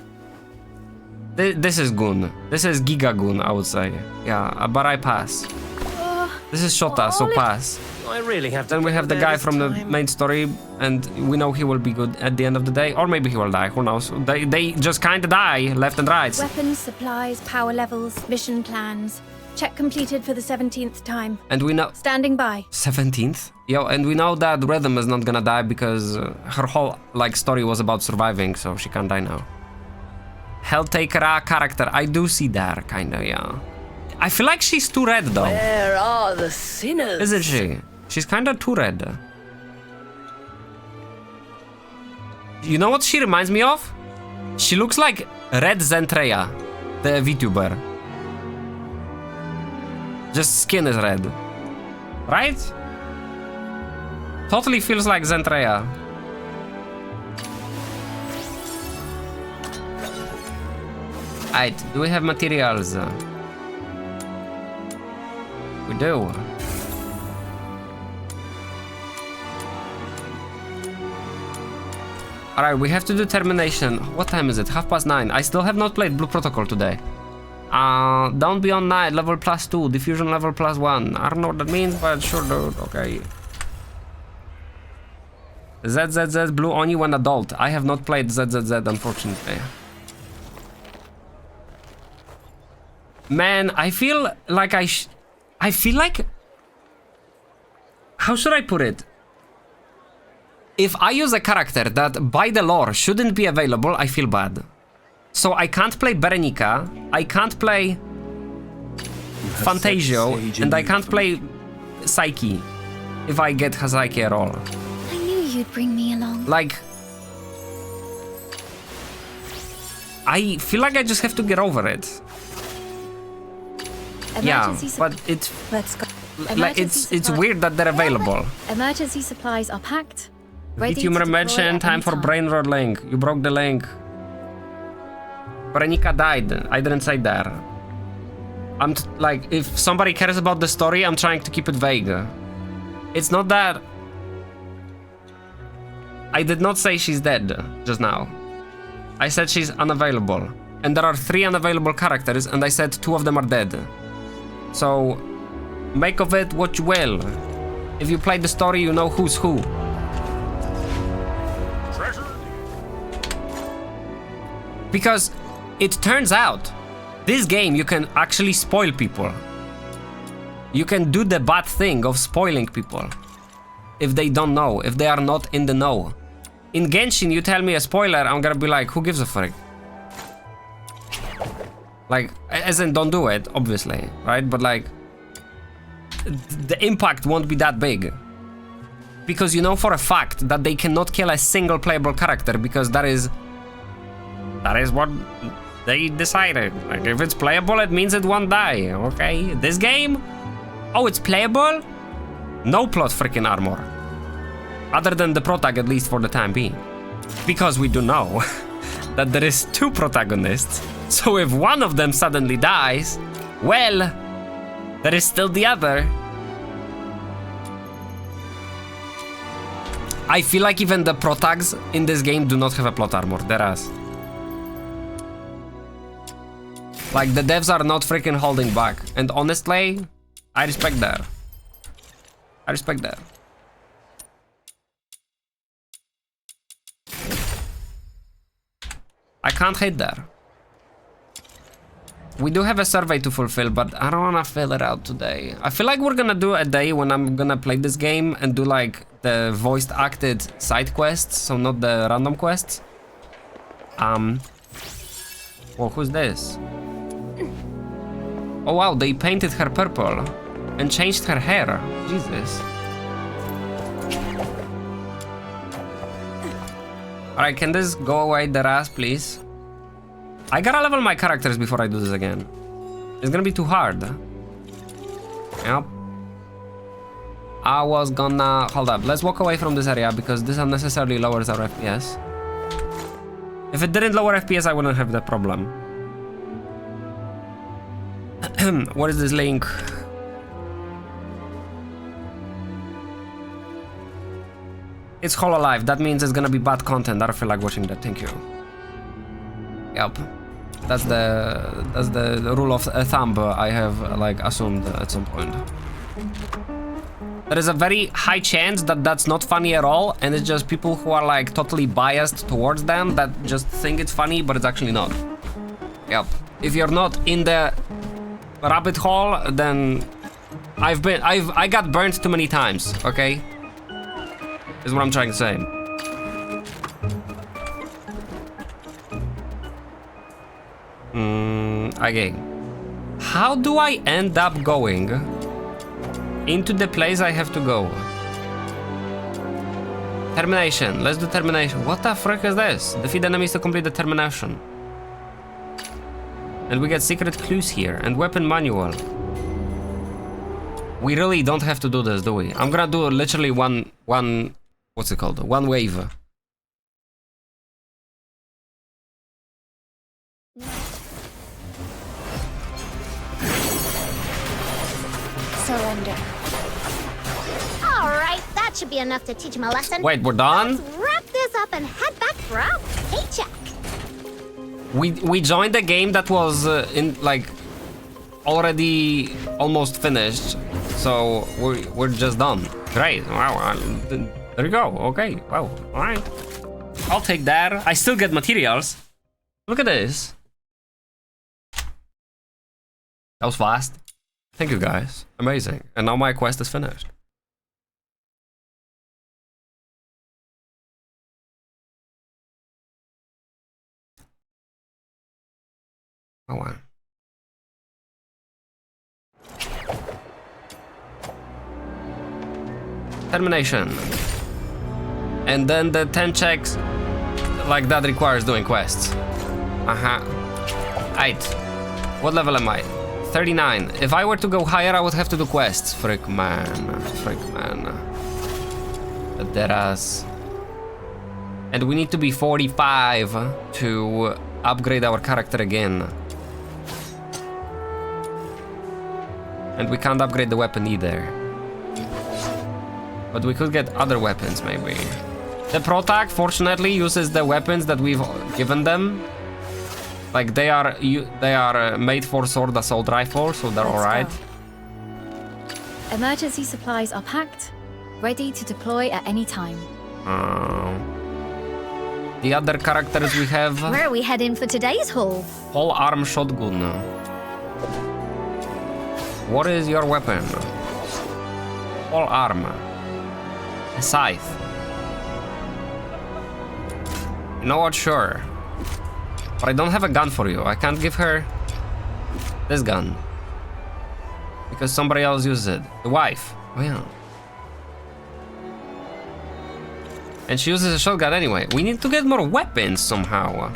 This is Gun. This is Giga Gun, I would say. Yeah, but I pass. This is Shota, so pass. I really have to. Then we have the guy from the main story, and we know he will be good at the end of the day, or maybe he will die. Who knows? They just kind of die left and right. Weapons, supplies, power levels, mission plans. Check completed for the 17th time. And we know. Standing by. 17th? Yo, and we know that Rhythm is not gonna die because her whole story was about surviving, so she can't die now. Helltaker character, I do see that, kinda, yeah. I feel like she's too red though. Where are the sinners? Isn't she? She's kinda too red. You know what she reminds me of? She looks like Red Zentreya, the VTuber. Just skin is red. Right? Totally feels like Zentreya. Alright, do we have materials? We do. Alright, we have to do termination. What time is it? 9:30. I still have not played Blue Protocol today. Down Beyond Night, level +2. Diffusion level +1. I don't know what that means, but sure, dude. Okay. ZZZ Blue Oni when adult. I have not played ZZZ, unfortunately. Man, I feel like I feel like... How should I put it? If I use a character that, by the lore, shouldn't be available, I feel bad. So I can't play Berenica, I can't play Fantasio, and I can't play Psyche if I get Psyche at all. I knew you'd bring me along. Like... I feel like I just have to get over it. Emergency but it's... Let's go. Like, it's weird that they're available. Emergency supplies are packed. Ready Lithium to remerchant, deploy time at for any brain rot link. You broke the link. Berenica died. I didn't say that. I'm like, if somebody cares about the story, I'm trying to keep it vague. It's not that... I did not say she's dead just now. I said she's unavailable. And there are 3 unavailable characters, and I said 2 of them are dead. So, make of it what you will. If you play the story, you know who's who. Because it turns out, this game you can actually spoil people. You can do the bad thing of spoiling people. If they don't know, if they are not in the know. In Genshin, you tell me a spoiler, I'm gonna be like, who gives a frick? Like, as in, don't do it, obviously, right? But like, the impact won't be that big. Because you know for a fact that they cannot kill a single playable character because that is what they decided. Like, if it's playable, it means it won't die, okay? This game? Oh, it's playable? No plot freaking armor. Other than the protag, at least for the time being. Because we do know that there is 2 protagonists. So if one of them suddenly dies, well, there is still the other. I feel like even the protags in this game do not have a plot armor. There is. Like, the devs are not freaking holding back. And honestly, I respect that. I respect that. I can't hate that. We do have a survey to fulfill, but I don't wanna fill it out today. I feel like we're gonna do a day when I'm gonna play this game and do like the voiced acted side quests, so not the random quests. Well, who's this? Oh wow, they painted her purple and changed her hair. Jesus. Alright, can this go away, the ass, please? I gotta level my characters before I do this again. It's gonna be too hard. Yep. I was gonna... Hold up, let's walk away from this area because this unnecessarily lowers our FPS. If it didn't lower FPS, I wouldn't have that problem. What is this link? It's HoloLive. That means it's gonna be bad content. I don't feel like watching that. Thank you. Yep. That's the rule of thumb I have like assumed at some point. There is a very high chance that that's not funny at all, and it's just people who are like totally biased towards them that just think it's funny, but it's actually not. Yep. If you're not in the rabbit hole, then I got burnt too many times. Okay. Is what I'm trying to say. Okay. How do I end up going into the place I have to go? Termination. Let's do termination. What the frick is this? Defeat enemies to complete the termination. And we get secret clues here and weapon manual. We really don't have to do this, do we? I'm gonna do literally one what's it called? One wave. Surrender. All right, that should be enough to teach him a lesson. Wait, we're done? Let's wrap this up and head back crap. Paycheck. We joined a game that was in like already almost finished, so we're just done. Great. Wow. There you go. Okay. Wow. All right. I'll take that. I still get materials. Look at this. That was fast. Thank you guys. Amazing. And now my quest is finished. Oh wow. Termination. And then the 10 checks like that requires doing quests. Right. What level am I? 39. If I were to go higher, I would have to do quests. Frick man. Dead ass. And we need to be 45 to upgrade our character again. And we can't upgrade the weapon either. But we could get other weapons, maybe. The Protag, fortunately, uses the weapons that we've given them. Like, they are made for sword assault rifle, so they're alright. Emergency supplies are packed, ready to deploy at any time. The other characters we have... Where are we heading for today's haul? Whole arm shotgun. What is your weapon? Whole arm. A scythe. You know what? Sure. But I don't have a gun for you. I can't give her this gun. Because somebody else uses it. The wife. Oh yeah. And she uses a shotgun anyway. We need to get more weapons somehow.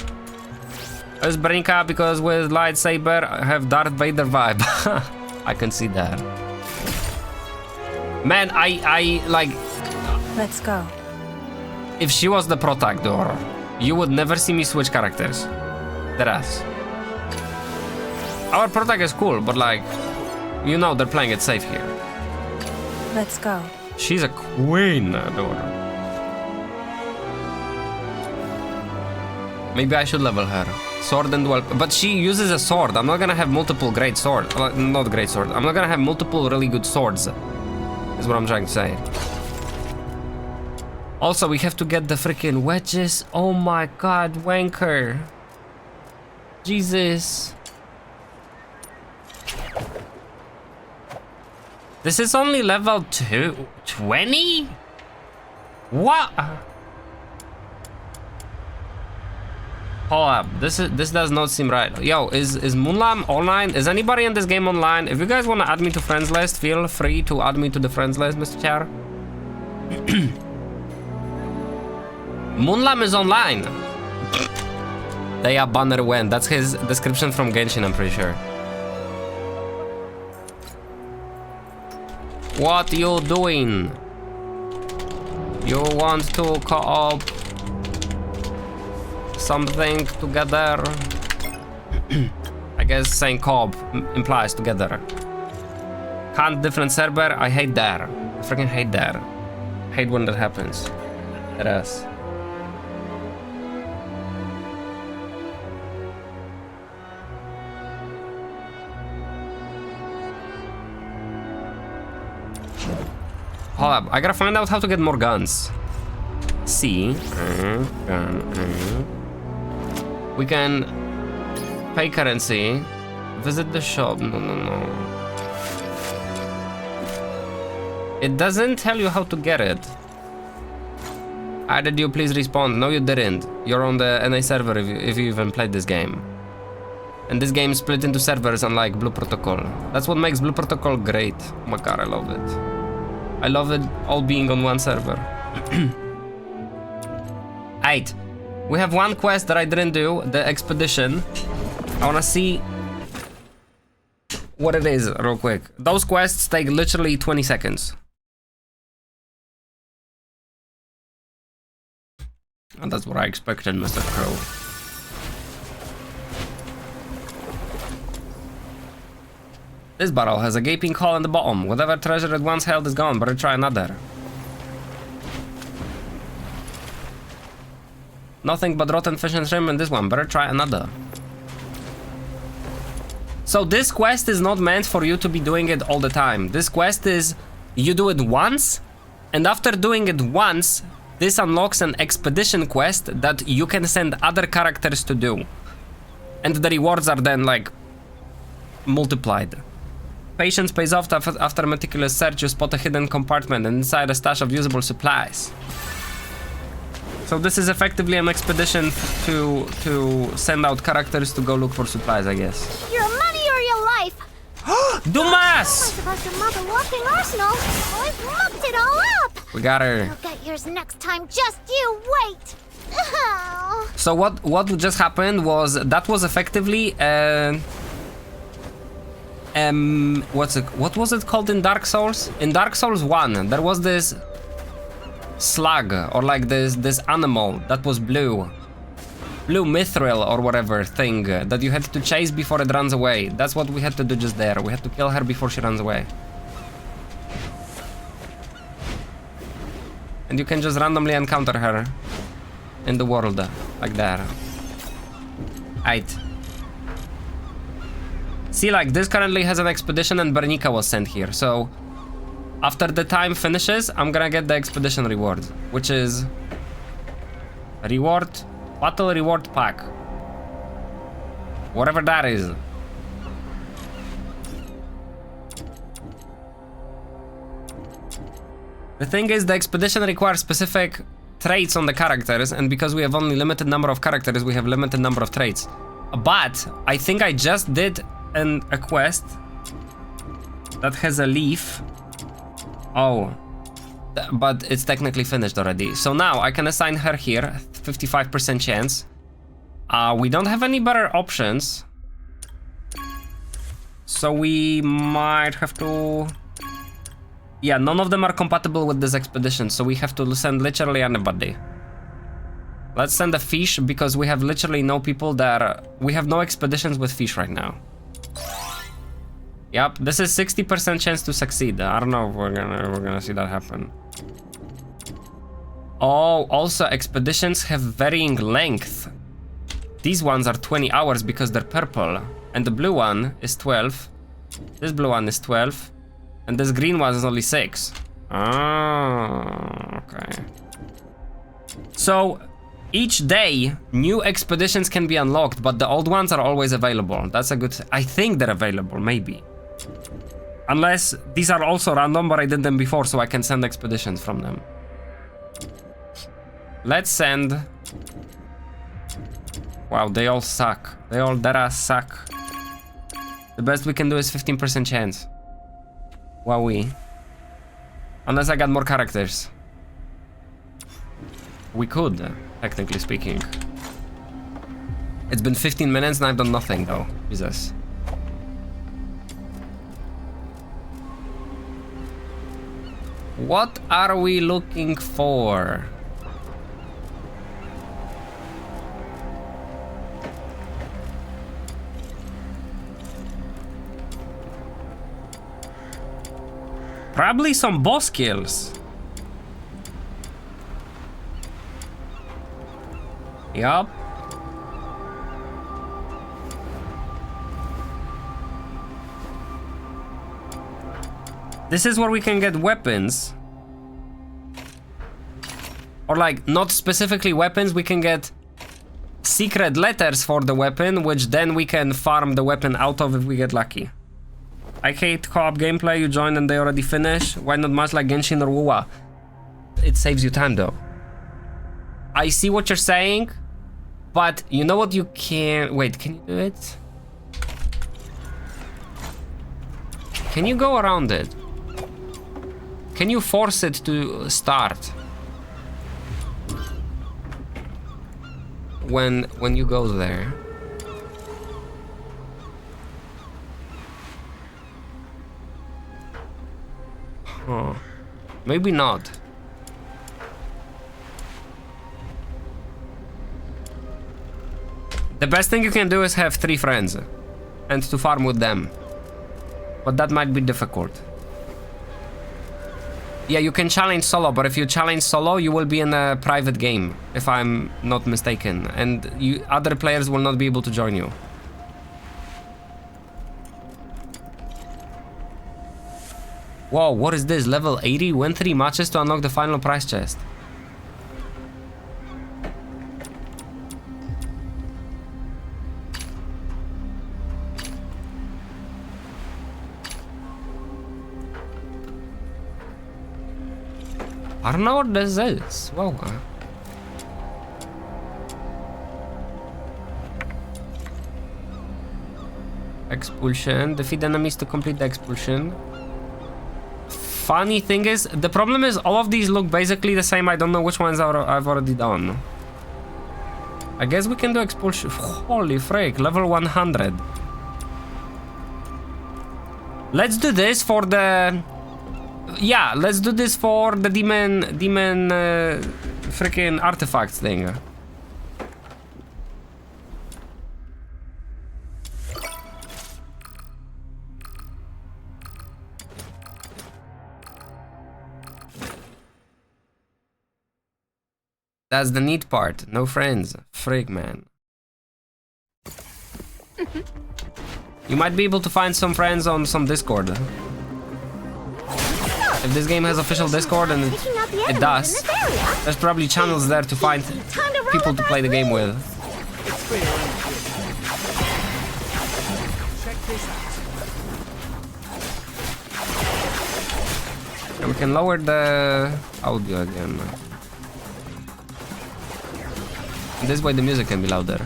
Let's Brinka because with lightsaber I have Darth Vader vibe. I can see that. Man, I like... Let's go. If she was the Protagdor, you would never see me switch characters. Deadass. Our Protag is cool, but like, you know they're playing it safe here. Let's go. She's a queen, Dora. Maybe I should level her. Sword and well, but she uses a sword. I'm not gonna have multiple great swords. Not great sword. I'm not gonna have multiple really good swords. Is what I'm trying to say. Also, we have to get the freaking wedges. Oh my god, wanker. Jesus. This is only level 20? What? Hold up, this does not seem right. Yo, is Moonlam online? Is anybody in this game online? If you guys want to add me to friends list, feel free to add me to the friends list, Mr. Char. Moonlam is online. They are banner when. That's his description from Genshin, I'm pretty sure. What you doing? You want to co-op something together? I guess saying co-op implies together. Can't different server? I hate that. I freaking hate that. Hate when that happens. It is. Hold up, I gotta find out how to get more guns. See. We can pay currency. Visit the shop. No. It doesn't tell you how to get it. Did you please respond? No, you didn't. You're on the NA server if you even played this game. And this game is split into servers unlike Blue Protocol. That's what makes Blue Protocol great. Oh my god, I love it. I love it all being on one server. Right. We have one quest that I didn't do, the expedition. I wanna see what it is real quick. Those quests take literally 20 seconds. And that's what I expected, Mr. Crow. This barrel has a gaping hole in the bottom. Whatever treasure it once held is gone, but I'll try another. Nothing but rotten fish and shrimp in this one. Better try another. So this quest is not meant for you to be doing it all the time. This quest is, you do it once, and after doing it once, this unlocks an expedition quest that you can send other characters to do. And the rewards are then, like, multiplied. Patience pays off after a meticulous search. You spot a hidden compartment and inside a stash of usable supplies. So this is effectively an expedition to send out characters to go look for supplies, I guess. Your money or your life! Dumas! I was about to mob a walking arsenal. I've mucked it all up! We got her. You'll get yours next time, just you wait! So what just happened was, that was effectively what was it called in Dark Souls? In Dark Souls 1, there was this slug, or like this animal that was blue mithril or whatever thing that you had to chase before it runs away. That's what we had to do just there. We had to kill her before she runs away. And you can just randomly encounter her in the world, like that. Aight. See, like, this currently has an expedition and Bernica was sent here, so after the time finishes, I'm gonna get the expedition reward, which is battle reward pack. Whatever that is. The thing is, the expedition requires specific traits on the characters, and because we have only limited number of characters, we have limited number of traits. But I think I just did a quest that has a leaf. Oh, but it's technically finished already. So now I can assign her here, 55% chance. We don't have any better options, so we might have to... Yeah, none of them are compatible with this expedition, so we have to send literally anybody. Let's send a fish, because we have literally no people that we have no expeditions with fish right now. Yep, this is 60% chance to succeed. I don't know if we're gonna see that happen. Oh, also expeditions have varying length. These ones are 20 hours because they're purple, and the blue one is 12. This blue one is 12, and this green one is only 6. Oh, okay. So each day, new expeditions can be unlocked, but the old ones are always available. That's a good... I think they're available, maybe. Unless these are also random, but I did them before, so I can send expeditions from them. Let's send... Wow, they all suck. They all dead-ass suck. The best we can do is 15% chance. Wowee. Unless I got more characters. We could, technically speaking. It's been 15 minutes and I've done nothing though. Jesus. What are we looking for? Probably some boss kills. Yup. This is where we can get weapons. Or like, not specifically weapons, we can get secret letters for the weapon, which then we can farm the weapon out of if we get lucky. I hate co-op gameplay, you join and they already finish. Why not much like Genshin or WoW? It saves you time though. I see what you're saying, but you know what you can... Wait, can you do it? Can you go around it? Can you force it to start? When you go there. Huh. Maybe not. The best thing you can do is have 3 friends and to farm with them. But that might be difficult. Yeah, you can challenge solo, but if you challenge solo, you will be in a private game, if I'm not mistaken, and other players will not be able to join you. Whoa, what is this? Level 80? Win 3 matches to unlock the final prize chest. I don't know what this is. Whoa. Expulsion. Defeat enemies to complete the expulsion. Funny thing is, the problem is all of these look basically the same. I don't know which ones I've already done. I guess we can do expulsion. Holy frick, level 100. Let's do this for the... Yeah, let's do this for the demon freaking artifacts thing. That's the neat part. No friends. Frig, man. You might be able to find some friends on some Discord. If this game has official Discord, and it does, there's probably channels there to find people to play the game with. And we can lower the audio again. And this way the music can be louder.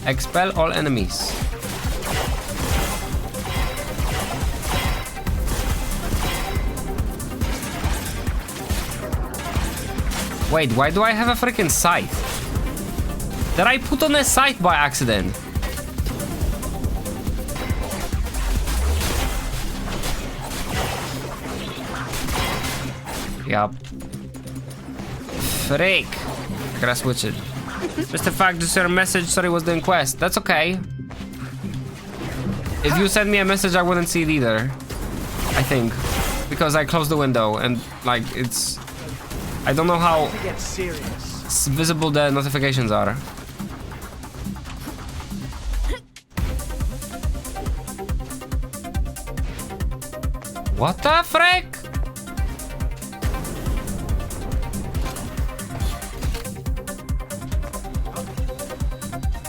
Expel all enemies. Wait, why do I have a freaking scythe? Did I put on a scythe by accident? Yup. Frick. Gotta switch it. Mr. Fact, just your message, sorry, was doing quest. That's okay. If you send me a message, I wouldn't see it either. I think. Because I closed the window and, like, it's... I don't know how visible the notifications are. What the frick?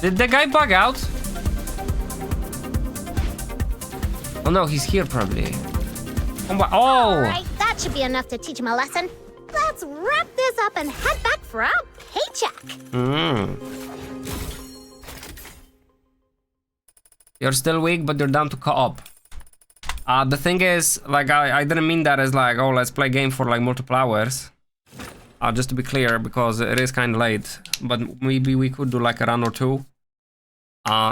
Did the guy bug out? Oh no, he's here probably. Oh! Alright, that should be enough to teach him a lesson. Let's wrap this up and head back for our paycheck. You're still weak, but you're down to co-op. The thing is, like, I didn't mean that as like, oh, let's play game for like multiple hours. Just to be clear, because it is kind of late. But maybe we could do like a run or two.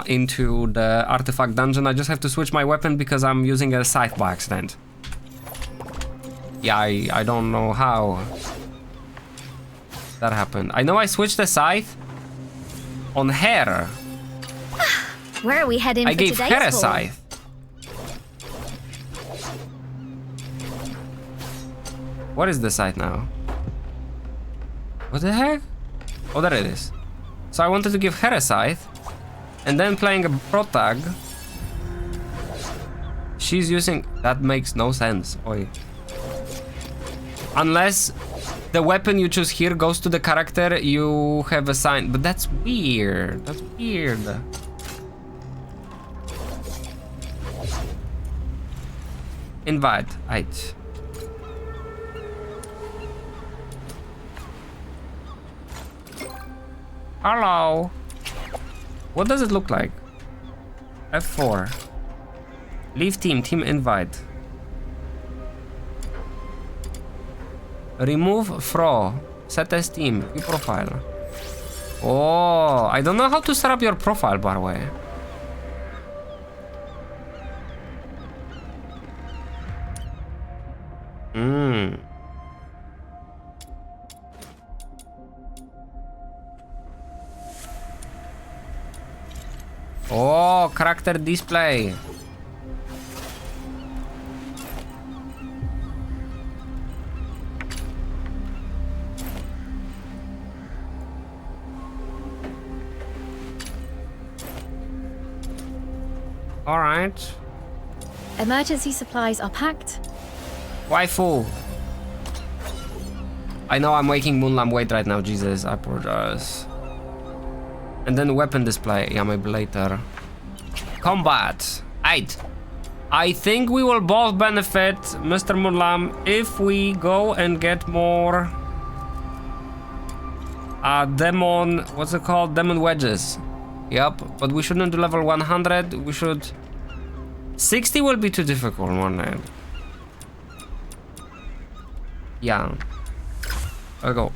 Into the artifact dungeon. I just have to switch my weapon because I'm using a scythe by accident. Yeah, I don't know how that happened. I know I switched the scythe on her. Where are we heading I for gave today's her a haul? scythe. What is the scythe now? What the heck? Oh, there it is. So I wanted to give her a scythe. And then playing a protag, she's using... That makes no sense. Oi. Unless the weapon you choose here goes to the character you have assigned. But that's weird. That's weird. Invite. Right. Hello. What does it look like? F4. Leave team, team invite. Remove Fro. Set as team, view profile. Oh, I don't know how to set up your profile, by the way. Oh, character display. All right. Emergency supplies are packed. Waifu. I know I'm making Moonlam wait right now, Jesus, I apologize. And then weapon display, yeah, maybe later. Combat. I think we will both benefit, Mr. Moonlam, if we go and get more demon, what's it called? Demon wedges. Yep, but we shouldn't do level 100, we should... 60 will be too difficult, won't it? Yeah. I'll go.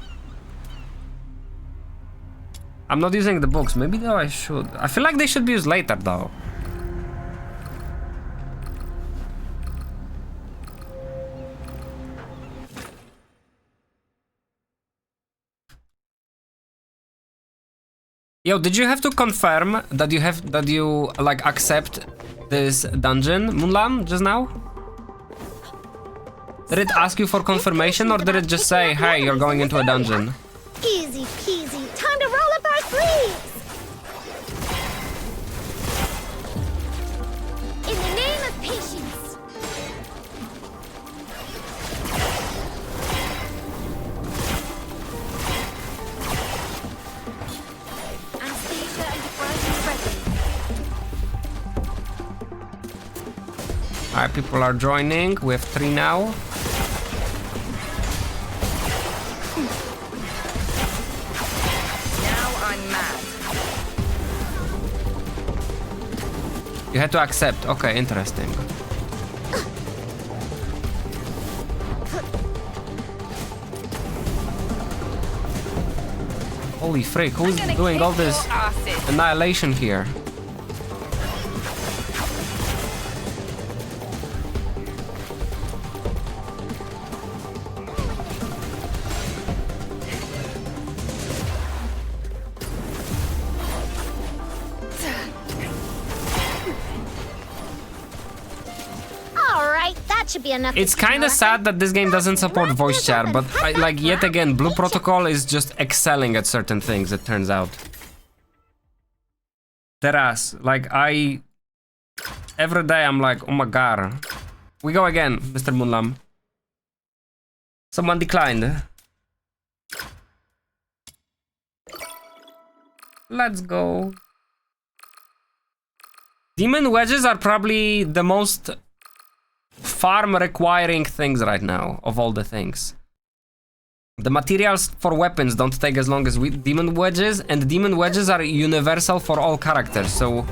I'm not using the books. Maybe though I should. I feel like they should be used later though. Yo, did you have to confirm that you like accept this dungeon, Moonlam, just now? Did it ask you for confirmation or did it just say, hey, you're going into a dungeon? Easy peasy. Time to roll up our sleeves. In the name of patience. Anesthesia and defiance ready. Alright, people are joining. We have 3 now. You had to accept. Okay, interesting. Holy frick, who's doing all this annihilation here? It's kind of sad that this game doesn't support voice chat, but like yet again, Blue Protocol is just excelling at certain things, it turns out. Teras, like every day I'm like, oh my god. We go again, Mr. Moonlam. Someone declined. Let's go. Demon wedges are probably the most farm requiring things right now of all the things. The materials for weapons don't take as long as demon wedges, and demon wedges are universal for all characters, so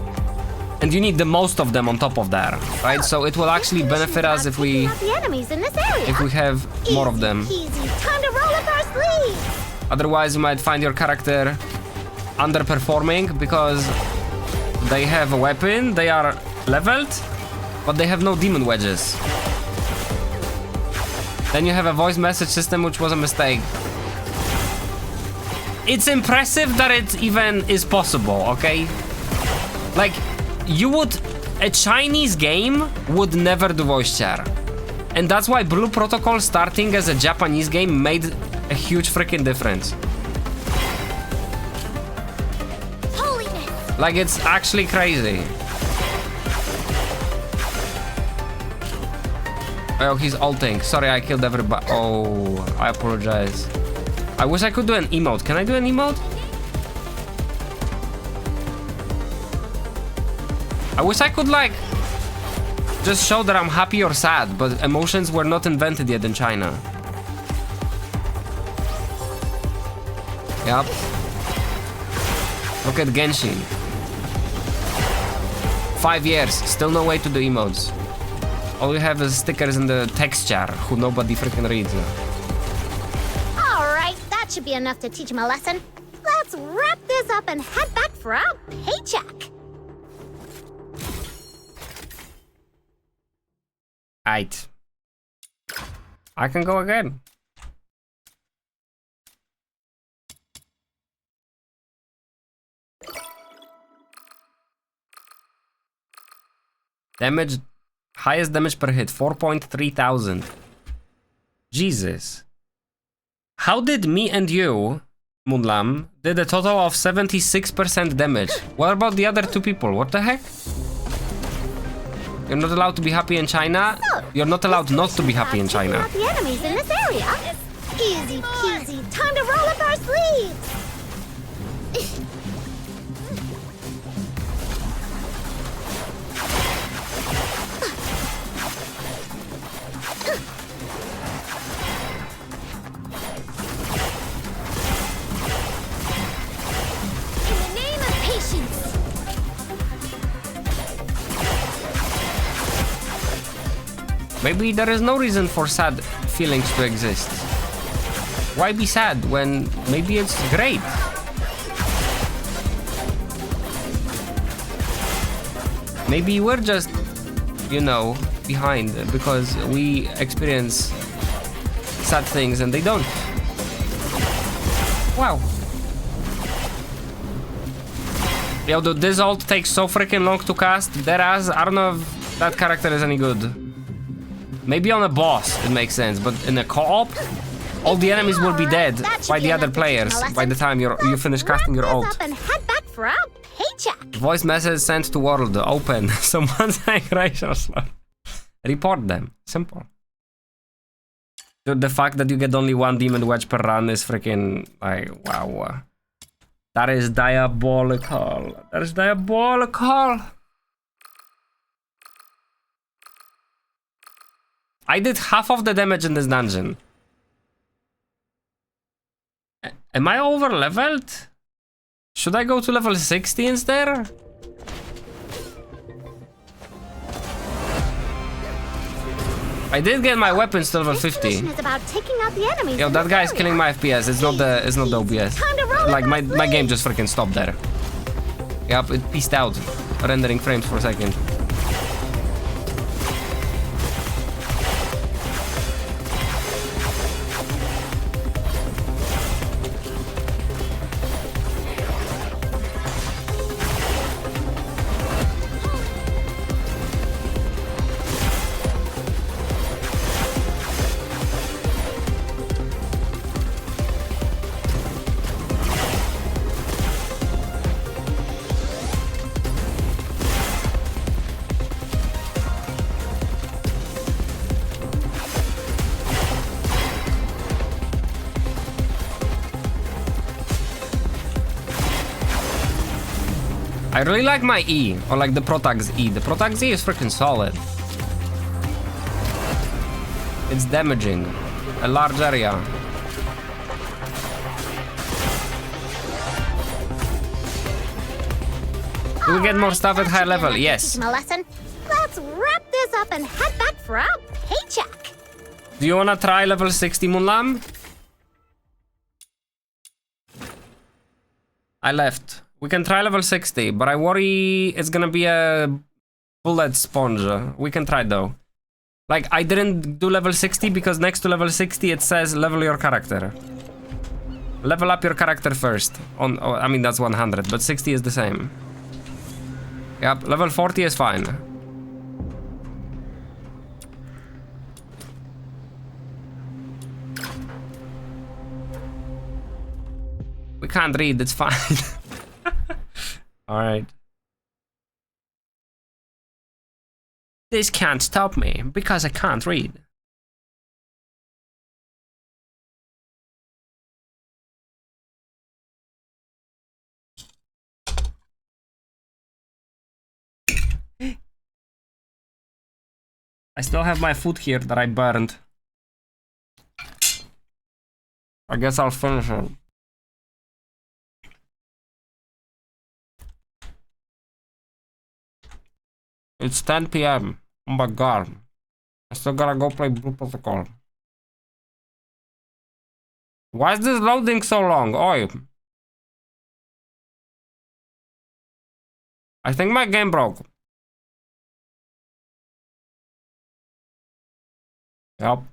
and you need the most of them on top of that, right? So it will actually benefit us if we have more of them. Time to roll up our sleeves. Otherwise you might find your character underperforming because they have a weapon, they are leveled, but they have no demon wedges. Then you have a voice message system, which was a mistake. It's impressive that it even is possible, okay? Like, a Chinese game would never do voice chat. And that's why Blue Protocol starting as a Japanese game made a huge freaking difference. Holiness. Like, it's actually crazy. Oh, he's ulting. Sorry, I killed everybody. Oh, I apologize. I wish I could do an emote. Can I do an emote? I wish I could, like, just show that I'm happy or sad, but emotions were not invented yet in China. Yep. Look at Genshin. 5 years, still no way to do emotes. All we have is stickers in the texture, who nobody freaking reads. Alright, that should be enough to teach him a lesson. Let's wrap this up and head back for our paycheck. Aight. I can go again. Damage, highest damage per hit, 4.3 thousand. Jesus. How did me and you, Moonlam, did a total of 76% damage? What about the other two people? What the heck? You're not allowed to be happy in China? You're not allowed not to be happy in China. Out the enemies in this area. Easy peasy. Time to roll up our sleeves. In the name of patience. Maybe there is no reason for sad feelings to exist. Why be sad when maybe it's great? Maybe we're just, you know, behind because we experience sad things and they don't. Wow. Yo, dude, this ult takes so freaking long to cast. Deadass, I don't know if that character is any good. Maybe on a boss it makes sense, but in a co-op, all the enemies will be dead by the other players by the time you finish casting your ult. Up and head back for our paycheck. Voice message sent to world, open. Someone's saying racial slur. Report them. Simple. Dude, the fact that you get only one demon wedge per run is freaking like, wow. That is diabolical. That is diabolical. I did half of the damage in this dungeon. Am I over leveled? Should I go to level 60 instead? I did get my weapons to level 50. Is about taking out the enemies. Yo, that guy's killing my FPS. It's not the OBS. Like my game just freaking stopped there. Yep, it pieced out, rendering frames for a second. I really like my E, or like the Protag's E. The Protag's E is freaking solid. It's damaging a large area. Do we get more stuff at higher level? Yes. Let's wrap this up and head back for our paycheck. Do you wanna try level 60, Moonlam? I left. We can try level 60, but I worry it's gonna be a bullet sponge. We can try though. Like, I didn't do level 60 because next to level 60 it says level your character. Level up your character first. I mean, that's 100, but 60 is the same. Yep, level 40 is fine. We can't read, it's fine. Alright. This can't stop me, because I can't read. I still have my food here that I burned. I guess I'll finish it. It's 10 PM. Oh my god. I still gotta go play Blue Protocol. Why is this loading so long? Oi. I think my game broke. Yep.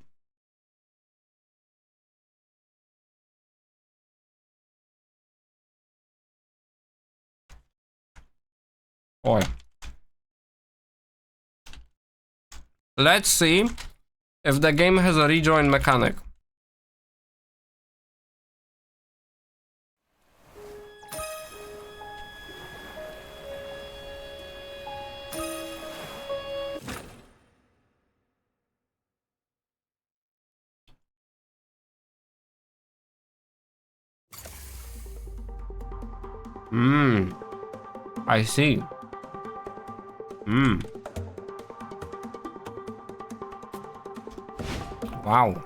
Oi. Let's see if the game has a rejoin mechanic. I see. Wow.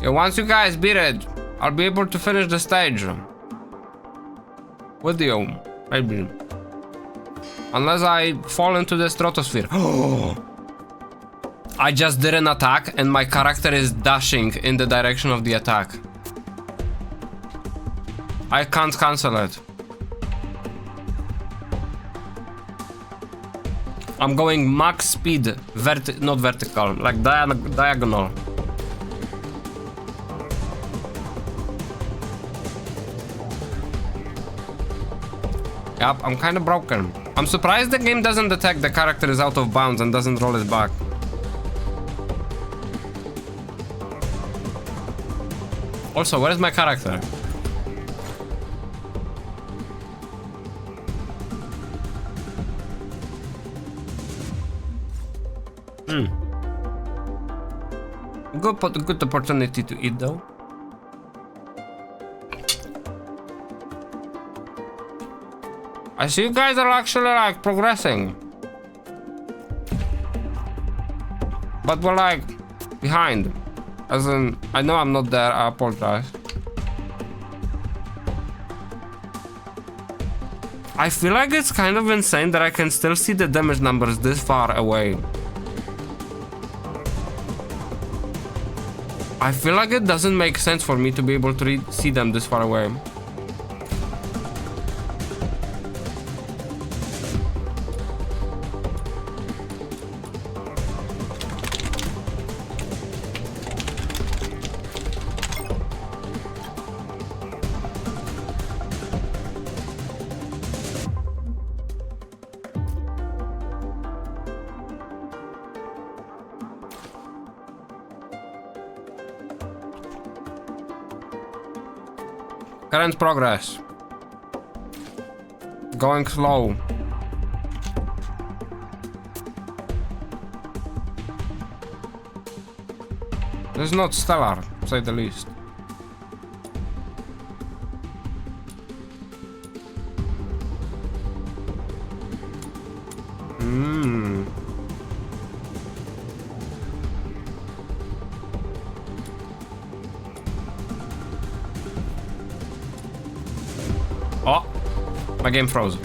Yeah, once you guys beat it, I'll be able to finish the stage. With you, maybe. Unless I fall into the stratosphere. I just did an attack and my character is dashing in the direction of the attack. I can't cancel it. I'm going max speed, not vertical, like diagonal. Yep, I'm kind of broken. I'm surprised the game doesn't detect the character is out of bounds and doesn't roll it back. Also, where is my character? Good opportunity to eat though. I see you guys are actually like progressing. But we're like behind. As in, I know I'm not there, I apologize. I feel like it's kind of insane that I can still see the damage numbers this far away. I feel like it doesn't make sense for me to be able to see them this far away. Current progress. Going slow. This is not stellar, to say the least. Oh, my game froze.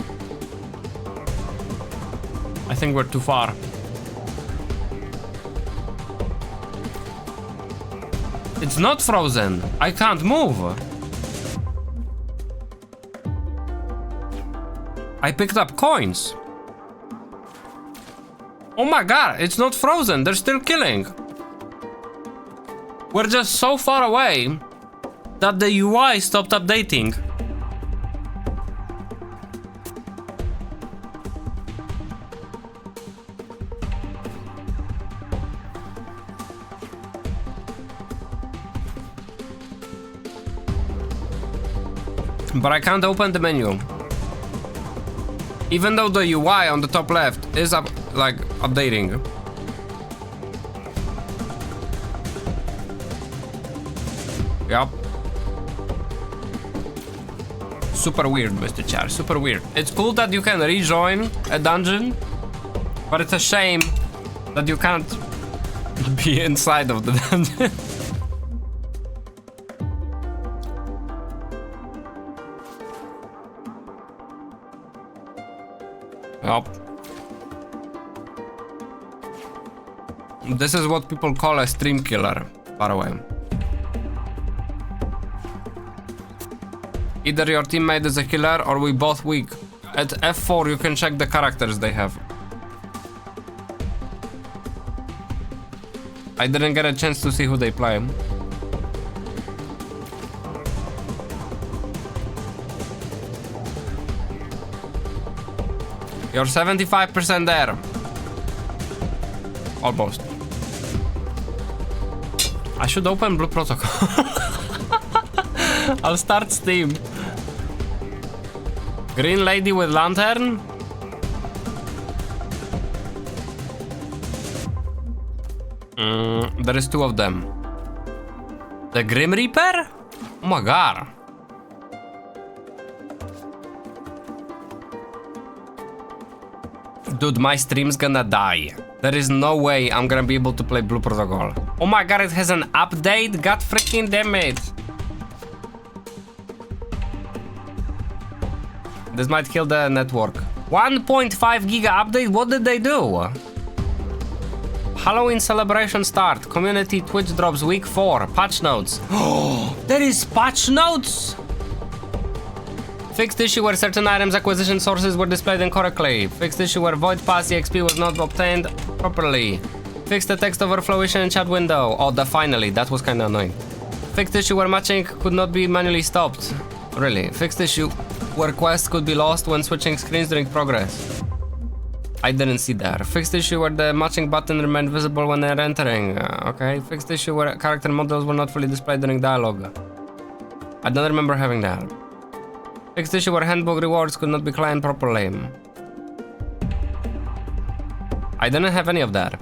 I think we're too far. It's not frozen. I can't move. I picked up coins. Oh my god, it's not frozen. They're still killing. We're just so far away that the UI stopped updating. But I can't open the menu. Even though the UI on the top left is updating. Yup. Super weird, Mr. Char, super weird. It's cool that you can rejoin a dungeon, but it's a shame that you can't be inside of the dungeon. Yup. This is what people call a stream killer, by the way. Either your teammate is a killer or we both weak. At F4 you can check the characters they have. I didn't get a chance to see who they play. You're 75% there. Almost. I should open Blue Protocol. I'll start Steam. Green lady with lantern? There is two of them. The Grim Reaper? Oh my god. Dude, my stream's gonna die. There is no way I'm gonna be able to play Blue Protocol. Oh my god, it has an update? God freaking damn it. This might kill the network. 1.5 giga update? What did they do? Halloween celebration start. Community Twitch drops week 4. Patch notes. Oh, there is patch notes! Fixed issue where certain items acquisition sources were displayed incorrectly. Fixed issue where void pass EXP was not obtained properly. Fixed the text overflow issue in chat window. Oh, finally, that was kinda annoying. Fixed issue where matching could not be manually stopped. Really. Fixed issue where quests could be lost when switching screens during progress. I didn't see that. Fixed issue where the matching button remained visible when they're entering. Okay. Fixed issue where character models were not fully displayed during dialogue. I don't remember having that. Fixed issue where handbook rewards could not be claimed properly. I didn't have any of that.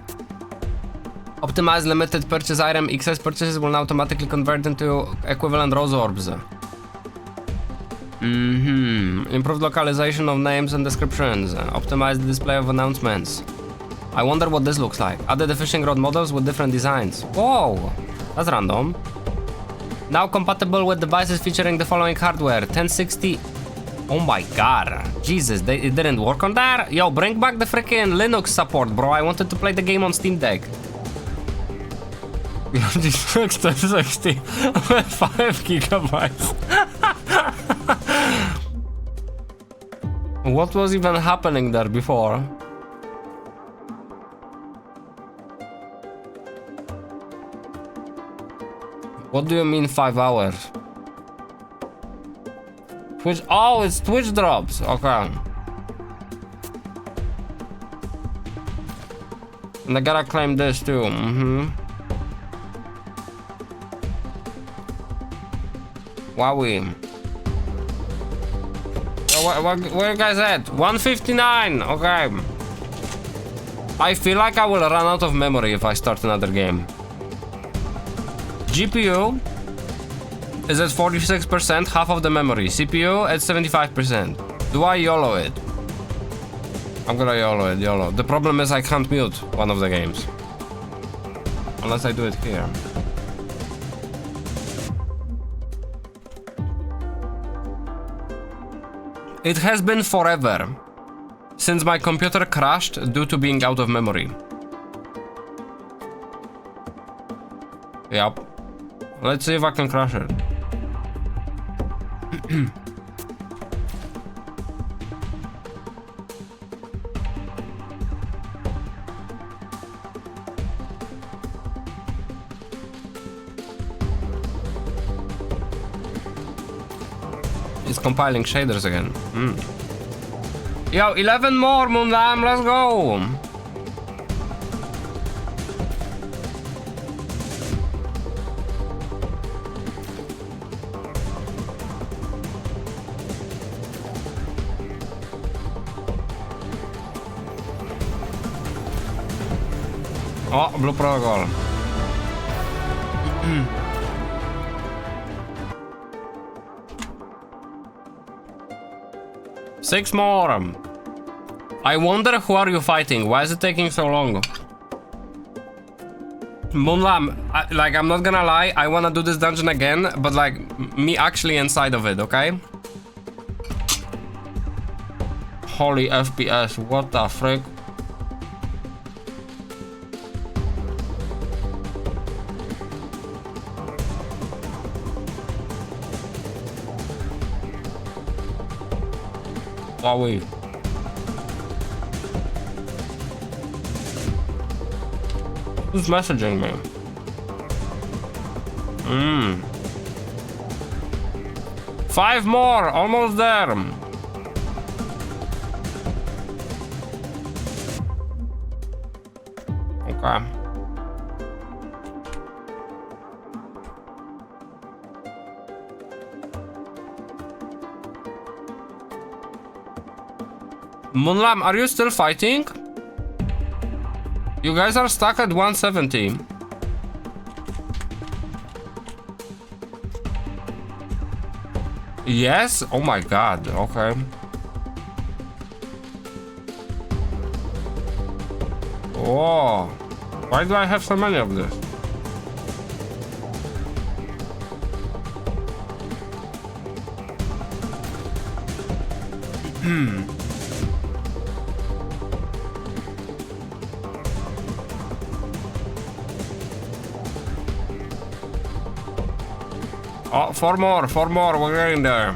Optimized limited purchase item. XS purchases will now automatically convert into equivalent rose orbs. Improved localization of names and descriptions. Optimized the display of announcements. I wonder what this looks like. Added the fishing rod models with different designs. Whoa! That's random. Now compatible with devices featuring the following hardware. 1060... Oh my god. Jesus, it didn't work on that? Yo, bring back the freaking Linux support, bro. I wanted to play the game on Steam Deck. 1060 with 5 gigabytes. What was even happening there before? What do you mean 5 hours? Twitch, oh, it's Twitch drops, okay. And I gotta claim this too, Wowie. Where you guys at? 159, okay. I feel like I will run out of memory if I start another game. GPU is at 46%, half of the memory. CPU at 75%. Do I YOLO it? I'm gonna YOLO it, YOLO. The problem is I can't mute one of the games. Unless I do it here. It has been forever since my computer crashed due to being out of memory. Yep. Let's see if I can crash it. It's compiling shaders again. Yo, 11 more, Moonlam, let's go! Oh, Blue Protocol. 6 more. I wonder who are you fighting? Why is it taking so long? Moonlam, I'm not gonna lie, I wanna do this dungeon again, but like, me actually inside of it, okay? Holy FPS, what the frick? Wowie. Who's messaging me? 5 more, almost there. Okay. Moonlam, are you still fighting? You guys are stuck at 170. Yes? Oh my god, okay. Oh, why do I have so many of this? Oh, four more, we're getting there.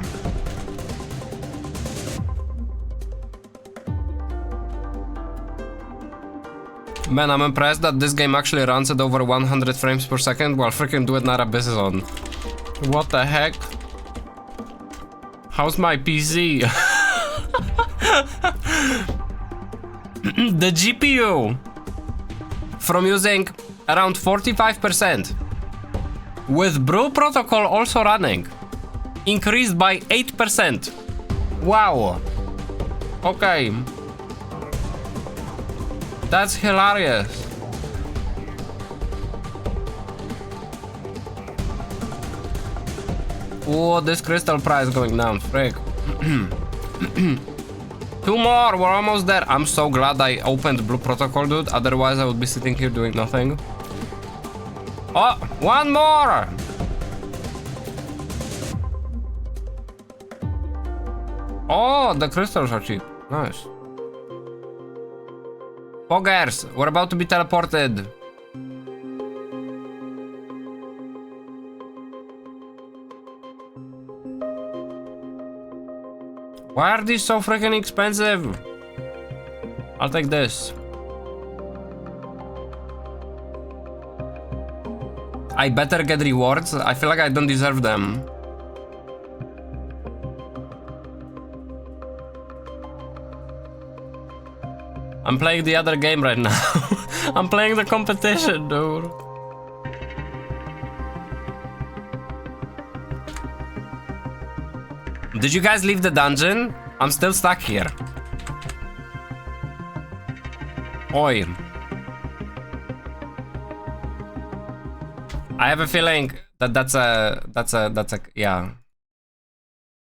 Man, I'm impressed that this game actually runs at over 100 frames per second while freaking Duet Not Abyss is on. What the heck? How's my PC? The GPU from using around 45% with Brew Protocol also running increased by 8%. Wow. Okay. That's hilarious. Oh, this crystal price going down, frick. 2 more, we're almost there. I'm so glad I opened Blue Protocol, dude. Otherwise, I would be sitting here doing nothing. Oh, 1 more! Oh, the crystals are cheap. Nice. Poggers, we're about to be teleported. Why are these so freaking expensive? I'll take this. I better get rewards. I feel like I don't deserve them. I'm playing the other game right now. I'm playing the competition, dude. Did you guys leave the dungeon? I'm still stuck here. Oi. I have a feeling that that's a yeah.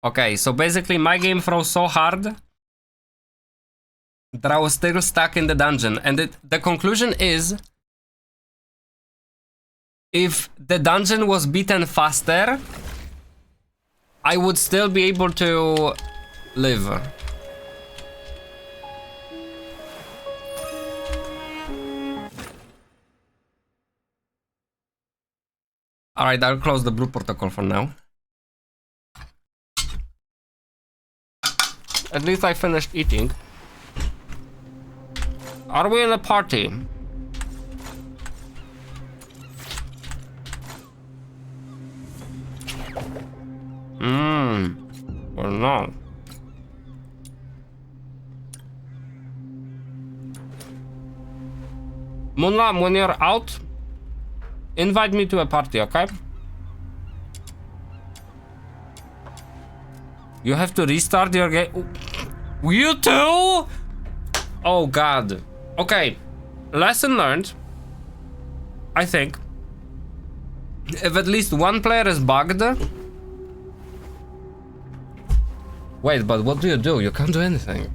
Okay, so basically my game froze so hard that I was still stuck in the dungeon, and the conclusion is if the dungeon was beaten faster, I would still be able to live. Alright, I'll close the Blue Protocol for now. At least I finished eating. Are we in a party? Or not? Moonlam, when you're out, invite me to a party, okay? You have to restart your game. You too? Oh god. Okay. Lesson learned. I think. If at least one player is bugged. Wait, but what do? You can't do anything.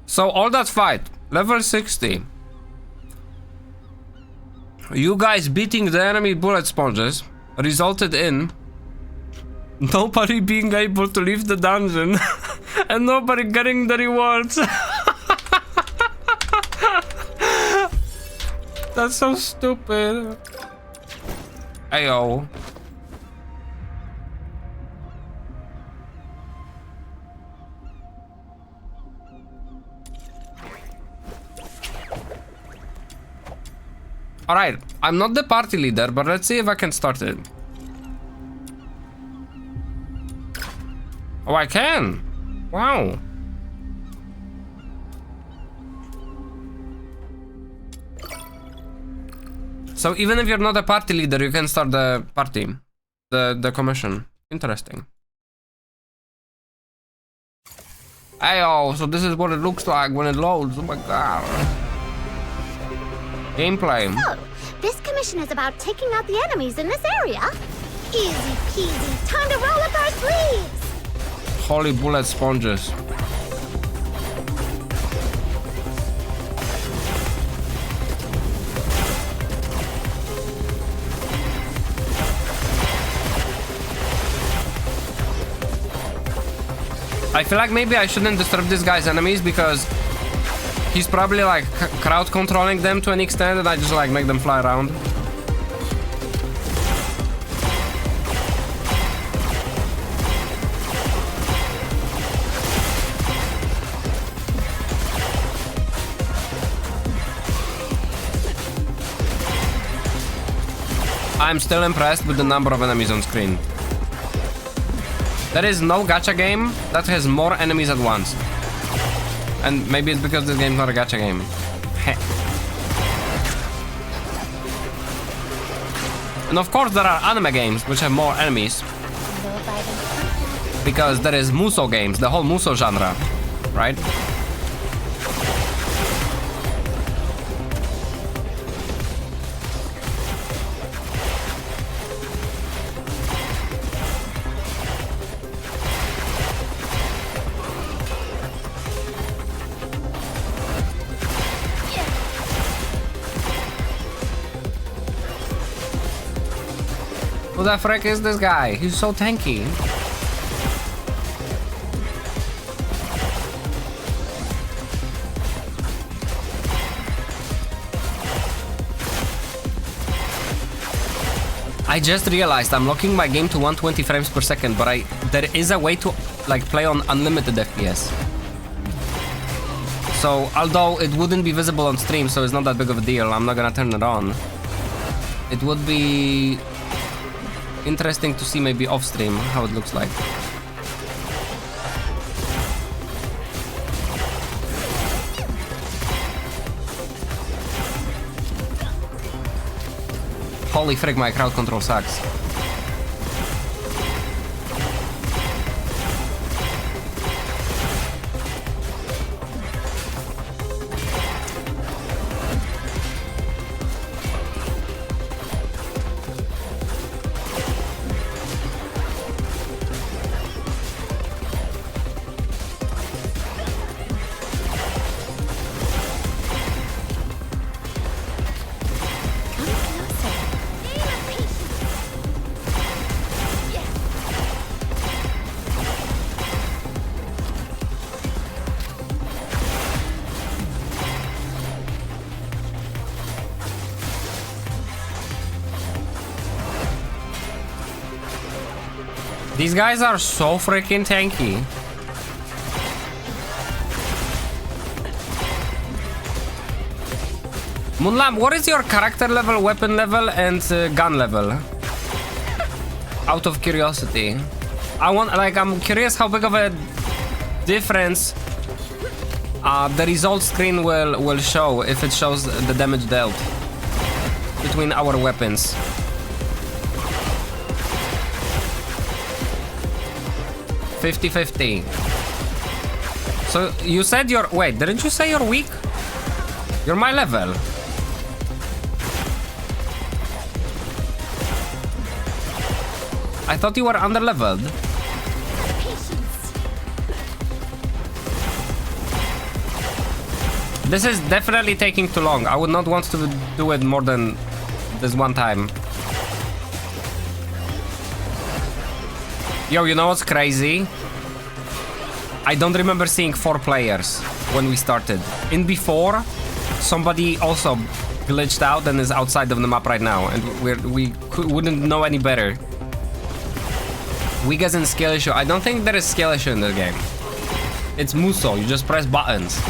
So all that fight, level 60. You guys beating the enemy bullet sponges resulted in nobody being able to leave the dungeon and nobody getting the rewards. That's so stupid. Ayo. Alright, I'm not the party leader, but let's see if I can start it. Oh, I can. Wow. So even if you're not a party leader, you can start the party, the commission. Interesting. Ayo, so this is what it looks like when it loads. Oh my god. Gameplay. So, this commission is about taking out the enemies in this area. Easy peasy. Time to roll up our sleeves. Holy bullet sponges. I feel like maybe I shouldn't disturb this guy's enemies because he's probably like crowd controlling them to an extent, and I just like make them fly around. I'm still impressed with the number of enemies on screen. There is no gacha game that has more enemies at once. And maybe it's because this game's not a gacha game. And of course there are anime games which have more enemies. Because there is Muso games, the whole Muso genre, right? Who the frick is this guy? He's so tanky. I just realized I'm locking my game to 120 frames per second, but there is a way to like play on unlimited FPS. So although it wouldn't be visible on stream, so it's not that big of a deal, I'm not gonna turn it on. It would be interesting to see maybe off stream how it looks like. Holy frick, my crowd control sucks. These guys are so freaking tanky. Moonlamp, what is your character level, weapon level, and gun level? Out of curiosity. I'm curious how big of a difference the result screen will show if it shows the damage dealt between our weapons. 50-50. So you said you're... Wait, didn't you say you're weak? You're my level. I thought you were under-leveled. This is definitely taking too long. I would not want to do it more than this one time. Yo, you know what's crazy? I don't remember seeing 4 players when we started. In before, somebody also glitched out and is outside of the map right now, and we wouldn't know any better. Weak as in skill issue. I don't think there is skill issue in the game. It's Muso, you just press buttons.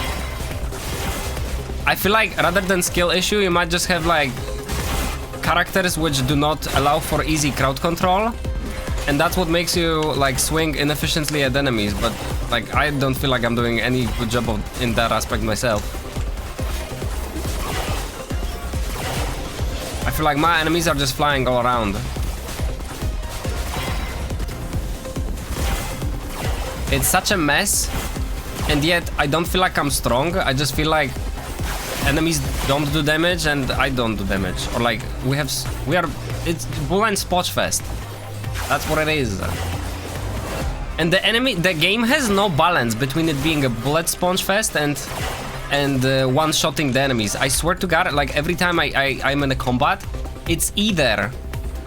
I feel like rather than skill issue, you might just have like characters which do not allow for easy crowd control. And that's what makes you like swing inefficiently at enemies, but Like, I don't feel like I'm doing any good job in that aspect myself. I feel like my enemies are just flying all around. It's such a mess, and yet I don't feel like I'm strong. I just feel like enemies don't do damage and I don't do damage. Or like, it's Bull and Spotch Fest. That's what it is. And the game has no balance between it being a bullet sponge fest and one-shotting the enemies. I swear to God, like every time I'm in a combat, it's either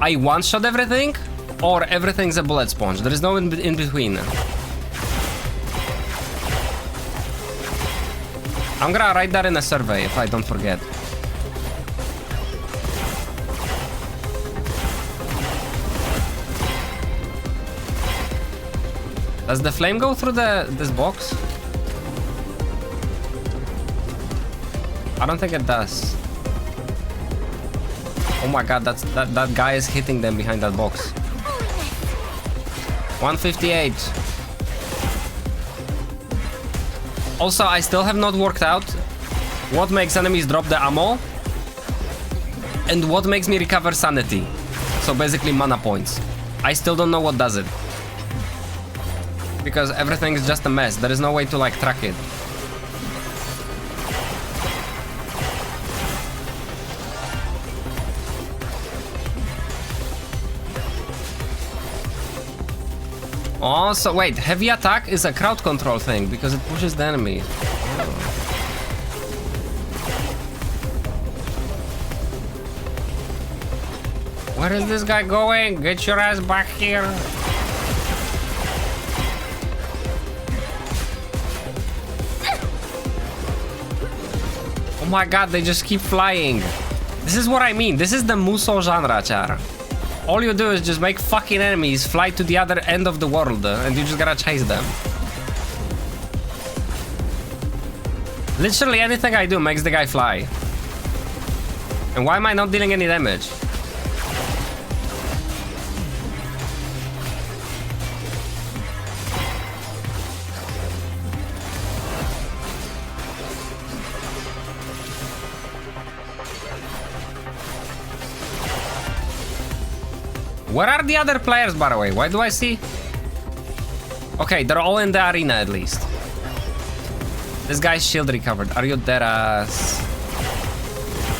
I one-shot everything or everything's a bullet sponge. There is no in between. I'm gonna write that in a survey if I don't forget. Does the flame go through this box? I don't think it does. Oh my god, that guy is hitting them behind that box. 158. Also, I still have not worked out what makes enemies drop the ammo and what makes me recover sanity. So basically mana points. I still don't know what does it. Because everything is just a mess. There is no way to like track it. Oh, so wait, heavy attack is a crowd control thing because it pushes the enemy. Oh. Where is this guy going? Get your ass back here. Oh my god, they just keep flying. This is what I mean. This is the Muso genre, char. All you do is just make fucking enemies fly to the other end of the world, and you just gotta chase them. Literally anything I do makes the guy fly. And why am I not dealing any damage? Where are the other players, by the way? Why do I see? Okay, they're all in the arena at least. This guy's shield recovered. Are you dead ass?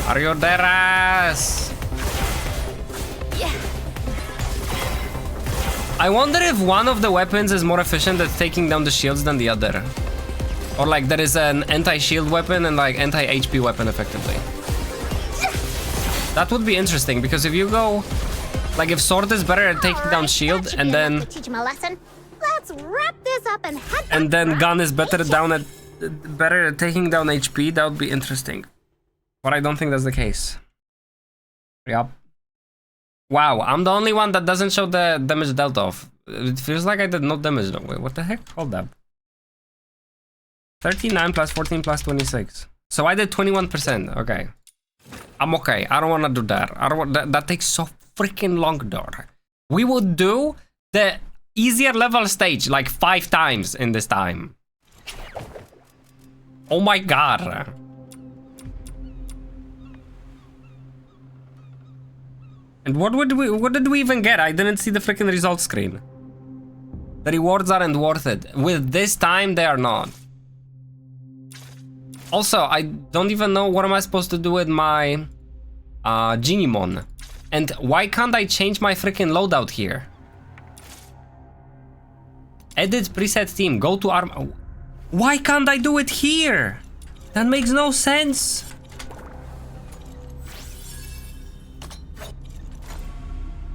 Are you dead ass? Yeah. I wonder if one of the weapons is more efficient at taking down the shields than the other. Or like there is an anti-shield weapon and like anti-HP weapon effectively. That would be interesting because if you go... Like if sword is better at taking down shield and then... Teach him a lesson. Let's wrap this up and head and then gun is better at taking down HP, that would be interesting. But I don't think that's the case. Yup. Wow, I'm the only one that doesn't show the damage dealt off. It feels like I did no damage though. Wait, what the heck? Hold up. 39 plus 14 plus 26. So I did 21%. Okay. I'm okay. I don't want to do that. I don't want that takes so freaking long, door. We would do the easier level stage like 5 times in this time. Oh my god. And what did we even get? I didn't see the freaking results screen. The rewards aren't worth it. With this time, they are not. Also, I don't even know what am I supposed to do with my Genimon. And why can't I change my freaking loadout here? Edit preset team, go to armor. Why can't I do it here? That makes no sense.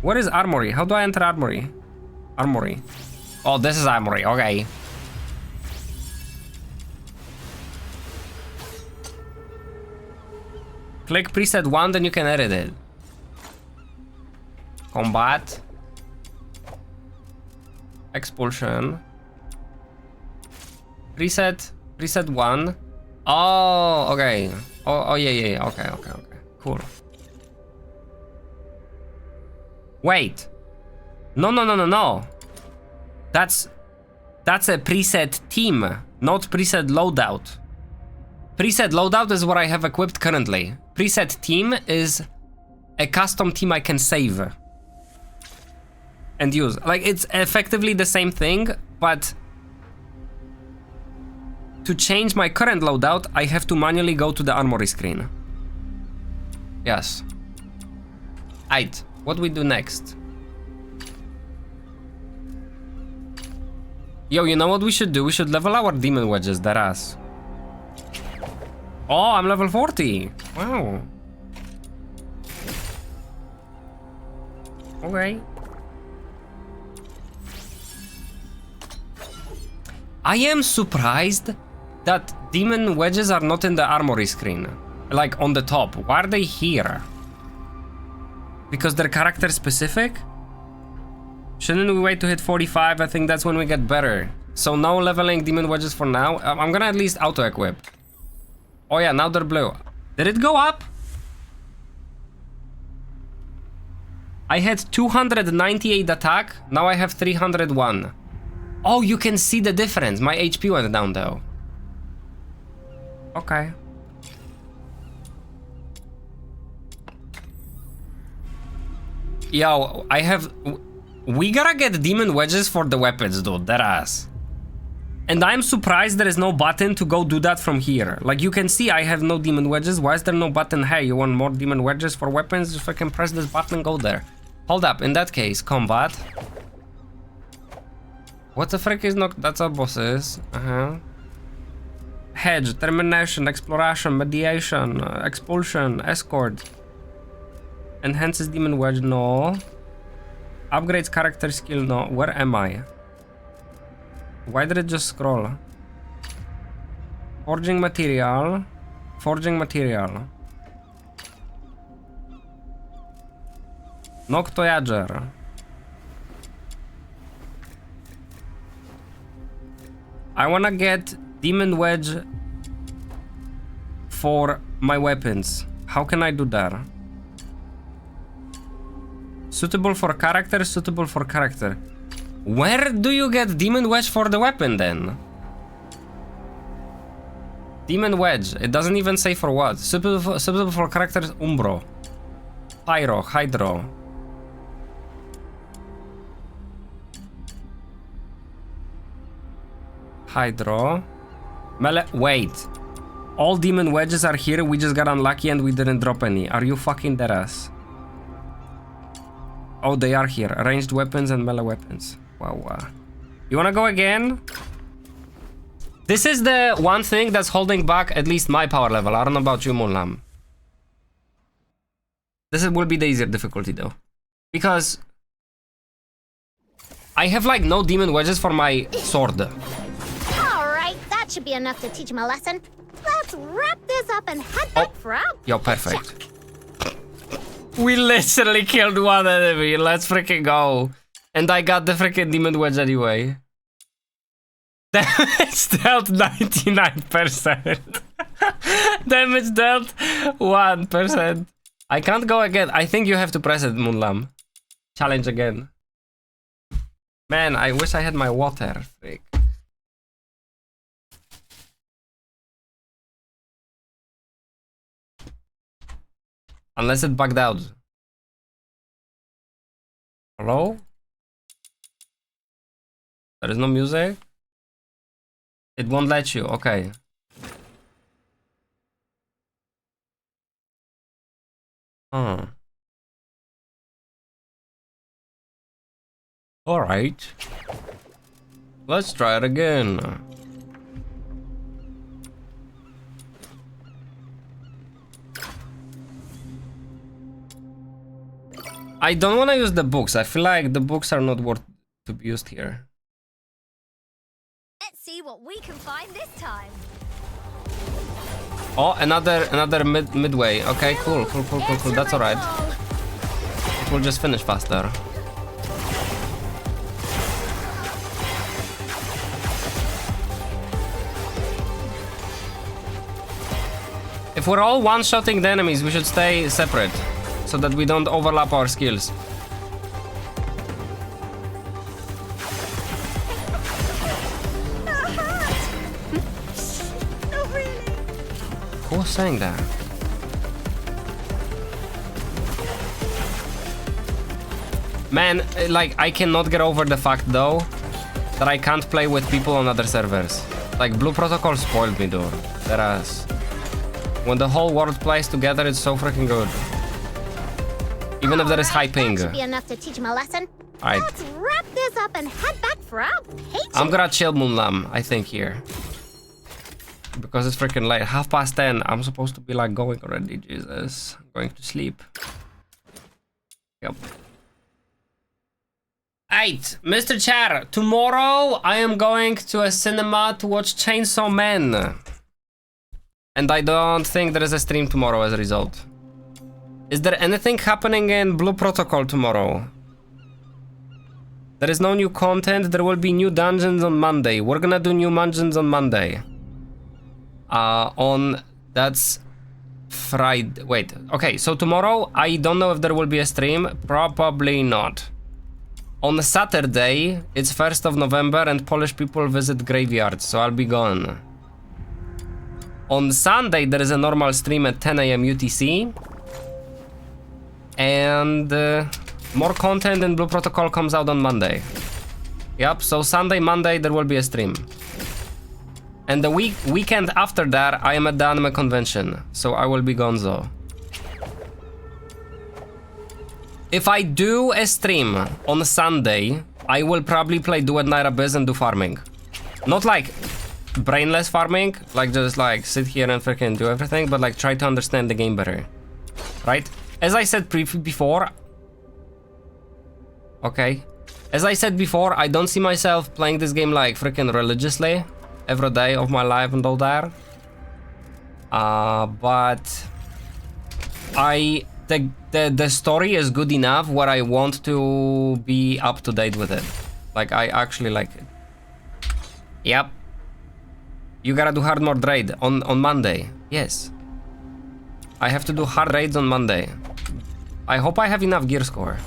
What is armory? How do I enter armory? Armory. Oh, this is armory, okay. Click preset 1, then you can edit it. Combat. Expulsion. Preset 1. Oh, okay. Oh yeah. Okay. Cool. Wait. No. That's That's a preset team, not preset loadout. Preset loadout is what I have equipped currently. Preset team is a custom team I can save and use. Like, it's effectively the same thing, but to change my current loadout, I have to manually go to the armory screen. Yes. Aight, what do we do next? Yo, you know what we should do? We should level our demon wedges, that ass. Oh, I'm level 40. Wow. Okay. I am surprised that demon wedges are not in the armory screen. Like on the top. Why are they here? Because they're character specific? Shouldn't we wait to hit 45? I think that's when we get better. So no leveling demon wedges for now. I'm gonna at least auto-equip. Oh yeah, now they're blue. Did it go up? I had 298 attack. Now I have 301. Oh, you can see the difference. My HP went down though. Okay. Yo, I have... We gotta get demon wedges for the weapons, dude. That ass. And I'm surprised there is no button to go do that from here. Like, you can see I have no demon wedges. Why is there no button? Hey, you want more demon wedges for weapons? If I can press this button and go there. Hold up. In that case, combat. What the frick is not... That's our bosses. Hedge, termination, exploration, mediation, expulsion, escort. Enhances demon wedge, no. Upgrades character skill, no. Where am I? Why did it just scroll? Forging material. Forging material. Noctoyager. I wanna get demon wedge for my weapons. How can I do that? Suitable for character, suitable for character. Where do you get demon wedge for the weapon then? Demon wedge. It doesn't even say for what. Suitable for characters Umbro. Pyro, Hydro. Hydro. Wait. All demon wedges are here. We just got unlucky and we didn't drop any. Are you fucking dead ass? Oh, they are here. Ranged weapons and melee weapons. Wow. You wanna go again? This is the one thing that's holding back at least my power level. I don't know about you, Munlam. This will be the easier difficulty though. Because I have like no demon wedges for my sword. Alright, that should be enough to teach him a lesson. Let's wrap this up and head back for out. Yo, perfect. We literally killed one enemy. Let's freaking go. And I got the freaking demon wedge anyway. Damage dealt 99%. Damage dealt 1%. I can't go again. I think you have to press it, Munlam. Challenge again. Man, I wish I had my water. Freak. Unless it bugged out. Hello? There is no music? It won't let you, okay. Alright. Let's try it again. I don't want to use the books. I feel like the books are not worth to be used here. Let's see what we can find this time. Oh, another midway. Okay, cool. That's alright. We'll just finish faster. If we're all one-shotting the enemies, we should stay separate so that we don't overlap our skills. Who was saying that? Man, like, I cannot get over the fact, though, that I can't play with people on other servers. Like, Blue Protocol spoiled me, dude. Their ass. When the whole world plays together, it's so freaking good. Even if there is high ping. That should be enough to teach him a lesson. Alright. Let's wrap this up and head back for our paycheck. I'm gonna chill Moonlam, I think, here. Because it's freaking late. 10:30. I'm supposed to be, like, going already. Jesus. I'm going to sleep. Yep. Alright, Mr. Chair, tomorrow I am going to a cinema to watch Chainsaw Man. And I don't think there is a stream tomorrow as a result. Is there anything happening in Blue Protocol tomorrow? There is no new content, there will be new dungeons on Monday. We're gonna do new dungeons on Monday. That's Friday, wait, okay, so tomorrow I don't know if there will be a stream, probably not. On Saturday, it's 1st of November and Polish people visit graveyards, so I'll be gone. On Sunday, there is a normal stream at 10 AM UTC. And more content in Blue Protocol comes out on Monday. Yep, so Sunday, Monday, there will be a stream. And the weekend after that, I am at the anime convention, so I will be gonzo. If I do a stream on Sunday, I will probably play Duet Night Abyss and do farming. Not like brainless farming, like just like sit here and freaking do everything, but like try to understand the game better. Right? As I said before... Okay. As I said before, I don't see myself playing this game like freaking religiously every day of my life and all that. But... The story is good enough where I want to be up to date with it. Like, I actually like it. Yep. You gotta do hard mode raid on Monday. Yes. I have to do hard raids on Monday. I hope I have enough gear score.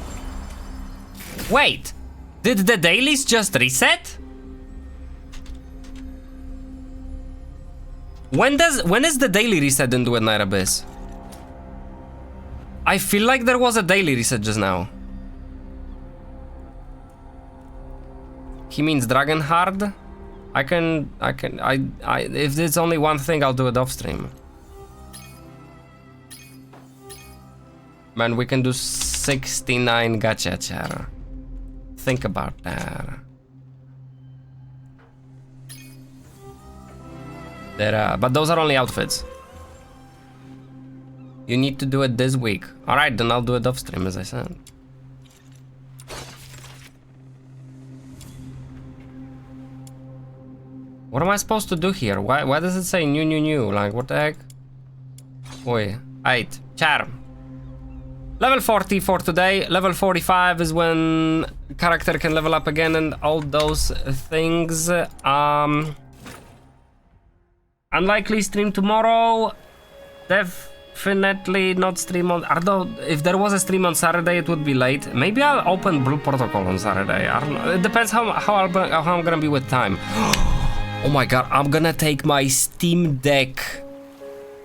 Wait! Did the dailies just reset? When is the daily reset in Duet Night Abyss? I feel like there was a daily reset just now. He means Dragon Hard? If it's only one thing, I'll do it off stream. Man, we can do 69 gacha, Char. Think about that. But those are only outfits. You need to do it this week. Alright, then I'll do it off stream, as I said. What am I supposed to do here? Why does it say new? Like, what the heck? Oi. Alright, charm. Level 40 for today. Level 45 is when character can level up again and all those things. Unlikely stream tomorrow. Definitely not stream on... Although, if there was a stream on Saturday, it would be late. Maybe I'll open Blue Protocol on Saturday. I don't know. It depends how I'm gonna be with time. Oh my god, I'm gonna take my Steam Deck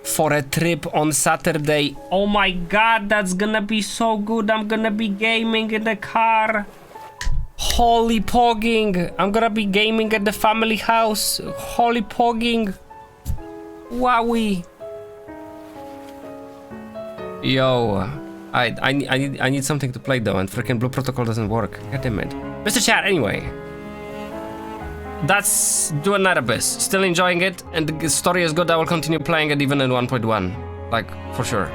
for a trip on Saturday. Oh my god, that's gonna be so good. I'm gonna be gaming in the car. Holy pogging. I'm gonna be gaming at the family house. Holy pogging. Wowie. Yo, I need something to play though, and freaking Blue Protocol doesn't work. God damn it. Mr. Chat, anyway. That's Duet Night Abyss. Still enjoying it, and the story is good. I will continue playing it even in 1.1. Like, for sure.